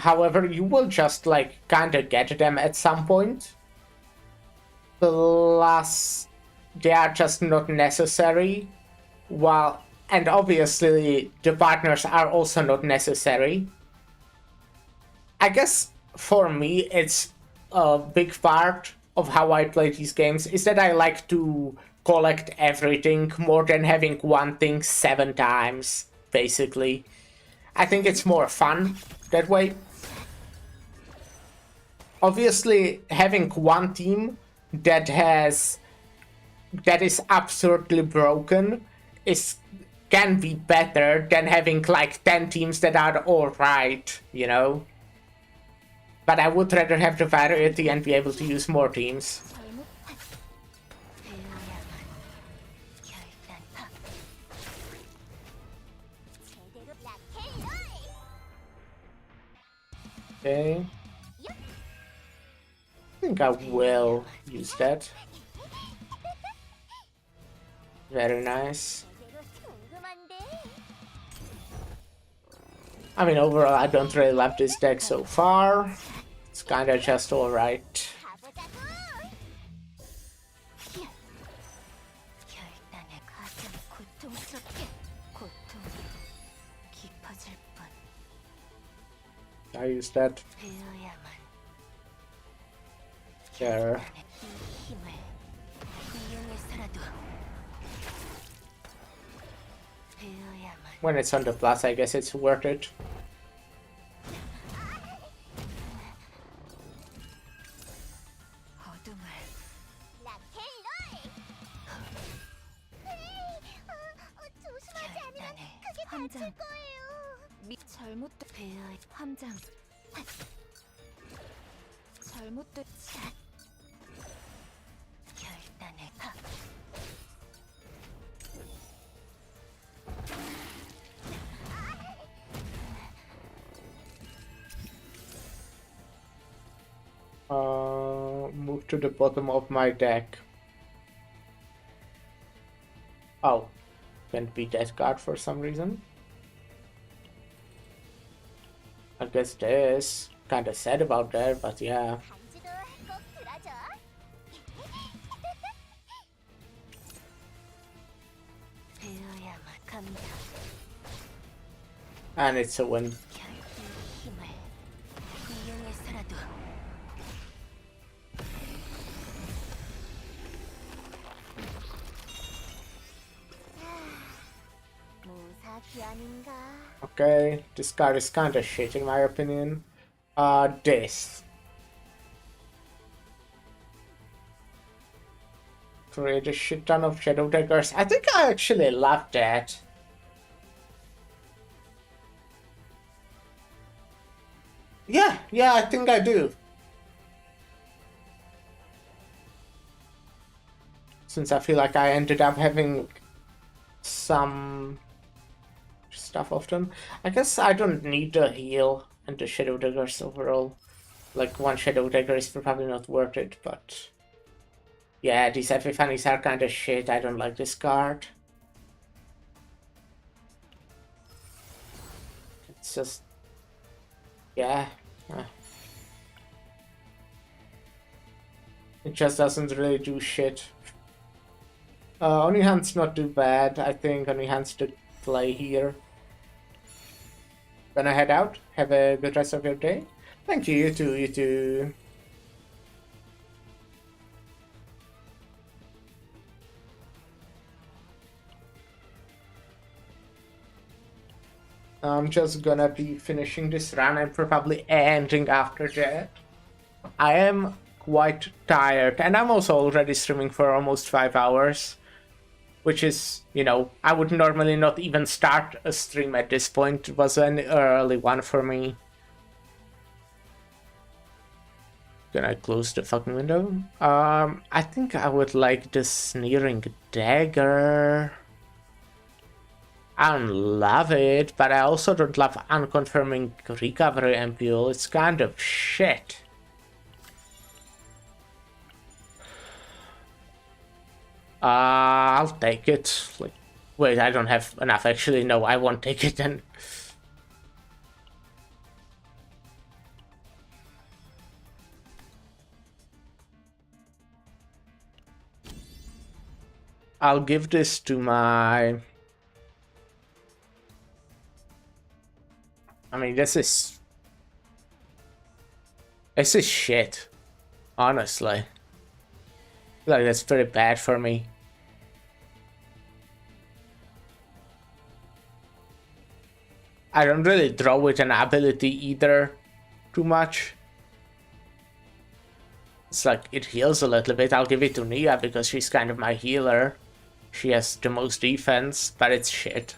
However, you will just like kinda get them at some point. Plus, they are just not necessary. While, and obviously, the partners are also not necessary. I guess for me, it's a big part of how I play these games is that I like to collect everything more than having one thing 7 times, basically. I think it's more fun that way. Obviously, having one team that is absurdly broken can be better than having like 10 teams that are alright, you know? But I would rather have the variety and be able to use more teams. 잘못한 배워야만 결단하 제대로 라켓롤 Okay. I think I will use that. Very nice. 제대로 궁금한데. I mean, overall, I don't really love this deck so far. It's kinda just alright. 가보자고. 결단을 가장 고통스럽게 고통이 깊어질 뿐 I use that. 배워야만 There. 이 힘을 이용해서라도 배워야만 When it's on the plus, I guess it's worth it. 어둠을 라켓롤. 조심하지 않으면 결단을 크게 함장 다칠 거예요. 잘못된 배워야 함장 잘못된 결단을 하 Move to the bottom of my deck. Oh, can't be that card for some reason. I guess this. Kinda sad about that, but yeah. 반지도 꼭 들어줘. 배워야만 간다 And it's a win. 이 힘을 이용해서라도 무사기 아닌가? Okay, this card is kinda shit in my opinion. This. Create a shit ton of Shadow Daggers. I think I actually love that. Yeah, I think I do. Since I feel like I ended up having some stuff often. I guess I don't need the heal and the Shadow Daggers overall. Like, one Shadow Dagger is probably not worth it, but... Yeah, these Epiphanies are kinda shit. I don't like this card. It's just... Yeah. It just doesn't really do shit. Onihan's not too bad. I think Onihan's to play here. Gonna head out. Have a good rest of your day. Thank you, you too, you too. I'm just gonna be finishing this run and probably ending after that. I am quite tired, and I'm also already streaming for almost 5 hours. which is, you know, I would normally not even start a stream at this point. It was an early one for me. Can I close the fucking window? I think I would like the Sneering Dagger. I don't love it, but I also don't love Unconfirming Recovery Ampule. It's kind of shit. I'll take it. Like, wait, I don't have enough. Actually, no, I won't take it then. I'll give this to my... I mean, this is shit. Honestly. Like, that's pretty bad for me. I don't really draw with an ability either too much. It's like, it heals a little bit. I'll give it to Nia because she's kind of my healer. She has the most defense, but it's shit.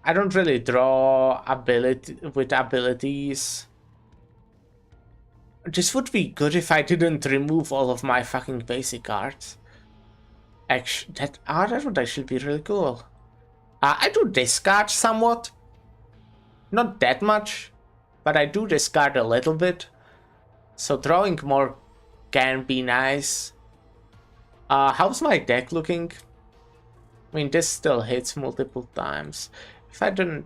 I don't really draw with abilities. This would be good if I didn't remove all of my fucking basic cards. Actually, that would actually be really cool. I do discard somewhat. Not that much, but I do discard a little bit. So drawing more can be nice. How's my deck looking? I mean, this still hits multiple times. If I didn't...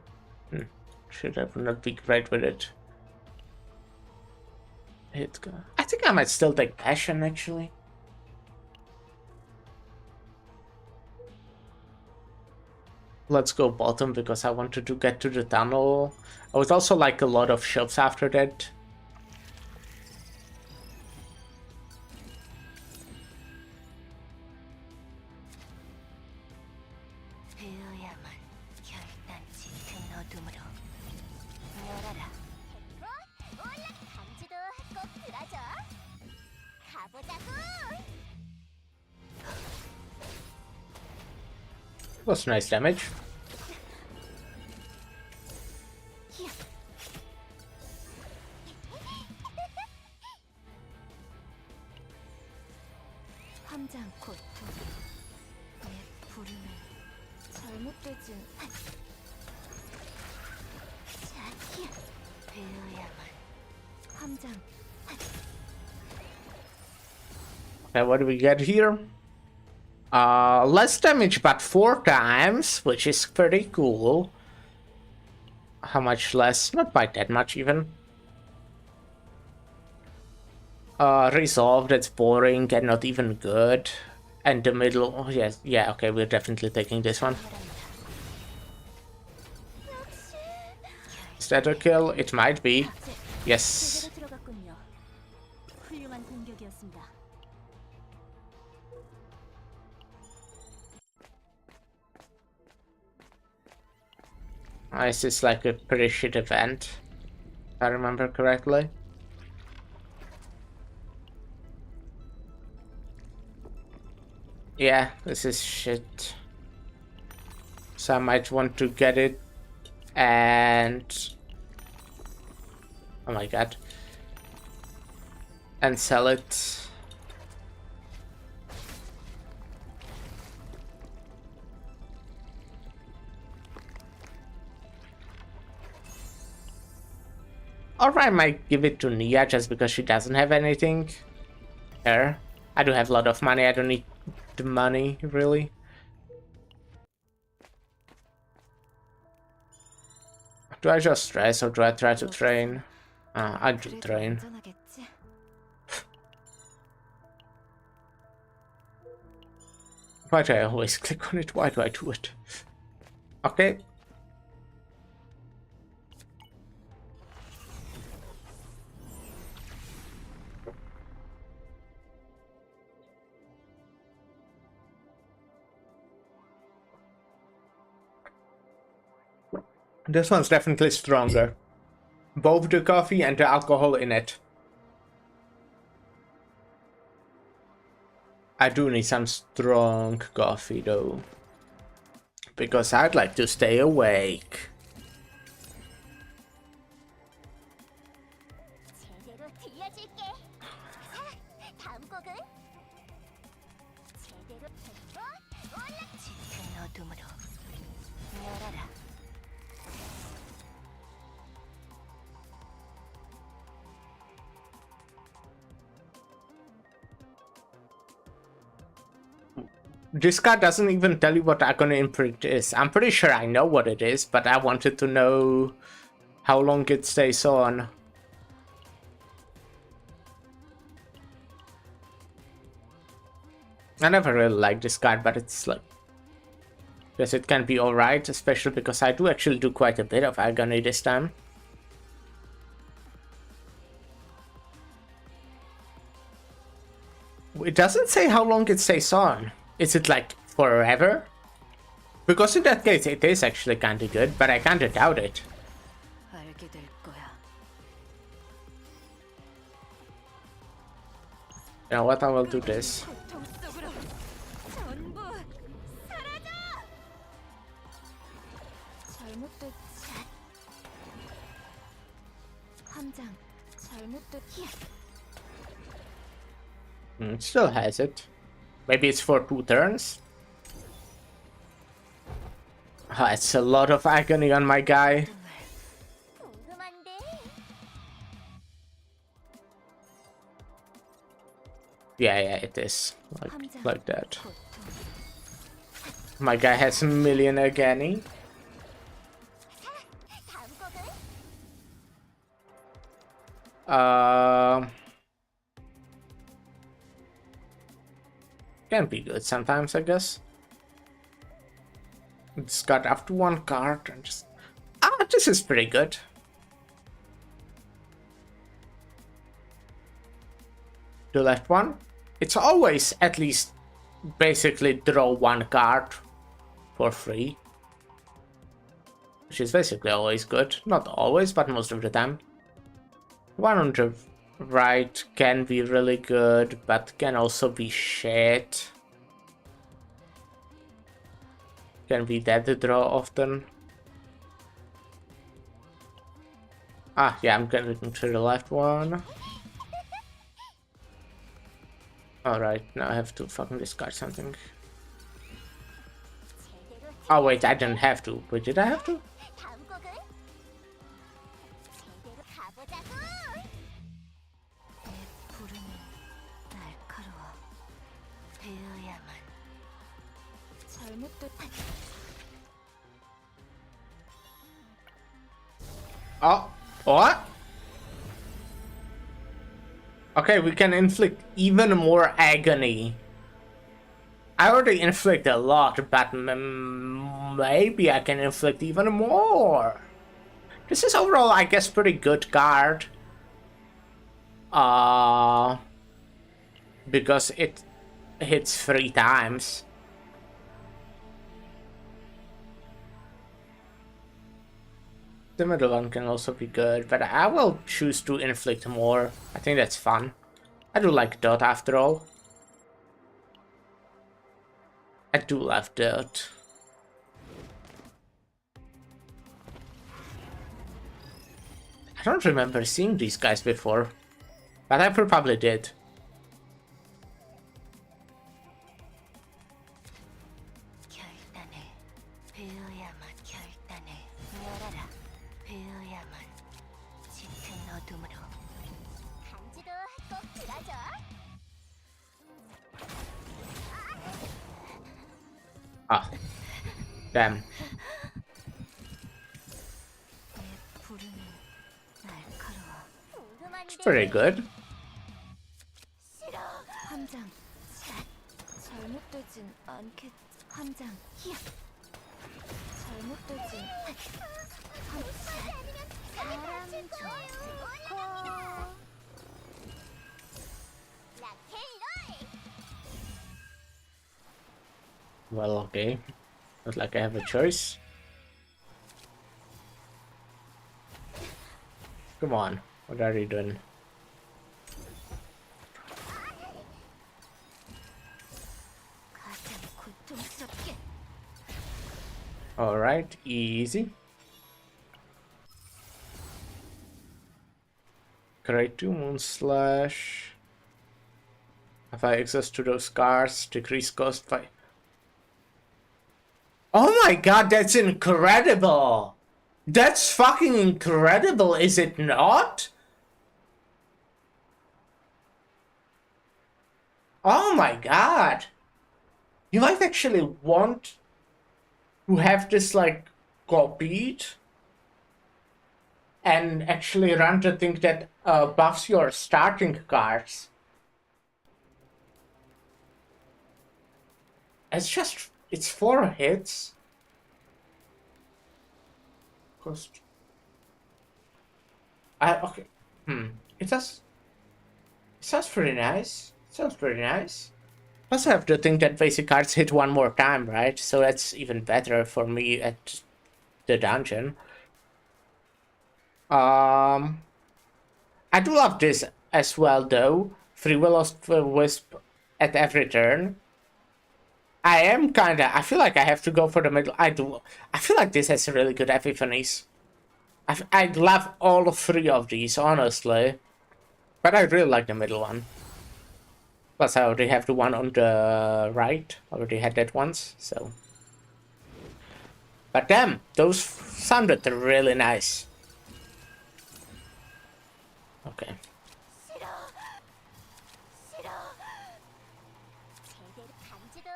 Shit, I would not be great with it. I think I might still take Passion, actually. Let's go bottom because I wanted to get to the tunnel. I would also like a lot of shops after that. Was nice damage. Okay, what do we get here? Less damage, but 4 times, which is pretty cool. How much less? Not by that much, even. Resolve, that's boring and not even good. And the middle, oh, yes, yeah, okay, we're definitely taking this one. Is that a kill? It might be. Yes. This is like a pretty shit event, if I remember correctly. Yeah, this is shit. So I might want to get it and... oh my god. And sell it. Or I might give it to Nia just because she doesn't have anything. There. I do have a lot of money, I don't need the money, really. Do I just stress or do I try to train? I do train. Why do I always click on it? Why do I do it? Okay. This one's definitely stronger. Both the coffee and the alcohol in it. I do need some strong coffee though, because I'd like to stay awake. 제대로 들려줄게. 다음 곡은 제대로 올라. 짙은 어둠으로 열어라. This card doesn't even tell you what Agony Imprint is. I'm pretty sure I know what it is, but I wanted to know how long it stays on. I never really liked this card, but it's like, guess it can be alright, especially because I do actually do quite a bit of Agony this time. It doesn't say how long it stays on. Is it like forever? Because in that case it is actually kinda good, but I kinda doubt it. 알게 될 거야. You know what, I will do this. 고통 속으로 전부 사라져. 잘못됐. 함장. 잘못됐. It still has it. Maybe it's for 2 turns? It's a lot of agony on my guy. 궁금한데. Yeah, it is. Like that. My guy has a million agony. 다음 곡은 Can be good sometimes, I guess. It's got up to 1 card and just... this is pretty good. The left one. It's always at least basically draw 1 card for free. Which is basically always good. Not always, but most of the time. One on the right can be really good, but can also be shit. Can be dead to draw often. Yeah, I'm going to the left one. Alright, now I have to fucking discard something. Oh wait, I didn't have to. Wait, did I have to? 다음 곡은 제대로 가보자고. 부름은 날카로워. 배어야만. 잘못됐. Oh, what? Okay, we can inflict even more agony. I already inflict a lot, but maybe I can inflict even more. This is overall, I guess, pretty good card. Because it hits 3 times. The middle one can also be good, but I will choose to inflict more. I think that's fun. I do like Dot after all. I do love Dot. I don't remember seeing these guys before, but I probably did. 결단을 배어야만. 결단을 열어라. 배어야만. 짙은 어둠으로. 간지도 꼭 들어줘. Damn. 내 부름은 날카로워. 궁금한데. It's pretty good. 싫어. 함장. 잘못되진 않겠. 함장. 히야. 잘못되진. 사람 좋고. 락앤롤. Well, okay. Not like I have a choice. Come on. What are you doing? Alright, easy. Create 2 Moon Slash. Have I access to those cards? Decrease cost by... Oh my god, that's incredible! That's fucking incredible, is it not? Oh my god! You might actually want to have this, like, copied and actually run the thing that buffs your starting cards. It's 4 hits. Cost. Okay. It sounds pretty nice. Sounds pretty nice. Also have to think that basic cards hit 1 more time, right? So that's even better for me at the dungeon. I do love this as well, though. Free Will of Wisp at every turn. I feel like I have to go for the middle. I feel like this has really good epiphanies. I love all 3 of these, honestly. But I really like the middle one. Plus, I already have the one on the right. Already had that once, so. But damn, those sounded really nice. Okay. 싫어. 싫어. 제대로 간지도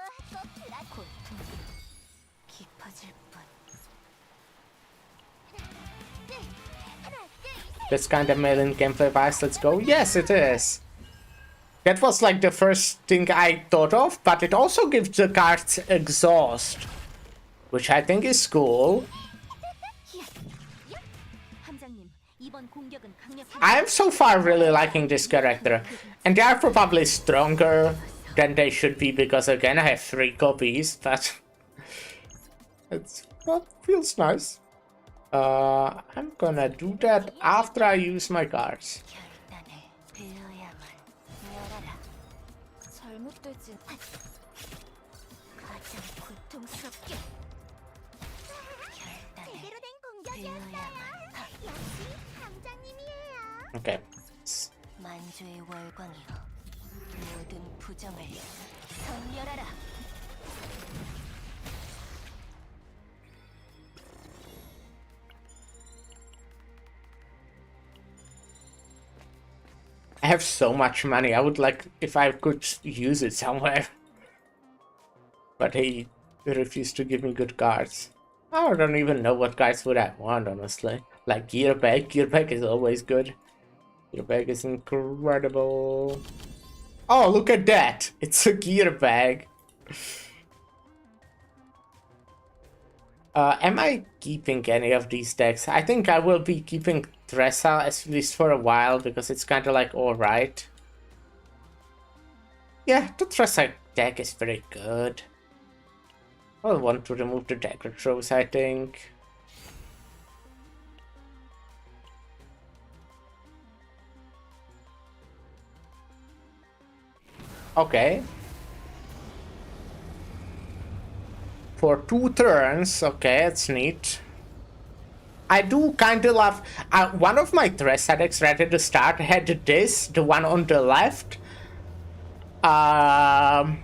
하고 고통이 깊어질 뿐. That's kind of made in gameplay wise. Let's go. Yes, it is. That was like the first thing I thought of, but it also gives the cards exhaust, which I think is cool. I am so far really liking this character, and they are probably stronger than they should be because again I have 3 copies, but that feels nice. I'm gonna do that after I use my cards. 잘못되진 가장 고통스럽게 제대로 된 공격이었어요. 역시 함장님이에요. Okay. 만주의 월광이여 모든 부정을 선멸하라. I have so much money. I would like if I could use it somewhere. But he refused to give me good cards. I don't even know what cards would I want, honestly. Like Gear Bag. Gear Bag is always good. Gear Bag is incredible. Oh, look at that! It's a Gear Bag. Am I keeping any of these decks? I think I will be keeping Tressa at least for a while because it's kind of like alright. Yeah, the Tressa deck is very good. I'll want to remove the dagger throws, I think. Okay. For 2 turns, okay, that's neat. I do kind of love... one of my Tressa decks right at the start had this, the one on the left. But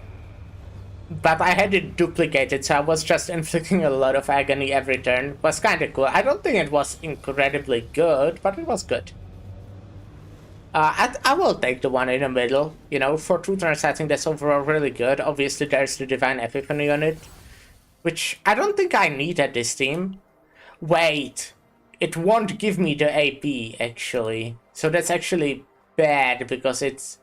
I had it duplicated, so I was just inflicting a lot of agony every turn. It was kind of cool. I don't think it was incredibly good, but it was good. I will take the one in the middle. You know, for 2 turns, I think that's overall really good. Obviously, there's the Divine Epiphany on it, which I don't think I need at this team. Wait, it won't give me the AP, actually. So that's actually bad, because it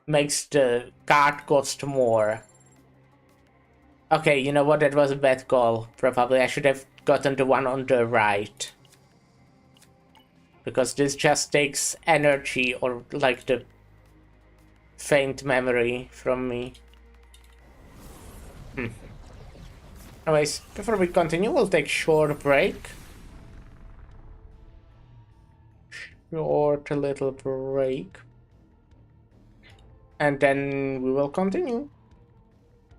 makes the card cost more. Okay, you know what? That was a bad call. Probably I should have gotten the one on the right. Because this just takes energy, or like the faint memory from me. Anyways, before we continue, we'll take short break. Short little break. And then we will continue.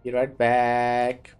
Be right back.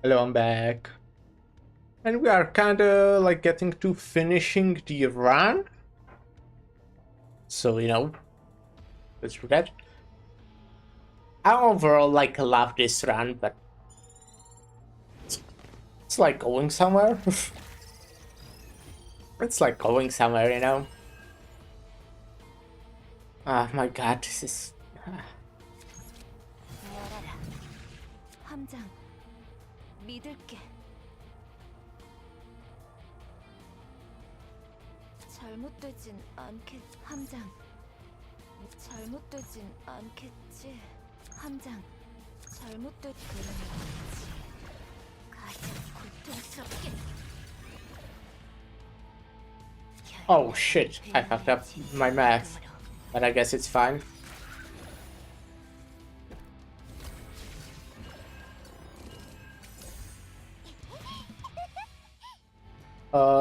Hello, I'm back. And we are kinda like getting to finishing the run. So, let's do that. I overall like love this run, but it's like going somewhere. It's like going somewhere. Oh my god, this is... 열어라. 함장, 믿을게. 잘못되진 않겠. 함장, 잘못되진 않겠지. 함장, 잘못된 그런 거지. 가장 고통스럽게. Oh shit, I fucked up my math. But I guess it's fine.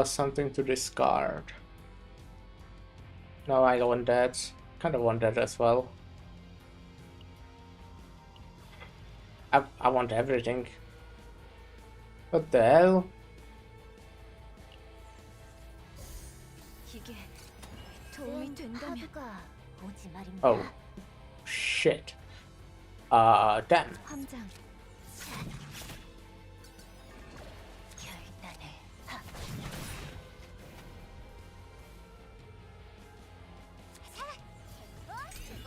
Something to discard. No, I don't want that. Kind of want that as well. I want everything. What the hell? 이게 도움이 된다면. 오지 말입니다. Oh, shit. Damn. 함장. 결단을 하.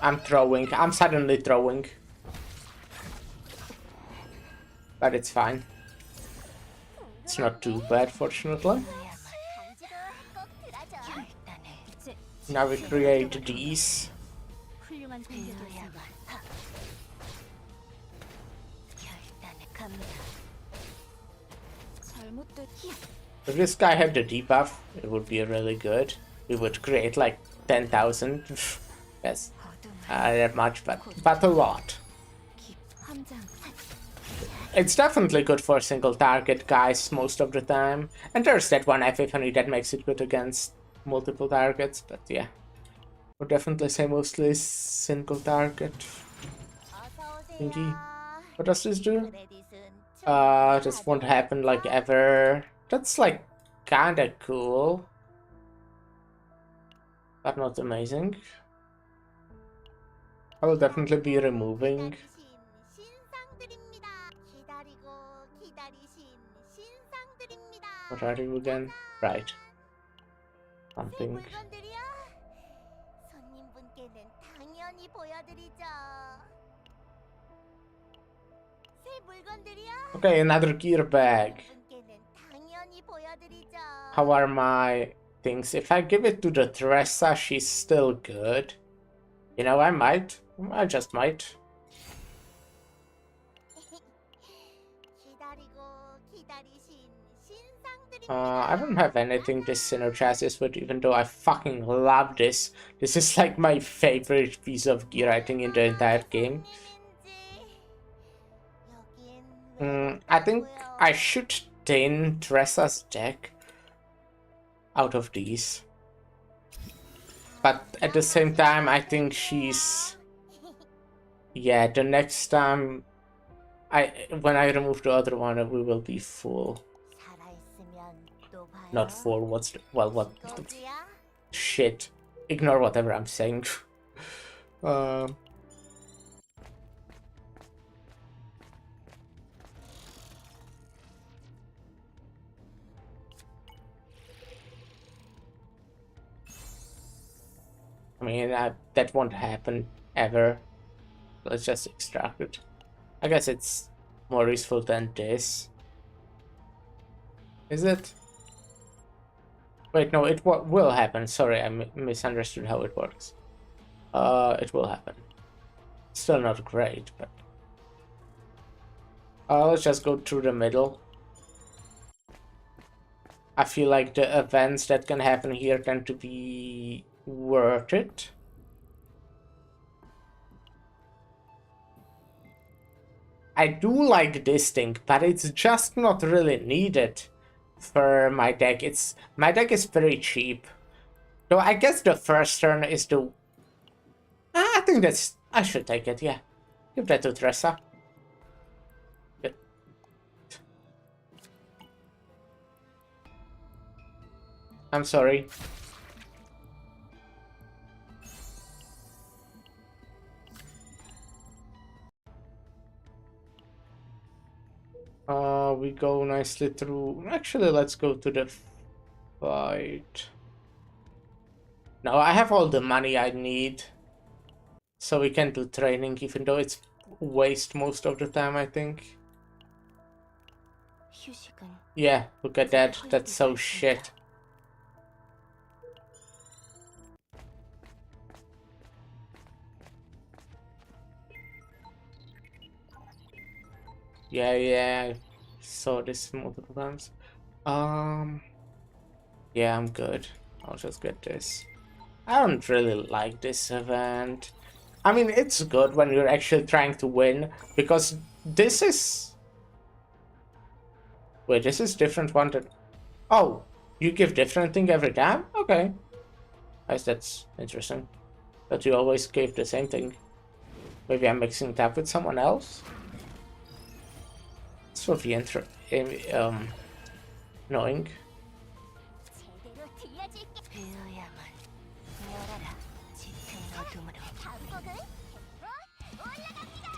I'm throwing. I'm suddenly throwing. But it's fine. It's not too bad, fortunately. Now we create these. 훌륭한 공격이었습니다. 결단을 갑니다. 잘못된 If this guy had the debuff, it would be really good. We would create like 10,000. Yes, that much, but a lot. 함장. It's definitely good for single target guys most of the time. And there's that one epiphany that makes it good against multiple targets, but yeah. Would definitely say mostly single target. Thingy. What does this do? This won't happen like ever. That's like kinda cool. But not amazing. I will definitely be removing. What are you again? Right. Something. 손님분께는 당연히 보여드리죠. 새 물건들이요. Okay, another gear bag. 손님분께는 당연히 보여드리죠. How are my things? If I give it to the Tressa, she's still good. I might. I just might. I don't have anything this synergizes with, even though I fucking love this. This is like my favorite piece of gear, I think, in the entire game. I think I should thin Tressa's deck out of these. But at the same time, I think she's... Yeah, the next time... When I remove the other one, we will be full. Not full, what's... what... Shit. Ignore whatever I'm saying. I mean, that won't happen ever. Let's just extract it. I guess it's more useful than this. Is it? Wait, no, it will happen. Sorry, I misunderstood how it works. It will happen. Still not great, but... let's just go through the middle. I feel like the events that can happen here tend to be worth it. I do like this thing, but it's just not really needed for my deck. My deck is very cheap. Though I guess the first turn is the... I think that's... I should take it, yeah. Give that to Tressa. I'm sorry. We go nicely through. Actually, let's go to the fight. No, I have all the money I need, so we can do training, even though it's waste most of the time, I think. 휴식은 Yeah, look at that. That's so shit. Yeah, I saw this multiple times. Yeah, I'm good. I'll just get this. I don't really like this event. I mean, it's good when you're actually trying to win, because this is... Wait, this is different one that... Oh, you give different thing every time? Okay. Guess that's interesting. But you always gave the same thing. Maybe I'm mixing it up with someone else? This will be annoying. 제대로 들려줄게. 베어야만 열어라. 짙은 어둠으로. 강곡은 올라갑니다.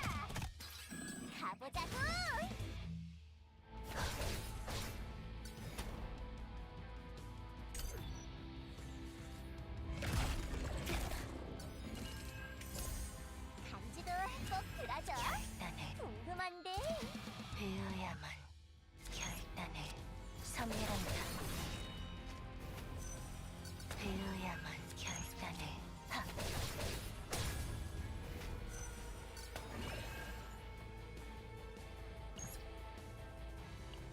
가보자고. 간지도 꼭 들어줘. 결단을 궁금한데. 베어야만 결단을 섬멸한다. 베어야만 결단을 하.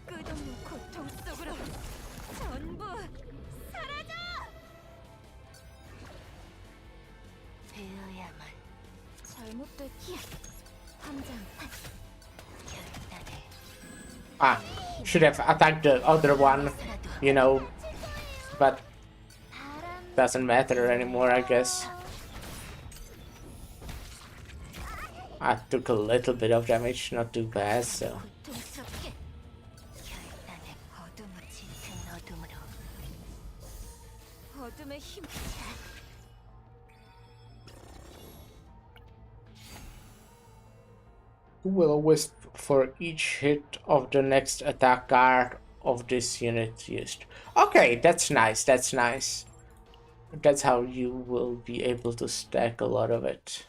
끝없는 고통 속으로 전부 사라져. 베어야만 잘못됐기야. 함장 결단을 Ah, should have attacked the other one, you know, but doesn't matter anymore, I guess. I took a little bit of damage, not too bad, so... 고통스럽게 결단을 어둠으로 짙은 어둠으로 어둠의 힘. Will wisp for each hit of the next attack card of this unit used. Okay, that's nice, that's nice. That's how you will be able to stack a lot of it.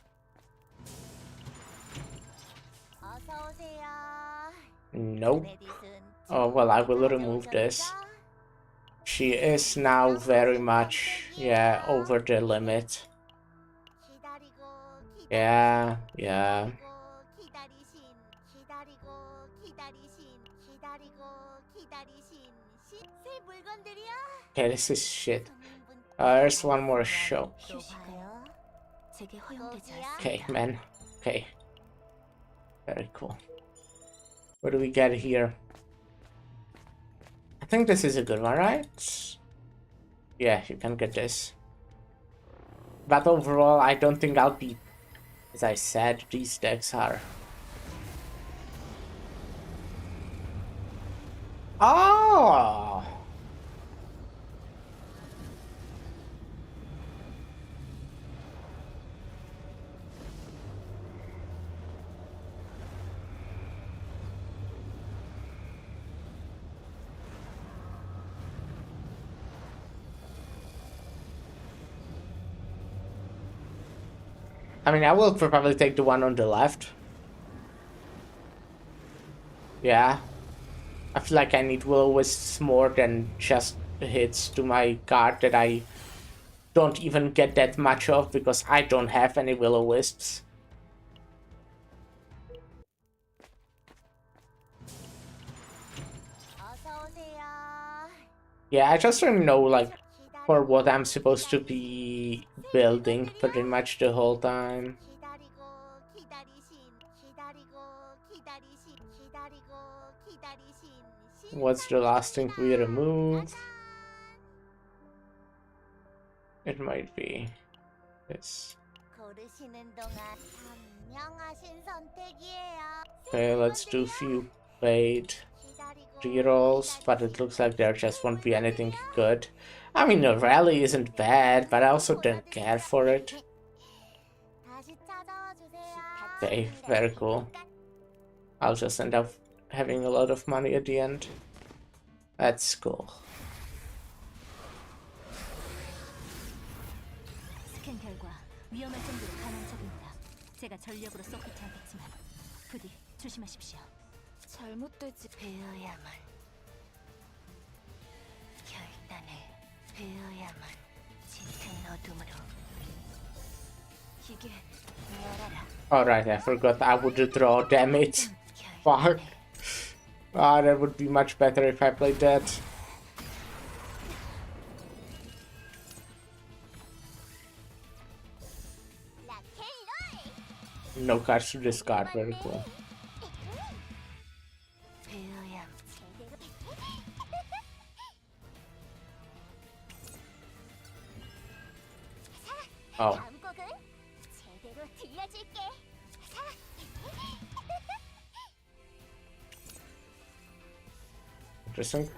어서 오세요. Nope. 레딧은 Oh, well, I will remove this. She is now very much, yeah, over the limit. 기다리고 Yeah. 기다리신 새 물건들이야. Okay, this is shit. There's one more show. 휴식은 제게 허용되지 거기야? Okay, 않습니다. man. Okay. Very cool. What do we get here? I think this is a good one, right? Yeah, you can get this. But overall, I don't think I'll be... As I said, these decks are... Oh! I mean, I will probably take the one on the left. Yeah. I feel like I need will-o-wisps more than just hits to my card that I don't even get that much of because I don't have any will-o-wisps. 어서 오세요. Yeah, I just don't know, like, for what I'm supposed to be building pretty much the whole time. What's the last thing we remove? It might be this. 고르시는 동안 현명하신 선택이에요. Okay, let's do few fade. 기다리고 rerolls, but it looks like there just won't be anything good. I mean, the rally isn't bad, but I also don't care for it. Okay, very cool. I'll just end up having a lot of money at the end. That's cool. 스캔 결과 위험할 정도로 강한 적입니다. 제가 전력으로 서포트하겠지만 부디 조심하십시오. 잘못되지 베어야만. 결단을 베어야만. 짙은 어둠으로. 이게 열어라. Alright, I forgot I would draw damage. Fuck. Ah, that would be much better if I played that. No cards to discard, very cool. Oh. Interesting.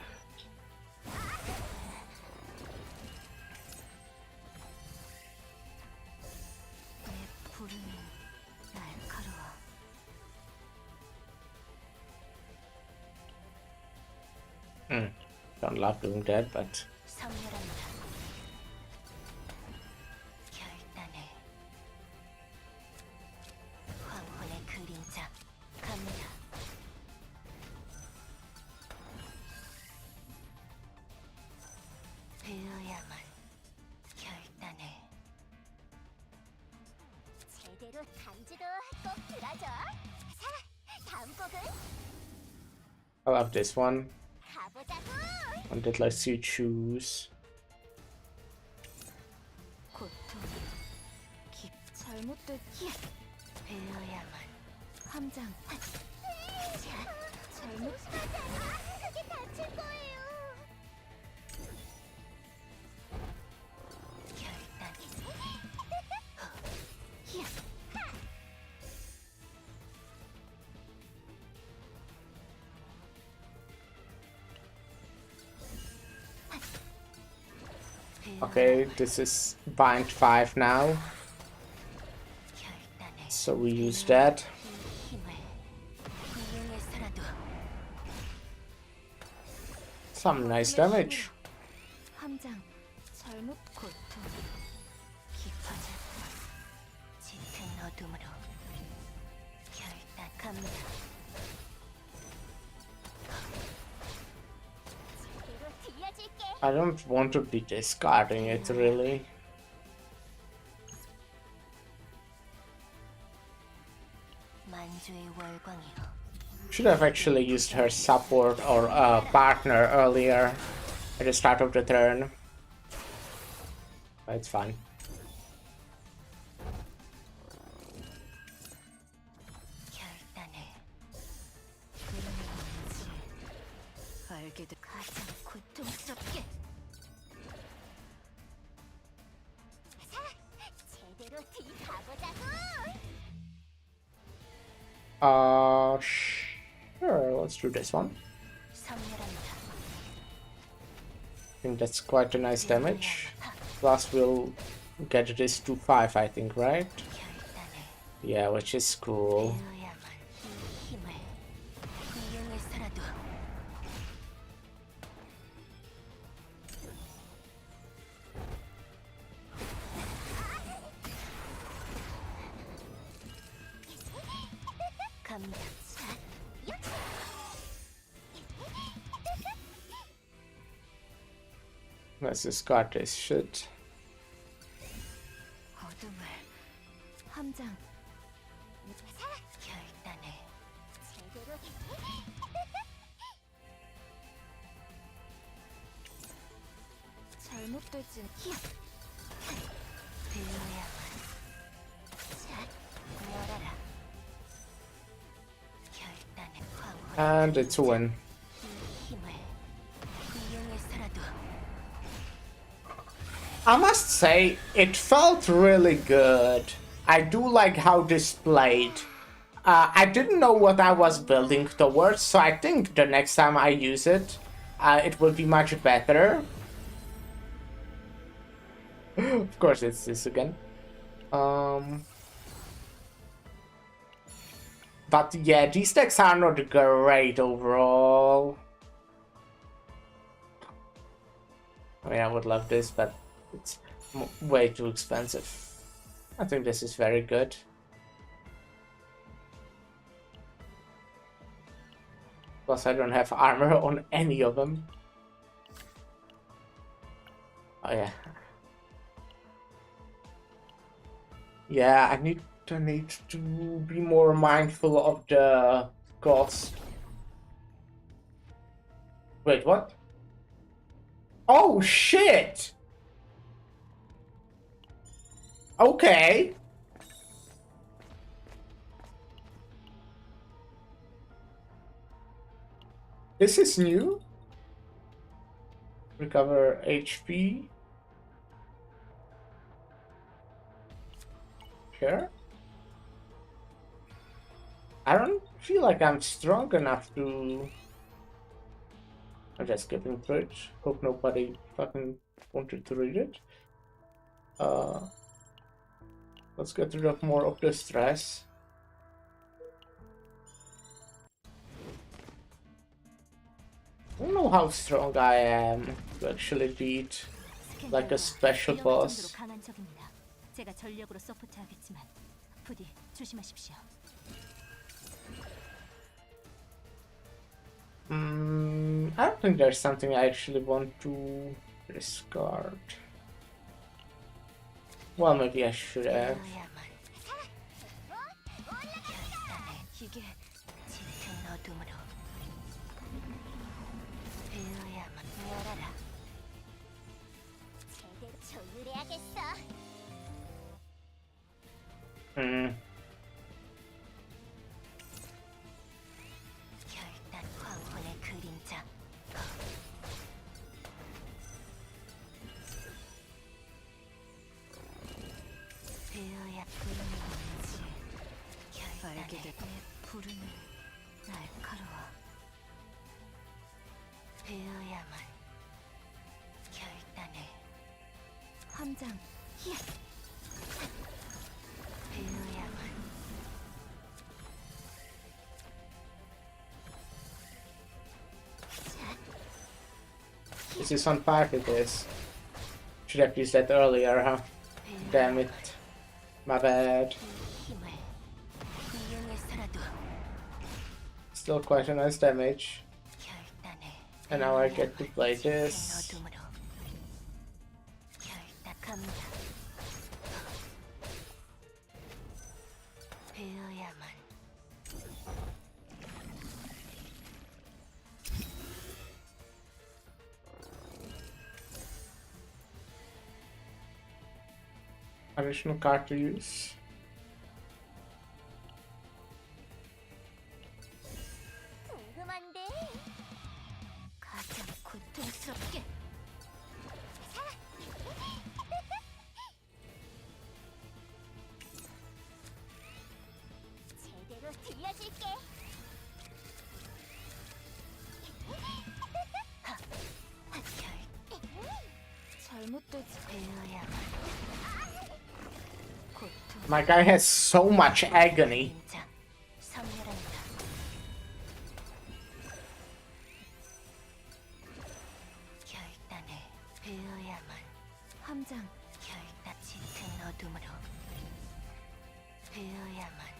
Don't love doing that, but I love this one. And it lets you choose. Okay, this is bind 5 now. So we use that. Some nice damage. I don't want to be discarding it, really. Should have actually used her support or partner earlier at the start of the turn. But it's fine. Sure, let's do this one. I think that's quite a nice damage. Plus we'll get this to 5, I think, right? Yeah, which is cool. Let's discard this shit. And it's a win. I must say, it felt really good. I do like how this played. I didn't know what I was building towards, so I think the next time I use it, it will be much better. Of course, it's this again. But yeah, these decks are not great overall. I mean, I would love this, but it's way too expensive. I think this is very good. Plus, I don't have armor on any of them. Oh yeah. Yeah, I need to be more mindful of the cost. Wait, what? Oh shit! Okay. This is new. Recover HP. Sure. I don't feel like I'm strong enough to... I'm just skipping through it. Hope nobody fucking wanted to read it. Let's get rid of more of the stress. I don't know how strong I am to actually beat like a special boss. 제가 전력으로 서포트하겠지만 부디 조심하십시오. I don't think there's something I actually want to discard. Well, maybe I should have. 이게 짙은 어둠으로 베어야만 열어라. 제대로 조율해야겠어. 결단 황혼의 그림자. 베어야 부름이 뭔지 알게 됐고 부름이 날카로워. 베어야만 결단해. 함장 히야. 베어야만. This is on fire with this. Should have used that earlier, huh? Damn it. My bad. 힘을 이용해서라도 Still quite a nice damage. 결단해. And now I get to play this. 짙은 어둠으로 결단 갑니다. 베어야만. Additional card to use. 궁금한데. 가장 고통스럽게. 제대로 들려줄게. 잘못되지. 베어야만. 고통. My guy has so much agony. 그림자. 섬멸한다. 결단해. 베어야만. 함장. 결단. 짙은 어둠으로 베어야만.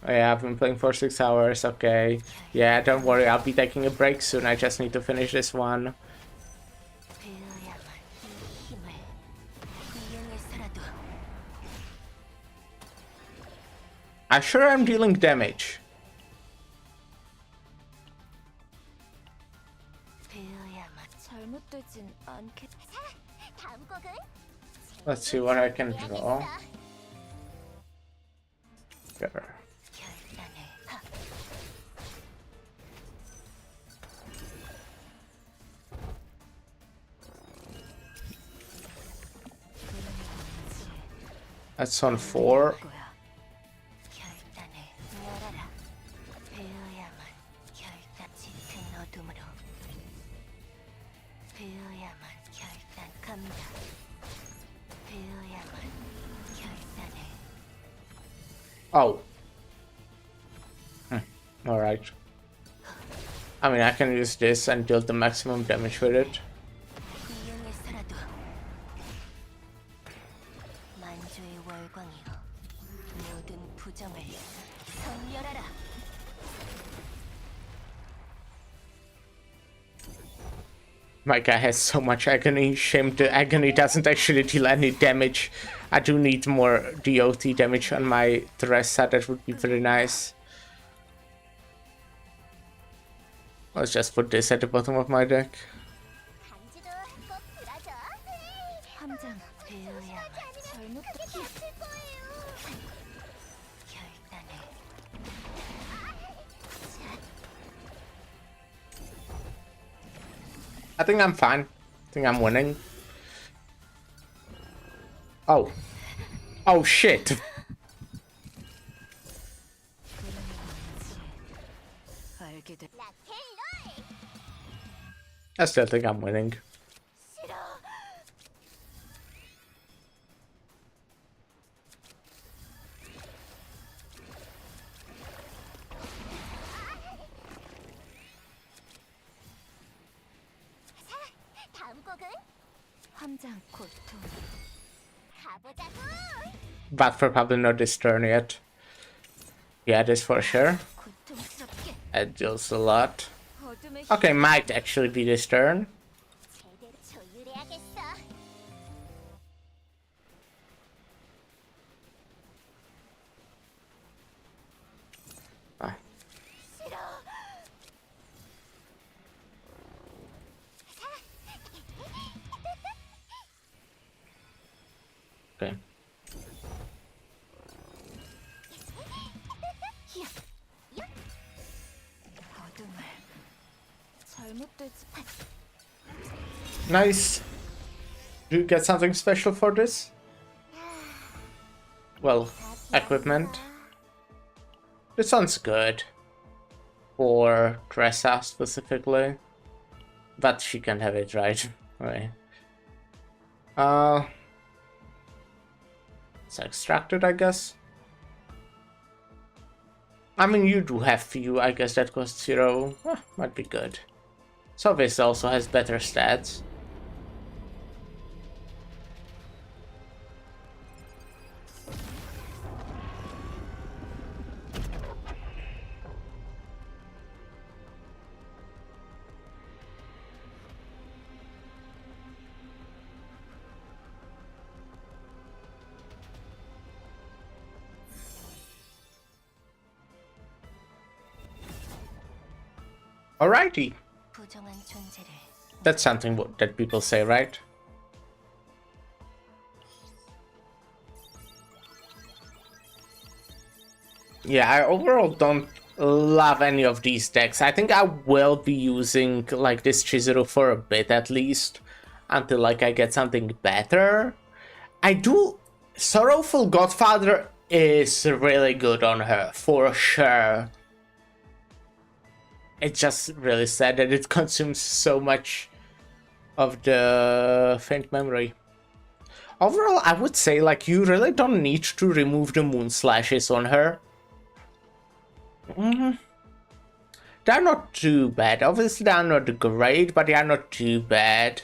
Oh yeah, I've been playing for 6 hours, okay. Yeah, don't worry, I'll be taking a break soon, I just need to finish this one. 베어야만. 이 힘을 이용해서라도 I'm sure I'm dealing damage. 베어야만. 잘못되진 않겠. 다음 곡은 Let's see what I can draw. Sure. 결단해. 하. That's on 4. 거야. Oh. Alright. I mean, I can use this and deal the maximum damage with it. 이용해서라도 만주의 월광이여 모든 부정을 섬멸하라. My guy has so much agony. Shame the agony doesn't actually deal any damage. I do need more DOT damage on my Teresa. That would be very nice. Let's just put this at the bottom of my deck. 간지도 꼭 들어줘. 함장 배우야 잘못 다칠 거예요. 결단을 I think I'm fine. I think I'm winning. Oh. Oh shit. 알게 돼. 라텔롤. I still think I'm winning. 싫어. 다음 곡은 함장 고통. 가보자고. But for probably not this turn yet. Yeah, this for sure. 고통스럽게 That deals a lot. 어둠의 Okay, might actually be this turn. 제대로 조율해야겠어. Ah. 싫어. Okay. 어둠을 잘못되지. Nice. Do you get something special for this? Well, equipment. This sounds good. For Tressa specifically. But she can have it, right? Right. It's extracted, I guess. I mean, you do have few, I guess that costs 0. Might be good. So this also has better stats. Alrighty. 부정한 존재를 That's something that people say, right? Yeah, I overall don't love any of these decks. I think I will be using like this Chizuru for a bit at least, until like I get something better. I do. Sorrowful Godfather is really good on her, for sure. It's just really sad that it consumes so much of the faint memory. Overall, I would say like you really don't need to remove the moon slashes on her. They're not too bad. Obviously, they're not great, but they are not too bad.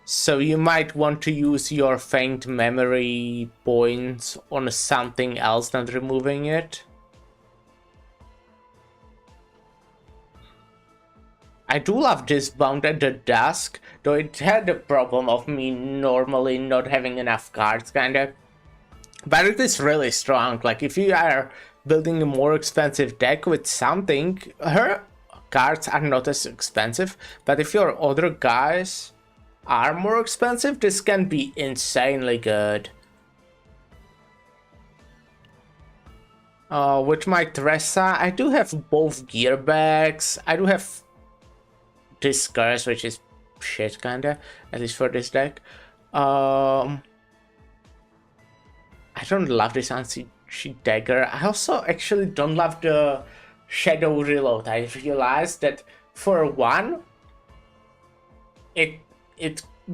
So you might want to use your faint memory points on something else than removing it. I do love this Bound at the Dusk, though it had the problem of me normally not having enough cards, kinda. But it is really strong. Like, if you are building a more expensive deck with something, her cards are not as expensive, but if your other guys are more expensive, this can be insanely good. With my Tressa, I do have both gear bags. I do have this curse, which is shit kinda, at least for this deck. I don't love this Ansi dagger. I also actually don't love the shadow reload. I realized that for one, it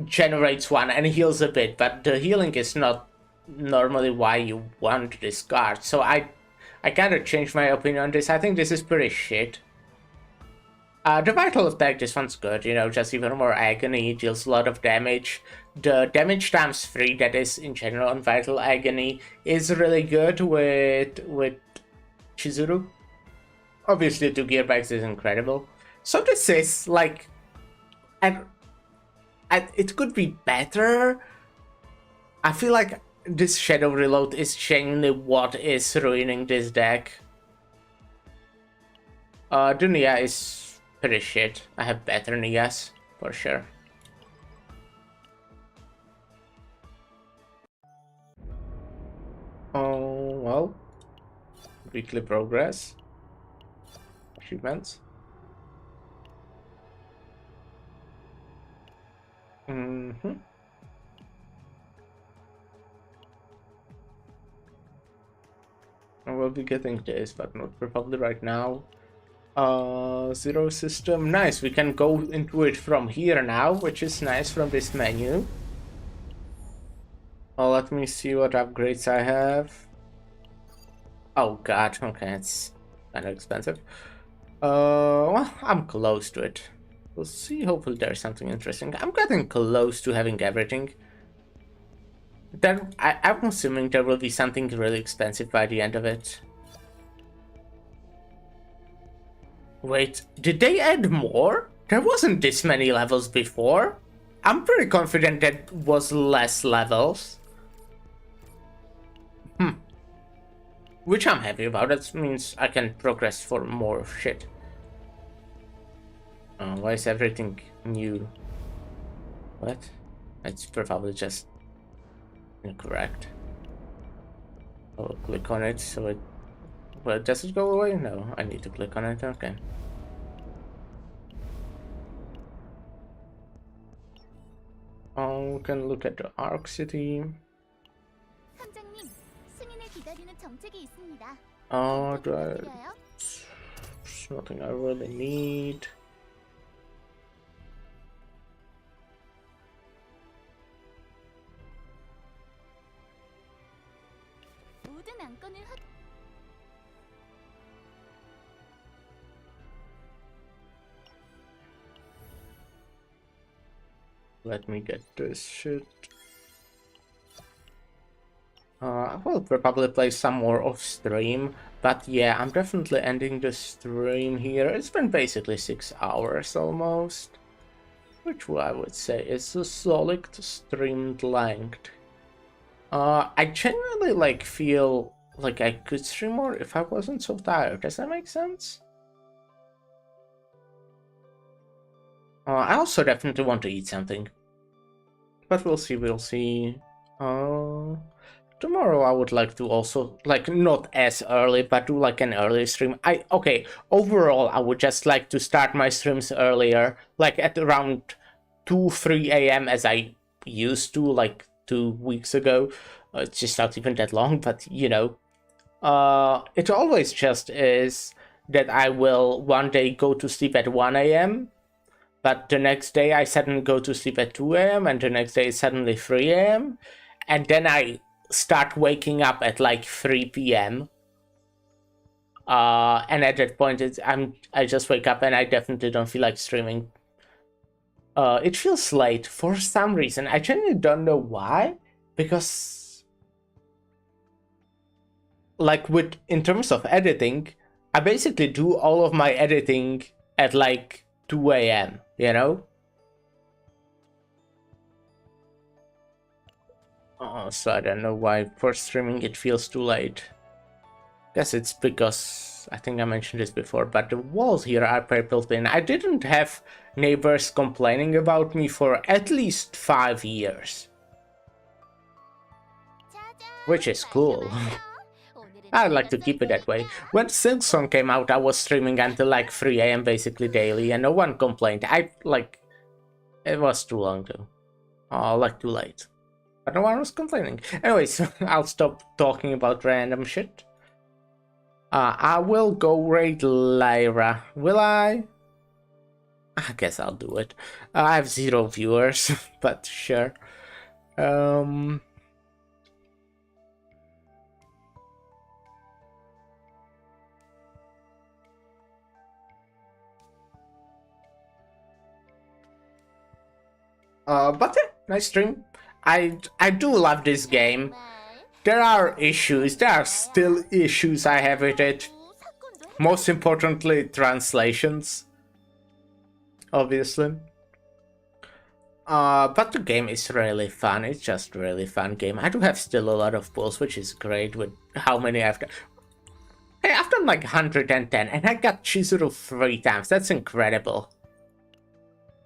generates one and heals a bit, but the healing is not normally why you want this card. So I I kind of changed my opinion on this. I think this is pretty shit. The vital attack, this one's good, you know, just even more agony, deals a lot of damage. The damage times 3 that is in general on vital agony is really good with Chizuru. Obviously, 2 gearbacks is incredible. So this is like, and it could be better. I feel like this Shadow Reload is genuinely what is ruining this deck. The Nia is pretty shit. I have better Nias, for sure. Oh, well. Weekly progress. Achievements. Mm-hmm. I will be getting this, but not probably right now. Zero system. Nice, we can go into it from here now, which is nice from this menu. Let me see what upgrades I have. Oh god, okay, it's kind of expensive. Well, I'm close to it. We'll see, hopefully there's something interesting. I'm getting close to having everything. I'm assuming there will be something really expensive by the end of it. Wait, did they add more? There wasn't this many levels before. I'm pretty confident that was less levels. Which I'm happy about. That means I can progress for more shit. Why is everything new? What? It's probably just incorrect. I'll click on it so it... Well, does it go away? No, I need to click on it. Okay. We can look at the Arc City. 함장님, 승인을 기다리는 정책이 있습니다. There's nothing I really need. 모든 안건을 Let me get this shit. I will probably play some more off stream, but yeah, I'm definitely ending the stream here. It's been basically 6 hours almost, which I would say is a solid streamed length. I genuinely like feel like I could stream more if I wasn't so tired. Does that make sense? I also definitely want to eat something, but we'll see. We'll see. Tomorrow I would like to also, like, not as early, but do like an early stream. Okay, overall I would just like to start my streams earlier, like at around 2-3 a.m. as I used to, like 2 weeks ago. It's just not even that long, but you know. It always just is that I will one day go to sleep at 1 a.m. But the next day I suddenly go to sleep at 2 a.m. and the next day it's suddenly 3 a.m. And then I start waking up at like 3 p.m. And at that point I just wake up and I definitely don't feel like streaming. It feels late for some reason. I genuinely don't know why, because like in terms of editing, I basically do all of my editing at like 2 a.m., you know? So I don't know why for streaming it feels too late. Guess it's because, I think I mentioned this before, but the walls here are purple thin. I didn't have neighbors complaining about me for at least 5 years. Which is cool. I'd like to keep it that way. When Silk Song came out, I was streaming until like 3 a.m. basically daily, and no one complained. It was too long though. Like too late. But no one was complaining. Anyways, I'll stop talking about random shit. I will go raid Lyra. Will I? I guess I'll do it. I have 0 viewers, but sure. But yeah, nice stream. I do love this game. There are issues. There are still issues I have with it. Most importantly, translations. Obviously. But the game is really fun. It's just really fun game. I do have still a lot of pulls, which is great with how many I've got. Hey, I've done like 110 and I got Chizuru 3 times. That's incredible.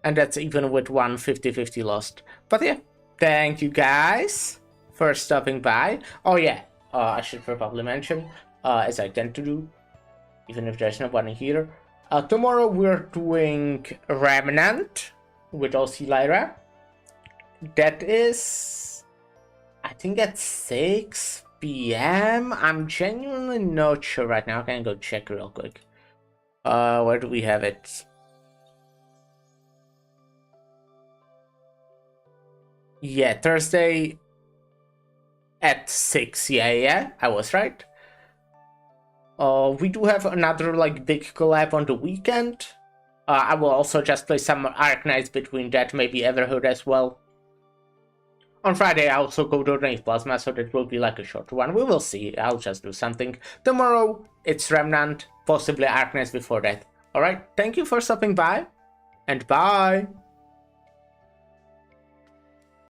And that's even with one 50-50 lost. But yeah, thank you guys for stopping by. Oh yeah, I should probably mention, as I tend to do, even if there's no one here. Tomorrow we're doing Remnant with OC Lyra. That is, I think at 6 p.m. I'm genuinely not sure right now. I can go check real quick. Where do we have it? Yeah, Thursday at 6. Yeah, I was right. We do have another like big collab on the weekend. I will also just play some Arknights between that, maybe Everhood as well. On Friday I also go donate Plasma, so that will be like a short one. We will see, I'll just do something. Tomorrow it's Remnant, possibly Arknights before that. Alright, thank you for stopping by, and bye!